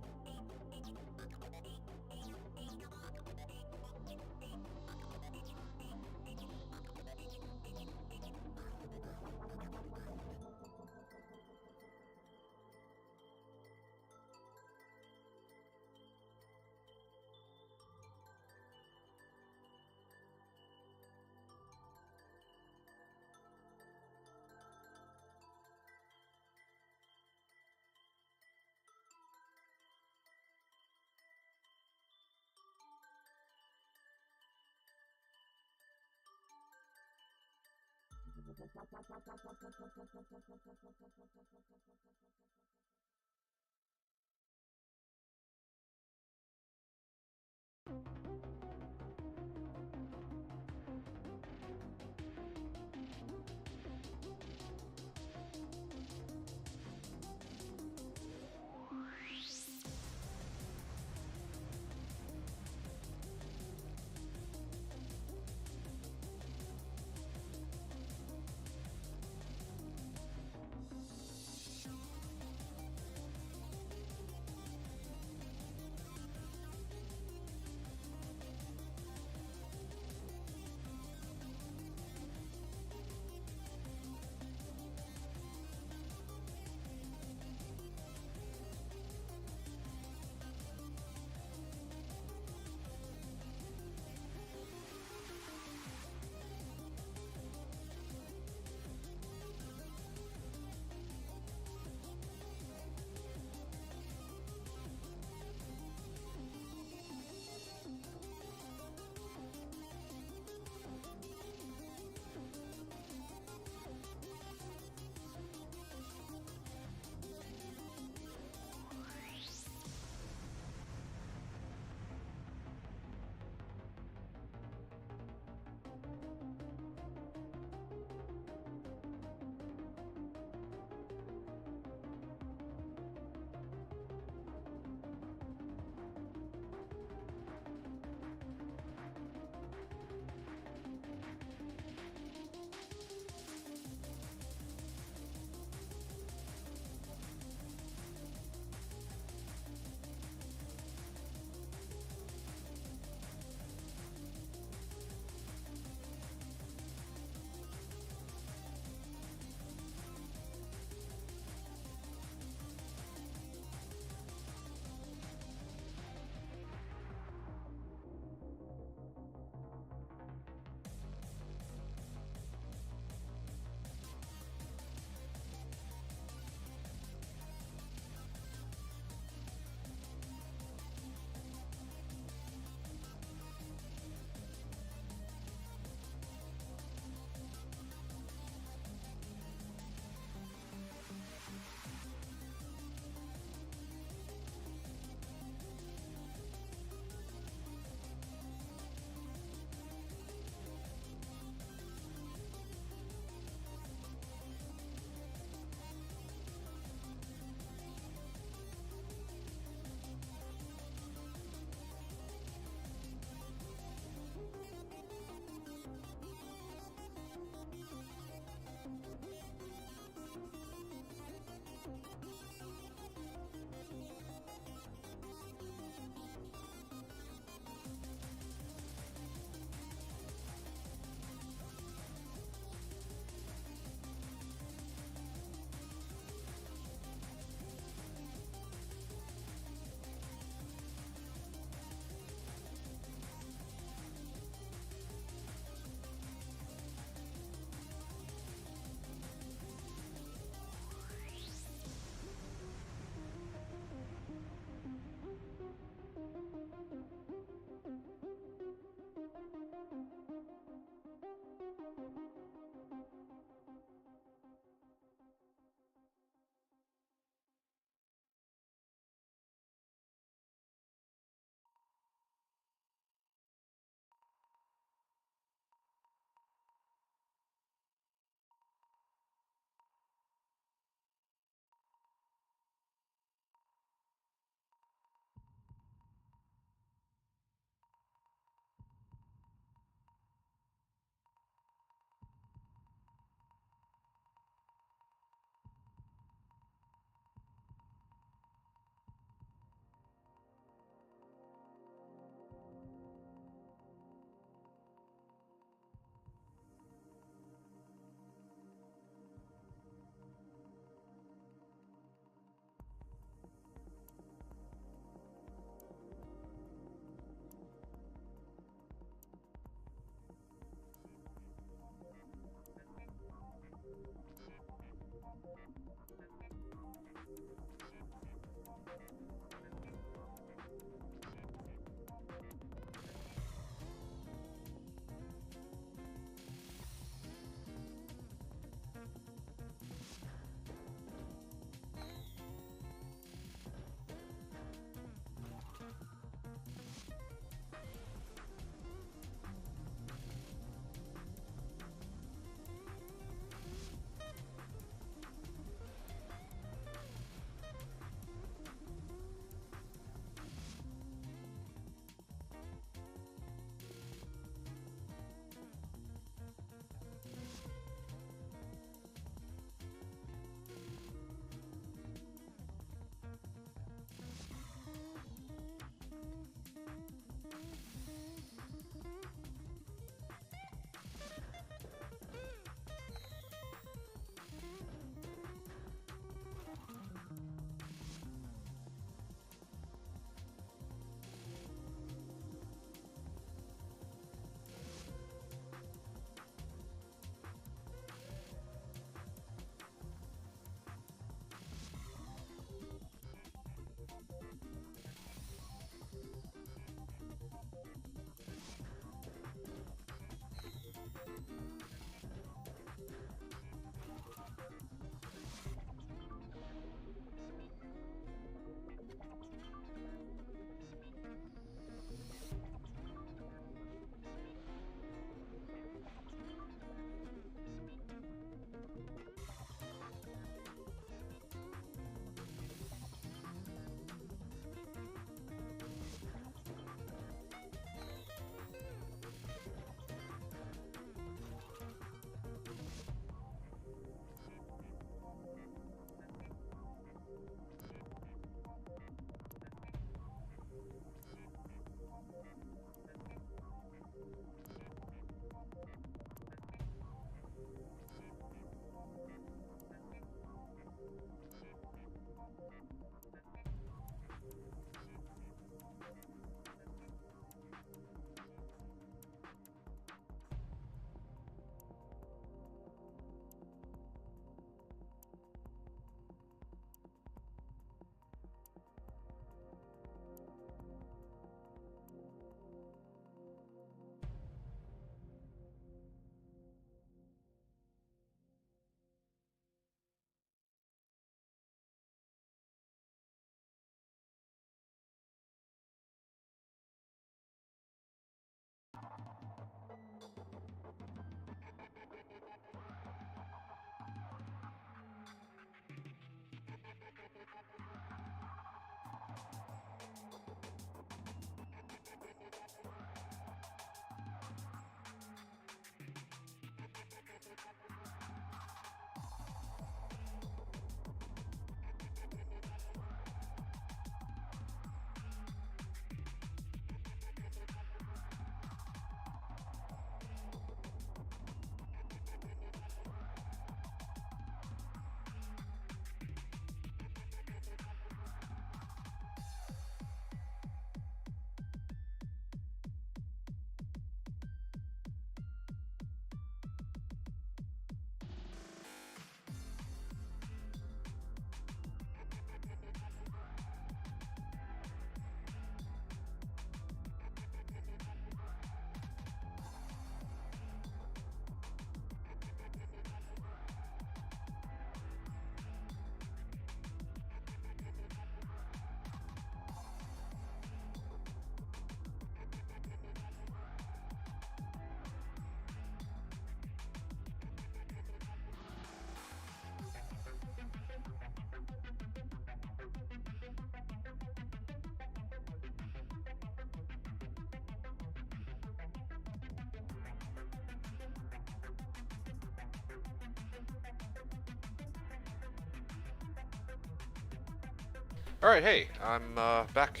Alright, hey, I'm back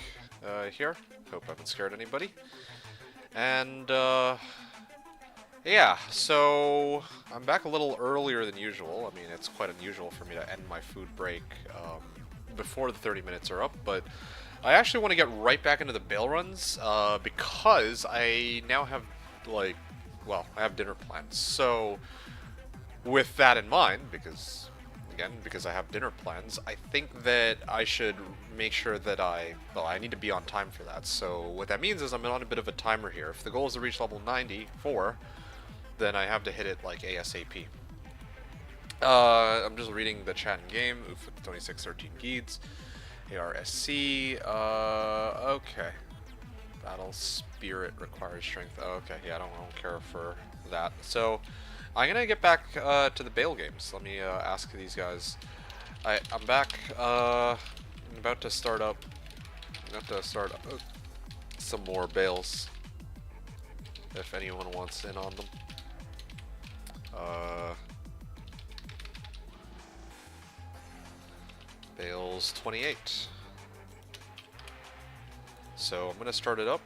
here. Hope I haven't scared anybody. And, yeah, so I'm back a little earlier than usual. I mean, it's quite unusual for me to end my food break before the 30 minutes are up, but I actually want to get right back into the bail runs because I now have, like, well, I have dinner plans. So, with that in mind, because I have dinner plans, I think that I should make sure that I need to be on time for that. So what that means is I'm on a bit of a timer here. If the goal is to reach level 94, then I have to hit it like ASAP. I'm just reading the chat in game. Oof, 2613 Geeds. ARSC. Okay. Battle Spirit requires strength. Okay, yeah, I don't care for that. So I'm gonna get back to the bail games. Let me ask these guys. I'm back. I'm about to start up. I'm about to start some more bails. If anyone wants in on them. Bails 28. So I'm gonna start it up,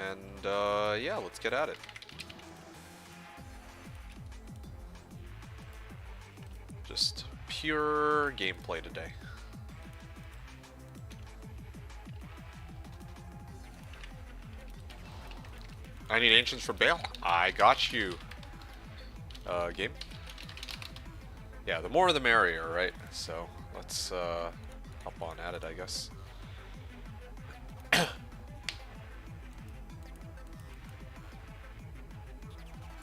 and yeah, let's get at it. Just pure gameplay today. I need ancients for bail. I got you. Game. Yeah, the more the merrier, right? So let's hop on at it, I guess.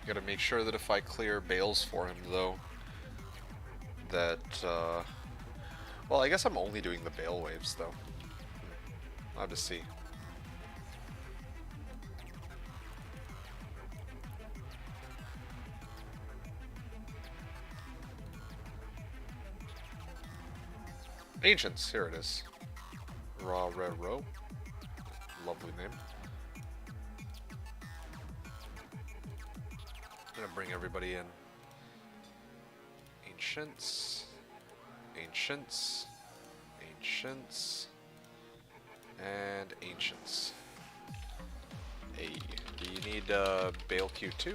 Gotta make sure that if I clear bails for him, though, that, well, I guess I'm only doing the bail waves, though. I'll have to see. Ancients, here it is. Rerolls. Lovely name. I'm gonna bring everybody in. Ancients. Ancients. Ancients. And Ancients. Hey, do you need bail Q2?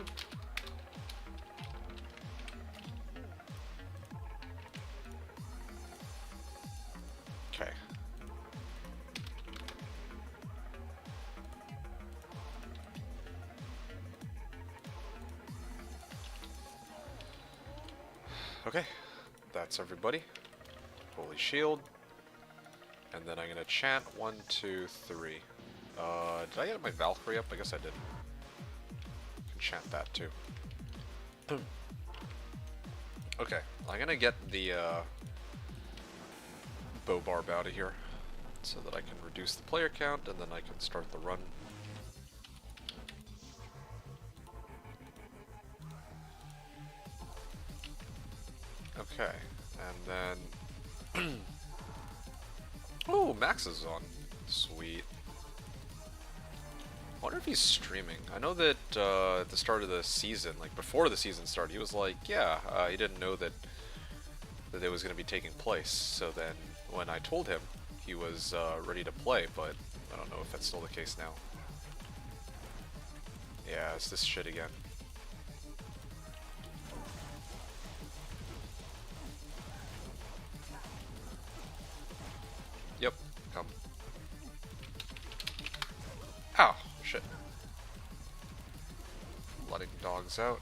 Okay. Okay, that's everybody. Holy shield. And then I'm gonna chant 1, 2, 3. Did I get my Valkyrie up? I guess I did. Can chant that too. Okay, I'm gonna get the bow barb out of here so that I can reduce the player count and then I can start the run. Okay, and then oh, Max is on. Sweet. I wonder if he's streaming. I know that at the start of the season, like before the season started, he was like, yeah, he didn't know that it was going to be taking place. So then when I told him, he was ready to play, but I don't know if that's still the case now. Yeah, it's this shit again. Yep, come. Ow, shit. Letting dogs out.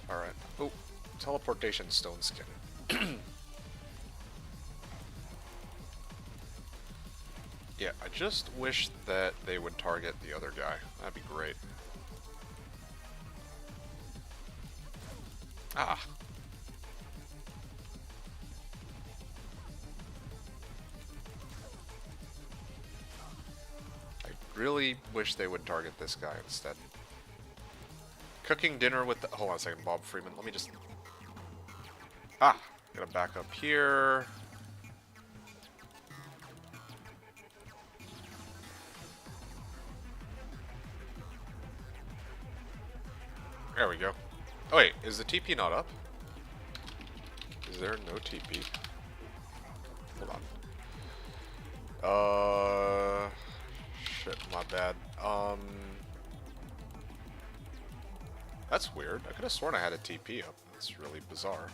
Alright. Oh, teleportation stone skin. Yeah, I just wish that they would target the other guy. That'd be great. Ah. I really wish they would target this guy instead. Cooking dinner with the... Hold on a second, Bob Freeman. Let me just... Ah! Gotta back up here. There we go. Oh wait, is the TP not up? Is there no TP? Shit, my bad. That's weird. I could have sworn I had a TP up. That's really bizarre.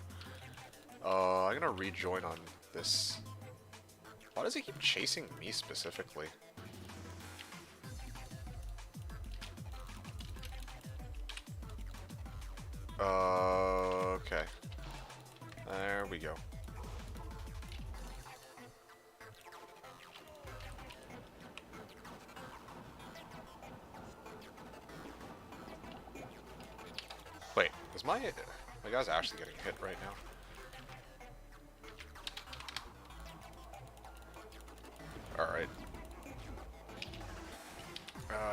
I'm gonna rejoin on this. Why does he keep chasing me specifically? Okay. There we go. Wait, is my guy's actually getting hit right now? Alright.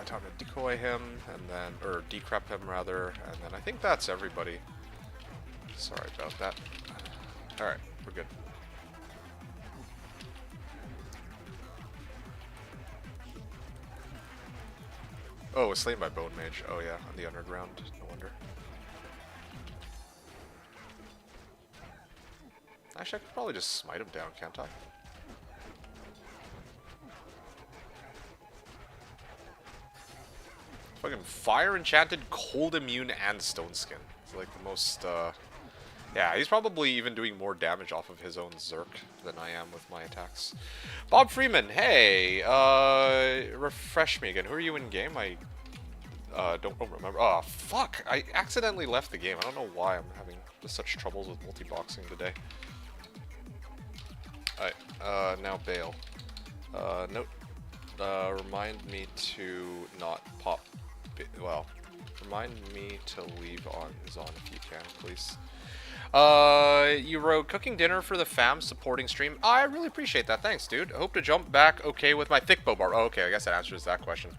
Time to decoy him, and then, or decrep him rather, and then I think that's everybody. Sorry about that. Alright, we're good. Oh, it was slain by Bone Mage. Oh yeah, on the underground. No wonder. Actually, I could probably just smite him down, can't I? Fucking fire enchanted, cold immune, and stone skin. It's like the most, yeah, he's probably even doing more damage off of his own Zerk than I am with my attacks. Bob Freeman, hey, refresh me again. Who are you in game? I don't remember. Oh, fuck! I accidentally left the game. I don't know why I'm having just such troubles with multi-boxing today. Alright, now bail. Note, remind me to not pop. Well, remind me to leave on Zon if you can, please. You wrote cooking dinner for the fam supporting stream. Oh, I really appreciate that. Thanks, dude. Hope to jump back okay with my thick bow barb. Oh, okay, I guess that answers that question.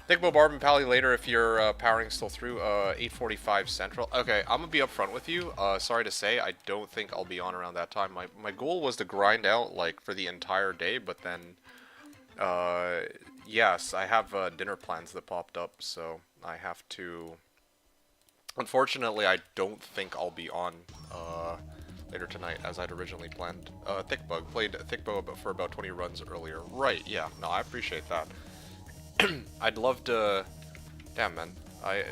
Thick bow barb and pally later if you're powering still through. 8:45 Central. Okay, I'm gonna be upfront with you. Sorry to say, I don't think I'll be on around that time. My goal was to grind out like for the entire day, but then yes, I have dinner plans that popped up, so I have to. Unfortunately, I don't think I'll be on later tonight as I'd originally planned. Thickbug played Thickbow for about 20 runs earlier. Right? Yeah. No, I appreciate that. I'd love to. Damn, man. I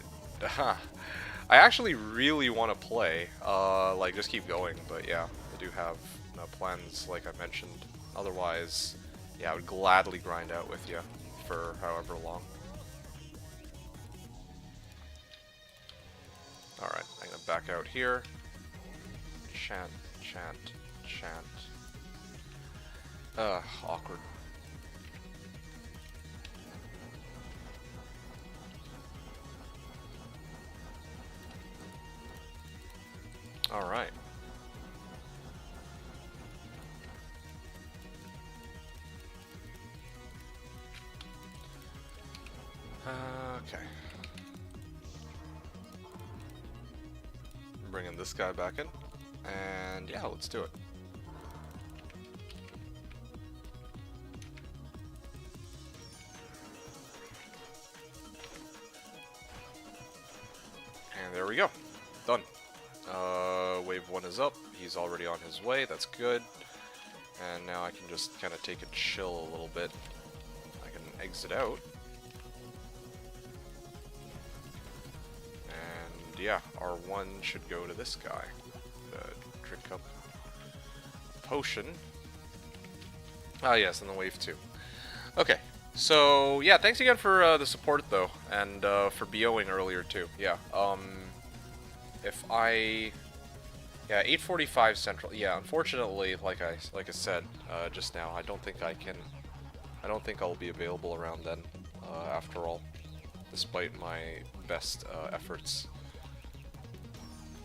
actually really want to play. Like just keep going. But yeah, I do have plans, like I mentioned. Otherwise, yeah, I would gladly grind out with you for however long. Alright, I'm gonna back out here. Chant, chant, chant. Awkward. Alright. Okay. Bringing this guy back in, and yeah, let's do it. And there we go. Done. Wave 1 is up. He's already on his way. That's good. And now I can just kind of take a chill a little bit. I can exit out. And yeah, R1 should go to this guy. Drink up potion. Ah yes, and then wave 2. Okay, so yeah, thanks again for the support though, and for BOing earlier too. Yeah, if I, yeah, 8:45 Central. Yeah, unfortunately, like I said just now, I don't think I'll be available around then. After all, despite my best efforts.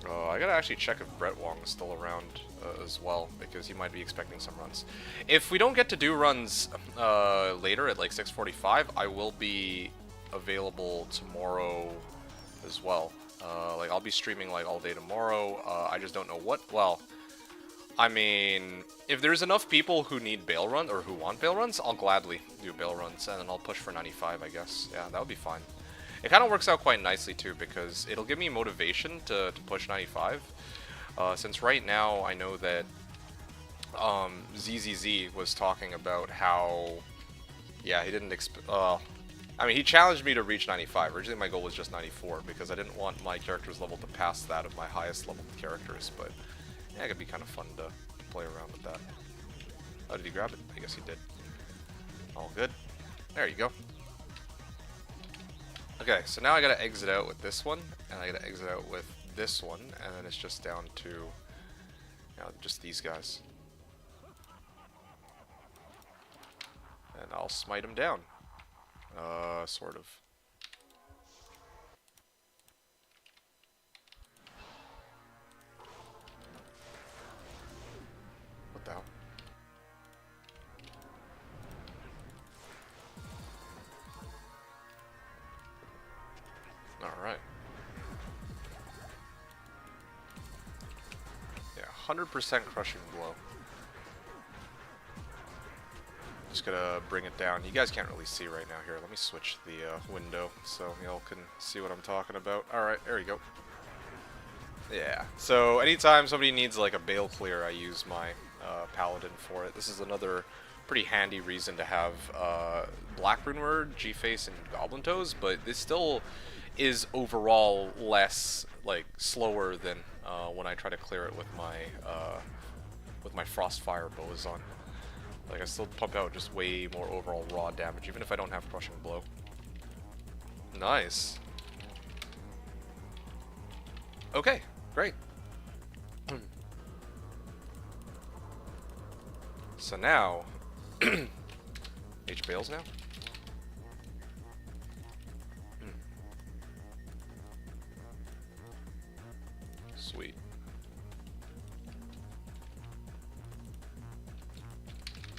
I gotta actually check if Brett Wong is still around as well, because he might be expecting some runs. If we don't get to do runs later at like 6:45, I will be available tomorrow as well. Like I'll be streaming like all day tomorrow. I just don't know what. Well, I mean, if there's enough people who need bail run or who want bail runs, I'll gladly do bail runs, and then I'll push for 95, I guess. Yeah, that would be fine. It kind of works out quite nicely too, because it'll give me motivation to push 95. Since right now I know that ZZZ was talking about how Yeah, he didn't I mean, he challenged me to reach 95. Originally, my goal was just 94 because I didn't want my character's level to pass that of my highest level characters. But yeah, it could be kind of fun to play around with that. Oh, did he grab it? I guess he did. All good. There you go. Okay, so now I gotta exit out with this one, and I gotta exit out with this one, and then it's just down to, you know, just these guys. And I'll smite him down. Sort of. What the hell? Alright. Yeah, 100% crushing blow. Just gonna bring it down. You guys can't really see right now. Here, let me switch the window so y'all can see what I'm talking about. Alright, there you go. Yeah, so anytime somebody needs like a Bale clear, I use my Paladin for it. This is another pretty handy reason to have Black Rune Word, G-Face, and Goblin Toes, but this still is overall less, like, slower than when I try to clear it with my Frostfire Bowazon. Like, I still pump out just way more overall raw damage, even if I don't have Crushing Blow. Nice. Okay, great. So now, H Bales now? Sweet.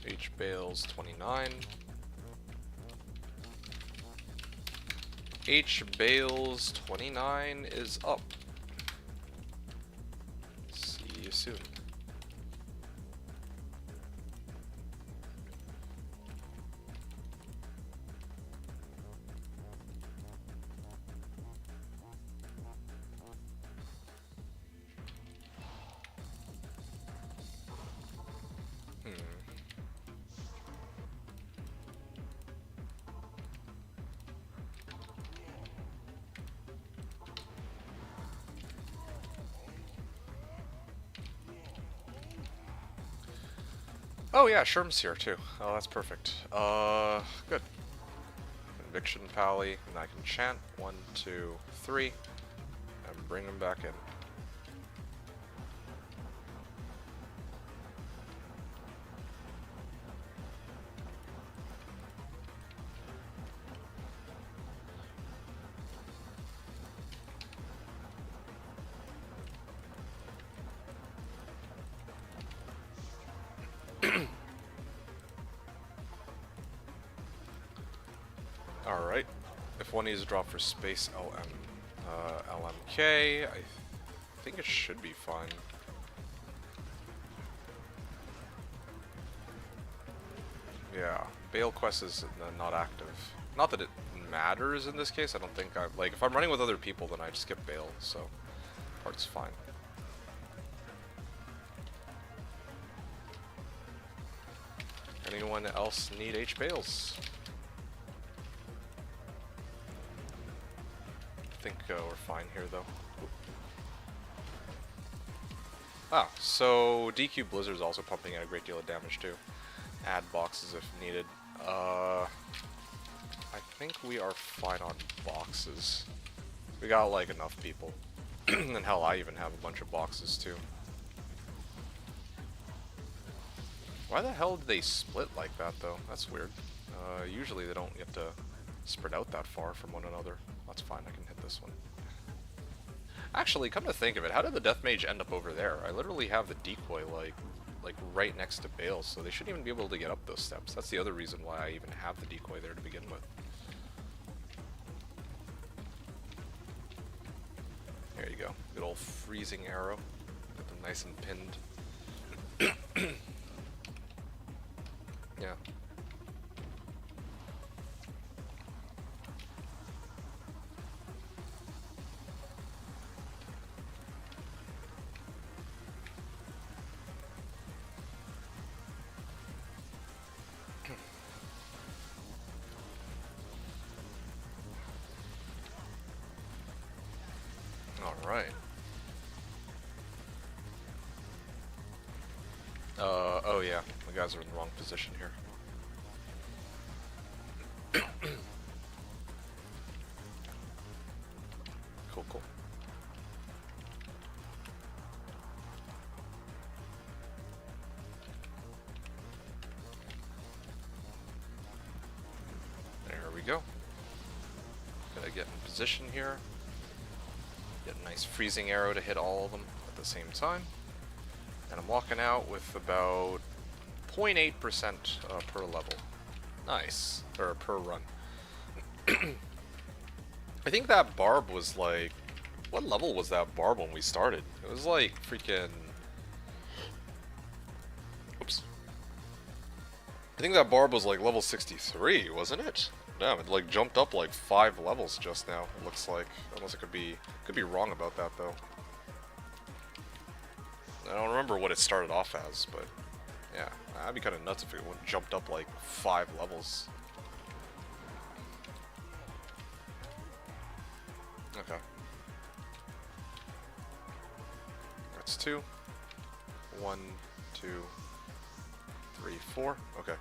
H Bales 29. H Bales 29 is up. See you soon. Oh yeah, Sherm's here too. Oh, that's perfect. Good. Conviction Pally, and I can chant 1, 2, 3, and bring him back in. Alright, if one needs to drop for space LMK, I think it should be fine. Yeah, Bale Quest is not active. Not that it matters in this case, I don't think like, if I'm running with other people, then I just skip Bale, so part's fine. Anyone else need H Bales? I think we're fine here, though. Ah, so DQ Blizzard's also pumping out a great deal of damage, too. Add boxes if needed. I think we are fine on boxes. We got, like, enough people. And hell, I even have a bunch of boxes, too. Why the hell did they split like that, though? That's weird. Usually they don't get to spread out that far from one another. That's fine, I can hit this one. Actually, come to think of it, how did the Death Mage end up over there? I literally have the decoy, like right next to Bale, so they shouldn't even be able to get up those steps. That's the other reason why I even have the decoy there to begin with. There you go. Good old freezing arrow. Get them nice and pinned. Yeah. Alright. Oh yeah, the guys are in the wrong position here. Cool, cool. There we go. Gotta get in position here. Get a nice freezing arrow to hit all of them at the same time. And I'm walking out with about 0.8% per level. Nice. Or per run. I think that barb was like... What level was that barb when we started? It was like freaking... Oops. I think that barb was like level 63, wasn't it? Damn, it like jumped up like 5 levels just now, it looks like. Unless it could be wrong about that though. I don't remember what it started off as, but yeah, that'd be kind of nuts if it jumped up like 5 levels. Okay. That's 2. 1, 2, 3, 4. Okay.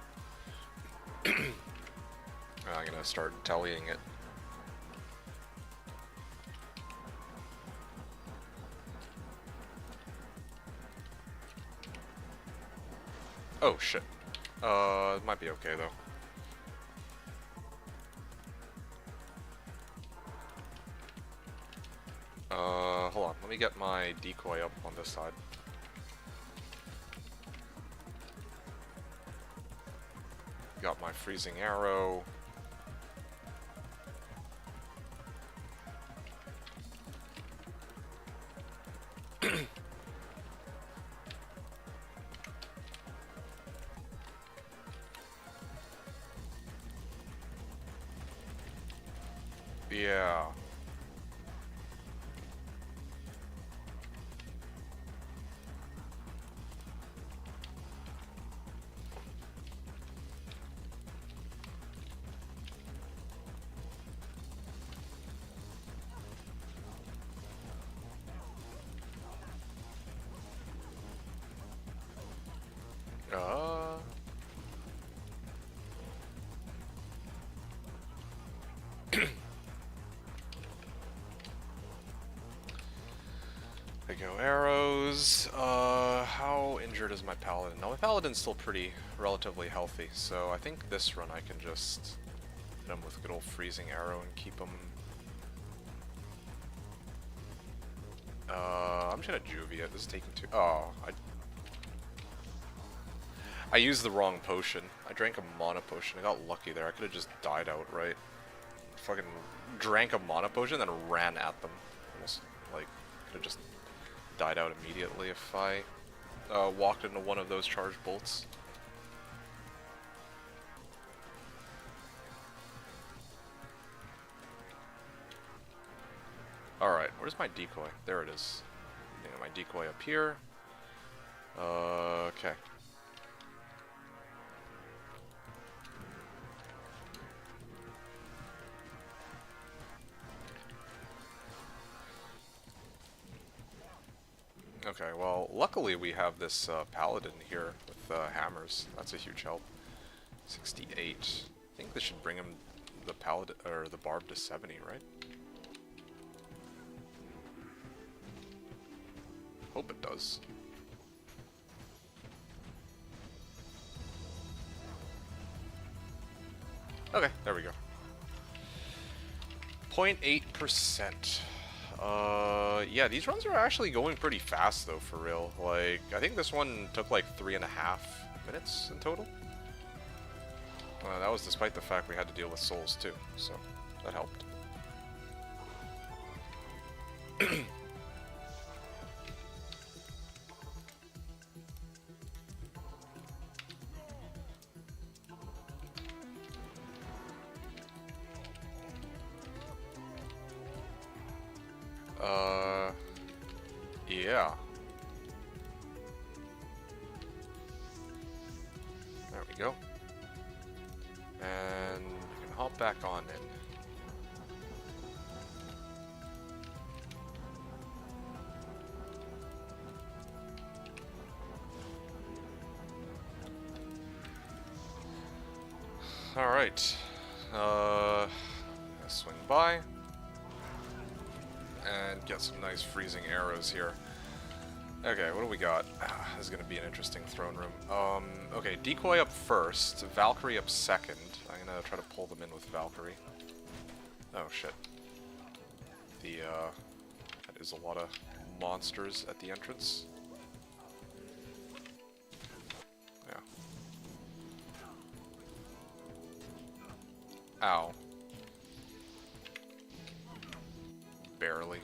I'm gonna start tallying it. Oh shit. It might be okay though. Hold on. Let me get my decoy up on this side. Got my freezing arrow. Yeah. There we go, arrows. How injured is my paladin? Now my paladin's still pretty relatively healthy, so I think this run I can just hit him with good old freezing arrow and keep him. I'm just gonna juvie it. This is taking too. Oh, I used the wrong potion. I drank a mana potion. I got lucky there. I could have just died outright. Fucking drank a mana potion, then ran at them. Almost like could have just died out immediately if I walked into one of those charged bolts. Alright, where's my decoy? There it is. My decoy up here. Okay. Okay, well, luckily we have this paladin here with hammers. That's a huge help. 68. I think this should bring him the paladin or the barb to 70, right? Hope it does. Okay, there we go. 0.8%. Yeah, these runs are actually going pretty fast though, for real. Like, I think this one took like 3.5 minutes in total. That was despite the fact we had to deal with souls too, so that helped. Yeah. There we go. And we can hop back on in. Alright. Swing by. And get some nice freezing arrows here. Okay, what do we got? This is going to be an interesting throne room. Okay, Decoy up first, Valkyrie up second. I'm going to try to pull them in with Valkyrie. Oh, shit. That is a lot of monsters at the entrance. Yeah. Ow. Barely.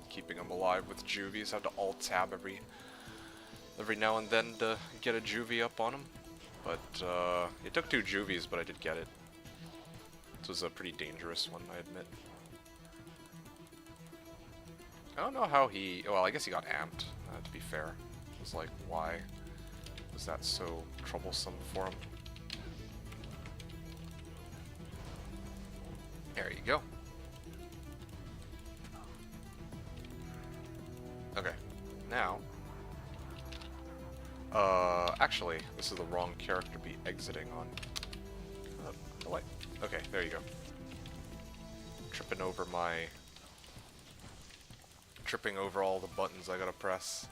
Keeping them alive with juvies. Have to alt-tab every now and then to get a juvie up on them. But, it took 2 juvies, but I did get it. This was a pretty dangerous one, I admit. I don't know how he... Well, I guess he got amped, to be fair. It was like, why was that so troublesome for him? There you go. Okay, now... actually, this is the wrong character to be exiting on. Oh, wait. Okay, there you go. Tripping over all the buttons I gotta press.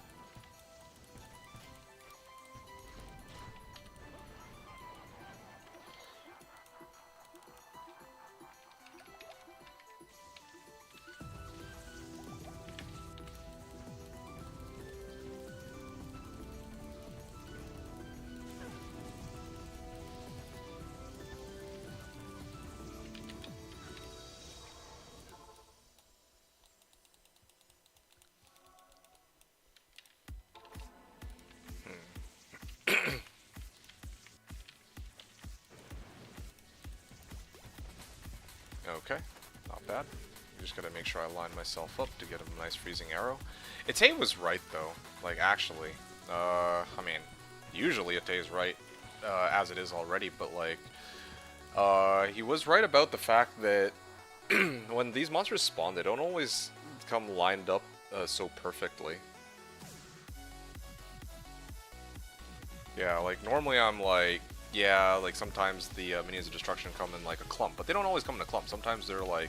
Okay, not bad. Just gotta make sure I line myself up to get a nice freezing arrow. Ite was right though, like actually. I mean, usually Ite's right as it is already, but like, he was right about the fact that when these monsters spawn, they don't always come lined up so perfectly. Yeah, like normally I'm like, yeah, like sometimes the minions of destruction come in like a clump, but they don't always come in a clump. Sometimes they're like,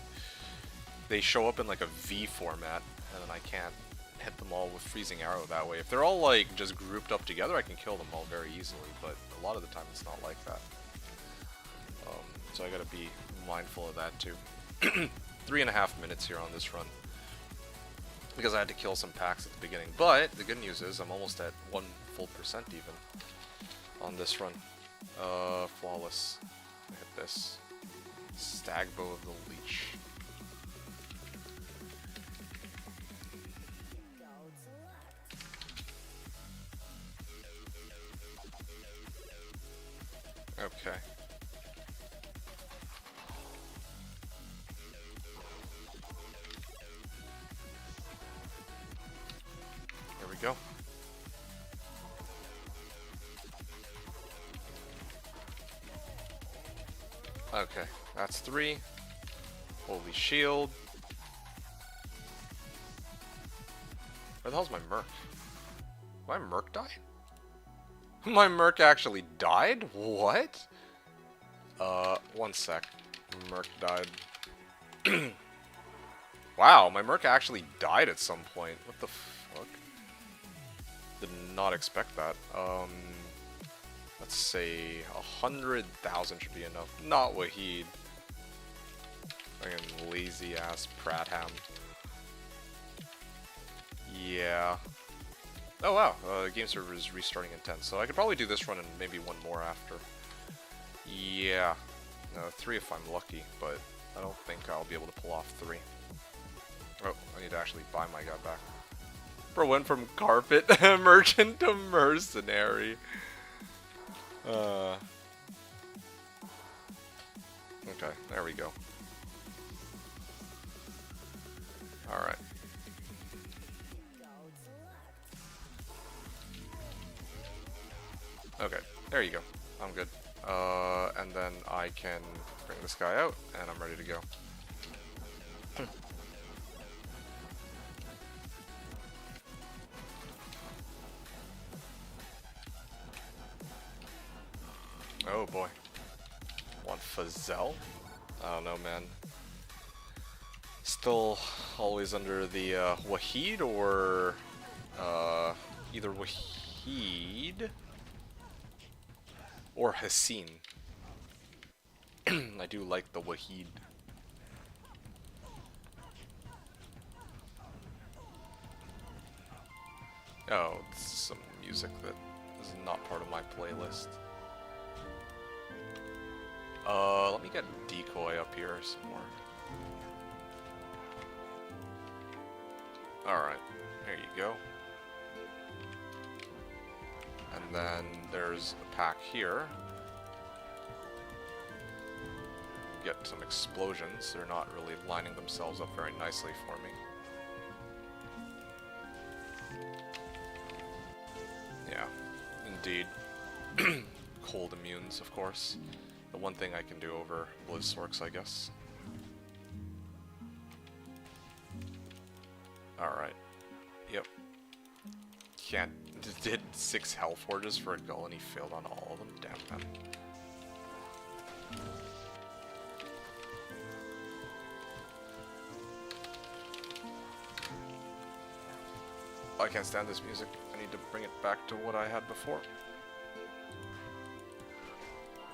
they show up in like a V format, and then I can't hit them all with freezing arrow that way. If they're all like just grouped up together, I can kill them all very easily, but a lot of the time it's not like that. So I gotta be mindful of that too. 3.5 minutes here on this run, because I had to kill some packs at the beginning. But the good news is I'm almost at 1 full percent even on this run. Flawless. Hit this. Stag Bow of the Leech. Okay. Here we go. Okay, that's 3. Holy shield. Where the hell's my Merc? My Merc died? My Merc actually died? What? 1 sec. Merc died. Wow, my Merc actually died at some point. What the fuck? Did not expect that. Let's say 100,000 should be enough. Not Wahid. Fucking lazy ass Pratham. Yeah. Oh wow, the game server is restarting in 10, so I could probably do this run and maybe 1 more after. Yeah. No, 3 if I'm lucky, but I don't think I'll be able to pull off 3. Oh, I need to actually buy my guy back. Bro went from carpet merchant to mercenary. Okay, there we go. Alright. Okay, there you go. I'm good. And then I can bring this guy out, and I'm ready to go. Oh boy. 1 Fazel? I don't know, man. Still always under the Wahid or either Wahid or Hassin. I do like the Wahid. Oh, this is some music that is not part of my playlist. Let me get Decoy up here some more. Alright, there you go. And then there's a pack here. Get some explosions. They're not really lining themselves up very nicely for me. Yeah, indeed. Cold immunes, of course. The one thing I can do over Blizzsorks, I guess. Alright. Yep. Can't. Did 6 Hell Forges for a Gull and he failed on all of them? Damn, man. Oh, I can't stand this music. I need to bring it back to what I had before.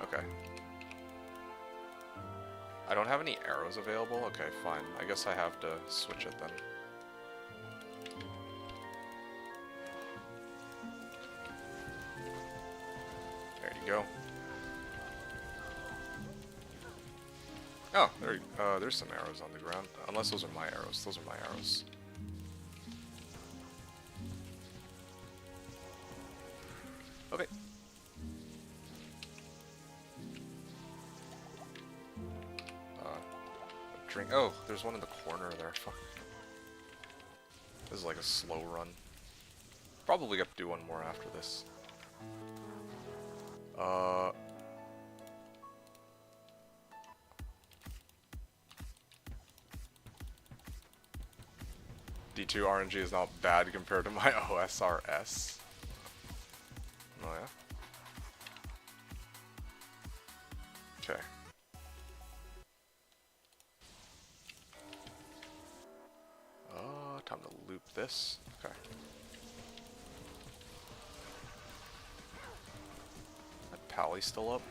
Okay. I don't have any arrows available? Okay, fine. I guess I have to switch it then. There you go. Oh, there's some arrows on the ground. Unless those are my arrows. Those are my arrows. Okay. Drink. Oh, there's one in the corner there. Fuck. This is like a slow run. Probably got to do one more after this. D2 RNG is not bad compared to my OSRS. Oh yeah? Okay. Time to loop this. Okay. That Pally's still up?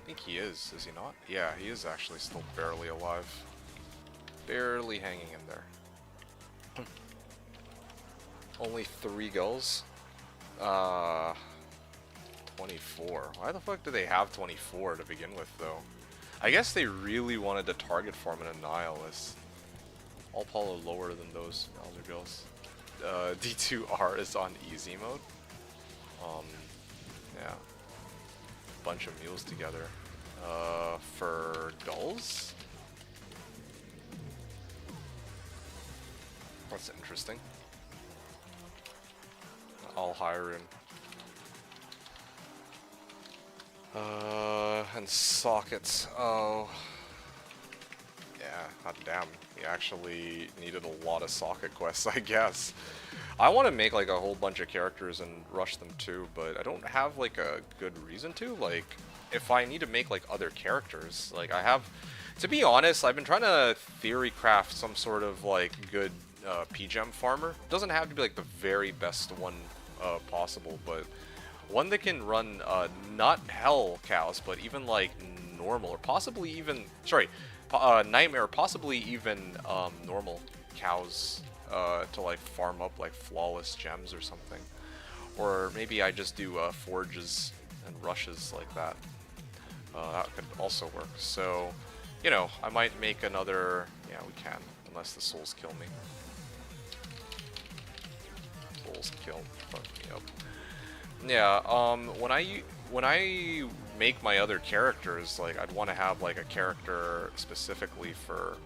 I think he is he not? Yeah, he is actually still barely alive. Barely hanging in there. Only 3 gulls? 24. Why the fuck do they have 24 to begin with, though? I guess they really wanted to target farm an Annihilus. I'll follow lower than those Elder Gulls. D2R is on easy mode. Yeah. Bunch of mules together. For gulls? That's interesting. I'll hire him. And sockets. Oh. Yeah, god damn. We actually needed a lot of socket quests, I guess. I want to make like a whole bunch of characters and rush them too, but I don't have like a good reason to. Like, if I need to make like other characters, like I have... To be honest, I've been trying to theory craft some sort of like good PGEM farmer. It doesn't have to be like the very best one possible, but one that can run not hell cows, but even like normal, or possibly even... Sorry. Nightmare, possibly even normal cows to like farm up like flawless gems or something. Or maybe I just do forges and rushes like that. That could also work. So, you know, I might make another... Yeah, we can, unless the souls kill me. Souls kill. Fuck me up. Yeah, when I make my other characters, like I'd want to have like a character specifically for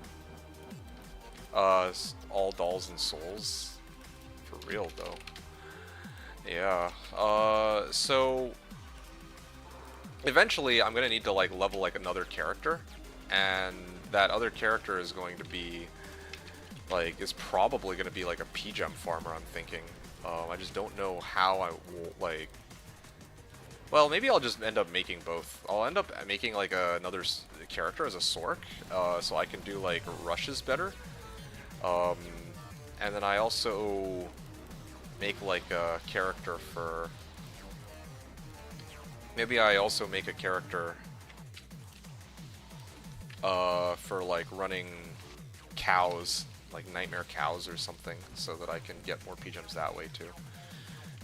all dolls and souls. For real though. Yeah. So eventually I'm gonna need to like level like another character, and that other character is going to be like probably gonna be like a PGEM farmer, I'm thinking. I just don't know how I will like Well, maybe I'll just end up making both. I'll end up making like another character as a Sork, so I can do like rushes better. Um, and then I also make like a character for... Maybe I also make a character for like running cows, like nightmare cows or something, so that I can get more P-gems that way too.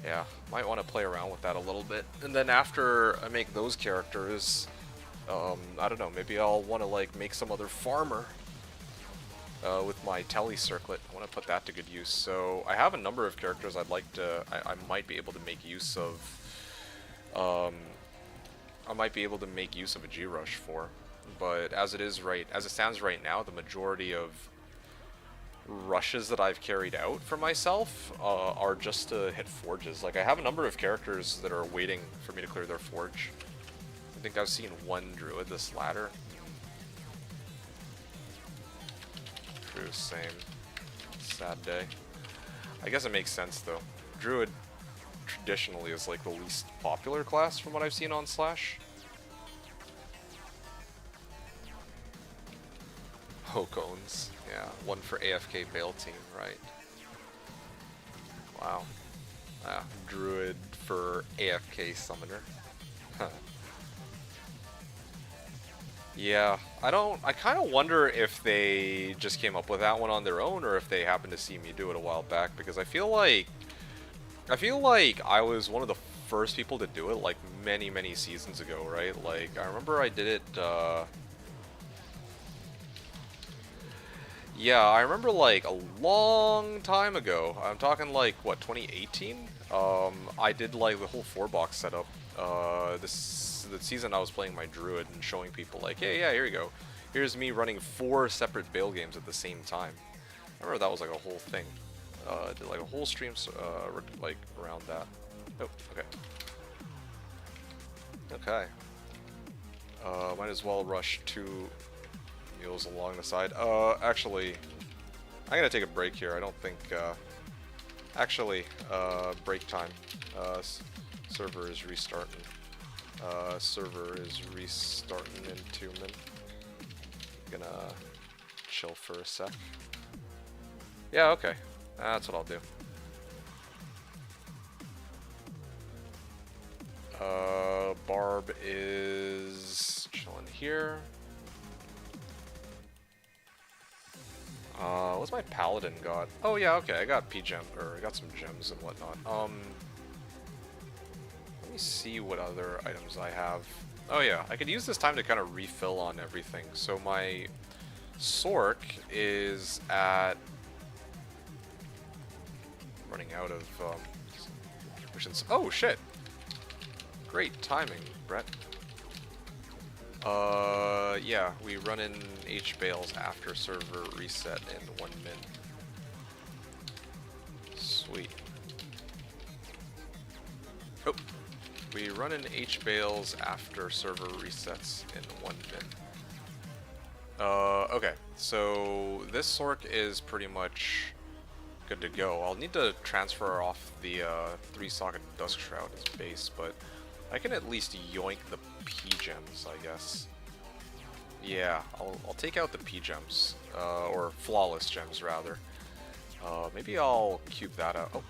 Yeah, might want to play around with that a little bit. And then after I make those characters, I don't know, maybe I'll want to like make some other farmer with my tele circlet. I want to put that to good use. So I have a number of characters I'd like to, I might be able to make use of, I might be able to make use of a G-Rush for. But as it stands right now, the majority of rushes that I've carried out for myself are just to hit forges. Like, I have a number of characters that are waiting for me to clear their forge. I think I've seen one druid this ladder. True, same. Sad day. I guess it makes sense though. Druid traditionally is like the least popular class from what I've seen on Slash. Hokones. Yeah, one for AFK Bale team, right. Wow. Druid for AFK Summoner. Yeah, I kind of wonder if they just came up with that one on their own, or if they happened to see me do it a while back, because I feel like I was one of the first people to do it, like, many seasons ago, right? Like, I remember I did it, yeah, I remember, like, a long time ago. I'm talking, like, what, 2018? I did, like, the whole 4-box setup, the season I was playing my druid and showing people, like, hey, yeah, here you go. Here's me running 4 separate Bale games at the same time. I remember that was, like, a whole thing. Did, like, a whole stream, like, around that. Oh, okay. Okay. Might as well rush 2 mules along the side. Actually, I'm gonna take a break here. I don't think, break time. Server is restarting. Server is restarting in 2 minutes. Gonna chill for a sec. Yeah, okay. That's what I'll do. Barb is chilling here. What's my paladin got? Oh yeah, okay, I got P-gem, or I got some gems and whatnot. Let me see what other items I have. Oh yeah, I could use this time to kind of refill on everything. So my Sork is at... running out of, missions. Oh shit! Great timing, Brett. Yeah, we run in H-Bales after server reset in 1 min. Sweet. Oh, we run in H-Bales after server resets in 1 min. Okay, so this Sork is pretty much good to go. I'll need to transfer off the 3-socket Dusk Shroud as base, but I can at least yoink the P-gems, I guess. Yeah, I'll take out the P-gems, or flawless gems rather. Maybe I'll cube that out. Oh.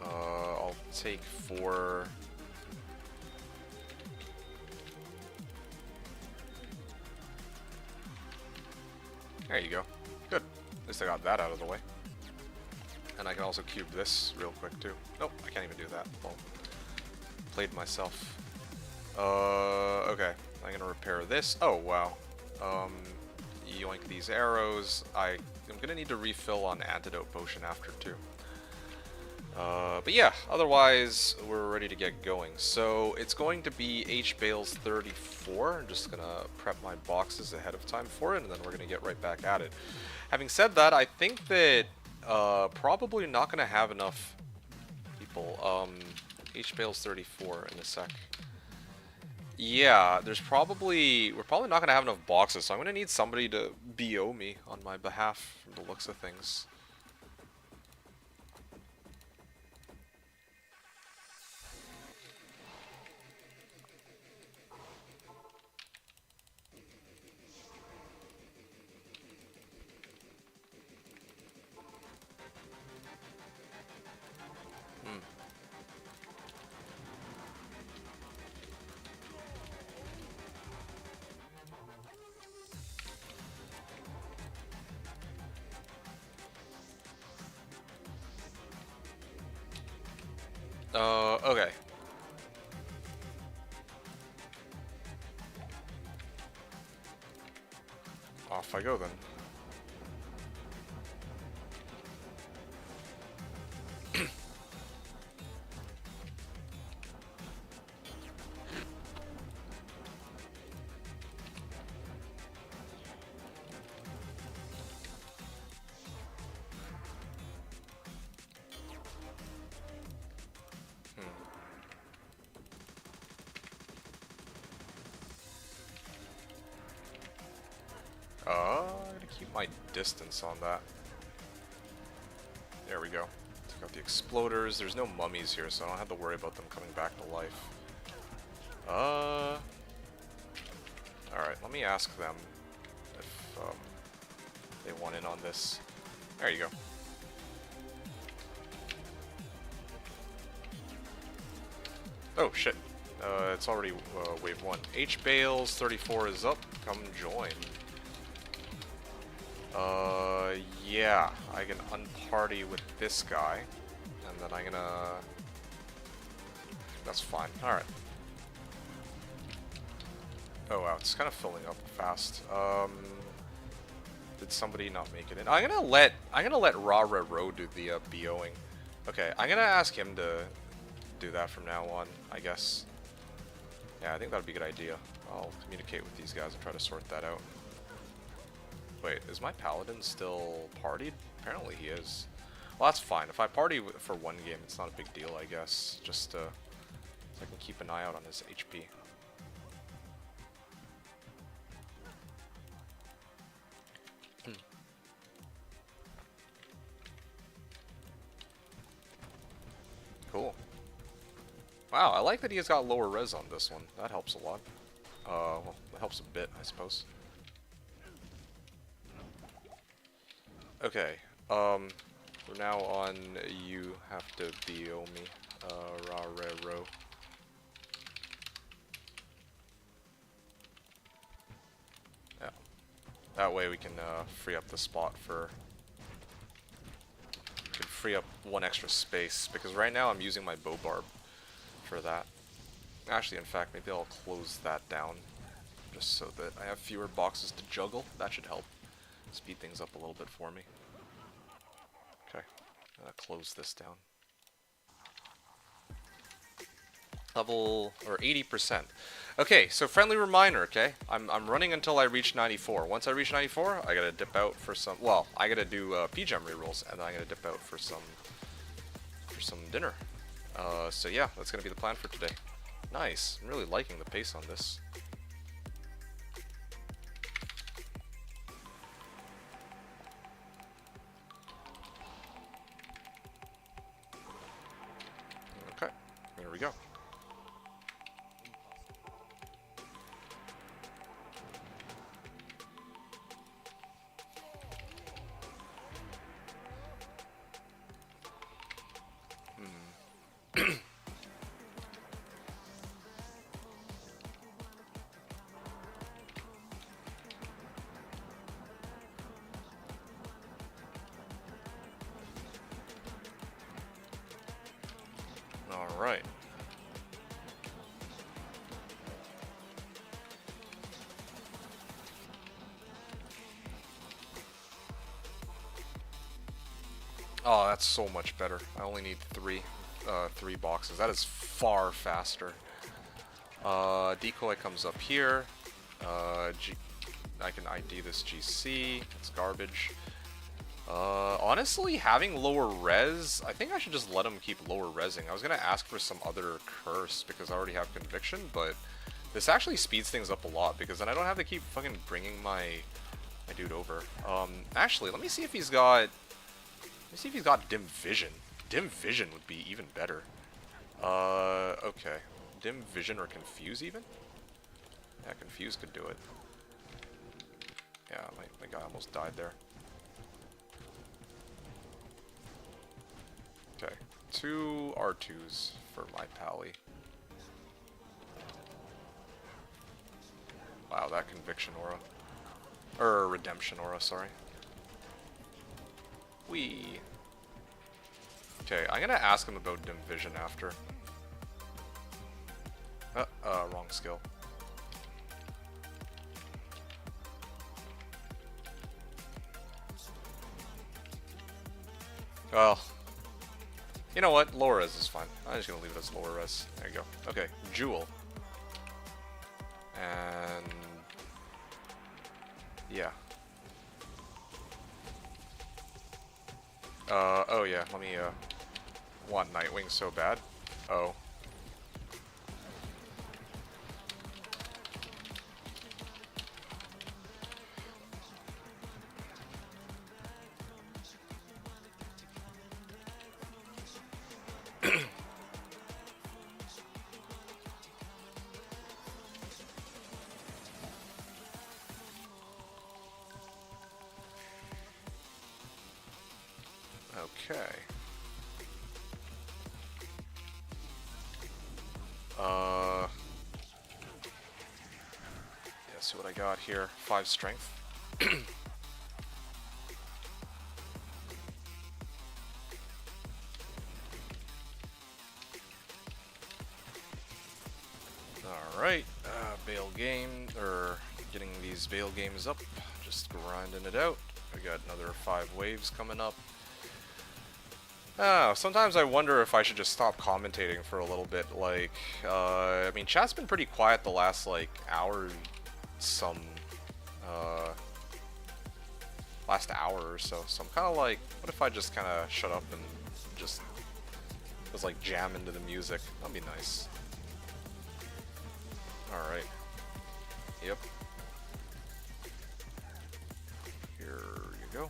I'll take 4. There you go. Good. At least I got that out of the way. And I can also cube this real quick too. Nope, I can't even do that. Well, played myself. Okay. I'm gonna repair this. Oh, wow. Yoink these arrows. I'm gonna need to refill on antidote potion after too. But yeah, otherwise we're ready to get going. So it's going to be H-Bales 34. I'm just gonna prep my boxes ahead of time for it, and then we're gonna get right back at it. Having said that, I think that probably not gonna have enough people. H-Bales 34 in a sec. Yeah, we're probably not gonna have enough boxes, so I'm gonna need somebody to BO me on my behalf from the looks of things. Okay. Off I go then. I'm gonna keep my distance on that. There we go. Took out the exploders. There's no mummies here, so I don't have to worry about them coming back to life. Alright, let me ask them if they want in on this. There you go. Oh, shit. It's already wave 1. H-Bales, 34 is up. Come join. Yeah. I can unparty with this guy. And then I'm gonna... That's fine. Alright. Oh, wow. It's kind of filling up fast. Did somebody not make it in? I'm gonna let Rerolls do the BOing. Okay, I'm gonna ask him to do that from now on, I guess. Yeah, I think that would be a good idea. I'll communicate with these guys and try to sort that out. Wait, is my paladin still partied? Apparently he is. Well, that's fine. If I party for one game, it's not a big deal, I guess. Just so I can keep an eye out on his HP. Cool. Wow, I like that he has got lower res on this one. That helps a lot. Well, that helps a bit, I suppose. Okay, from now on, you have to BO me, Rerolls. Yeah. That way we can free up the spot for... We can free up one extra space, because right now I'm using my bow barb for that. Actually, in fact, maybe I'll close that down, just so that I have fewer boxes to juggle. That should help speed things up a little bit for me. Okay, close this down. Level, or 80%. Okay, so friendly reminder, okay? I'm running until I reach 94. Once I reach 94, I gotta dip out for some, well, I gotta do PGEM rerolls, and then I gotta dip out for some dinner. So yeah, that's gonna be the plan for today. Nice, I'm really liking the pace on this. Okay, here we go. Alright. Oh, that's so much better. I only need three boxes. That is far faster. Decoy comes up here. I can ID this GC. It's garbage. Honestly, having lower res, I think I should just let him keep lower resing. I was gonna ask for some other curse because I already have conviction, but this actually speeds things up a lot because then I don't have to keep fucking bringing my dude over. Actually, let me see if he's got dim vision. Dim vision would be even better. Okay. Dim vision or confuse even? Yeah, confuse could do it. Yeah, my guy almost died there. Okay, 2 R2s for my pally. Wow, that conviction aura. Or redemption aura, sorry. Whee! Okay, I'm gonna ask him about dim vision after. Wrong skill. Well, you know what? Lower res is fine. I'm just gonna leave it as lower res. There you go. Okay, Jewel. And yeah. Oh yeah, let me, want Nightwing so bad. Oh. Okay. Yeah, see what I got here. 5 strength. Alright, Bale game, or getting these Bale games up, just grinding it out. We got another 5 waves coming up. Sometimes I wonder if I should just stop commentating for a little bit. Like, I mean, chat's been pretty quiet the last, like, hour, last hour or so. So I'm kind of like, what if I just kind of shut up and just was like jam into the music? That'd be nice. Alright. Yep. Here you go.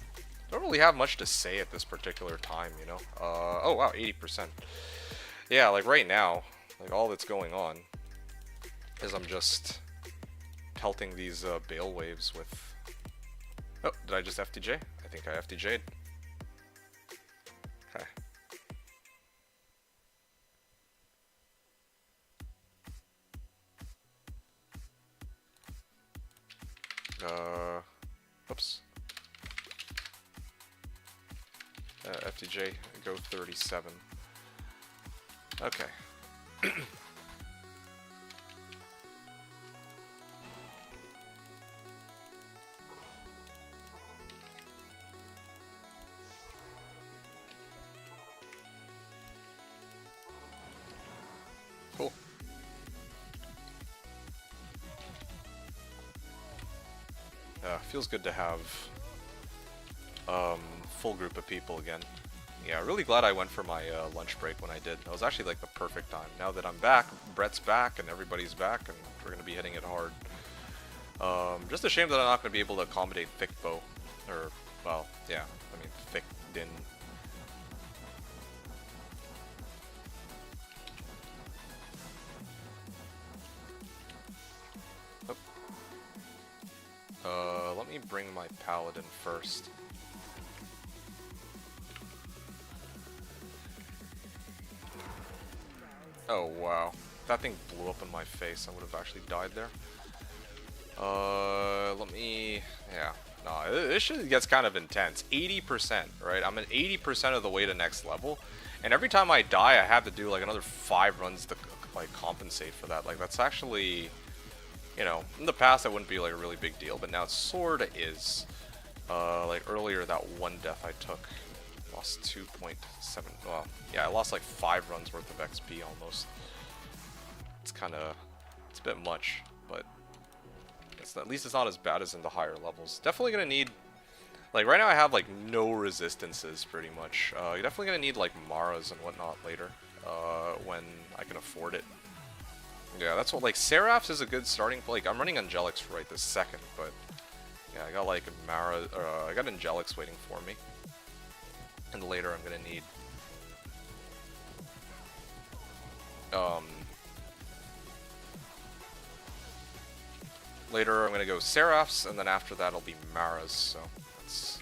Don't really have much to say at this particular time, you know? Oh wow, 80%. Yeah, like right now, like all that's going on is I'm just pelting these Bale waves with... Oh, did I just FTJ? I think I FTJ'd. Okay. Oops. FTJ, go 37. Okay. Cool. Feels good to have full group of people again. Yeah, really glad I went for my lunch break when I did. That was actually like the perfect time. Now that I'm back, Brett's back, and everybody's back, and we're gonna be hitting it hard. Just a shame that I'm not gonna be able to accommodate thick bow, or well, yeah, I mean thick din. Let me bring my paladin first. Oh wow, that thing blew up in my face. I would have actually died there. Let me, yeah, no, this shit gets kind of intense. 80%, right? I'm at 80% of the way to next level, and every time I die, I have to do like another 5 runs to like compensate for that. Like that's actually, you know, in the past that wouldn't be like a really big deal, but now it sorta is. Like earlier, that one death I took, lost 2.7. Well, yeah, I lost like 5 runs worth of XP almost. It's kind of, it's a bit much, but it's at least it's not as bad as in the higher levels. Definitely gonna need, like right now I have like no resistances pretty much. You're definitely gonna need like Maras and whatnot later, when I can afford it. Yeah, that's what, like Seraphs is a good starting. Like I'm running Angelics right this second, but yeah, I got like Mara, I got Angelics waiting for me, and later I'm gonna need later I'm gonna go Seraphs, and then after that it'll be Maras, so that's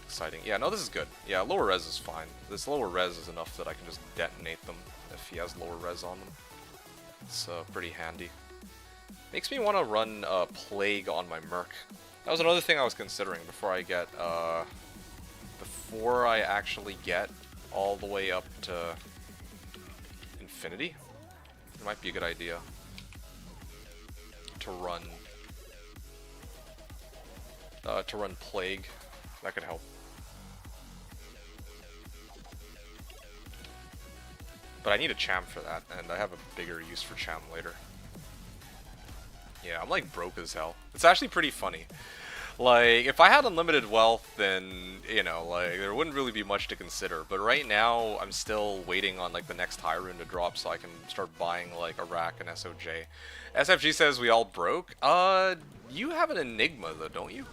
exciting. Yeah, no, this is good. Yeah, lower res is fine. This lower res is enough that I can just detonate them if he has lower res on them. It's pretty handy. Makes me want to run Plague on my Merc. That was another thing I was considering before I get, before I actually get all the way up to infinity. It might be a good idea to run Plague. That could help. But I need a Cham for that, and I have a bigger use for Cham later. Yeah, I'm like broke as hell. It's actually pretty funny. Like, if I had unlimited wealth, then, you know, like, there wouldn't really be much to consider. But right now, I'm still waiting on, like, the next high rune to drop so I can start buying, like, a rack and SOJ. SFG says we all broke. You have an Enigma, though, don't you?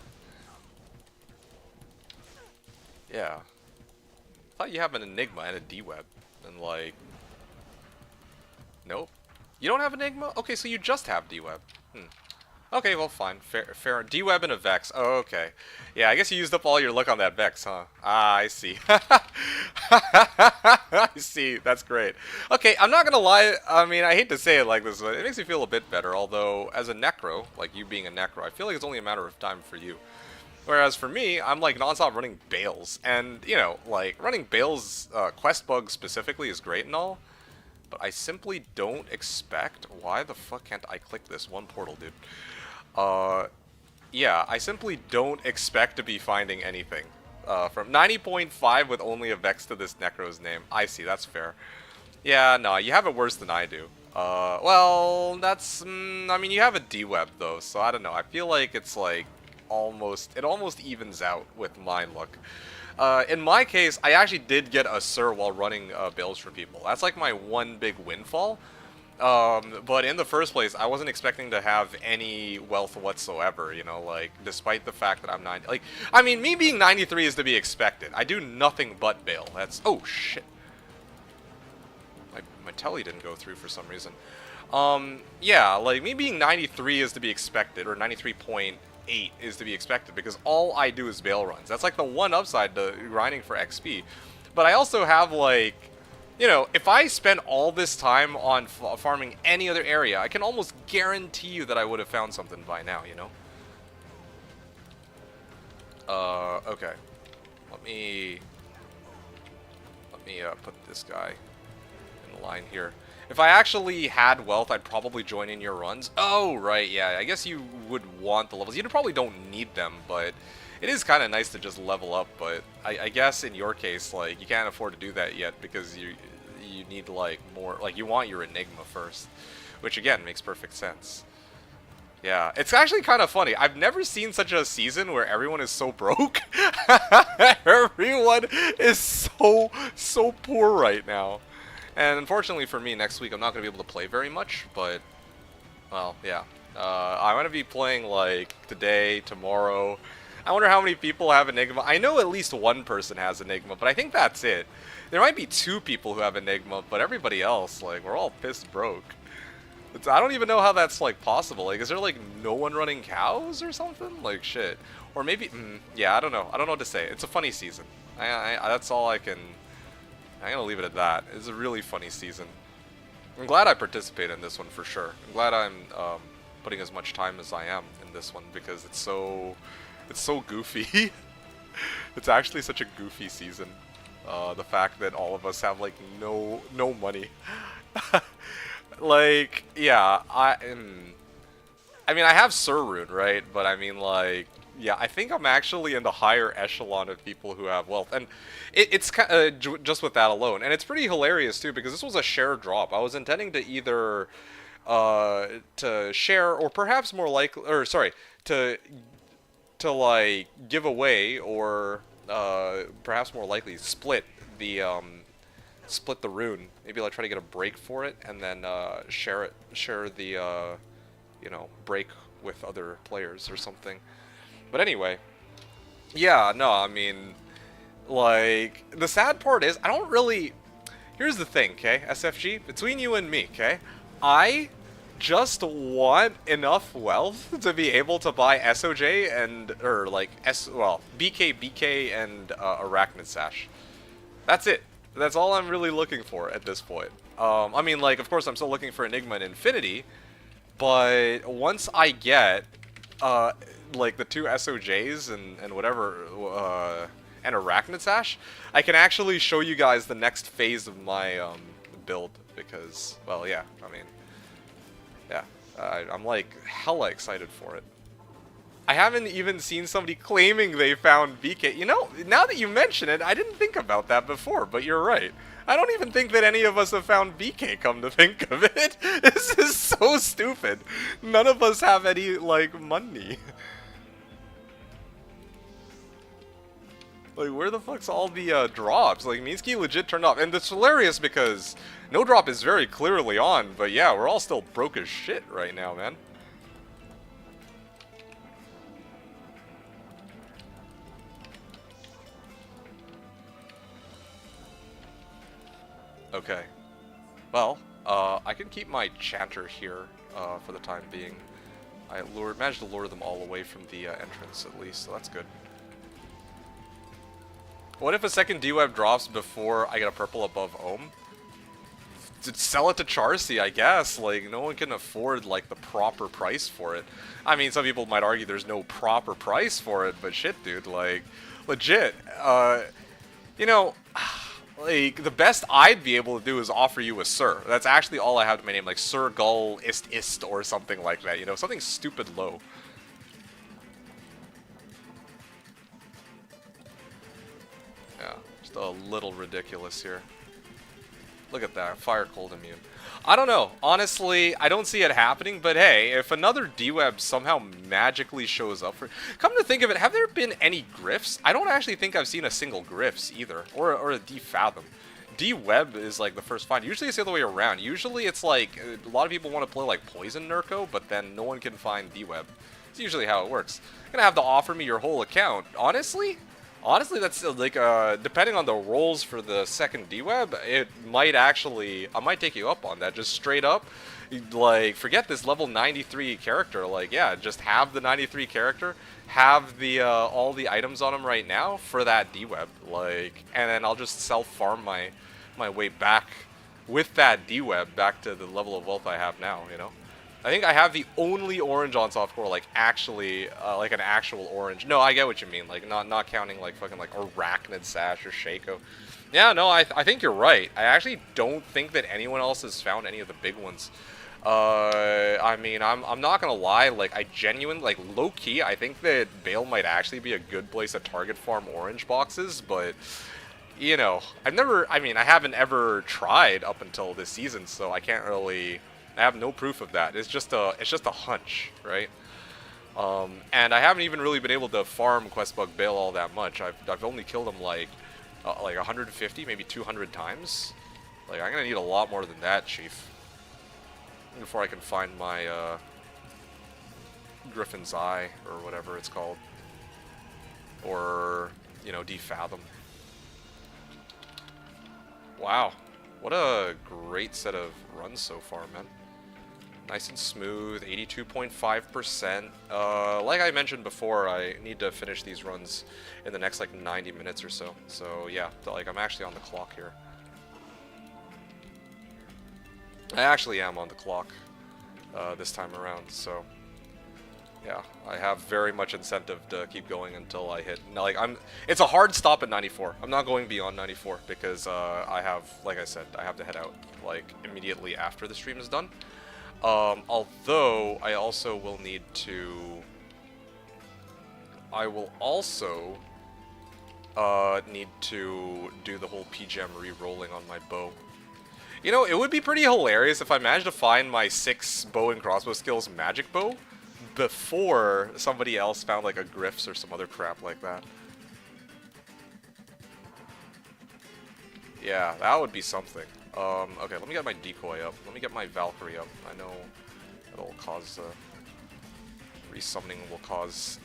Yeah. I thought you have an Enigma and a D-Web. And, like... Nope. You don't have Enigma? Okay, so you just have D-Web. Okay, well, fine. Fair. D-Web and a Vex. Oh, okay. Yeah, I guess you used up all your luck on that Vex, huh? Ah, I see. I see. That's great. Okay, I'm not gonna lie. I mean, I hate to say it like this, but it makes me feel a bit better. Although, as a Necro, like you being a Necro, I feel like it's only a matter of time for you. Whereas for me, I'm like non-stop running Bales. And, you know, like, running Bales, quest bug specifically is great and all. But I simply don't expect... Why the fuck can't I click this one portal, dude? Yeah, I simply don't expect to be finding anything. From 90.5 with only a Vex to this Necro's name. I see, that's fair. Yeah, no, you have it worse than I do. Well, that's... I mean, you have a D-Web, though, so I don't know. I feel like it's, like, almost... It almost evens out with my luck. In my case, I actually did get a Sir while running Bales for people. That's like my one big windfall. But in the first place, I wasn't expecting to have any wealth whatsoever, you know, like, despite the fact that I'm 90... Like, I mean, me being 93 is to be expected. I do nothing but Bale. That's... Oh, shit. My telly didn't go through for some reason. Yeah, like, me being 93 is to be expected, or 93.8 is to be expected, because all I do is Bale runs. That's like the one upside to grinding for XP. But I also have, like, you know, if I spent all this time on farming any other area, I can almost guarantee you that I would have found something by now, you know? Okay. Let me put this guy in the line here. If I actually had wealth, I'd probably join in your runs. Oh, right, yeah. I guess you would want the levels. You probably don't need them, but it is kind of nice to just level up. But I guess in your case, like, you can't afford to do that yet because you need, like, more... Like, you want your Enigma first, which, again, makes perfect sense. Yeah, it's actually kind of funny. I've never seen such a season where everyone is so broke. Everyone is so poor right now. And unfortunately for me, next week I'm not going to be able to play very much, but, well, yeah. I'm going to be playing, like, today, tomorrow. I wonder how many people have Enigma. I know at least one person has Enigma, but I think that's it. There might be 2 people who have Enigma, but everybody else, like, we're all pissed broke. I don't even know how that's, like, possible. Like, is there, like, no one running cows or something? Like, shit. Or maybe, yeah, I don't know. I don't know what to say. It's a funny season. That's all I can... I'm gonna leave it at that. It's a really funny season. I'm glad I participated in this one for sure. I'm glad I'm putting as much time as I am in this one because it's so goofy. It's actually such a goofy season. The fact that all of us have, like, no money. Like, yeah, I mean, I have Sir Rune, right? But I mean, like, yeah, I think I'm actually in the higher echelon of people who have wealth, and it's just with that alone, and it's pretty hilarious too because this was a share drop. I was intending to either to share or perhaps more likely, or sorry, to like give away or perhaps more likely split the rune. Maybe I'll try to get a break for it and then share the you know, break with other players or something. But anyway, yeah, no, I mean, like, the sad part is, I don't really... Here's the thing, okay, SFG? Between you and me, okay? I just want enough wealth to be able to buy SOJ and... Or, like, BK, and Arachnid Sash. That's it. That's all I'm really looking for at this point. I mean, like, of course, I'm still looking for Enigma and Infinity, but once I get... like the 2 SOJs and whatever and Arachnid Sash, I can actually show you guys the next phase of my build, because, well, yeah, I mean, yeah, I'm like hella excited for it. I haven't even seen somebody claiming they found BK. You know, now that you mention it, I didn't think about that before, but you're right. I don't even think that any of us have found BK, come to think of it. This is so stupid. None of us have any, like, money. Like, where the fuck's all the drops? Like, Minsky legit turned off. And it's hilarious because no drop is very clearly on, but yeah, we're all still broke as shit right now, man. Okay. Well, I can keep my Chanter here for the time being. I managed to lure them all away from the entrance, at least, so that's good. What if a second D-Web drops before I get a purple above Ohm? Sell it to Charcy, I guess. Like, no one can afford, like, the proper price for it. I mean, some people might argue there's no proper price for it, but shit, dude, like, legit. You know... Like, the best I'd be able to do is offer you a Sir. That's actually all I have to my name, like Sir Gull Ist or something like that, you know, something stupid low. Yeah, just a little ridiculous here. Look at that, Fire Cold Immune. I don't know, honestly, I don't see it happening, but hey, if another D-Web somehow magically shows up for... Come to think of it, have there been any Griffs? I don't actually think I've seen a single Griffs either, or a D-Fathom. D-Web is like the first find. Usually it's the other way around. Usually it's like, a lot of people want to play like Poison Nurko, but then no one can find D-Web. It's usually how it works. You're gonna have to offer me your whole account. Honestly, that's like, depending on the rolls for the second D-Web, it might actually, I might take you up on that, just straight up. Like, forget this level 93 character, like, yeah, just have the 93 character, have the, all the items on him right now for that D-Web, like, and then I'll just self-farm my way back with that D-Web back to the level of wealth I have now, you know? I think I have the only orange on softcore, like, actually, like an actual orange. No, I get what you mean, like, not counting, like, fucking, like, Arachnid Sash or Shaco. Yeah, no, I think you're right. I actually don't think that anyone else has found any of the big ones. I mean, I'm not gonna lie, like, I genuinely, like, low-key, I think that Bale might actually be a good place to target farm orange boxes, but... You know, I haven't ever tried up until this season, so I can't really... I have no proof of that. It's just a hunch, right? And I haven't even really been able to farm Questbug Bale all that much. I've only killed him like 150, maybe 200 times. Like, I'm gonna need a lot more than that, Chief, before I can find my Griffin's Eye or whatever it's called, or you know, Defathom. Wow, what a great set of runs so far, man. Nice and smooth, 82.5%. Like I mentioned before, I need to finish these runs in the next, like, 90 minutes or so. So, yeah, like, I'm actually on the clock here. I actually am on the clock this time around, so... Yeah, I have very much incentive to keep going until I hit... Now, like, it's a hard stop at 94. I'm not going beyond 94 because I have, like I said, I have to head out, like, immediately after the stream is done. Although, I also will need to... I will also need to do the whole PGM re-rolling on my bow. You know, it would be pretty hilarious if I managed to find my 6 bow and crossbow skills magic bow before somebody else found, like, a Griff's or some other crap like that. Yeah, that would be something. Okay, let me get my decoy up. Let me get my Valkyrie up. I know it'll cause, resummoning will cause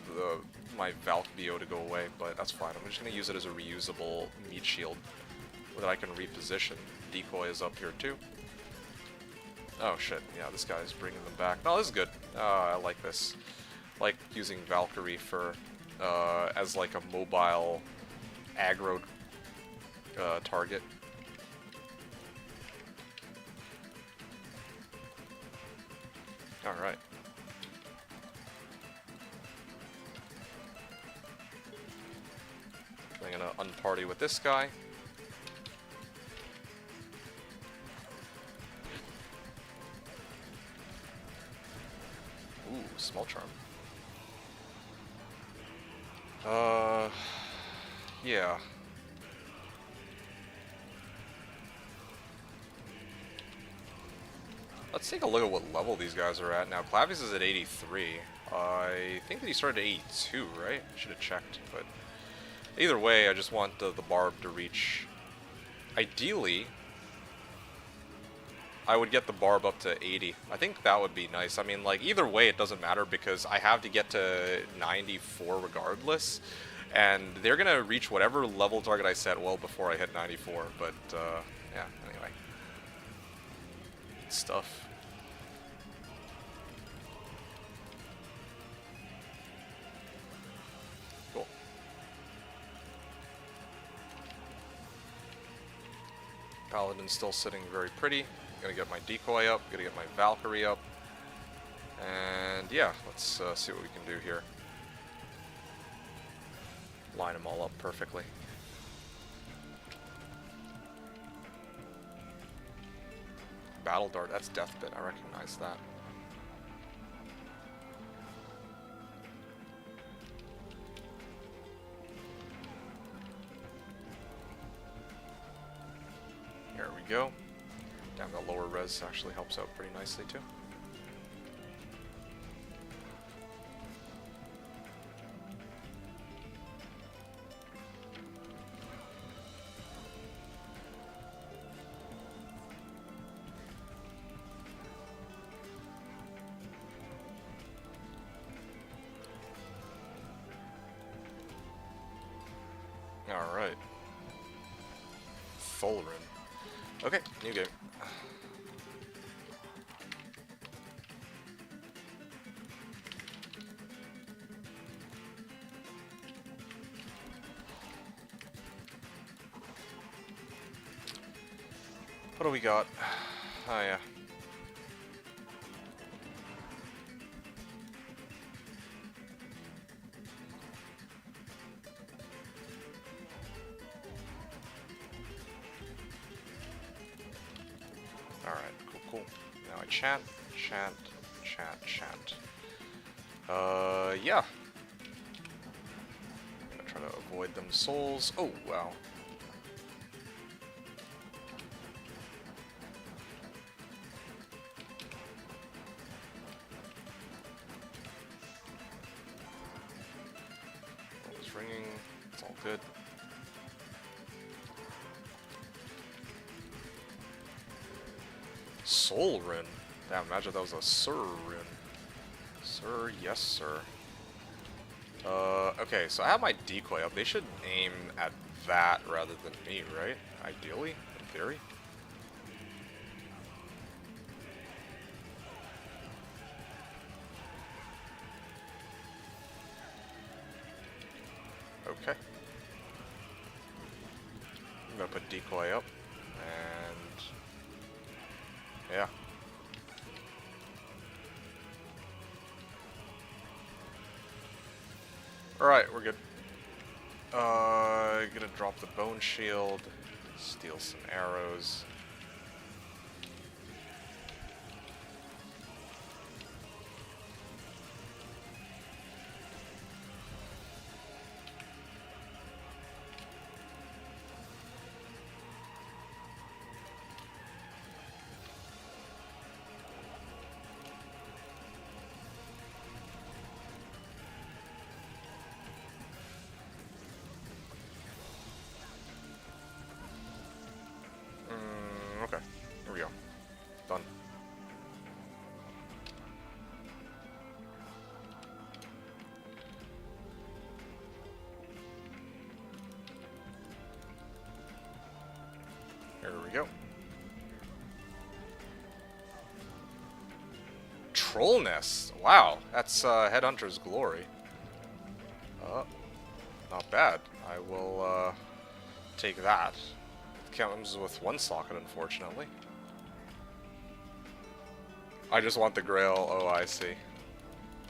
my Valk BO to go away, but that's fine. I'm just gonna use it as a reusable meat shield that I can reposition. Decoy is up here too. Oh shit, yeah, this guy's bringing them back. No, this is good. I like this. I like using Valkyrie for, as like a mobile aggro target. Alright. gonna unparty with this guy. Ooh, small charm. Yeah. Let's take a look at what level these guys are at now. Clavius is at 83. I think that he started at 82, right? I should have checked, but either way, I just want the barb to reach. Ideally, I would get the barb up to 80. I think that would be nice. I mean, like, either way, it doesn't matter because I have to get to 94 regardless. And they're going to reach whatever level target I set well before I hit 94. But, yeah, anyway. Good stuff. Cool. Paladin's still sitting very pretty. Gonna get my decoy up, gonna get my Valkyrie up. And yeah, let's see what we can do here. Line them all up perfectly. Battle Dart, that's Deathbit, I recognize that. Here we go. Damn, the lower res actually helps out pretty nicely too. Alright. Fulrin. Okay, new game. What do we got? Oh yeah. Alright, cool. Now I chant. Yeah. I'm gonna try to avoid them souls. Oh, wow. It's ringing. It's all good. Soul Rune. Damn, imagine that was a Sir Rune. Sir, yes sir. Okay, so I have my decoy up. They should aim at that rather than me, right? Ideally, in theory. Okay. I'm gonna put decoy up, and yeah. Alright, we're good. Gonna drop the bone shield, steal some arrows. Okay, here we go. Done. Here we go. Troll Nest. Wow, that's Headhunter's Glory. Not bad. I will take that. Comes with one socket, unfortunately. I just want the Grail. Oh, I see.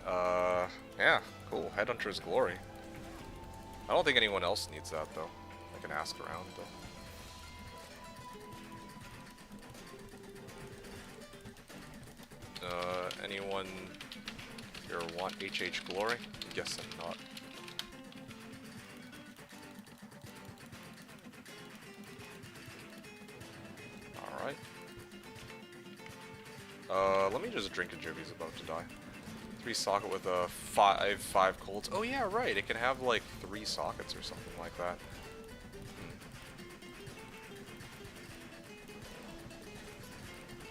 Yeah, cool. Headhunter's Glory. I don't think anyone else needs that, though. can ask around, though. Anyone here want HH Glory? I'm guessing not. Alright. Let me just drink a Jib, he's about to die. 3 socket with a 5 colds. Oh yeah, right, it can have like 3 sockets or something like that.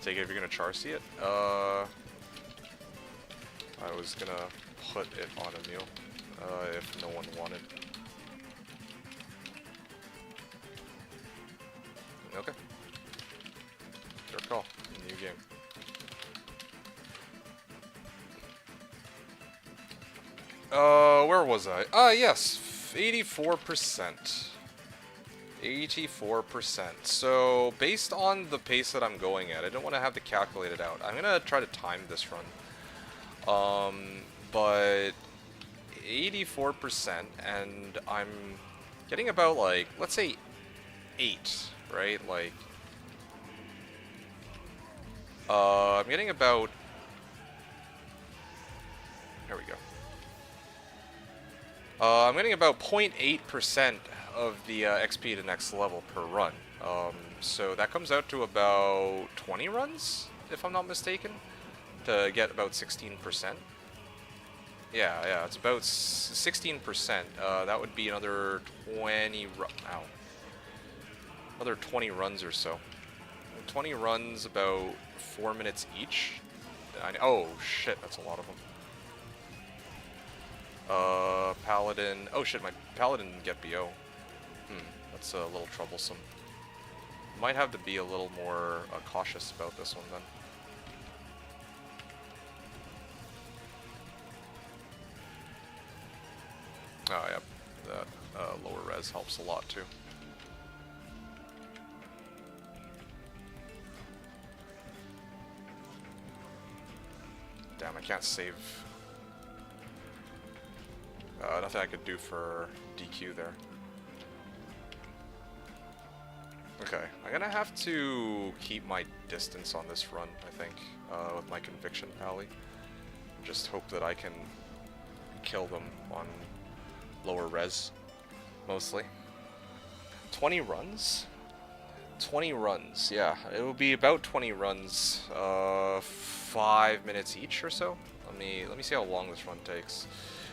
Take it if you're gonna Charcy it. I was gonna put it on a meal, if no one wanted. Okay. Your call. New game. Where was I? Yes, 84%. 84%. So, based on the pace that I'm going at, I don't want to have to calculate it out. I'm gonna try to time this run. But 84%, and I'm getting about, like, let's say 8, right? Like, I'm getting about, there we go. I'm getting about 0.8% of the XP to next level per run. So that comes out to about 20 runs, if I'm not mistaken, to get about 16%. Yeah, it's about 16%. That would be another 20 another 20 runs or so. 20 runs, about 4 minutes each. Oh shit, that's a lot of them. Paladin. Oh shit, my Paladin didn't get BO. That's a little troublesome. Might have to be a little more cautious about this one then. Oh yeah, that lower res helps a lot too. Damn, I can't save. Nothing I could do for DQ there. Okay, I'm gonna have to keep my distance on this run, I think, with my Conviction Pally. Just hope that I can kill them on lower res, mostly. 20 runs? 20 runs, yeah. It will be about 20 runs, 5 minutes each or so. Let me see how long this run takes.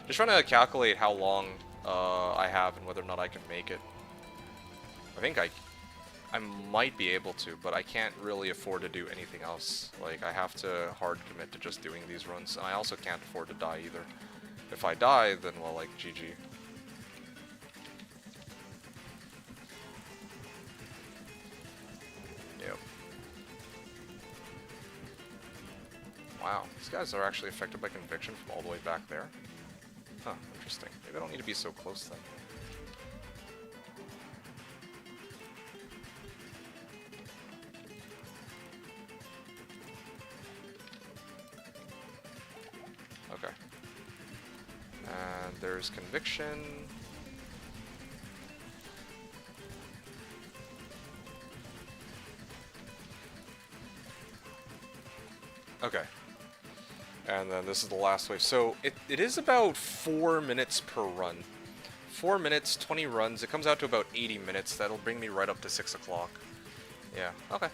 Just trying to calculate how long I have and whether or not I can make it. I think I might be able to, but I can't really afford to do anything else. Like, I have to hard commit to just doing these runs, and I also can't afford to die either. If I die, then, well, like, GG. Yep. Wow, these guys are actually affected by Conviction from all the way back there. Huh, interesting. Maybe I don't need to be so close then. Okay. And there's Conviction. Okay. And then this is the last wave. So it is about 4 minutes per run. 4 minutes, 20 runs. It comes out to about 80 minutes. That'll bring me right up to 6 o'clock. Yeah, okay.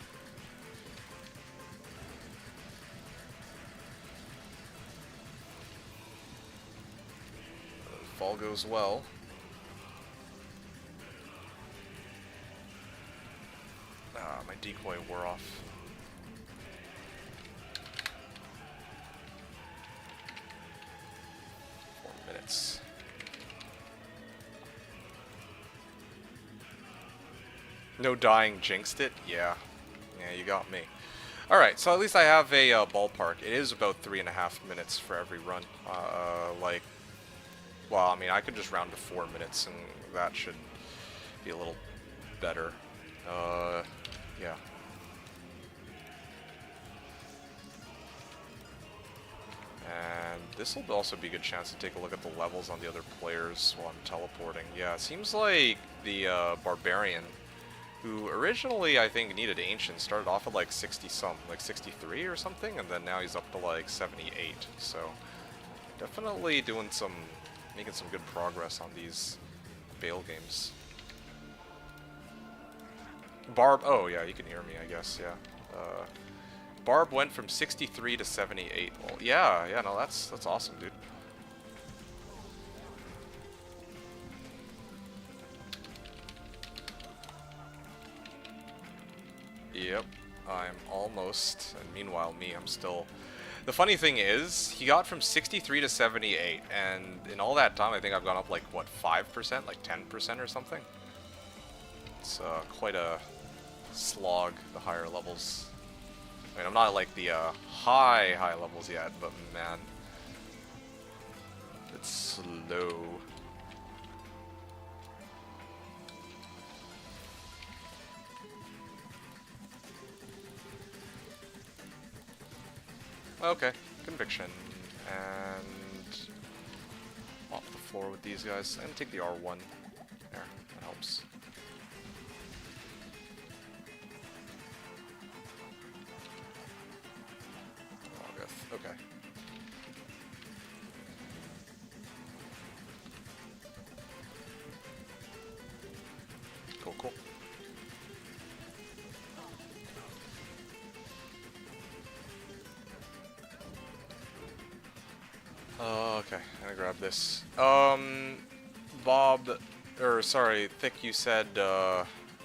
If all goes well. Ah, my decoy wore off. No dying jinxed it? Yeah. Yeah, you got me. Alright, so at least I have a ballpark. It is about 3.5 minutes for every run. Like, well, I mean, I could just round to 4 minutes, and that should be a little better. Yeah. And this will also be a good chance to take a look at the levels on the other players while I'm teleporting. Yeah, it seems like the Barbarian, who originally I think needed Ancient, started off at like 60 some, like 63 or something, and then now he's up to like 78. So definitely making some good progress on these Bale games. Barb, oh yeah, you can hear me, I guess, yeah. Barb went from 63 to 78. Well, yeah, no, that's awesome, dude. Yep, I'm almost, and meanwhile me, I'm still... The funny thing is, he got from 63 to 78, and in all that time, I think I've gone up like, what, 5%? Like 10% or something? It's quite a slog, the higher levels. I mean, I'm not at like the high levels yet, but man, it's slow. Okay, conviction, and mop the floor with these guys, and take the R1. There, that helps. Okay. Cool. Okay, I'm gonna grab this. Bob, or sorry, Thick, you said,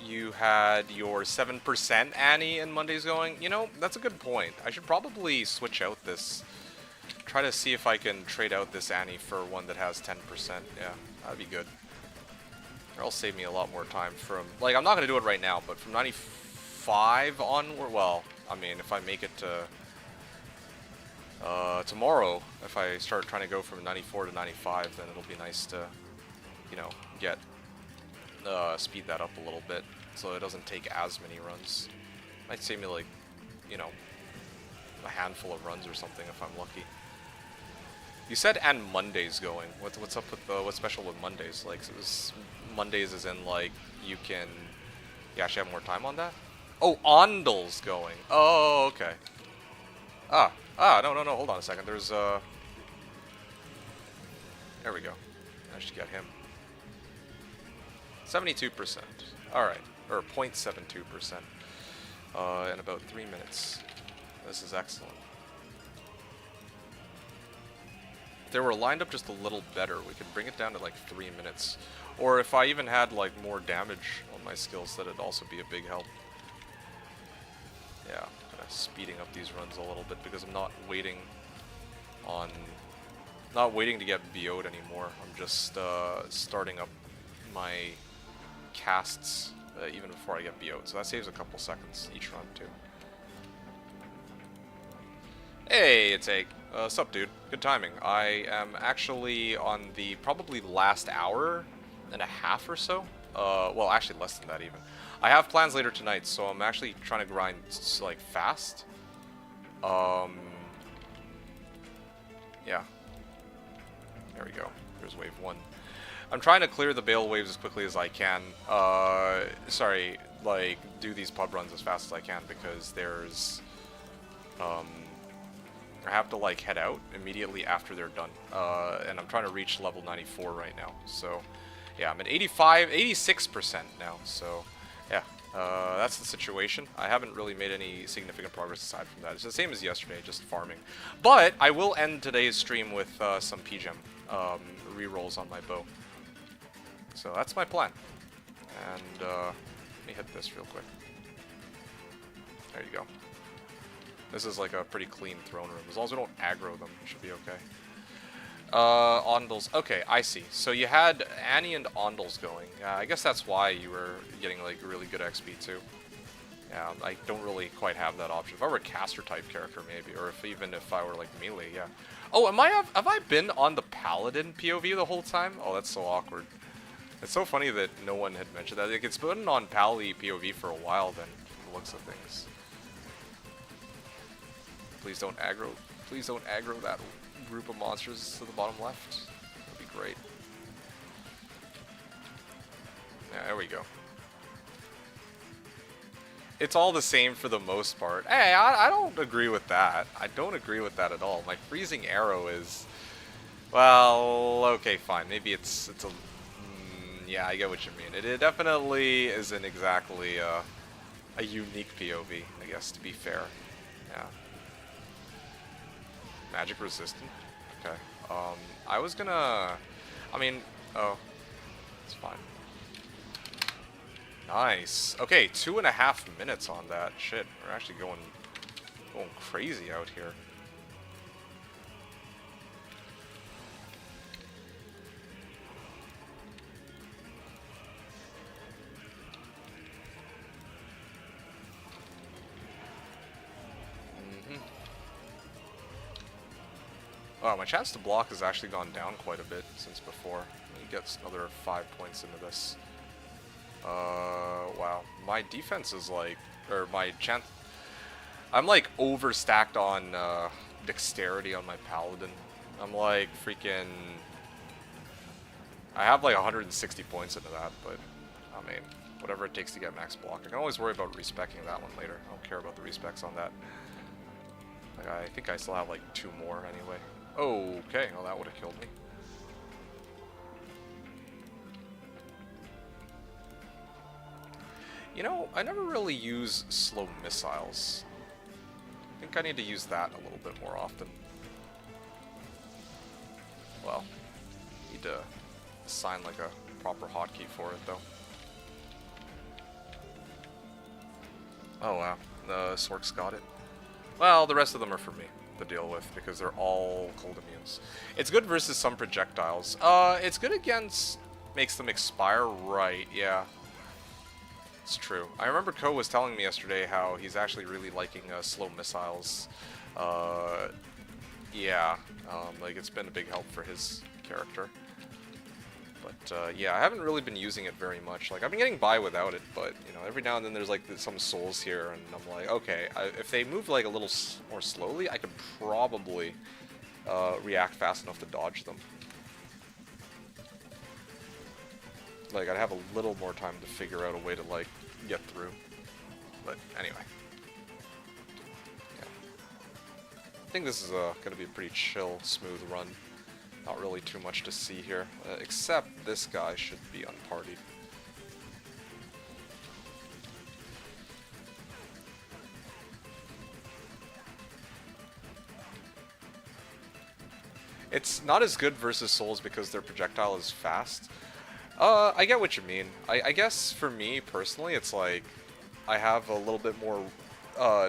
you had your 7% Annie in Mondays going. You know, that's a good point. I should probably switch out this. Try to see if I can trade out this Annie for one that has 10%. Yeah, that'd be good. It'll save me a lot more time from... Like, I'm not going to do it right now, but from 95 onward... Well, I mean, if I make it to... tomorrow, if I start trying to go from 94 to 95, then it'll be nice to, you know, get... speed that up a little bit, so it doesn't take as many runs. Might save me like, you know, a handful of runs or something if I'm lucky. You said and Mondays going. What's up with what's special with Mondays? Like, it was Mondays is in like you can actually have more time on that. Oh, Ondal's going. Oh, okay. No, hold on a second. There's there we go. I should get him. 72%. Alright. Or 0.72%. In about 3 minutes. This is excellent. If they were lined up just a little better, we could bring it down to like 3 minutes. Or if I even had like more damage on my skills, that'd also be a big help. Yeah, kind of speeding up these runs a little bit because I'm not waiting to get BO'd anymore. I'm just starting up my casts even before I get BO'd, so that saves a couple seconds each run too. Hey, it's Egg. Sup, dude? Good timing. I am actually on the probably last hour and a half or so. Well, actually less than that even. I have plans later tonight, so I'm actually trying to grind like fast. Yeah. There we go. There's wave 1. I'm trying to clear the Bale waves as quickly as I can. Sorry, like, do these pub runs as fast as I can because there's... I have to, like, head out immediately after they're done. And I'm trying to reach level 94 right now. So, yeah, I'm at 86% now. So, yeah, that's the situation. I haven't really made any significant progress aside from that. It's the same as yesterday, just farming. But I will end today's stream with some PGEM rerolls on my bow. So that's my plan. And let me hit this real quick. There you go. This is like a pretty clean throne room. As long as we don't aggro them, it should be okay. Ondals. Okay, I see. So you had Annie and Ondals going. I guess that's why you were getting like really good XP too. Yeah, I don't really quite have that option. If I were a caster type character maybe, or even if I were like melee, yeah. Oh, have I been on the Paladin POV the whole time? Oh, that's so awkward. It's so funny that no one had mentioned that. Like, it's been on Pally POV for a while then, from the looks of things. Please don't aggro that group of monsters to the bottom left. That'd be great. Yeah, there we go. It's all the same for the most part. Hey, I don't agree with that. I don't agree with that at all. My freezing arrow is... Well, okay, fine. Maybe it's a... yeah, I get what you mean. It definitely isn't exactly a unique POV, I guess, to be fair. Yeah. Magic resistant? Okay. I was gonna... I mean... Oh. It's fine. Nice. Okay, 2.5 minutes on that. Shit, we're actually going crazy out here. Oh, my chance to block has actually gone down quite a bit since before. He gets another 5 points into this. Wow. My defense is like, or my chance... I'm like overstacked on dexterity on my paladin. I'm like freaking... I have like 160 points into that, but I mean, whatever it takes to get max block. I can always worry about respecking that one later. I don't care about the respecs on that. Like, I think I still have like 2 more anyway. Okay, well that would have killed me. You know, I never really use slow missiles. I think I need to use that a little bit more often. Well, need to assign like a proper hotkey for it though. Oh wow, the Sorks got it. Well, the rest of them are for me to deal with because they're all cold immunes. It's good versus some projectiles. It's good against... makes them expire, right, yeah. It's true. I remember Ko was telling me yesterday how he's actually really liking slow missiles. Yeah, like it's been a big help for his character. But yeah, I haven't really been using it very much. Like I've been getting by without it, but you know, every now and then there's like some souls here, and I'm like, okay, if they move like a little more slowly, I could probably react fast enough to dodge them. Like I'd have a little more time to figure out a way to like get through. But anyway, yeah. I think this is gonna be a pretty chill, smooth run. Not really too much to see here, except this guy should be unpartied. It's not as good versus souls because their projectile is fast. I get what you mean. I guess for me personally, it's like I have a little bit more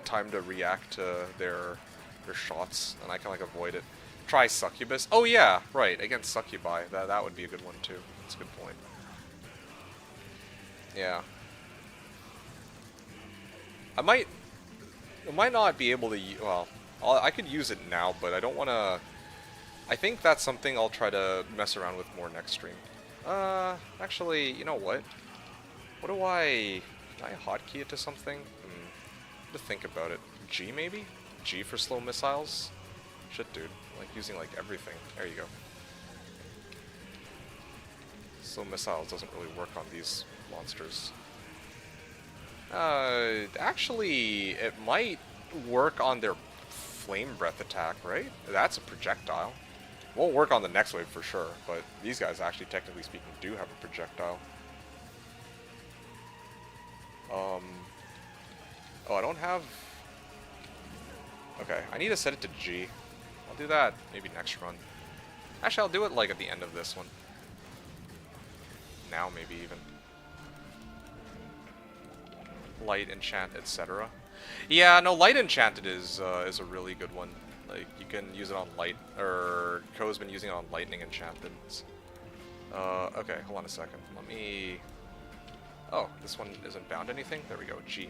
time to react to their shots, and I can like avoid it. Try Succubus. Oh yeah, right, against Succubi. That would be a good one too. That's a good point. Yeah. I might not be able to... well, I could use it now, but I don't want to... I think that's something I'll try to mess around with more next stream. Actually, you know what? What do I... Can I hotkey it to something? To think about it. G maybe? G for slow missiles? Shit, dude. Like using like everything. There you go. Slow missiles doesn't really work on these monsters. Actually, it might work on their flame breath attack, right? That's a projectile. Won't work on the next wave for sure, but these guys actually, technically speaking, do have a projectile. Oh, I don't have... Okay, I need to set it to G. I'll do that maybe next run. Actually, I'll do it like at the end of this one. Now, maybe even. Light, enchant, etc. Yeah, no, light enchanted is a really good one. Like you can use it on light, or Ko's been using it on lightning enchantments. Okay, hold on a second. Let me. Oh, this one isn't bound to anything. There we go. G.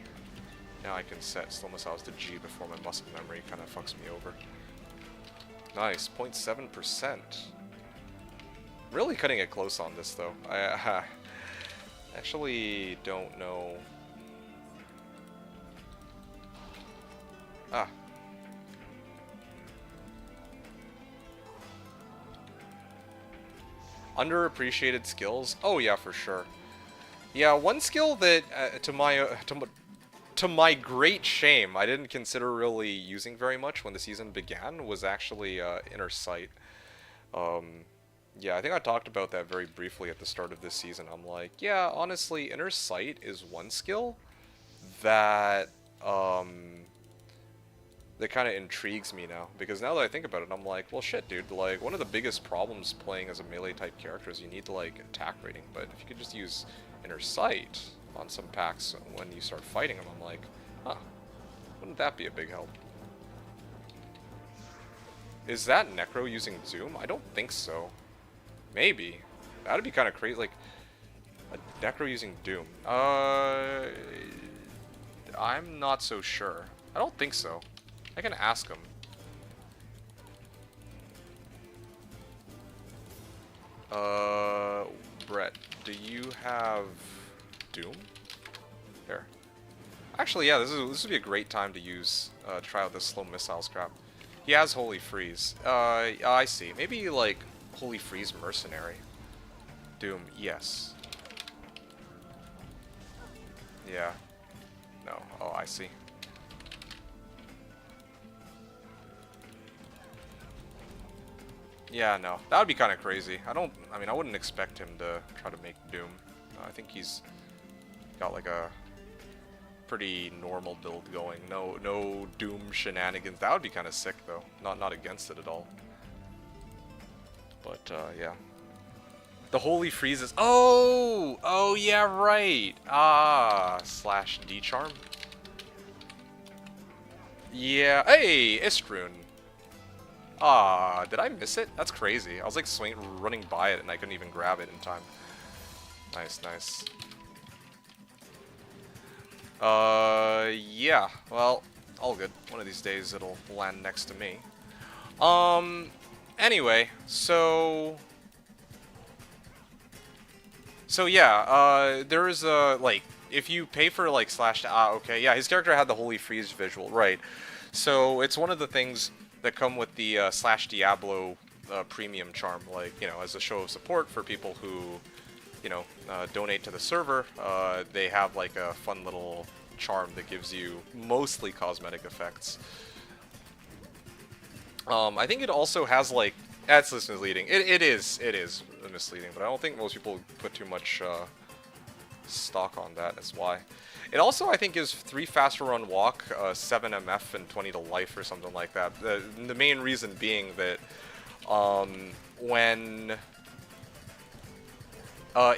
Now I can set slow missiles to G before my muscle memory kind of fucks me over. Nice, 0.7%. Really cutting it close on this though. I actually don't know. Ah. Underappreciated skills? Oh yeah, for sure. Yeah, one skill that, to my great shame, I didn't consider really using very much when the season began was actually Inner Sight. Um, yeah, I think I talked about that very briefly at the start of this season. I'm like, yeah, honestly, Inner Sight is one skill that that kind of intrigues me now, because now that I think about it, I'm like, well, shit, dude, like, one of the biggest problems playing as a melee type character is you need, like, attack rating, but if you could just use Inner Sight on some packs when you start fighting them, I'm like, huh, wouldn't that be a big help? Is that Necro using Zoom? I don't think so. Maybe. That'd be kind of crazy, like, a Necro using Doom. I'm not so sure. I don't think so. I can ask him. Brett, do you have Doom? Here. Actually, yeah, this would be a great time to use, try out this slow missiles crap. He has Holy Freeze. I see. Maybe, like, Holy Freeze Mercenary. Doom, yes. Yeah. No. Oh, I see. Yeah, no. That would be kind of crazy. I mean, I wouldn't expect him to try to make Doom. I think he's got, like, a pretty normal build going. No Doom shenanigans. That would be kind of sick, though. Not against it at all. But, yeah. The Holy Freezes. Oh! Oh, yeah, right! Ah, slash D-Charm. Yeah. Hey, Istrun. Ah, did I miss it? That's crazy. I was like running by it and I couldn't even grab it in time. Nice, nice. Yeah. Well, all good. One of these days it'll land next to me. Anyway, so yeah, there's like, if you pay for like okay, yeah, his character had the Holy Freeze visual, right. So it's one of the things that come with the Slashdiablo premium charm, like, you know, as a show of support for people who, you know, donate to the server. They have like a fun little charm that gives you mostly cosmetic effects. I think it also has like, that's misleading. It is misleading, but I don't think most people put too much stock on that. That's why. It also, I think, is 3 faster run walk, 7 MF, and 20 to life or something like that. The main reason being that when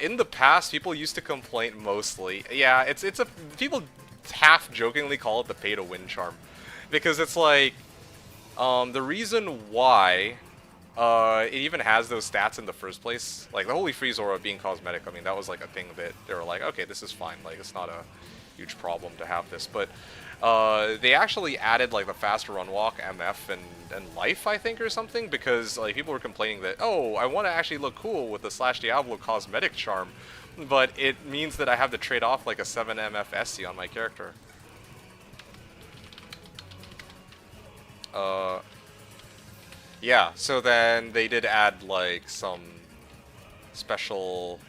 in the past, people used to complain mostly. Yeah, it's a, people half jokingly call it the pay to win charm, because it's like the reason why it even has those stats in the first place, like the Holy Freeze aura being cosmetic. I mean, that was like a thing that they were like, okay, this is fine. Like, it's not a huge problem to have this, but they actually added like the faster run walk, MF, and life, I think, or something, because like people were complaining that, oh, I want to actually look cool with the Slashdiablo cosmetic charm, but it means that I have to trade off like a 7 MF SC on my character. Yeah, so then they did add like some special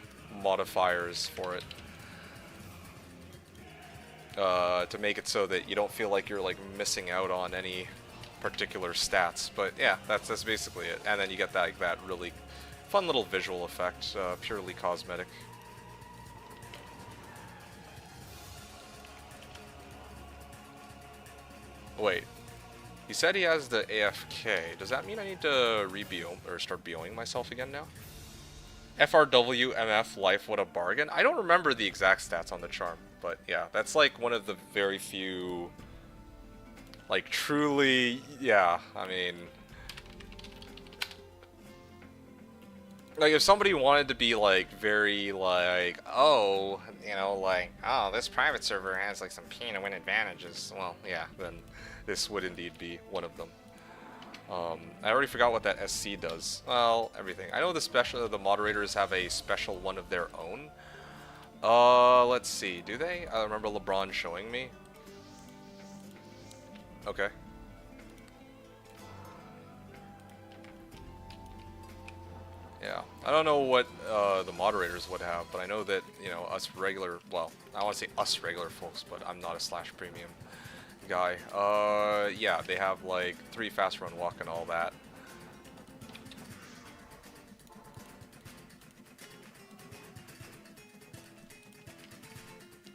modifiers for it. To make it so that you don't feel like you're like missing out on any particular stats. But yeah, that's basically it. And then you get that really fun little visual effect, purely cosmetic. Wait, he said he has the AFK. Does that mean I need to re-BO or start BOing myself again now? FRW, MF, life, what a bargain. I don't remember the exact stats on the charm, but yeah, that's like one of the very few, like, truly, yeah, I mean, like, if somebody wanted to be like very like, oh, you know, like, oh, this private server has like some pay to win advantages, well, yeah, then this would indeed be one of them. I already forgot what that SC does. Well, everything. I know the moderators have a special one of their own. Let's see. Do they? I remember LeBron showing me. Okay. Yeah. I don't know what the moderators would have, but I know that, you know, us regular, well, I want to say us regular folks, but I'm not a Slash Premium guy. Yeah, they have like 3 fast run walk and all that.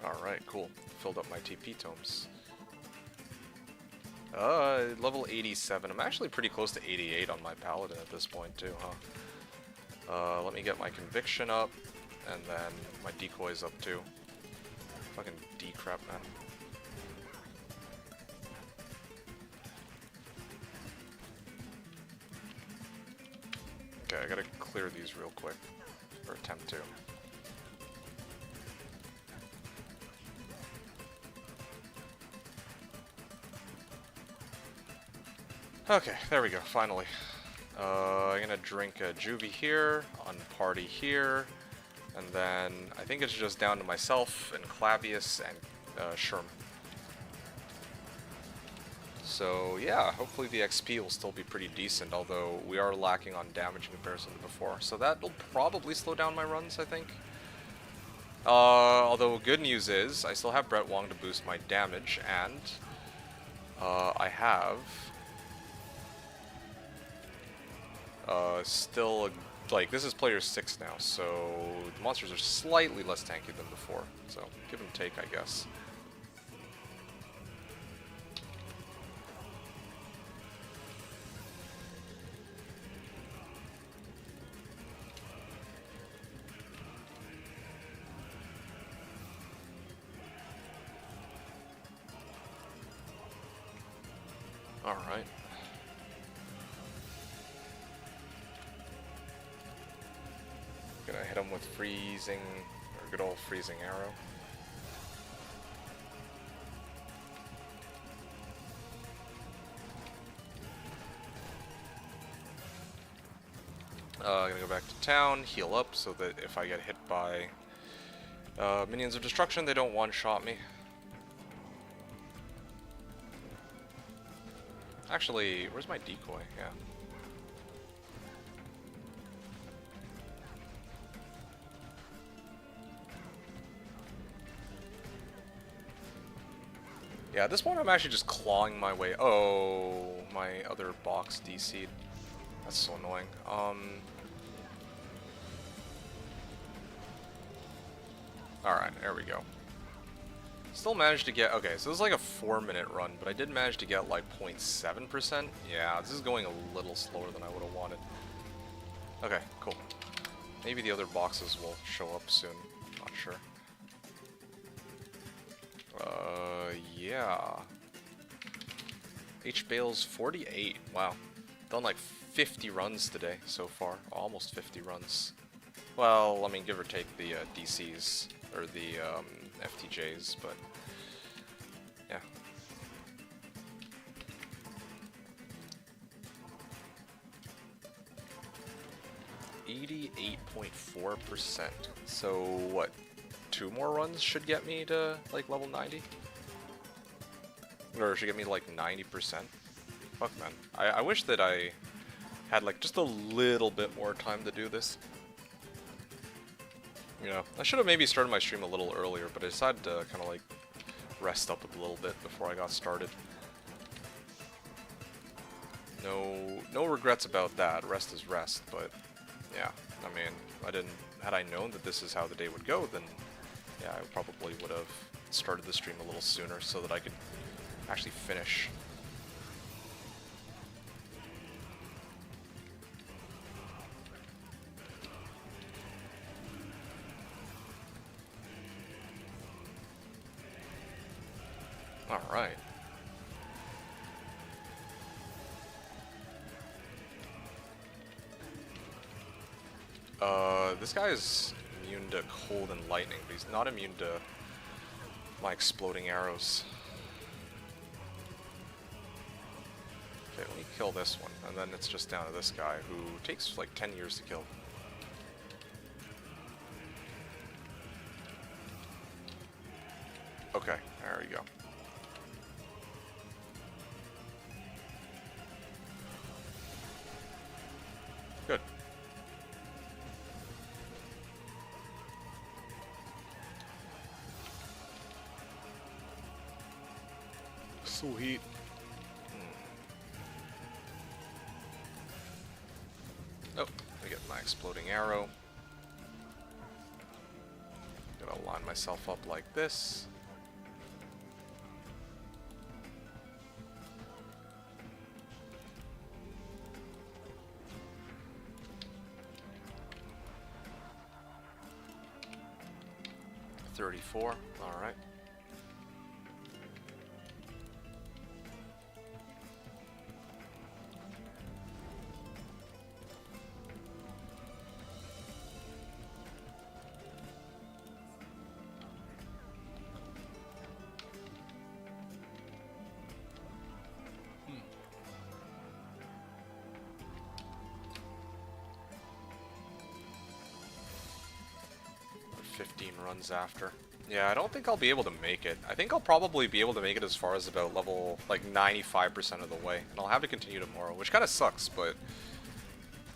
Alright, cool. Filled up my TP tomes. Level 87. I'm actually pretty close to 88 on my paladin at this point too, huh? Let me get my conviction up, and then my decoys up too. Fucking D-crap, man. Okay, I gotta clear these real quick. Or attempt to. Okay, there we go, finally. I'm gonna drink a Juvie here, unparty here, and then I think it's just down to myself and Clavius and Sherm. So yeah, hopefully the XP will still be pretty decent, although we are lacking on damage in comparison to before. So that'll probably slow down my runs, I think. Although good news is, I still have Brett Wong to boost my damage, and I have still, like, this is player 6 now, so the monsters are slightly less tanky than before, so give and take, I guess. Alright. Gonna hit him with freezing, or good old freezing arrow. Gonna go back to town, heal up, so that if I get hit by minions of destruction, they don't one-shot me. Actually, where's my decoy? Yeah. Yeah, at this point I'm actually just clawing my way. Oh, my other box DC'd. That's so annoying. Alright, there we go. Still managed to get, okay, so this is like a 4-minute run, but I did manage to get like 0.7%. Yeah, this is going a little slower than I would have wanted. Okay, cool. Maybe the other boxes will show up soon. Not sure. Yeah. H-Bale's 48. Wow. Done like 50 runs today so far. Almost 50 runs. Well, I mean, give or take the DCs, or the FTJs, but yeah. %88.4%. So what? 2 more runs should get me to like level 90? Or should get me to like 90%? Fuck, man. I wish that I had like just a little bit more time to do this. Yeah, I should have maybe started my stream a little earlier, but I decided to kind of like rest up a little bit before I got started. No regrets about that. Rest is rest, but yeah, I mean, had I known that this is how the day would go, then yeah, I probably would have started the stream a little sooner so that I could actually finish. Alright. This guy is immune to cold and lightning, but he's not immune to my exploding arrows. Okay, let me kill this one, and then it's just down to this guy, who takes like 10 years to kill. Okay, there we go. Good. Sweet. Oh, I get my exploding arrow. Gotta line myself up like this. $34. All right. Hmm. 15 runs after. Yeah, I don't think I'll be able to make it. I think I'll probably be able to make it as far as about level, like, 95% of the way. And I'll have to continue tomorrow, which kind of sucks, but...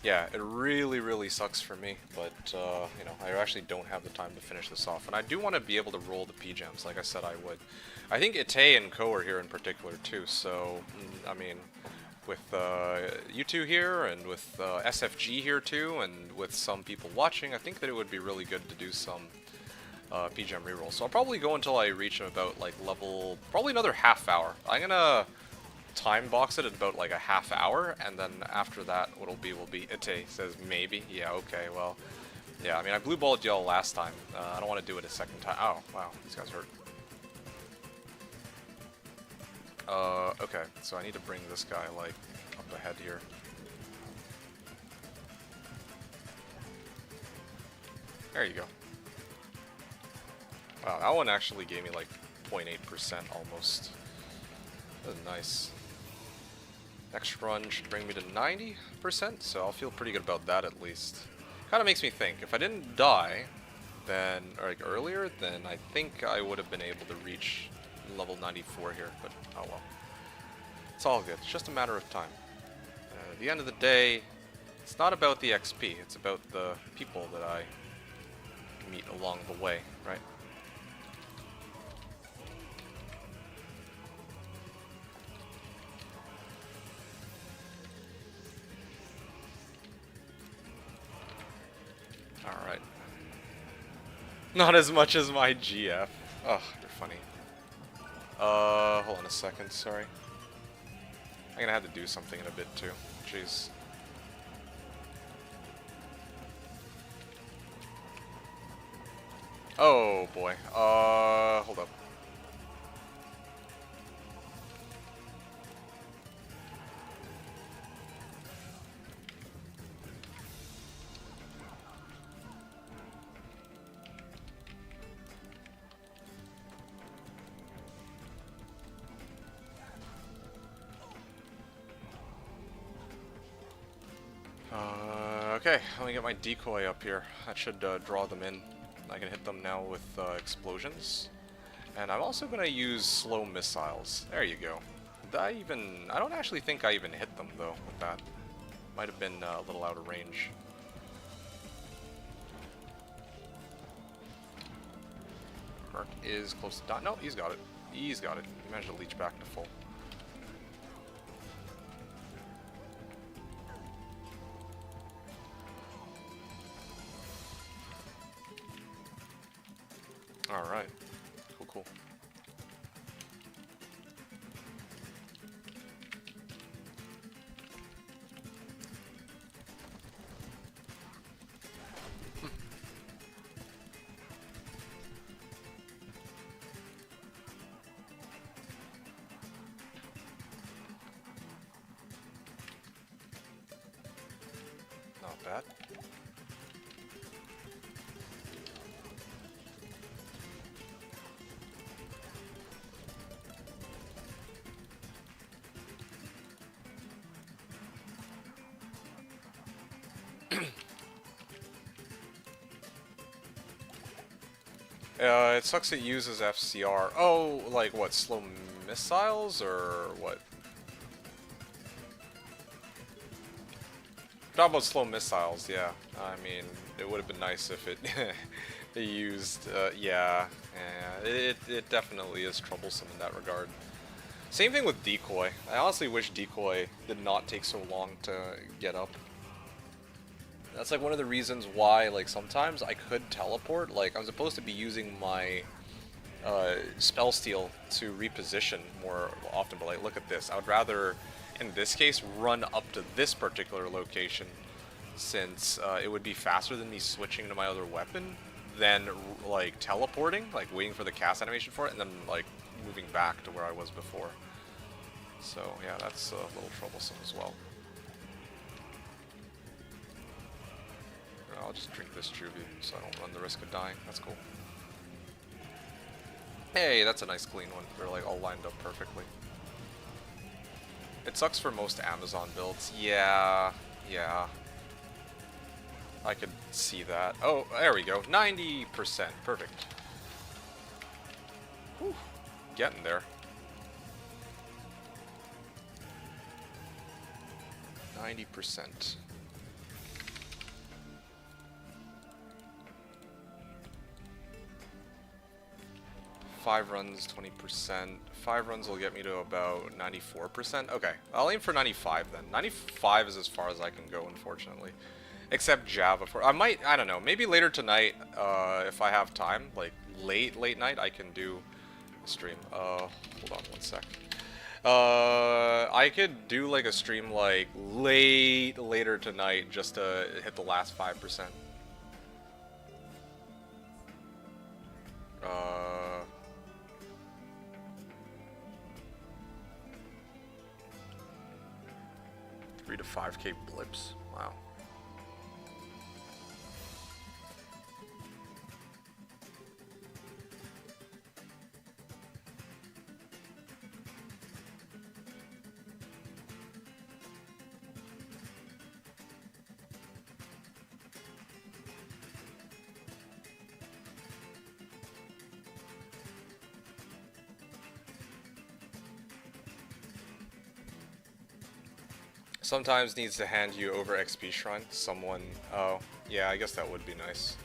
yeah, it really, really sucks for me. But, you know, I actually don't have the time to finish this off. And I do want to be able to roll the P-Gems, like I said I would. I think Ite and Ko are here in particular, too. So, I mean, with you two here, and with SFG here, too, and with some people watching, I think that it would be really good to do some... P-Gem reroll. So I'll probably go until I reach about like level, probably another half hour. I'm gonna time box it at about like a half hour, and then after that what'll be will be Ite says maybe. Yeah, okay, well, yeah, I mean I blue balled y'all last time. I don't want to do it a second time. Oh, wow, these guys hurt. Okay, so I need to bring this guy like up ahead here. There you go. Wow, that one actually gave me like 0.8% almost. That was nice. Next run should bring me to 90%, so I'll feel pretty good about that at least. Kind of makes me think, if I didn't die, then, or like earlier, then I think I would have been able to reach level 94 here, but oh well. It's all good, it's just a matter of time. At the end of the day, it's not about the XP, it's about the people that I meet along the way, right? Alright. Not as much as my GF. Ugh, you're funny. Hold on a second, sorry. I'm gonna have to do something in a bit too. Jeez. Oh boy. Hold up. Okay, let me get my decoy up here. That should draw them in. I can hit them now with explosions. And I'm also going to use slow missiles. There you go. I don't actually think I even hit them, though, with that. Might have been a little out of range. Merc is close to done. No, he's got it. He's got it. He managed to leech back to full. Alright. Cool, cool. Not bad. It sucks it uses FCR. Oh, like what, slow missiles or what? Talk about slow missiles, yeah. I mean, it would have been nice if it they used, yeah, it definitely is troublesome in that regard. Same thing with Decoy. I honestly wish Decoy did not take so long to get up. That's like one of the reasons why, like, sometimes I could teleport. Like, I'm supposed to be using my spell steal to reposition more often, but like, look at this. I would rather, in this case, run up to this particular location, since it would be faster than me switching to my other weapon than like teleporting, like waiting for the cast animation for it, and then like moving back to where I was before. So yeah, that's a little troublesome as well. I'll just drink this Juvie so I don't run the risk of dying. That's cool. Hey, that's a nice clean one. They're like all lined up perfectly. It sucks for most Amazon builds. Yeah. I could see that. Oh, there we go. 90%. Perfect. Whew. Getting there. 90%. 5 runs, 20%. 5 runs will get me to about 94%. Okay, I'll aim for 95 then. 95 is as far as I can go, unfortunately. Except Java. I don't know, maybe later tonight, if I have time, like late night, I can do a stream. Hold on one sec. I could do like a stream like later tonight just to hit the last 5%. To 5K blips. Wow. Sometimes needs to hand you over XP Shrine. Someone... Oh, yeah, I guess that would be nice.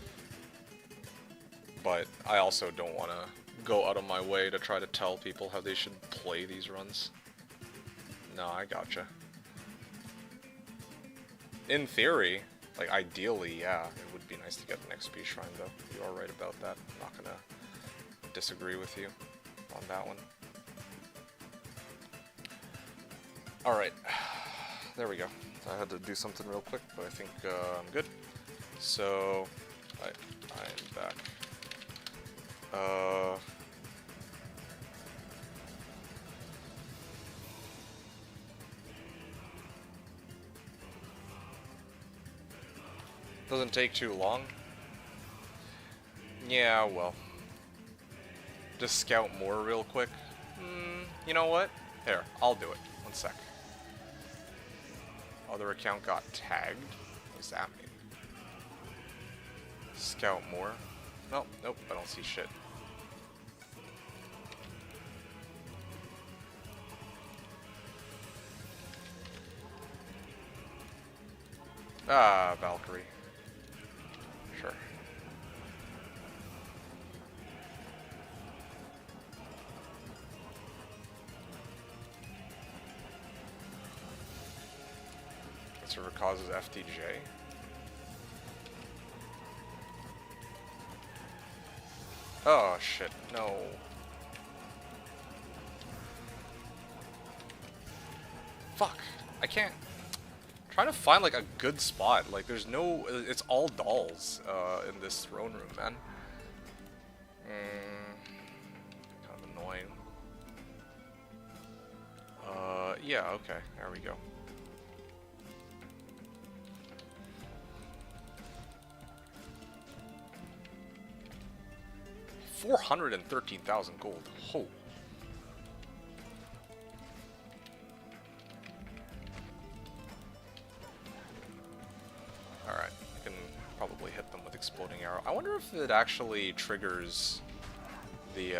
But I also don't want to go out of my way to try to tell people how they should play these runs. No, I gotcha. In theory, like ideally, yeah, it would be nice to get an XP Shrine though. You are right about that. I'm not gonna disagree with you on that one. Alright. There we go. I had to do something real quick, but I think I'm good. So, I'm back. Doesn't take too long. Yeah, well. Just scout more real quick. You know what? Here, I'll do it. One sec. Other account got tagged. What does that mean? Scout more. Nope, I don't see shit. Ah, Valkyrie. Sure. Server causes FTJ. Oh shit, no. Fuck, I can't. I'm trying to find like a good spot. Like there's no, it's all dolls in this throne room, man. Kind of annoying. Yeah, okay, there we go. $413,000 gold. Oh. Alright, I can probably hit them with exploding arrow. I wonder if it actually triggers the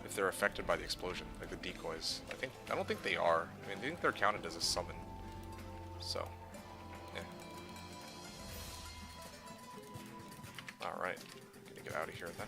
if they're affected by the explosion, like the decoys. I don't think they are. I mean, I think they're counted as a summon. So, yeah. Alright. Get out of here then.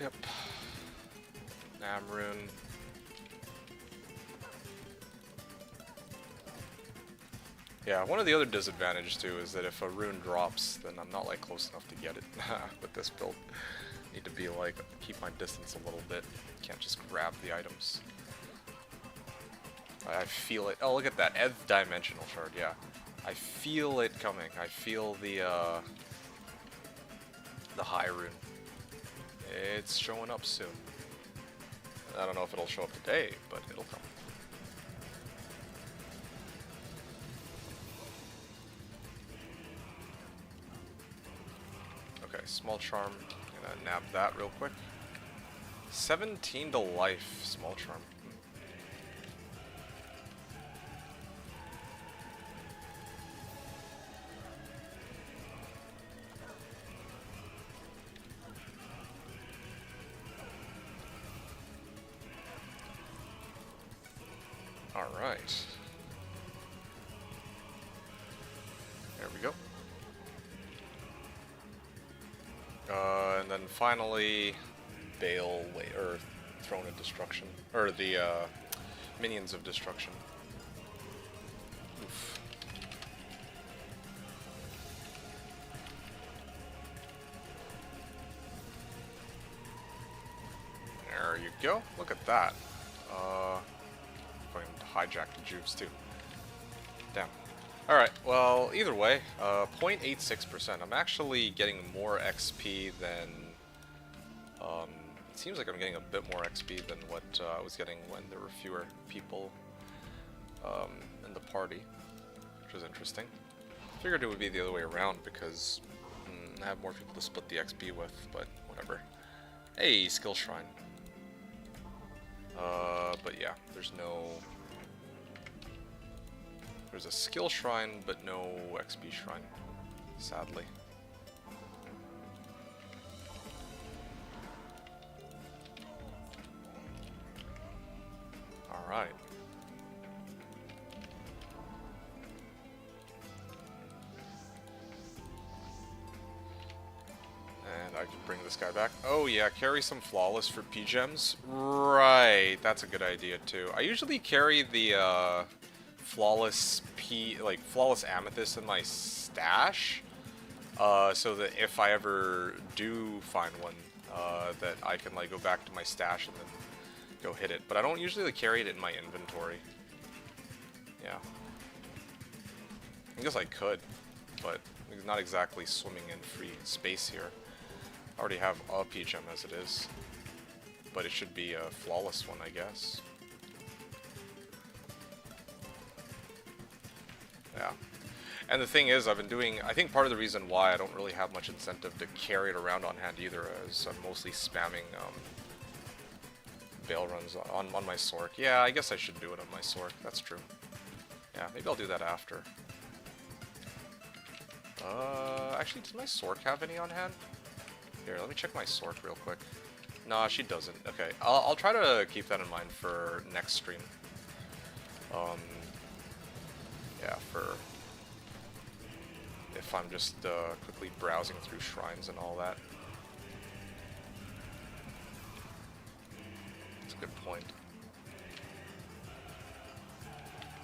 Yep. Amrune. Yeah, one of the other disadvantages too is that if a rune drops, then I'm not like close enough to get it with this build. Need to be like, keep my distance a little bit. Can't just grab the items. I feel it. Oh, look at that. Nth dimensional shard, yeah. I feel it coming. I feel the high rune. It's showing up soon. I don't know if it'll show up today, but it'll come. Okay, small charm. Gonna nab that real quick. 17 to life, small charm. Alright. There we go. And then finally, Bale, or Throne of Destruction, or the Minions of Destruction. Oof. There you go. Look at that. Going to hijack the juice too. Damn. Alright, well, either way, 0.86%. I'm actually getting more XP than... it seems like I'm getting a bit more XP than what I was getting when there were fewer people in the party, which was interesting. Figured it would be the other way around because I have more people to split the XP with, but whatever. Hey, skill shrine. But yeah, there's a skill shrine, but no XP shrine, sadly. Alright. And I can bring this guy back. Oh yeah, carry some flawless for P-gems. Right, that's a good idea too. I usually carry the flawless flawless amethyst in my stash, so that if I ever do find one, that I can like go back to my stash and then go hit it. But I don't usually carry it in my inventory. Yeah. I guess I could, but it's not exactly swimming in free space here. I already have a P-gem as it is, but it should be a flawless one, I guess. Yeah. And the thing is, I've been doing... I think part of the reason why I don't really have much incentive to carry it around on hand either is I'm mostly spamming Bale runs on my Sork. Yeah, I guess I should do it on my Sork. That's true. Yeah, maybe I'll do that after. Actually, does my Sork have any on hand? Here, let me check my Sork real quick. Nah, she doesn't. Okay, I'll try to keep that in mind for next stream. Yeah, for if I'm just quickly browsing through shrines and all that. That's a good point.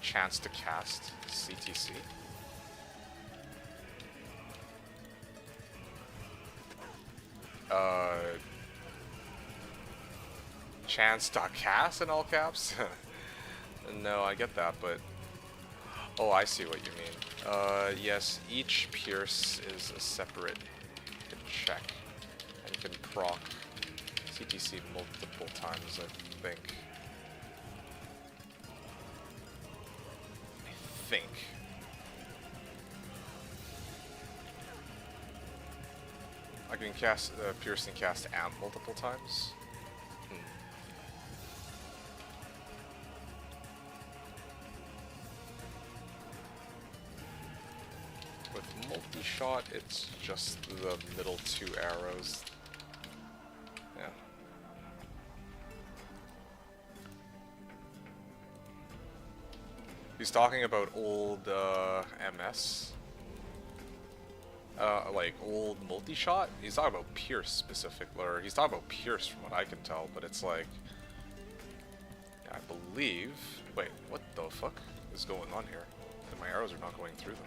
Chance to cast CTC. Chance to cast in all caps? No, I get that, but... Oh, I see what you mean. Yes, each pierce is a separate hit check. And you can proc CTC multiple times, I think. I can cast pierce and cast amp multiple times. With multi-shot, it's just the middle two arrows. Yeah. He's talking about old MS. like old multi-shot. He's talking about Pierce specific, or he's talking about Pierce from what I can tell, but it's like, I believe, wait, what the fuck is going on here? And my arrows are not going through them.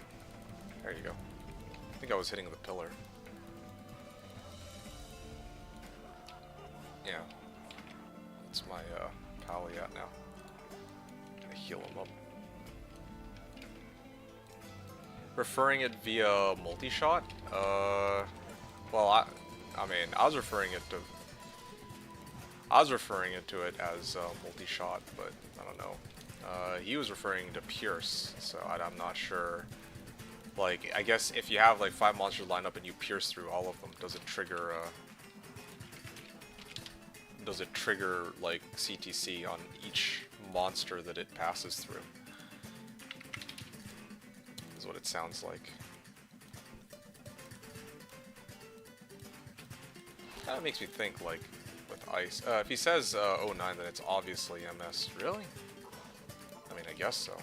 There you go. I think I was hitting the pillar. Yeah. That's my pally at now. Gonna heal him up. Referring it via multi-shot? Well, I mean, I was referring it to it as multi-shot, but I don't know. He was referring to Pierce, so I'm not sure. Like, I guess if you have like 5 monsters lined up and you pierce through all of them, does it trigger like CTC on each monster that it passes through? Is what it sounds like. That makes me think, like, with ice. If he says 09, then it's obviously MS. Really? I mean, I guess so.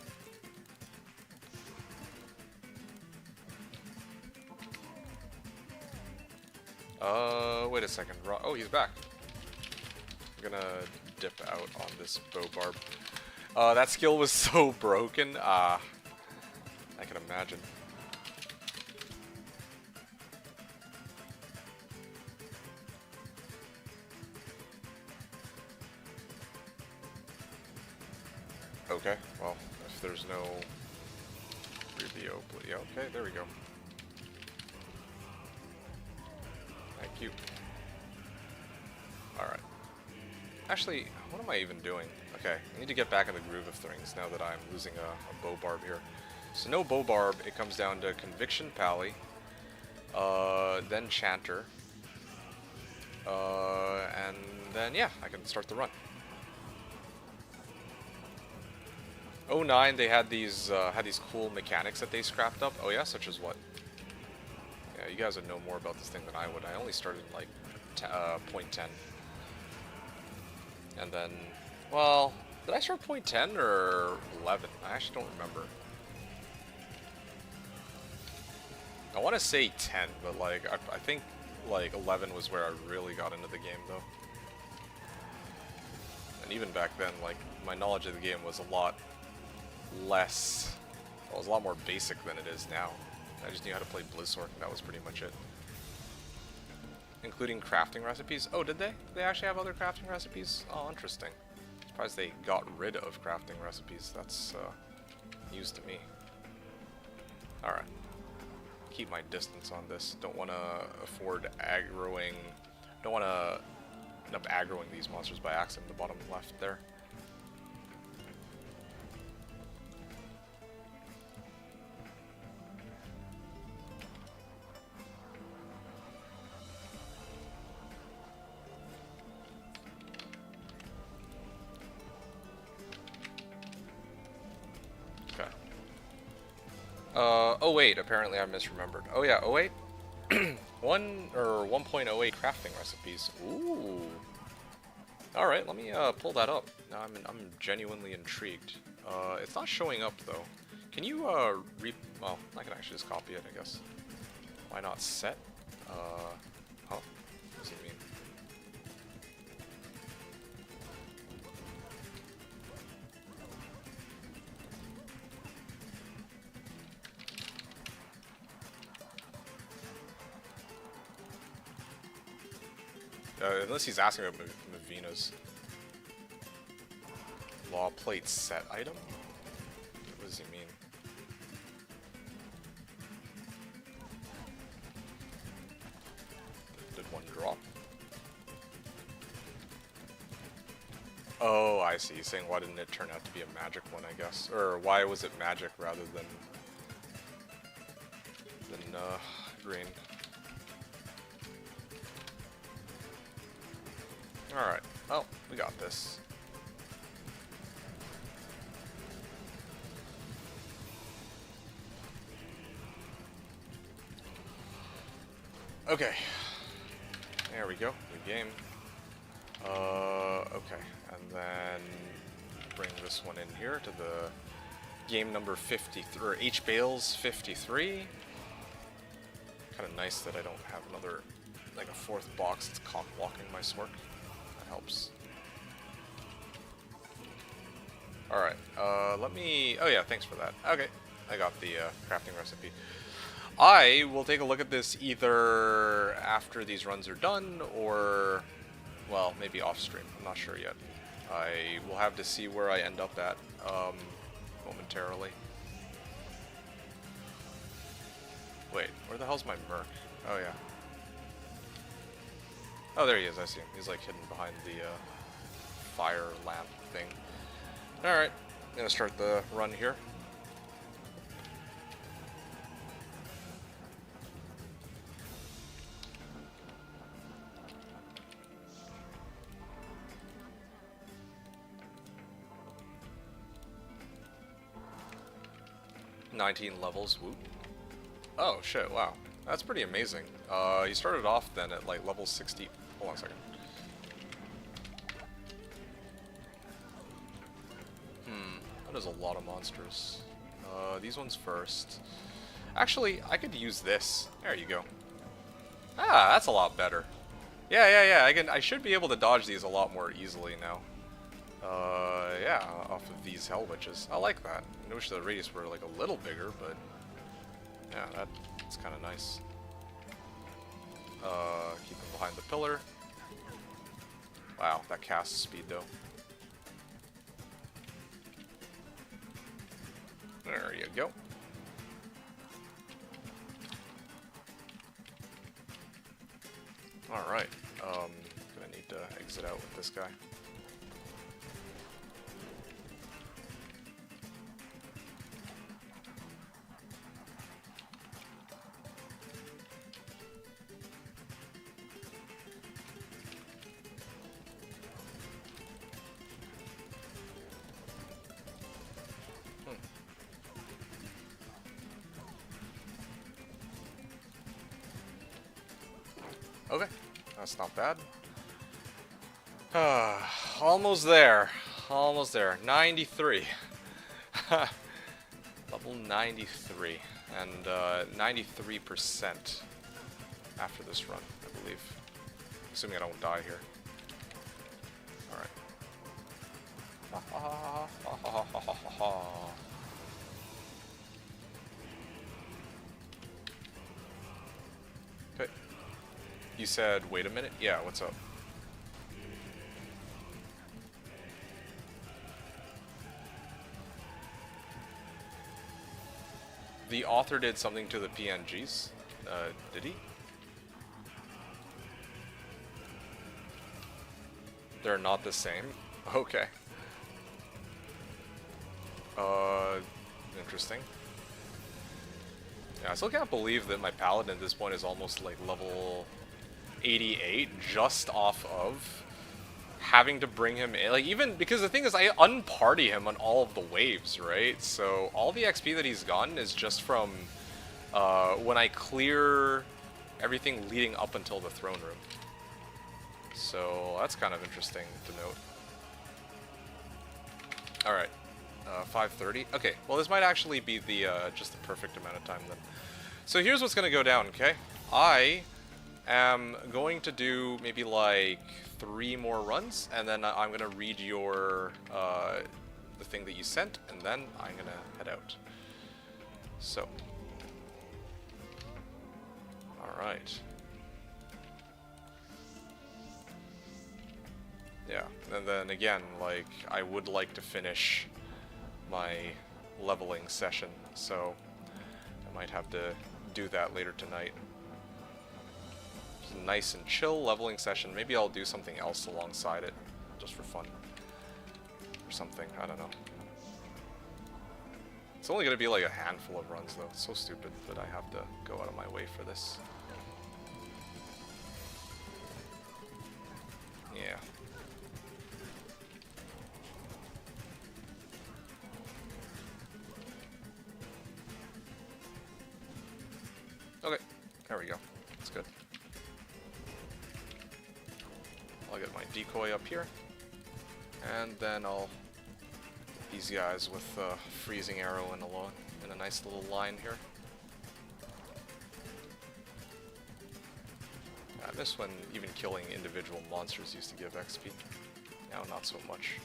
Wait a second. Oh, he's back. I'm gonna dip out on this bow barb. That skill was so broken. I can imagine. Okay, well, if there's no reveal, yeah, okay, there we go. Thank you. Alright. Actually, what am I even doing? Okay, I need to get back in the groove of things now that I'm losing a bow barb here. So no bow barb, it comes down to Conviction Pally, then Chanter, and then yeah, I can start the run. 09, they had these cool mechanics that they scrapped up. Oh yeah, such as what? Yeah, you guys would know more about this thing than I would. I only started in like point 10. And then, well, did I start point 10 or 11? I actually don't remember. I want to say 10, but like I think like 11 was where I really got into the game though. And even back then, like my knowledge of the game was a lot less, well, it was a lot more basic than it is now. I just knew how to play Blizzard, and that was pretty much it. Including crafting recipes. Oh, did they? Did they actually have other crafting recipes? Oh, interesting. Surprised they got rid of crafting recipes. That's news to me. Alright. Keep my distance on this. Don't want to afford aggroing. Don't want to end up aggroing these monsters by accident in the bottom left there. Oh wait, apparently I misremembered. Oh yeah, 08? 1.08 crafting recipes. Ooh. Alright, let me pull that up. Now I'm genuinely intrigued. It's not showing up though. Can you well, I can actually just copy it, I guess. Why not set? Huh? What does it mean? Unless he's asking about Mavina's law plate set item? What does he mean? Did one drop? Oh, I see. He's saying why didn't it turn out to be a magic one, I guess. Or why was it magic rather than green? Alright, well, we got this. Okay. There we go, new game. Okay, and then bring this one in here to the game number 53, or H-Bales 53. Kind of nice that I don't have another, like a fourth box that's cock blocking my Smirk. That helps. Alright, let me... Oh yeah, thanks for that. Okay, I got the crafting recipe. I will take a look at this either after these runs are done, or, well, maybe off stream. I'm not sure yet. I will have to see where I end up at momentarily. Wait, where the hell's my Merc? Oh yeah. Oh, there he is, I see him. He's like hidden behind the fire lamp thing. Alright, I'm gonna start the run here. "19 levels, whoop." Oh shit, wow. That's pretty amazing. He started off then at like level 60. Hold on a second. That is a lot of monsters. These ones first. Actually, I could use this. There you go. Ah, that's a lot better. Yeah. I should be able to dodge these a lot more easily now. Yeah, off of these Hell Witches. I like that. I wish the radius were like a little bigger, but yeah, that's kind of nice. Keep him behind the pillar. Wow, that cast speed though. There you go. Alright, gonna need to exit out with this guy. Okay, that's not bad. Almost there. Almost there. 93. Level 93. And 93% after this run, I believe. Assuming I don't die here. Alright. Okay. You said, wait a minute? Yeah, what's up? The author did something to the PNGs? Did he? They're not the same? Okay. Interesting. Yeah, I still can't believe that my paladin at this point is almost like level 88 just off of having to bring him in. Like, even because the thing is, I unparty him on all of the waves, right? So all the XP that he's gotten is just from when I clear everything leading up until the throne room. So that's kind of interesting to note. Alright. 5:30. Okay, well this might actually be the just the perfect amount of time then. So here's what's going to go down, okay? I am going to do maybe like 3 more runs, and then I'm going to read your the thing that you sent, and then I'm going to head out. So. Alright. Yeah, and then again, like, I would like to finish my leveling session, so I might have to do that later tonight. Just a nice and chill leveling session. Maybe I'll do something else alongside it, just for fun. Or something, I don't know. It's only going to be like a handful of runs though. It's so stupid that I have to go out of my way for this. Yeah. Okay, there we go. That's good. I'll get my decoy up here, and then I'll hit these guys with freezing arrow in a nice little line here. I miss when even killing individual monsters used to give XP. Now not so much.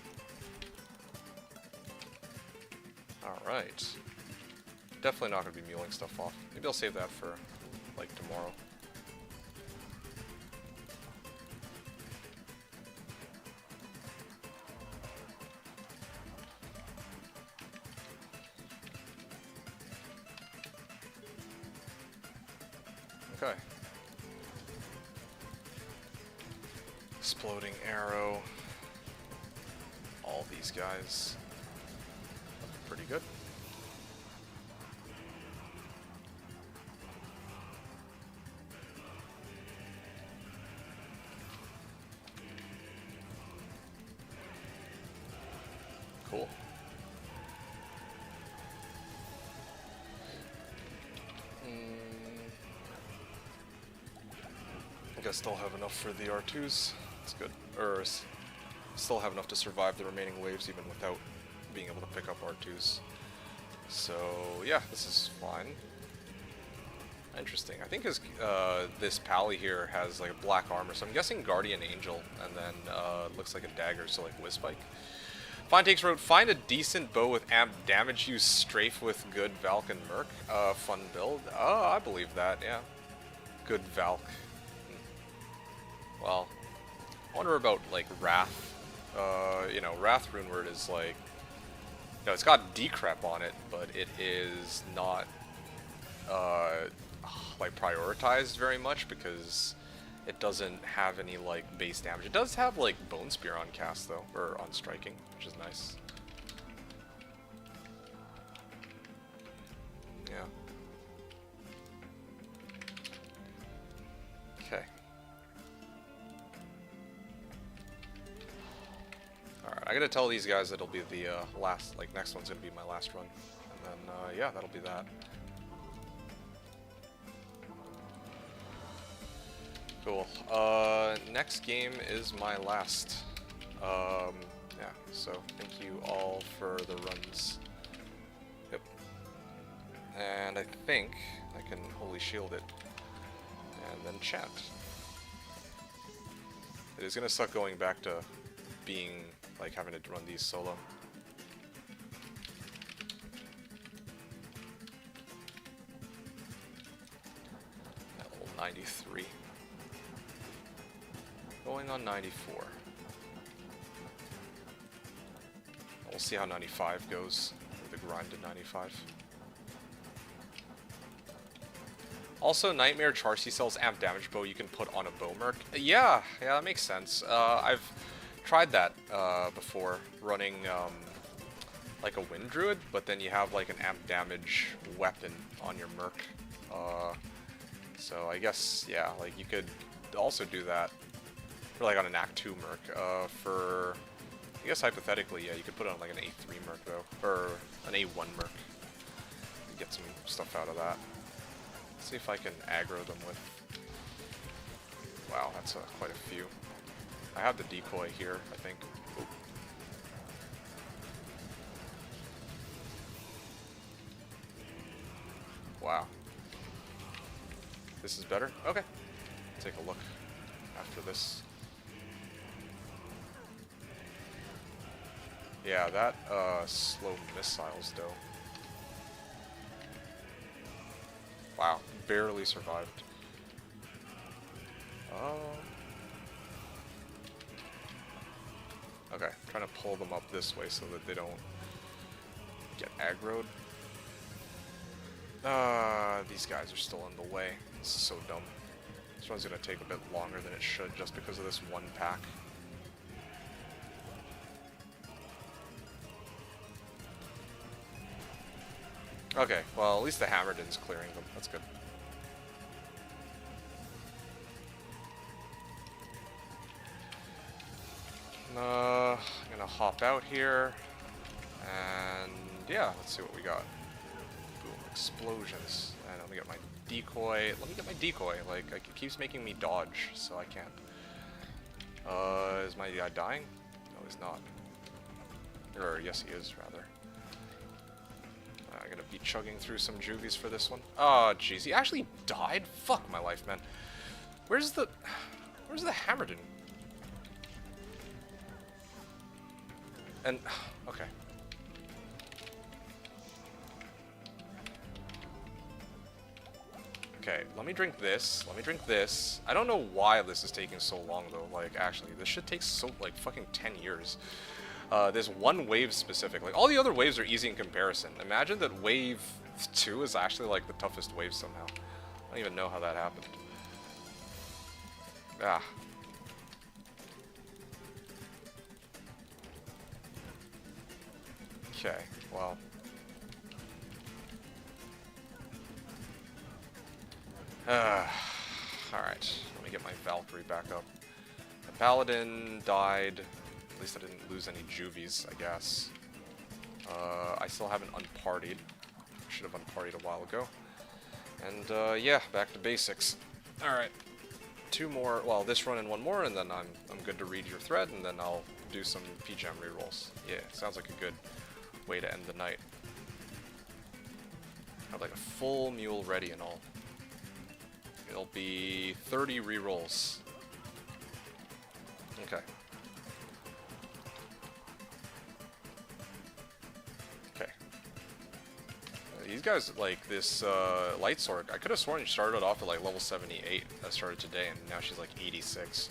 Alright. Definitely not going to be muling stuff off. Maybe I'll save that for, like, tomorrow. Okay. Exploding arrow. All these guys. Pretty good. Cool. I guess still have enough for the R2s. That's good. Or still have enough to survive the remaining waves even without being able to pick up R2s. So yeah, this is fine. Interesting. I think this pally here has like a black armor, so I'm guessing Guardian Angel, and then looks like a dagger, so like Whispike. Fine takes wrote, find a decent bow with amp damage use strafe with good Valk and Merc. Fun build. Oh, I believe that, yeah. Good Valk. Well, I wonder about like Wrath. You know, Wrath Runeword is like, you know, it's got decrep on it, but it is not like prioritized very much because it doesn't have any like base damage. It does have like Bone Spear on cast though, or on striking, which is nice. Yeah. Okay. Alright, I gotta tell these guys that it'll be the last, like next one's gonna be my last run. And then, yeah, that'll be that. Cool. Next game is my last. Yeah, so thank you all for the runs. Yep. And I think I can Holy Shield it. And then chat. It is gonna suck going back to being, like, having to run these solo. Level 93. Going on 94. We'll see how 95 goes with the grind to 95. Also, Nightmare Charcy Cell's amp damage bow you can put on a bow merc. Yeah, that makes sense. I've tried that before, running like a Wind Druid, but then you have like an amp damage weapon on your merc. So I guess, yeah, like you could also do that. Or like on an Act 2 merc. For, I guess hypothetically, yeah, you could put it on like an A3 merc though, or an A1 merc. Get some stuff out of that. Let's see if I can aggro them with. Wow, that's quite a few. I have the decoy here, I think. Oop. Wow. This is better? Okay. Take a look after this. Yeah, that slow missiles though. Wow, barely survived. Okay, trying to pull them up this way so that they don't get aggroed. These guys are still in the way. This is so dumb. This one's gonna take a bit longer than it should just because of this one pack. Okay, well, at least the Hammerdin's clearing them. That's good. I'm gonna hop out here. And yeah, let's see what we got. Boom, explosions. And let me get my decoy. Let me get my decoy. Like, it keeps making me dodge, so I can't. Is my guy dying? No, he's not. Or, yes, he is, rather. I'm gonna be chugging through some juvies for this one. Oh, jeez, he actually died? Fuck my life, man. Where's the Hammerdin? And okay. Okay, let me drink this. Let me drink this. I don't know why this is taking so long though. Like, actually, this shit takes so like fucking 10 years. This one wave specific. Like, all the other waves are easy in comparison. Imagine that wave 2 is actually like the toughest wave somehow. I don't even know how that happened. Ah. Okay, well. Alright, let me get my Valkyrie back up. The Paladin died. At least I didn't lose any juvies, I guess. I still haven't unpartied. Should have unpartied a while ago. And yeah, back to basics. Alright. 2 more, well, this run and 1 more, and then I'm good to read your thread, and then I'll do some PGM rerolls. Yeah, sounds like a good way to end the night. Have like a full mule ready and all. It'll be 30 rerolls. Okay. Okay. These guys, like, this Light Sword, I could have sworn she started off at like level 78 that started today, and now she's like 86.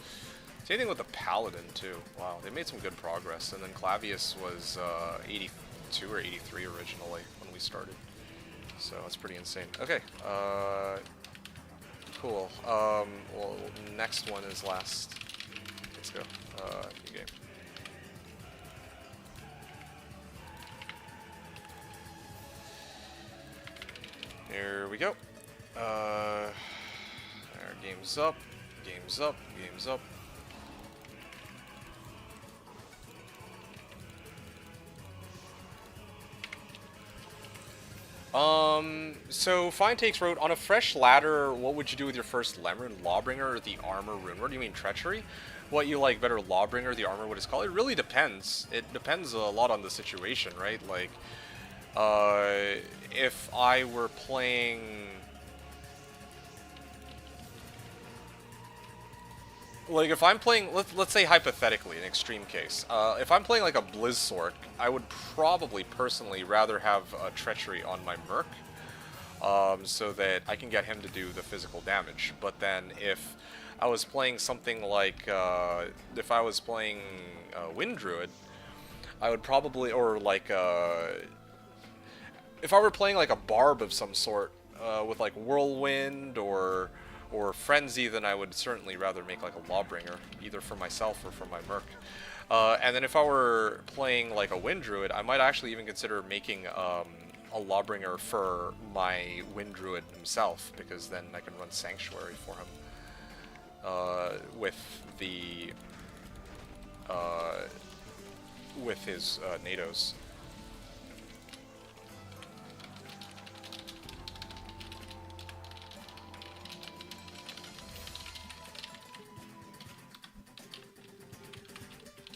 Same thing with the Paladin, too. Wow, they made some good progress. And then Clavius was 82 or 83 originally when we started. So that's pretty insane. Okay, cool. Well, next one is last. Let's go. New game. Here we go. Our game's up. Game's up. Game's up. So Fine Takes wrote, on a fresh ladder, what would you do with your first Lemrune? Lawbringer or the Armor Rune? What do you mean, Treachery? What you like better, Lawbringer or the Armor, what it's called? It really depends. It depends a lot on the situation, right? Like, if I were playing... Like, if I'm playing, let's say hypothetically, an extreme case, if I'm playing like a Blizzsork, I would probably personally rather have a Treachery on my Merc, so that I can get him to do the physical damage. But then if I was playing something like, if I was playing Wind Druid, I would probably, or like, if I were playing like a Barb of some sort, with like Whirlwind or Frenzy, then I would certainly rather make like a Lawbringer, either for myself or for my Merc. And then if I were playing like a Wind Druid, I might actually even consider making a Lawbringer for my Wind Druid himself, because then I can run Sanctuary for him with the with his NATOs.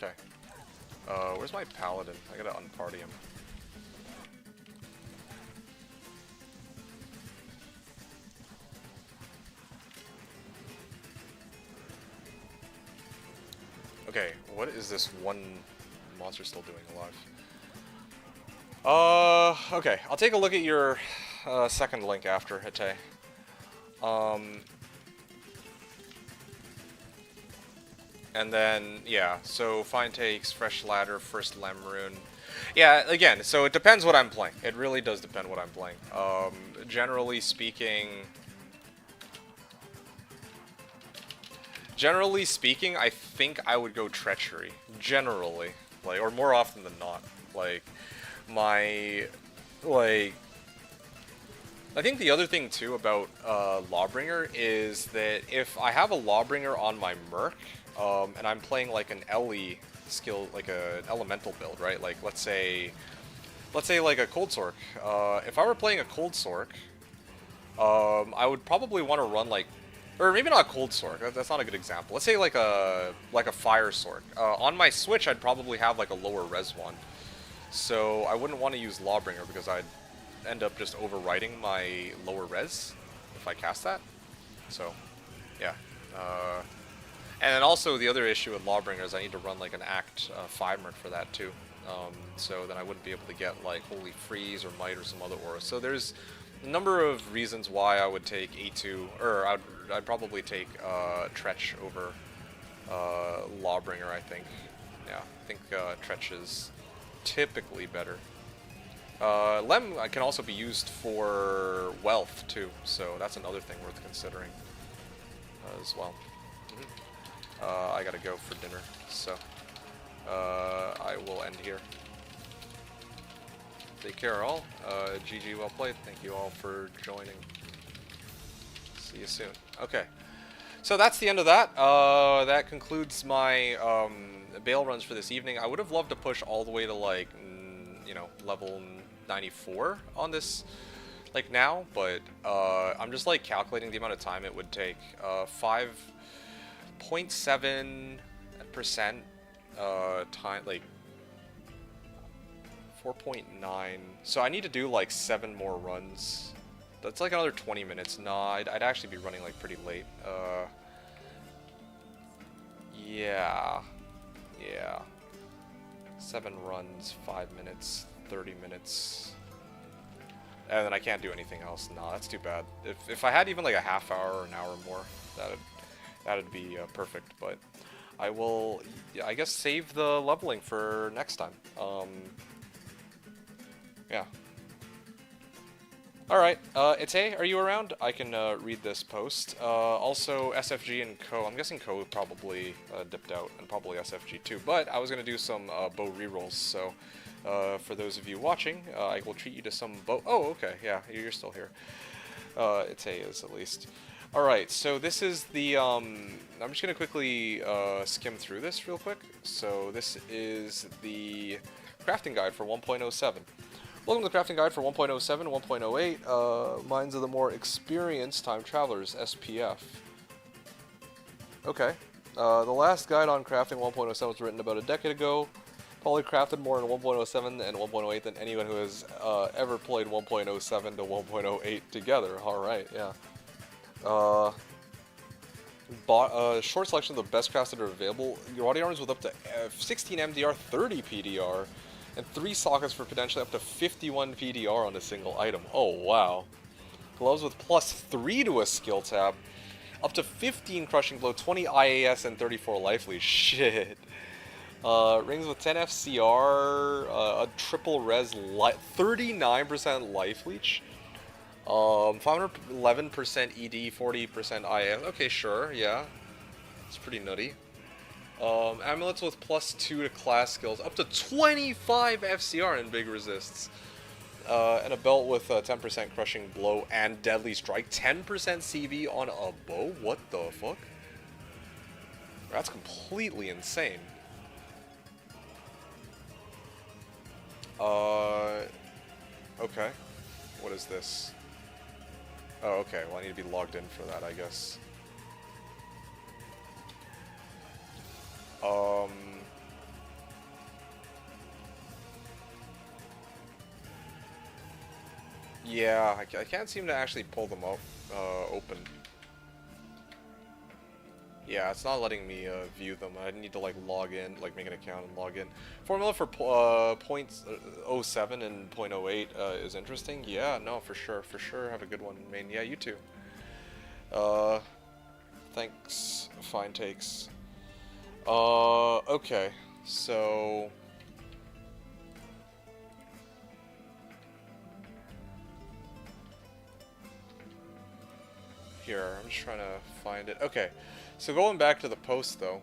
Okay. Where's my Paladin? I gotta unparty him. Okay, what is this one monster still doing alive? Okay, I'll take a look at your second link after, Hite. And then, yeah, so Fine Takes, Fresh Ladder, first Lemrune. Yeah, again, so it depends what I'm playing. It really does depend what I'm playing. Generally speaking, I think I would go Treachery. Generally. Like, or more often than not. Like, I think the other thing, too, about Lawbringer is that if I have a Lawbringer on my Merc, and I'm playing like an LE skill, like an elemental build, right? Like, let's say like a Cold Sork. If I were playing a Cold Sork, I would probably want to run like, or maybe not a Cold Sork. That's not a good example. Let's say like a Fire Sork. On my Switch, I'd probably have like a lower res one, so I wouldn't want to use Lawbringer because I'd end up just overwriting my lower res if I cast that. So, yeah. And then also the other issue with Lawbringer is I need to run like an Act 5 Merc for that too. So then I wouldn't be able to get like Holy Freeze or Might or some other aura. So there's a number of reasons why I would take A2, or I'd probably take Tretch over Lawbringer, I think. Yeah, I think Tretch is typically better. Lem can also be used for wealth too, so that's another thing worth considering as well. I gotta go for dinner, so I will end here. Take care, all. GG, well played. Thank you all for joining. See you soon. Okay, so that's the end of that. That concludes my bail runs for this evening. I would have loved to push all the way to like, you know, level 94 on this, like now, but I'm just like calculating the amount of time it would take. 5.7% time, like 4.9. So I need to do like 7 more runs. That's like another 20 minutes. Nah, I'd actually be running like pretty late. Yeah. 7 runs, 5 minutes, 30 minutes. And then I can't do anything else. Nah, that's too bad. If I had even like a half hour or an hour more, that'd be perfect. But I will, I guess, save the leveling for next time. Yeah. Alright, Ite, are you around? I can read this post. Also, SFG and Co. I'm guessing Co probably dipped out, and probably SFG too. But I was going to do some bow rerolls, so for those of you watching, I will treat you to some bow... Oh, okay, yeah, you're still here. Ite is, at least. Alright, so this is the... I'm just going to quickly skim through this real quick. So this is the crafting guide for 1.07. Welcome to the crafting guide for 1.07 and 1.08, Minds of the More Experienced Time Travelers, SPF. Okay, the last guide on crafting 1.07 was written about a decade ago. Probably crafted more in 1.07 and 1.08 than anyone who has ever played 1.07 to 1.08 together. Alright, yeah. Short selection of the best crafts that are available. Your body armors with up to 16 MDR, 30 PDR. And 3 sockets for potentially up to 51 PDR on a single item. Oh, wow. Gloves with +3 to a skill tab. Up to 15 Crushing Blow, 20 IAS, and 34 Life Leech. Shit. Rings with 10 FCR, a triple res, 39% Life Leech. 511% ED, 40% IAS. Okay, sure, yeah. It's pretty nutty. Amulets with +2 to class skills, up to 25 FCR and big resists. And a belt with 10% crushing blow and deadly strike, 10% CV on a bow? What the fuck? That's completely insane. Okay. What is this? Oh, okay. Well, I need to be logged in for that, I guess. Yeah, I can't seem to actually pull them up, open. Yeah, it's not letting me view them. I need to like log in, like make an account and log in. Formula for .07 and .08 is interesting. Yeah, no, for sure. Have a good one, main. Yeah, you too. Thanks. Fine takes. Okay, so... Here, I'm just trying to find it. Okay, so going back to the post, though.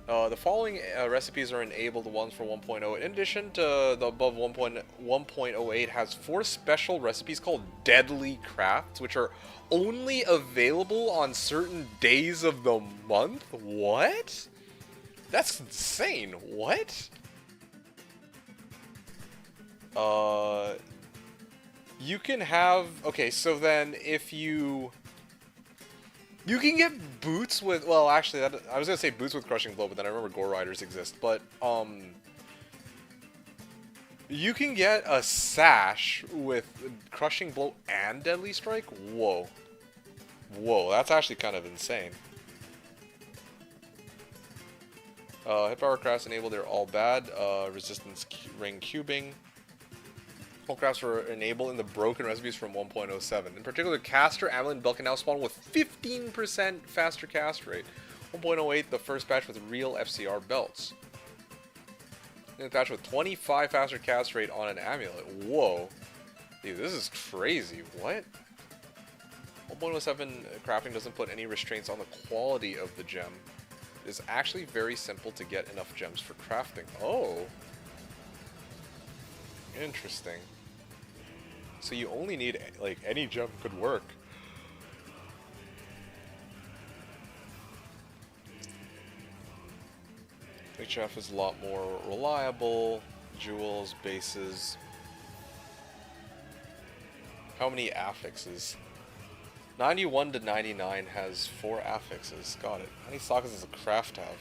The following recipes are enabled ones for 1.0. In addition to the above 1.08 has 4 special recipes called Deadly Crafts, which are only available on certain days of the month? What? That's insane. What? You can have... Okay, so then if you... You can get boots with... Well, actually, I was going to say boots with Crushing Blow, but then I remember Gore Riders exist. But, you can get a sash with Crushing Blow and Deadly Strike? Whoa. Whoa, that's actually kind of insane. Hit power crafts enabled, they're all bad. Resistance ring cubing. All crafts were enabled in the broken recipes from 1.07. In particular, caster, amulet, and belt can now spawn with 15% faster cast rate. 1.08, the first patch with real FCR belts. And the patch with 25 faster cast rate on an amulet. Whoa. Dude, this is crazy. What? 1.07 crafting doesn't put any restraints on the quality of the gem. It is actually very simple to get enough gems for crafting. Oh. Interesting. So you only need, like, any gem could work. HF is a lot more reliable. Jewels, bases. How many affixes? 91 to 99 has 4 affixes. Got it. How many sockets does a craft have?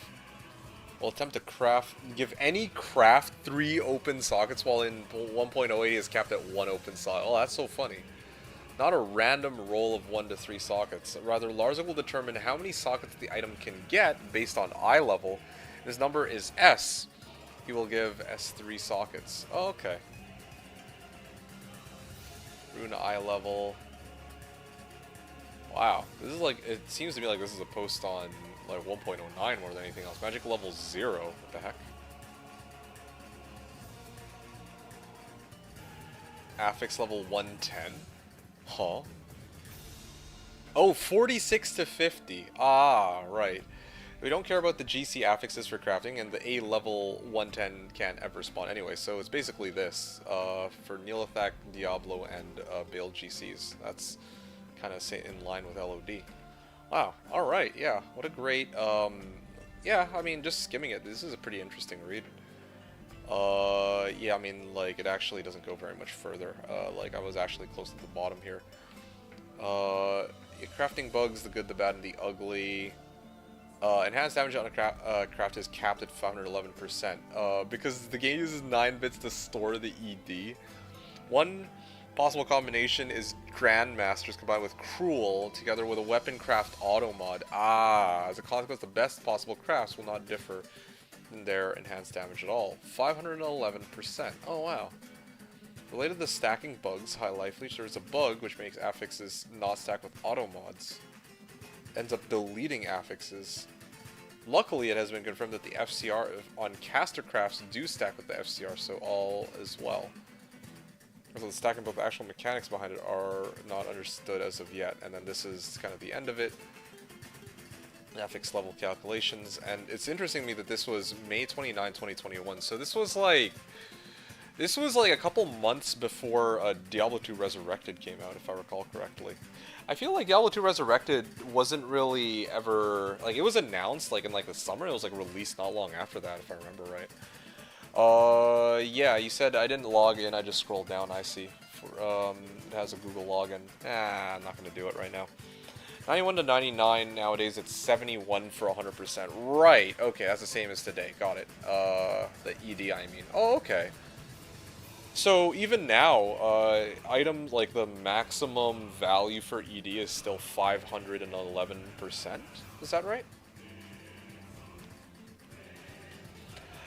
We'll attempt to craft, give any craft 3 open sockets, while in 1.08 is capped at 1 open socket. Oh, that's so funny. Not a random roll of 1 to 3 sockets. Rather, Larza will determine how many sockets the item can get based on eye level. This number is S. He will give S 3 sockets. Oh, okay. Rune eye level. Wow. This is like, it seems to me like this is a post on like 1.09 more than anything else. Magic level 0. What the heck? Affix level 110. Huh? Oh, 46 to 50. Ah, right. We don't care about the GC affixes for crafting, and the A level 110 can't ever spawn anyway, so it's basically this. For Neolithak, Diablo, and Bale GCs. That's kind of in line with LOD. Wow, alright, yeah. What a great, yeah, I mean, just skimming it, this is a pretty interesting read. Yeah, I mean, like, it actually doesn't go very much further. Like, I was actually close to the bottom here. Crafting bugs, the good, the bad, and the ugly. Enhanced damage on a craft is capped at 511%. Because the game uses 9 bits to store the ED. One possible combination is Grandmasters combined with Cruel, together with a weapon craft auto mod. Ah, as a consequence, the best possible crafts will not differ in their enhanced damage at all. 511%. Oh, wow. Related to stacking bugs, high life leech, there is a bug which makes affixes not stack with auto mods. Ends up deleting affixes. Luckily, it has been confirmed that the FCR on caster crafts do stack with the FCR, so all is well. So the stacking, but the actual mechanics behind it are not understood as of yet. And then this is kind of the end of it. Affix level calculations, and it's interesting to me that this was May 29, 2021. So this was like a couple months before Diablo 2 Resurrected came out, if I recall correctly. I feel like Diablo 2 Resurrected wasn't really ever, like, it was announced like in like the summer. It was like released not long after that, if I remember right. Yeah, you said I didn't log in. I just scrolled down. I see. It has a Google login. I'm not gonna do it right now. 91 to 99 nowadays. It's 71 for 100%. Right. Okay, that's the same as today. Got it. The ED, I mean. Oh, okay. So even now, items like the maximum value for ED is still 511%. Is that right?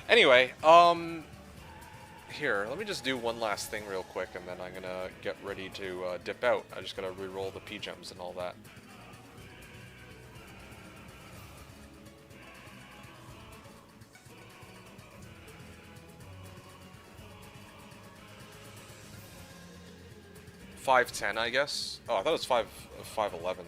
Anyway, here, let me just do one last thing real quick, and then I'm gonna get ready to dip out. I just gotta re-roll the P-gems and all that. $510, I guess. Oh, I thought it was 511.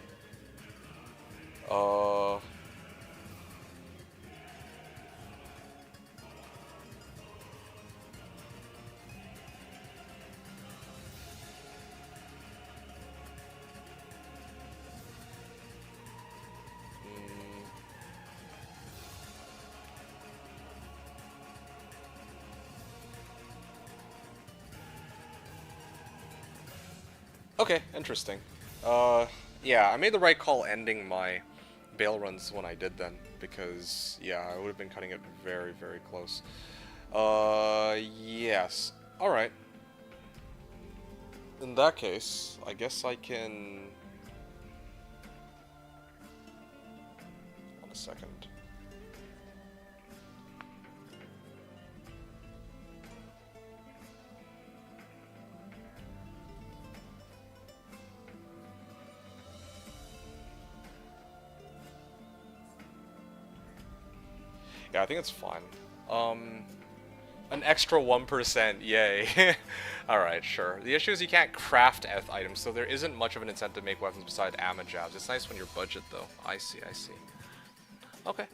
Okay, interesting. Yeah, I made the right call ending my bail runs when I did then, because, yeah, I would have been cutting it very, very close. Yes. Alright. In that case, I guess I can... One second. Yeah, I think it's fine. An extra 1%, yay. Alright, sure. The issue is you can't craft items, so there isn't much of an incentive to make weapons besides ammo jabs. It's nice when you're budget, though. I see, I see. Okay.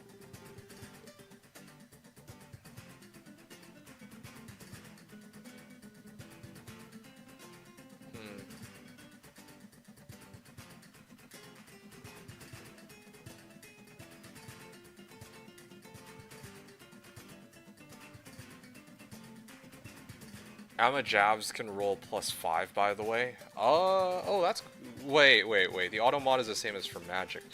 Ammo jabs can roll +5, by the way. Oh, that's... Wait. The auto mod is the same as for magic.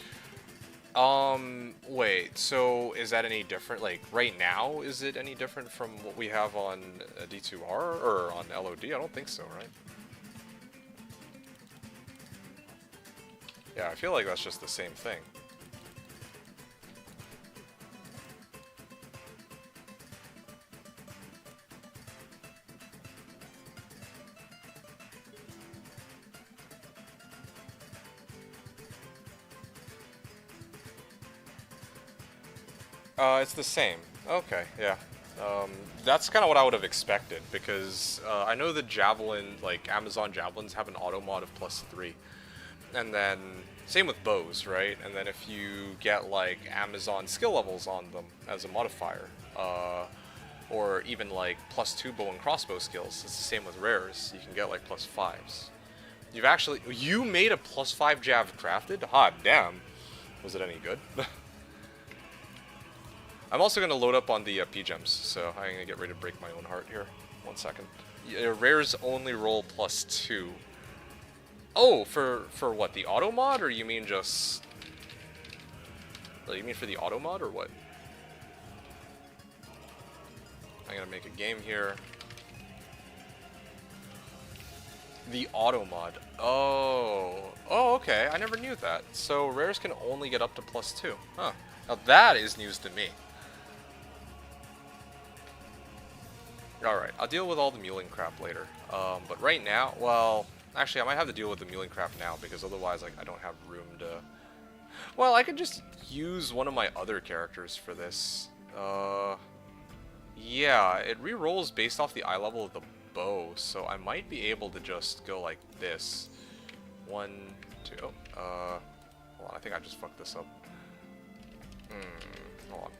Wait, so is that any different? Like, right now, is it any different from what we have on D2R or on LOD? I don't think so, right? Yeah, I feel like that's just the same thing. It's the same. Okay, yeah. That's kind of what I would have expected, because I know the Javelin, like Amazon Javelins, have an auto mod of +3. And then, same with bows, right? And then if you get like Amazon skill levels on them as a modifier, or even like +2 bow and crossbow skills, it's the same with rares, you can get like +5s. You made a +5 jav crafted? Hot damn. Was it any good? I'm also going to load up on the P-gems, so I'm going to get ready to break my own heart here. 1 second. Rares only roll +2. Oh, for what? The auto mod, or you mean just... You mean for the auto mod, or what? I'm going to make a game here. The auto mod. Oh, okay. I never knew that. So rares can only get up to +2. Huh. Now that is news to me. Alright, I'll deal with all the muling crap later. But right now, well, actually I might have to deal with the muling crap now, because otherwise like I don't have room to... Well, I could just use one of my other characters for this. Yeah, it re-rolls based off the eye level of the bow, so I might be able to just go like this. 1, 2, hold on, I think I just fucked this up. Hold on.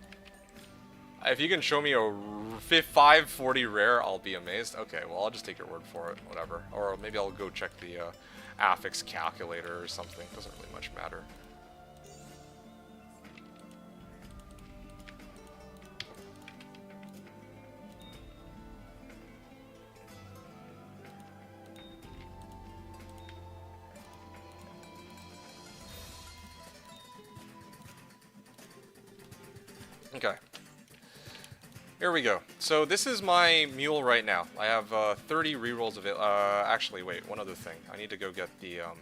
If you can show me a 540 rare, I'll be amazed. Okay, well, I'll just take your word for it, whatever. Or maybe I'll go check the affix calculator or something. Doesn't really much matter. Okay. Here we go. So this is my mule right now. I have 30 rerolls of it. Actually, wait, one other thing. I need to go get the, I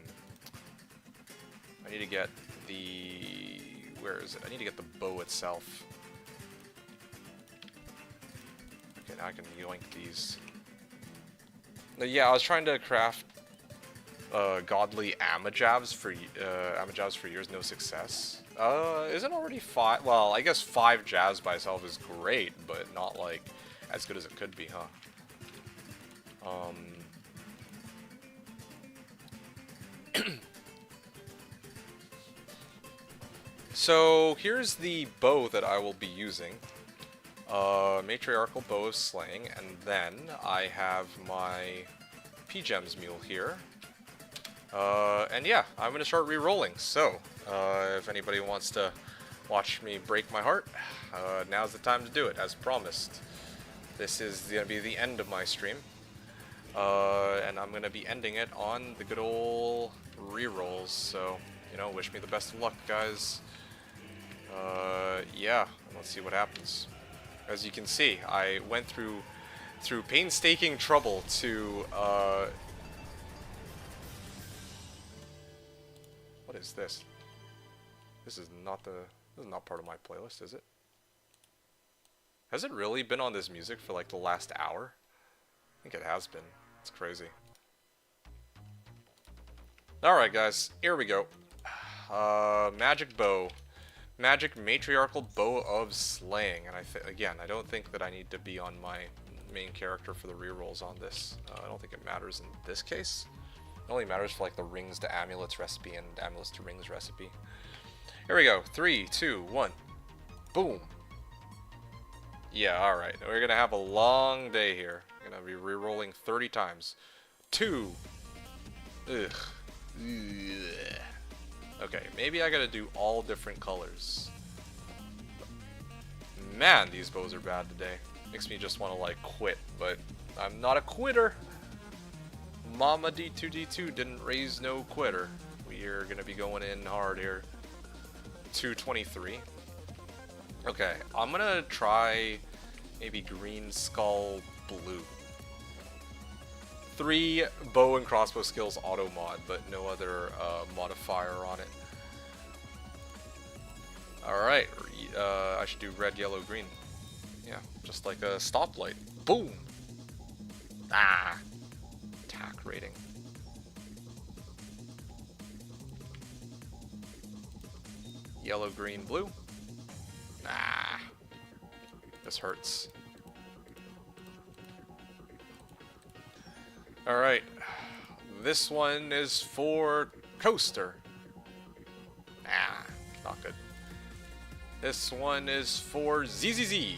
need to get the, where is it? I need to get the bow itself. Okay, now I can yoink these. Yeah, I was trying to craft godly amajavs for years, no success. Isn't already 5? Well, I guess 5 jabs by itself is great, but not like as good as it could be, huh? So here's the bow that I will be using. Matriarchal Bow of Slaying, and then I have my P-Gems mule here. And yeah, I'm going to start re-rolling, so if anybody wants to watch me break my heart, now's the time to do it, as promised. This is going to be the end of my stream, and I'm going to be ending it on the good old re-rolls, so, you know, wish me the best of luck, guys. Yeah, let's see what happens. As you can see, I went through painstaking trouble to, what is this? This is not part of my playlist, is it? Has it really been on this music for like the last hour? I think it has been. It's crazy. Alright guys, here we go. Magic Bow. Magic Matriarchal Bow of Slaying, and again, I don't think that I need to be on my main character for the rerolls on this. I don't think it matters in this case. It only matters for like the rings to amulets recipe and amulets to rings recipe. Here we go. 3, 2, 1. Boom. Yeah, alright. We're gonna have a long day here. We're gonna be rerolling 30 times. 2. Ugh. Ugh. Okay, maybe I gotta do all different colors. Man, these bows are bad today. Makes me just want to like quit, but I'm not a quitter. Mama D2D2 didn't raise no quitter. We are gonna be going in hard here. 223. Okay, I'm gonna try maybe green skull blue. 3 bow and crossbow skills auto mod, but no other modifier on it. Alright, I should do red, yellow, green. Yeah, just like a stoplight. Boom! Ah! Attack rating. Yellow, green, blue. Ah! This hurts. Alright. This one is for Coaster. Ah, not good. This one is for ZZZ.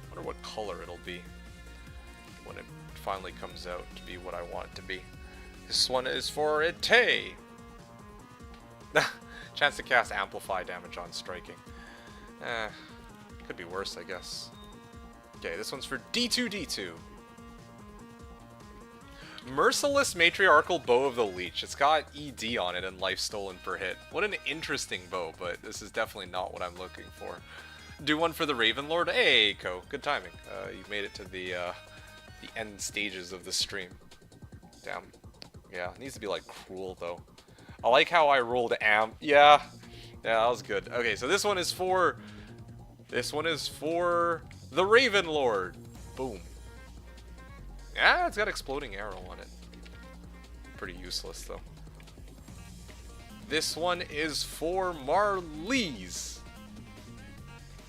Wonder what color it'll be when it finally comes out to be what I want it to be. This one is for Itay. Chance to cast amplify damage on striking. Could be worse, I guess. Okay, this one's for D2D2. Merciless Matriarchal Bow of the Leech. It's got ED on it and life stolen per hit. What an interesting bow, but this is definitely not what I'm looking for. Do one for the Raven Lord. Hey, Ko. Good timing. You made it to the end stages of the stream. Damn. Yeah, it needs to be like cruel though. I like how I rolled amp. Yeah, that was good. Okay, so this one is for the Raven Lord. Boom. Yeah, it's got exploding arrow on it. Pretty useless though. This one is for Marlies.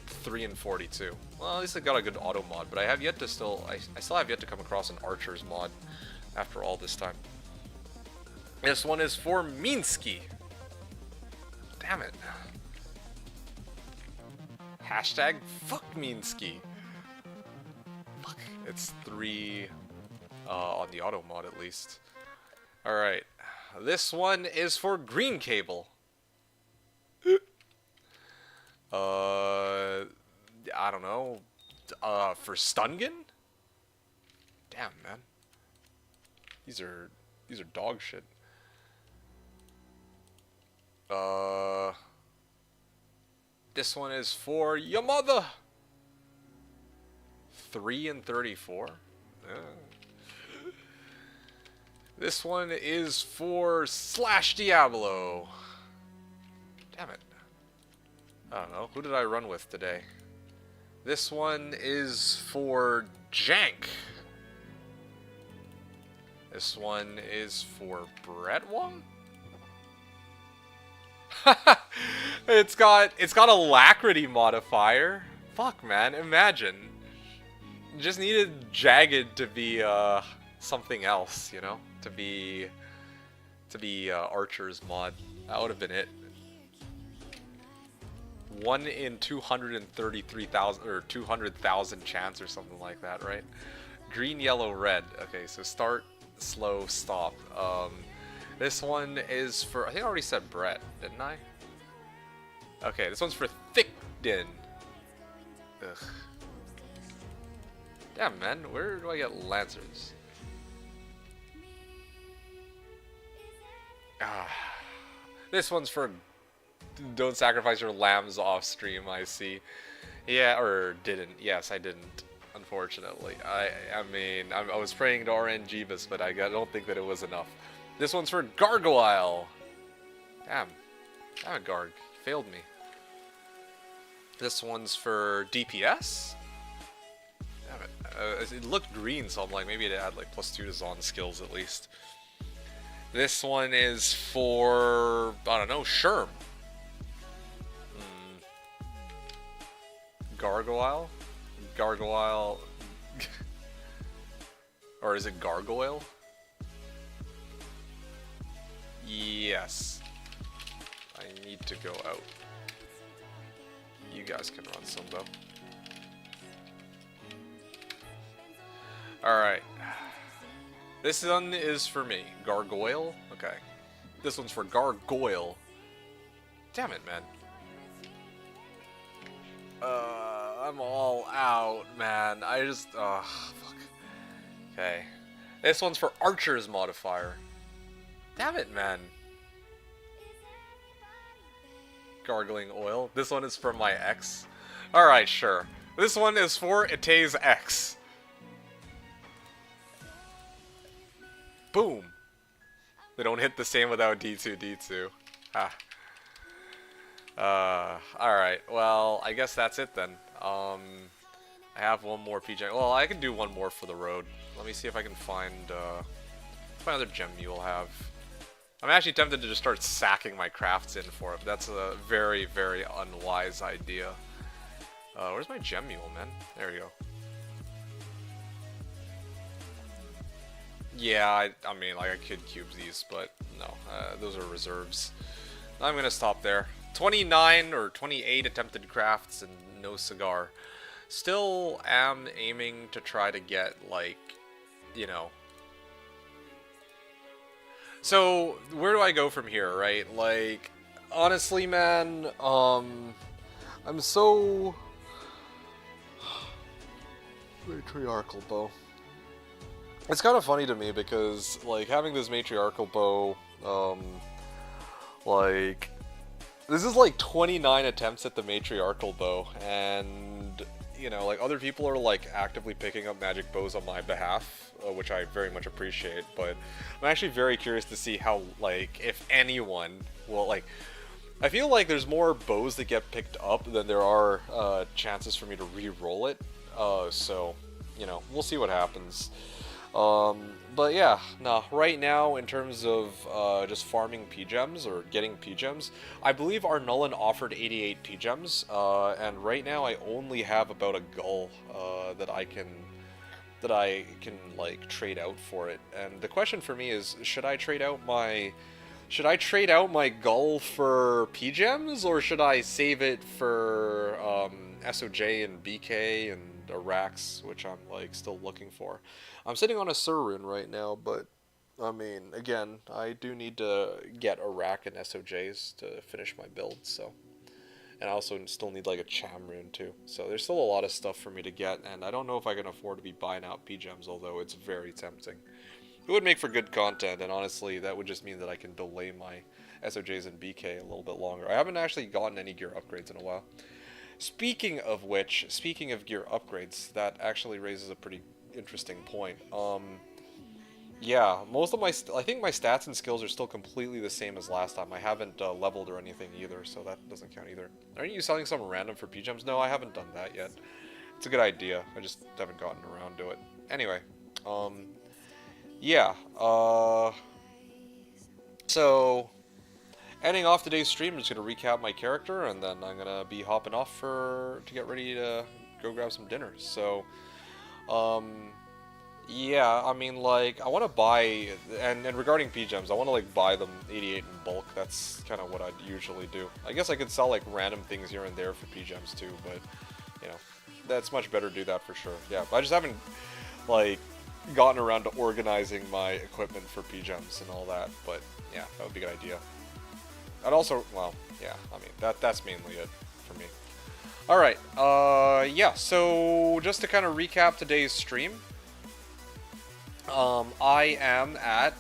3 and 42. Well, at least I got a good auto mod, but I have yet to I still have yet to come across an Archer's mod after all this time. This one is for Minsky. Damn it. Hashtag fuck Minsky. Fuck. It's 3 on the auto mod at least. Alright. This one is for Green Cable. I don't know. For Stungen? Damn, man. These are dog shit. This one is for your mother. 3 and 34. This one is for Slashdiablo. Damn it. I don't know. Who did I run with today? This one is for Jank. This one is for Bretwa? It's got alacrity modifier. Fuck, man, imagine. Just needed Jagged to be something else, you know? To be Archer's mod. That would have been it. 1 in 233,000 or 200,000 chance or something like that, right? Green, yellow, red. Okay, so start, slow, stop. This one is for, I think I already said Brett, didn't I? Okay, this one's for Thickden. Ugh. Damn, man, where do I get Lancers? This one's for don't sacrifice your lambs off stream, I see. Yeah, or didn't. Yes, I didn't, unfortunately. I mean, I was praying to RNGeebus, but I don't think that it was enough. This one's for Gargoyle. Damn. Damn it, Garg. You failed me. This one's for DPS? Damn it. It looked green, so I'm like, maybe it had like +2 to Zon skills at least. This one is for, I don't know, Sherm. Gargoyle? Gargoyle... or is it Gargoyle? Yes. I need to go out. You guys can run some though. Alright. This one is for me. Gargoyle? Okay. This one's for Gargoyle. Damn it, man. I'm all out, man. I just... fuck. Okay. This one's for Archer's modifier. Damn it, man. Gargling oil. This one is for my ex. Alright, sure. This one is for Itae's ex. Boom. They don't hit the same without D2, D2. Alright. Well, I guess that's it then. I have one more PJ. Well, I can do one more for the road. Let me see if I can find another gem mule have. I'm actually tempted to just start sacking my crafts in for it, but that's a very, very unwise idea. Where's my gem mule, man? There we go. Yeah, I mean, like, I could cube these, but no, those are reserves. I'm gonna stop there. 29 or 28 attempted crafts and no cigar. Still am aiming to try to get, like, you know... So, where do I go from here, right? Like, honestly, man, I'm so... Matriarchal bow. It's kind of funny to me because, like, having this matriarchal bow, like, this is like 29 attempts at the matriarchal bow, and, you know, like, other people are, like, actively picking up magic bows on my behalf, which I very much appreciate, but I'm actually very curious to see how, like, if anyone will, like, I feel like there's more bows that get picked up than there are chances for me to re-roll it, so, you know, we'll see what happens. But yeah, nah, right now, in terms of just farming P-Gems, or getting P-Gems, I believe our Nullen offered 88 P-Gems, and right now I only have about a gull that I can, like, trade out for it. And the question for me is, should I trade out my gull for P-Gems, or should I save it for SOJ and BK and Arax, which I'm, like, still looking for? I'm sitting on a Surrune right now, but, I mean, again, I do need to get Arax and SOJs to finish my build, so. And I also still need, like, a Chamrune, too. So there's still a lot of stuff for me to get, and I don't know if I can afford to be buying out P-Gems, although it's very tempting. It would make for good content, and honestly, that would just mean that I can delay my SOJs and BK a little bit longer. I haven't actually gotten any gear upgrades in a while. Speaking of which, speaking of gear upgrades, that actually raises a pretty interesting point. Yeah, most of my, I think my stats and skills are still completely the same as last time. I haven't leveled or anything either, so that doesn't count either. Aren't you selling some random for P-Gems? No, I haven't done that yet. It's a good idea. I just haven't gotten around to it. Anyway, yeah, so, ending off today's stream, I'm just going to recap my character, and then I'm going to be hopping off to get ready to go grab some dinner. So, yeah, I mean, like, I want to buy, and regarding P-Gems, I want to, like, buy them 88 in bulk. That's kind of what I'd usually do. I guess I could sell, like, random things here and there for P-Gems, too, but, you know, that's much better to do that for sure. Yeah, but I just haven't, like, gotten around to organizing my equipment for P-Gems and all that, but, yeah, that would be a good idea. And also, well, yeah, I mean, that's mainly it for me. Alright, yeah, so just to kind of recap today's stream, I am at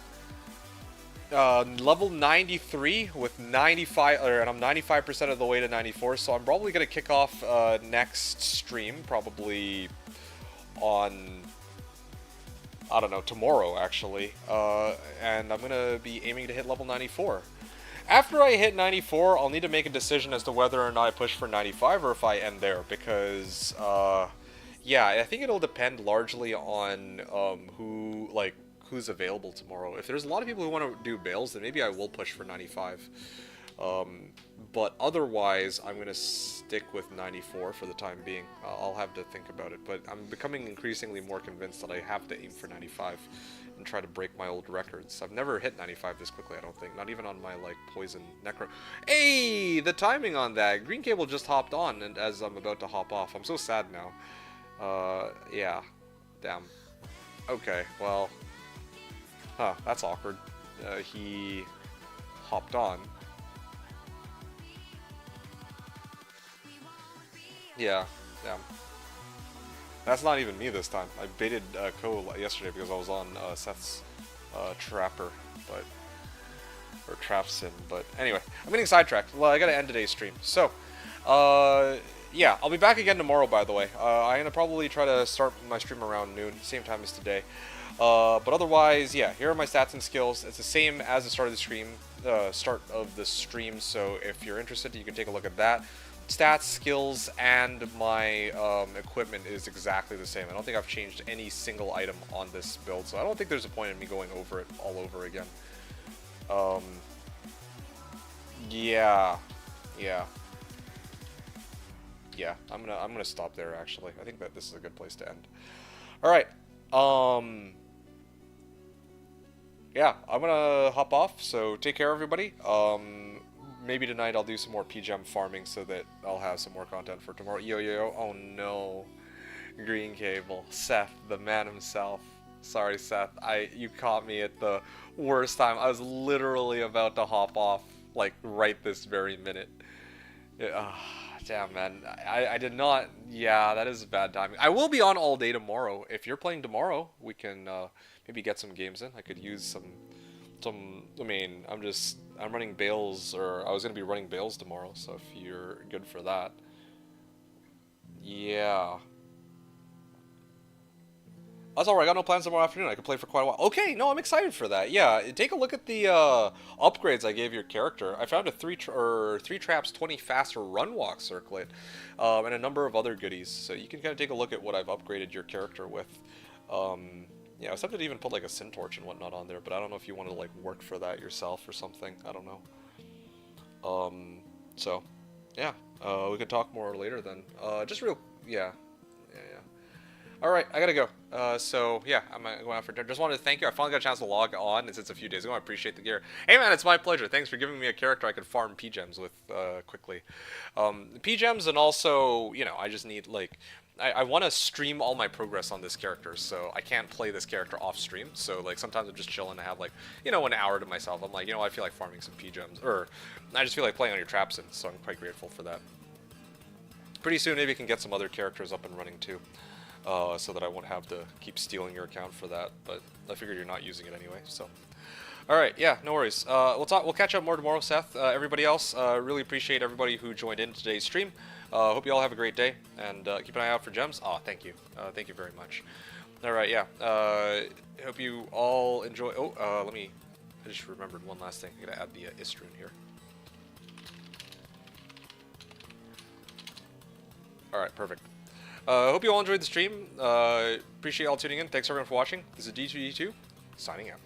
level 93 with 95, and I'm 95% of the way to 94, so I'm probably going to kick off next stream, probably on, I don't know, tomorrow actually, and I'm going to be aiming to hit level 94. After I hit 94, I'll need to make a decision as to whether or not I push for 95 or if I end there, because, yeah, I think it'll depend largely on who's available tomorrow. If there's a lot of people who want to do bales, then maybe I will push for 95. But otherwise, I'm going to stick with 94 for the time being. I'll have to think about it, but I'm becoming increasingly more convinced that I have to aim for 95 and try to break my old records. I've never hit 95 this quickly, I don't think. Not even on my, like, Poison Necro. Hey! The timing on that! Green Cable just hopped on and as I'm about to hop off. I'm so sad now. Yeah. Damn. Okay, well... Huh, that's awkward. He hopped on. Yeah, damn. That's not even me this time. I baited Ko yesterday because I was on Seth's Trapper, but... Or Trapsin, but anyway. I'm getting sidetracked. Well, I gotta end today's stream. So, yeah, I'll be back again tomorrow, by the way. I'm gonna probably try to start my stream around noon, same time as today. But otherwise, yeah, here are my stats and skills. It's the same as the start of the stream, so if you're interested, you can take a look at that. Stats, skills, and my equipment is exactly the same. I don't think I've changed any single item on this build, so I don't think there's a point in me going over it all over again. Yeah. I'm gonna stop there. Actually, I think that this is a good place to end. All right. Yeah, I'm gonna hop off. So take care, everybody. Maybe tonight I'll do some more PGM farming so that I'll have some more content for tomorrow. Yo. Oh no, Green Cable, Seth, the man himself. Sorry, Seth. You caught me at the worst time. I was literally about to hop off, like, right this very minute. Damn, man. I did not... Yeah, that is bad timing. I will be on all day tomorrow. If you're playing tomorrow, we can maybe get some games in. I could use some... I mean, I'm running Bales, or I was going to be running Bales tomorrow, so if you're good for that. Yeah. That's alright, I got no plans tomorrow afternoon. I can play for quite a while. Okay, no, I'm excited for that. Yeah, take a look at the upgrades I gave your character. I found a 3 traps, 20 faster run walk circlet, and a number of other goodies. So you can kind of take a look at what I've upgraded your character with. Yeah, I was tempted to even put like a Sin Torch and whatnot on there, but I don't know if you want to like work for that yourself or something. I don't know. So, yeah, we can talk more later then. Yeah. Alright, I gotta go. So, yeah, I'm going out for dinner. Just wanted to thank you. I finally got a chance to log on, and since a few days ago, I appreciate the gear. Hey, man, it's my pleasure. Thanks for giving me a character I could farm P-Gems with quickly. P-Gems, and also, you know, I just need, like... I want to stream all my progress on this character, so I can't play this character off stream. So, like, sometimes I'm just chilling and have, like, you know, an hour to myself. I'm like, you know, I feel like farming some P-Gems, or I just feel like playing on your Trapsin, so I'm quite grateful for that. Pretty soon, maybe we can get some other characters up and running, too. So that I won't have to keep stealing your account for that, but I figured you're not using it anyway, so. Alright, yeah, no worries. We'll catch up more tomorrow, Seth. Everybody else, really appreciate everybody who joined in today's stream. Hope you all have a great day, and keep an eye out for gems. Aw, thank you. Thank you very much. Alright, yeah. Hope you all enjoy... I just remembered one last thing. I gotta add the Istrun here. Alright, perfect. Hope you all enjoyed the stream. Appreciate you all tuning in. Thanks everyone for watching. This is D2D2, signing out.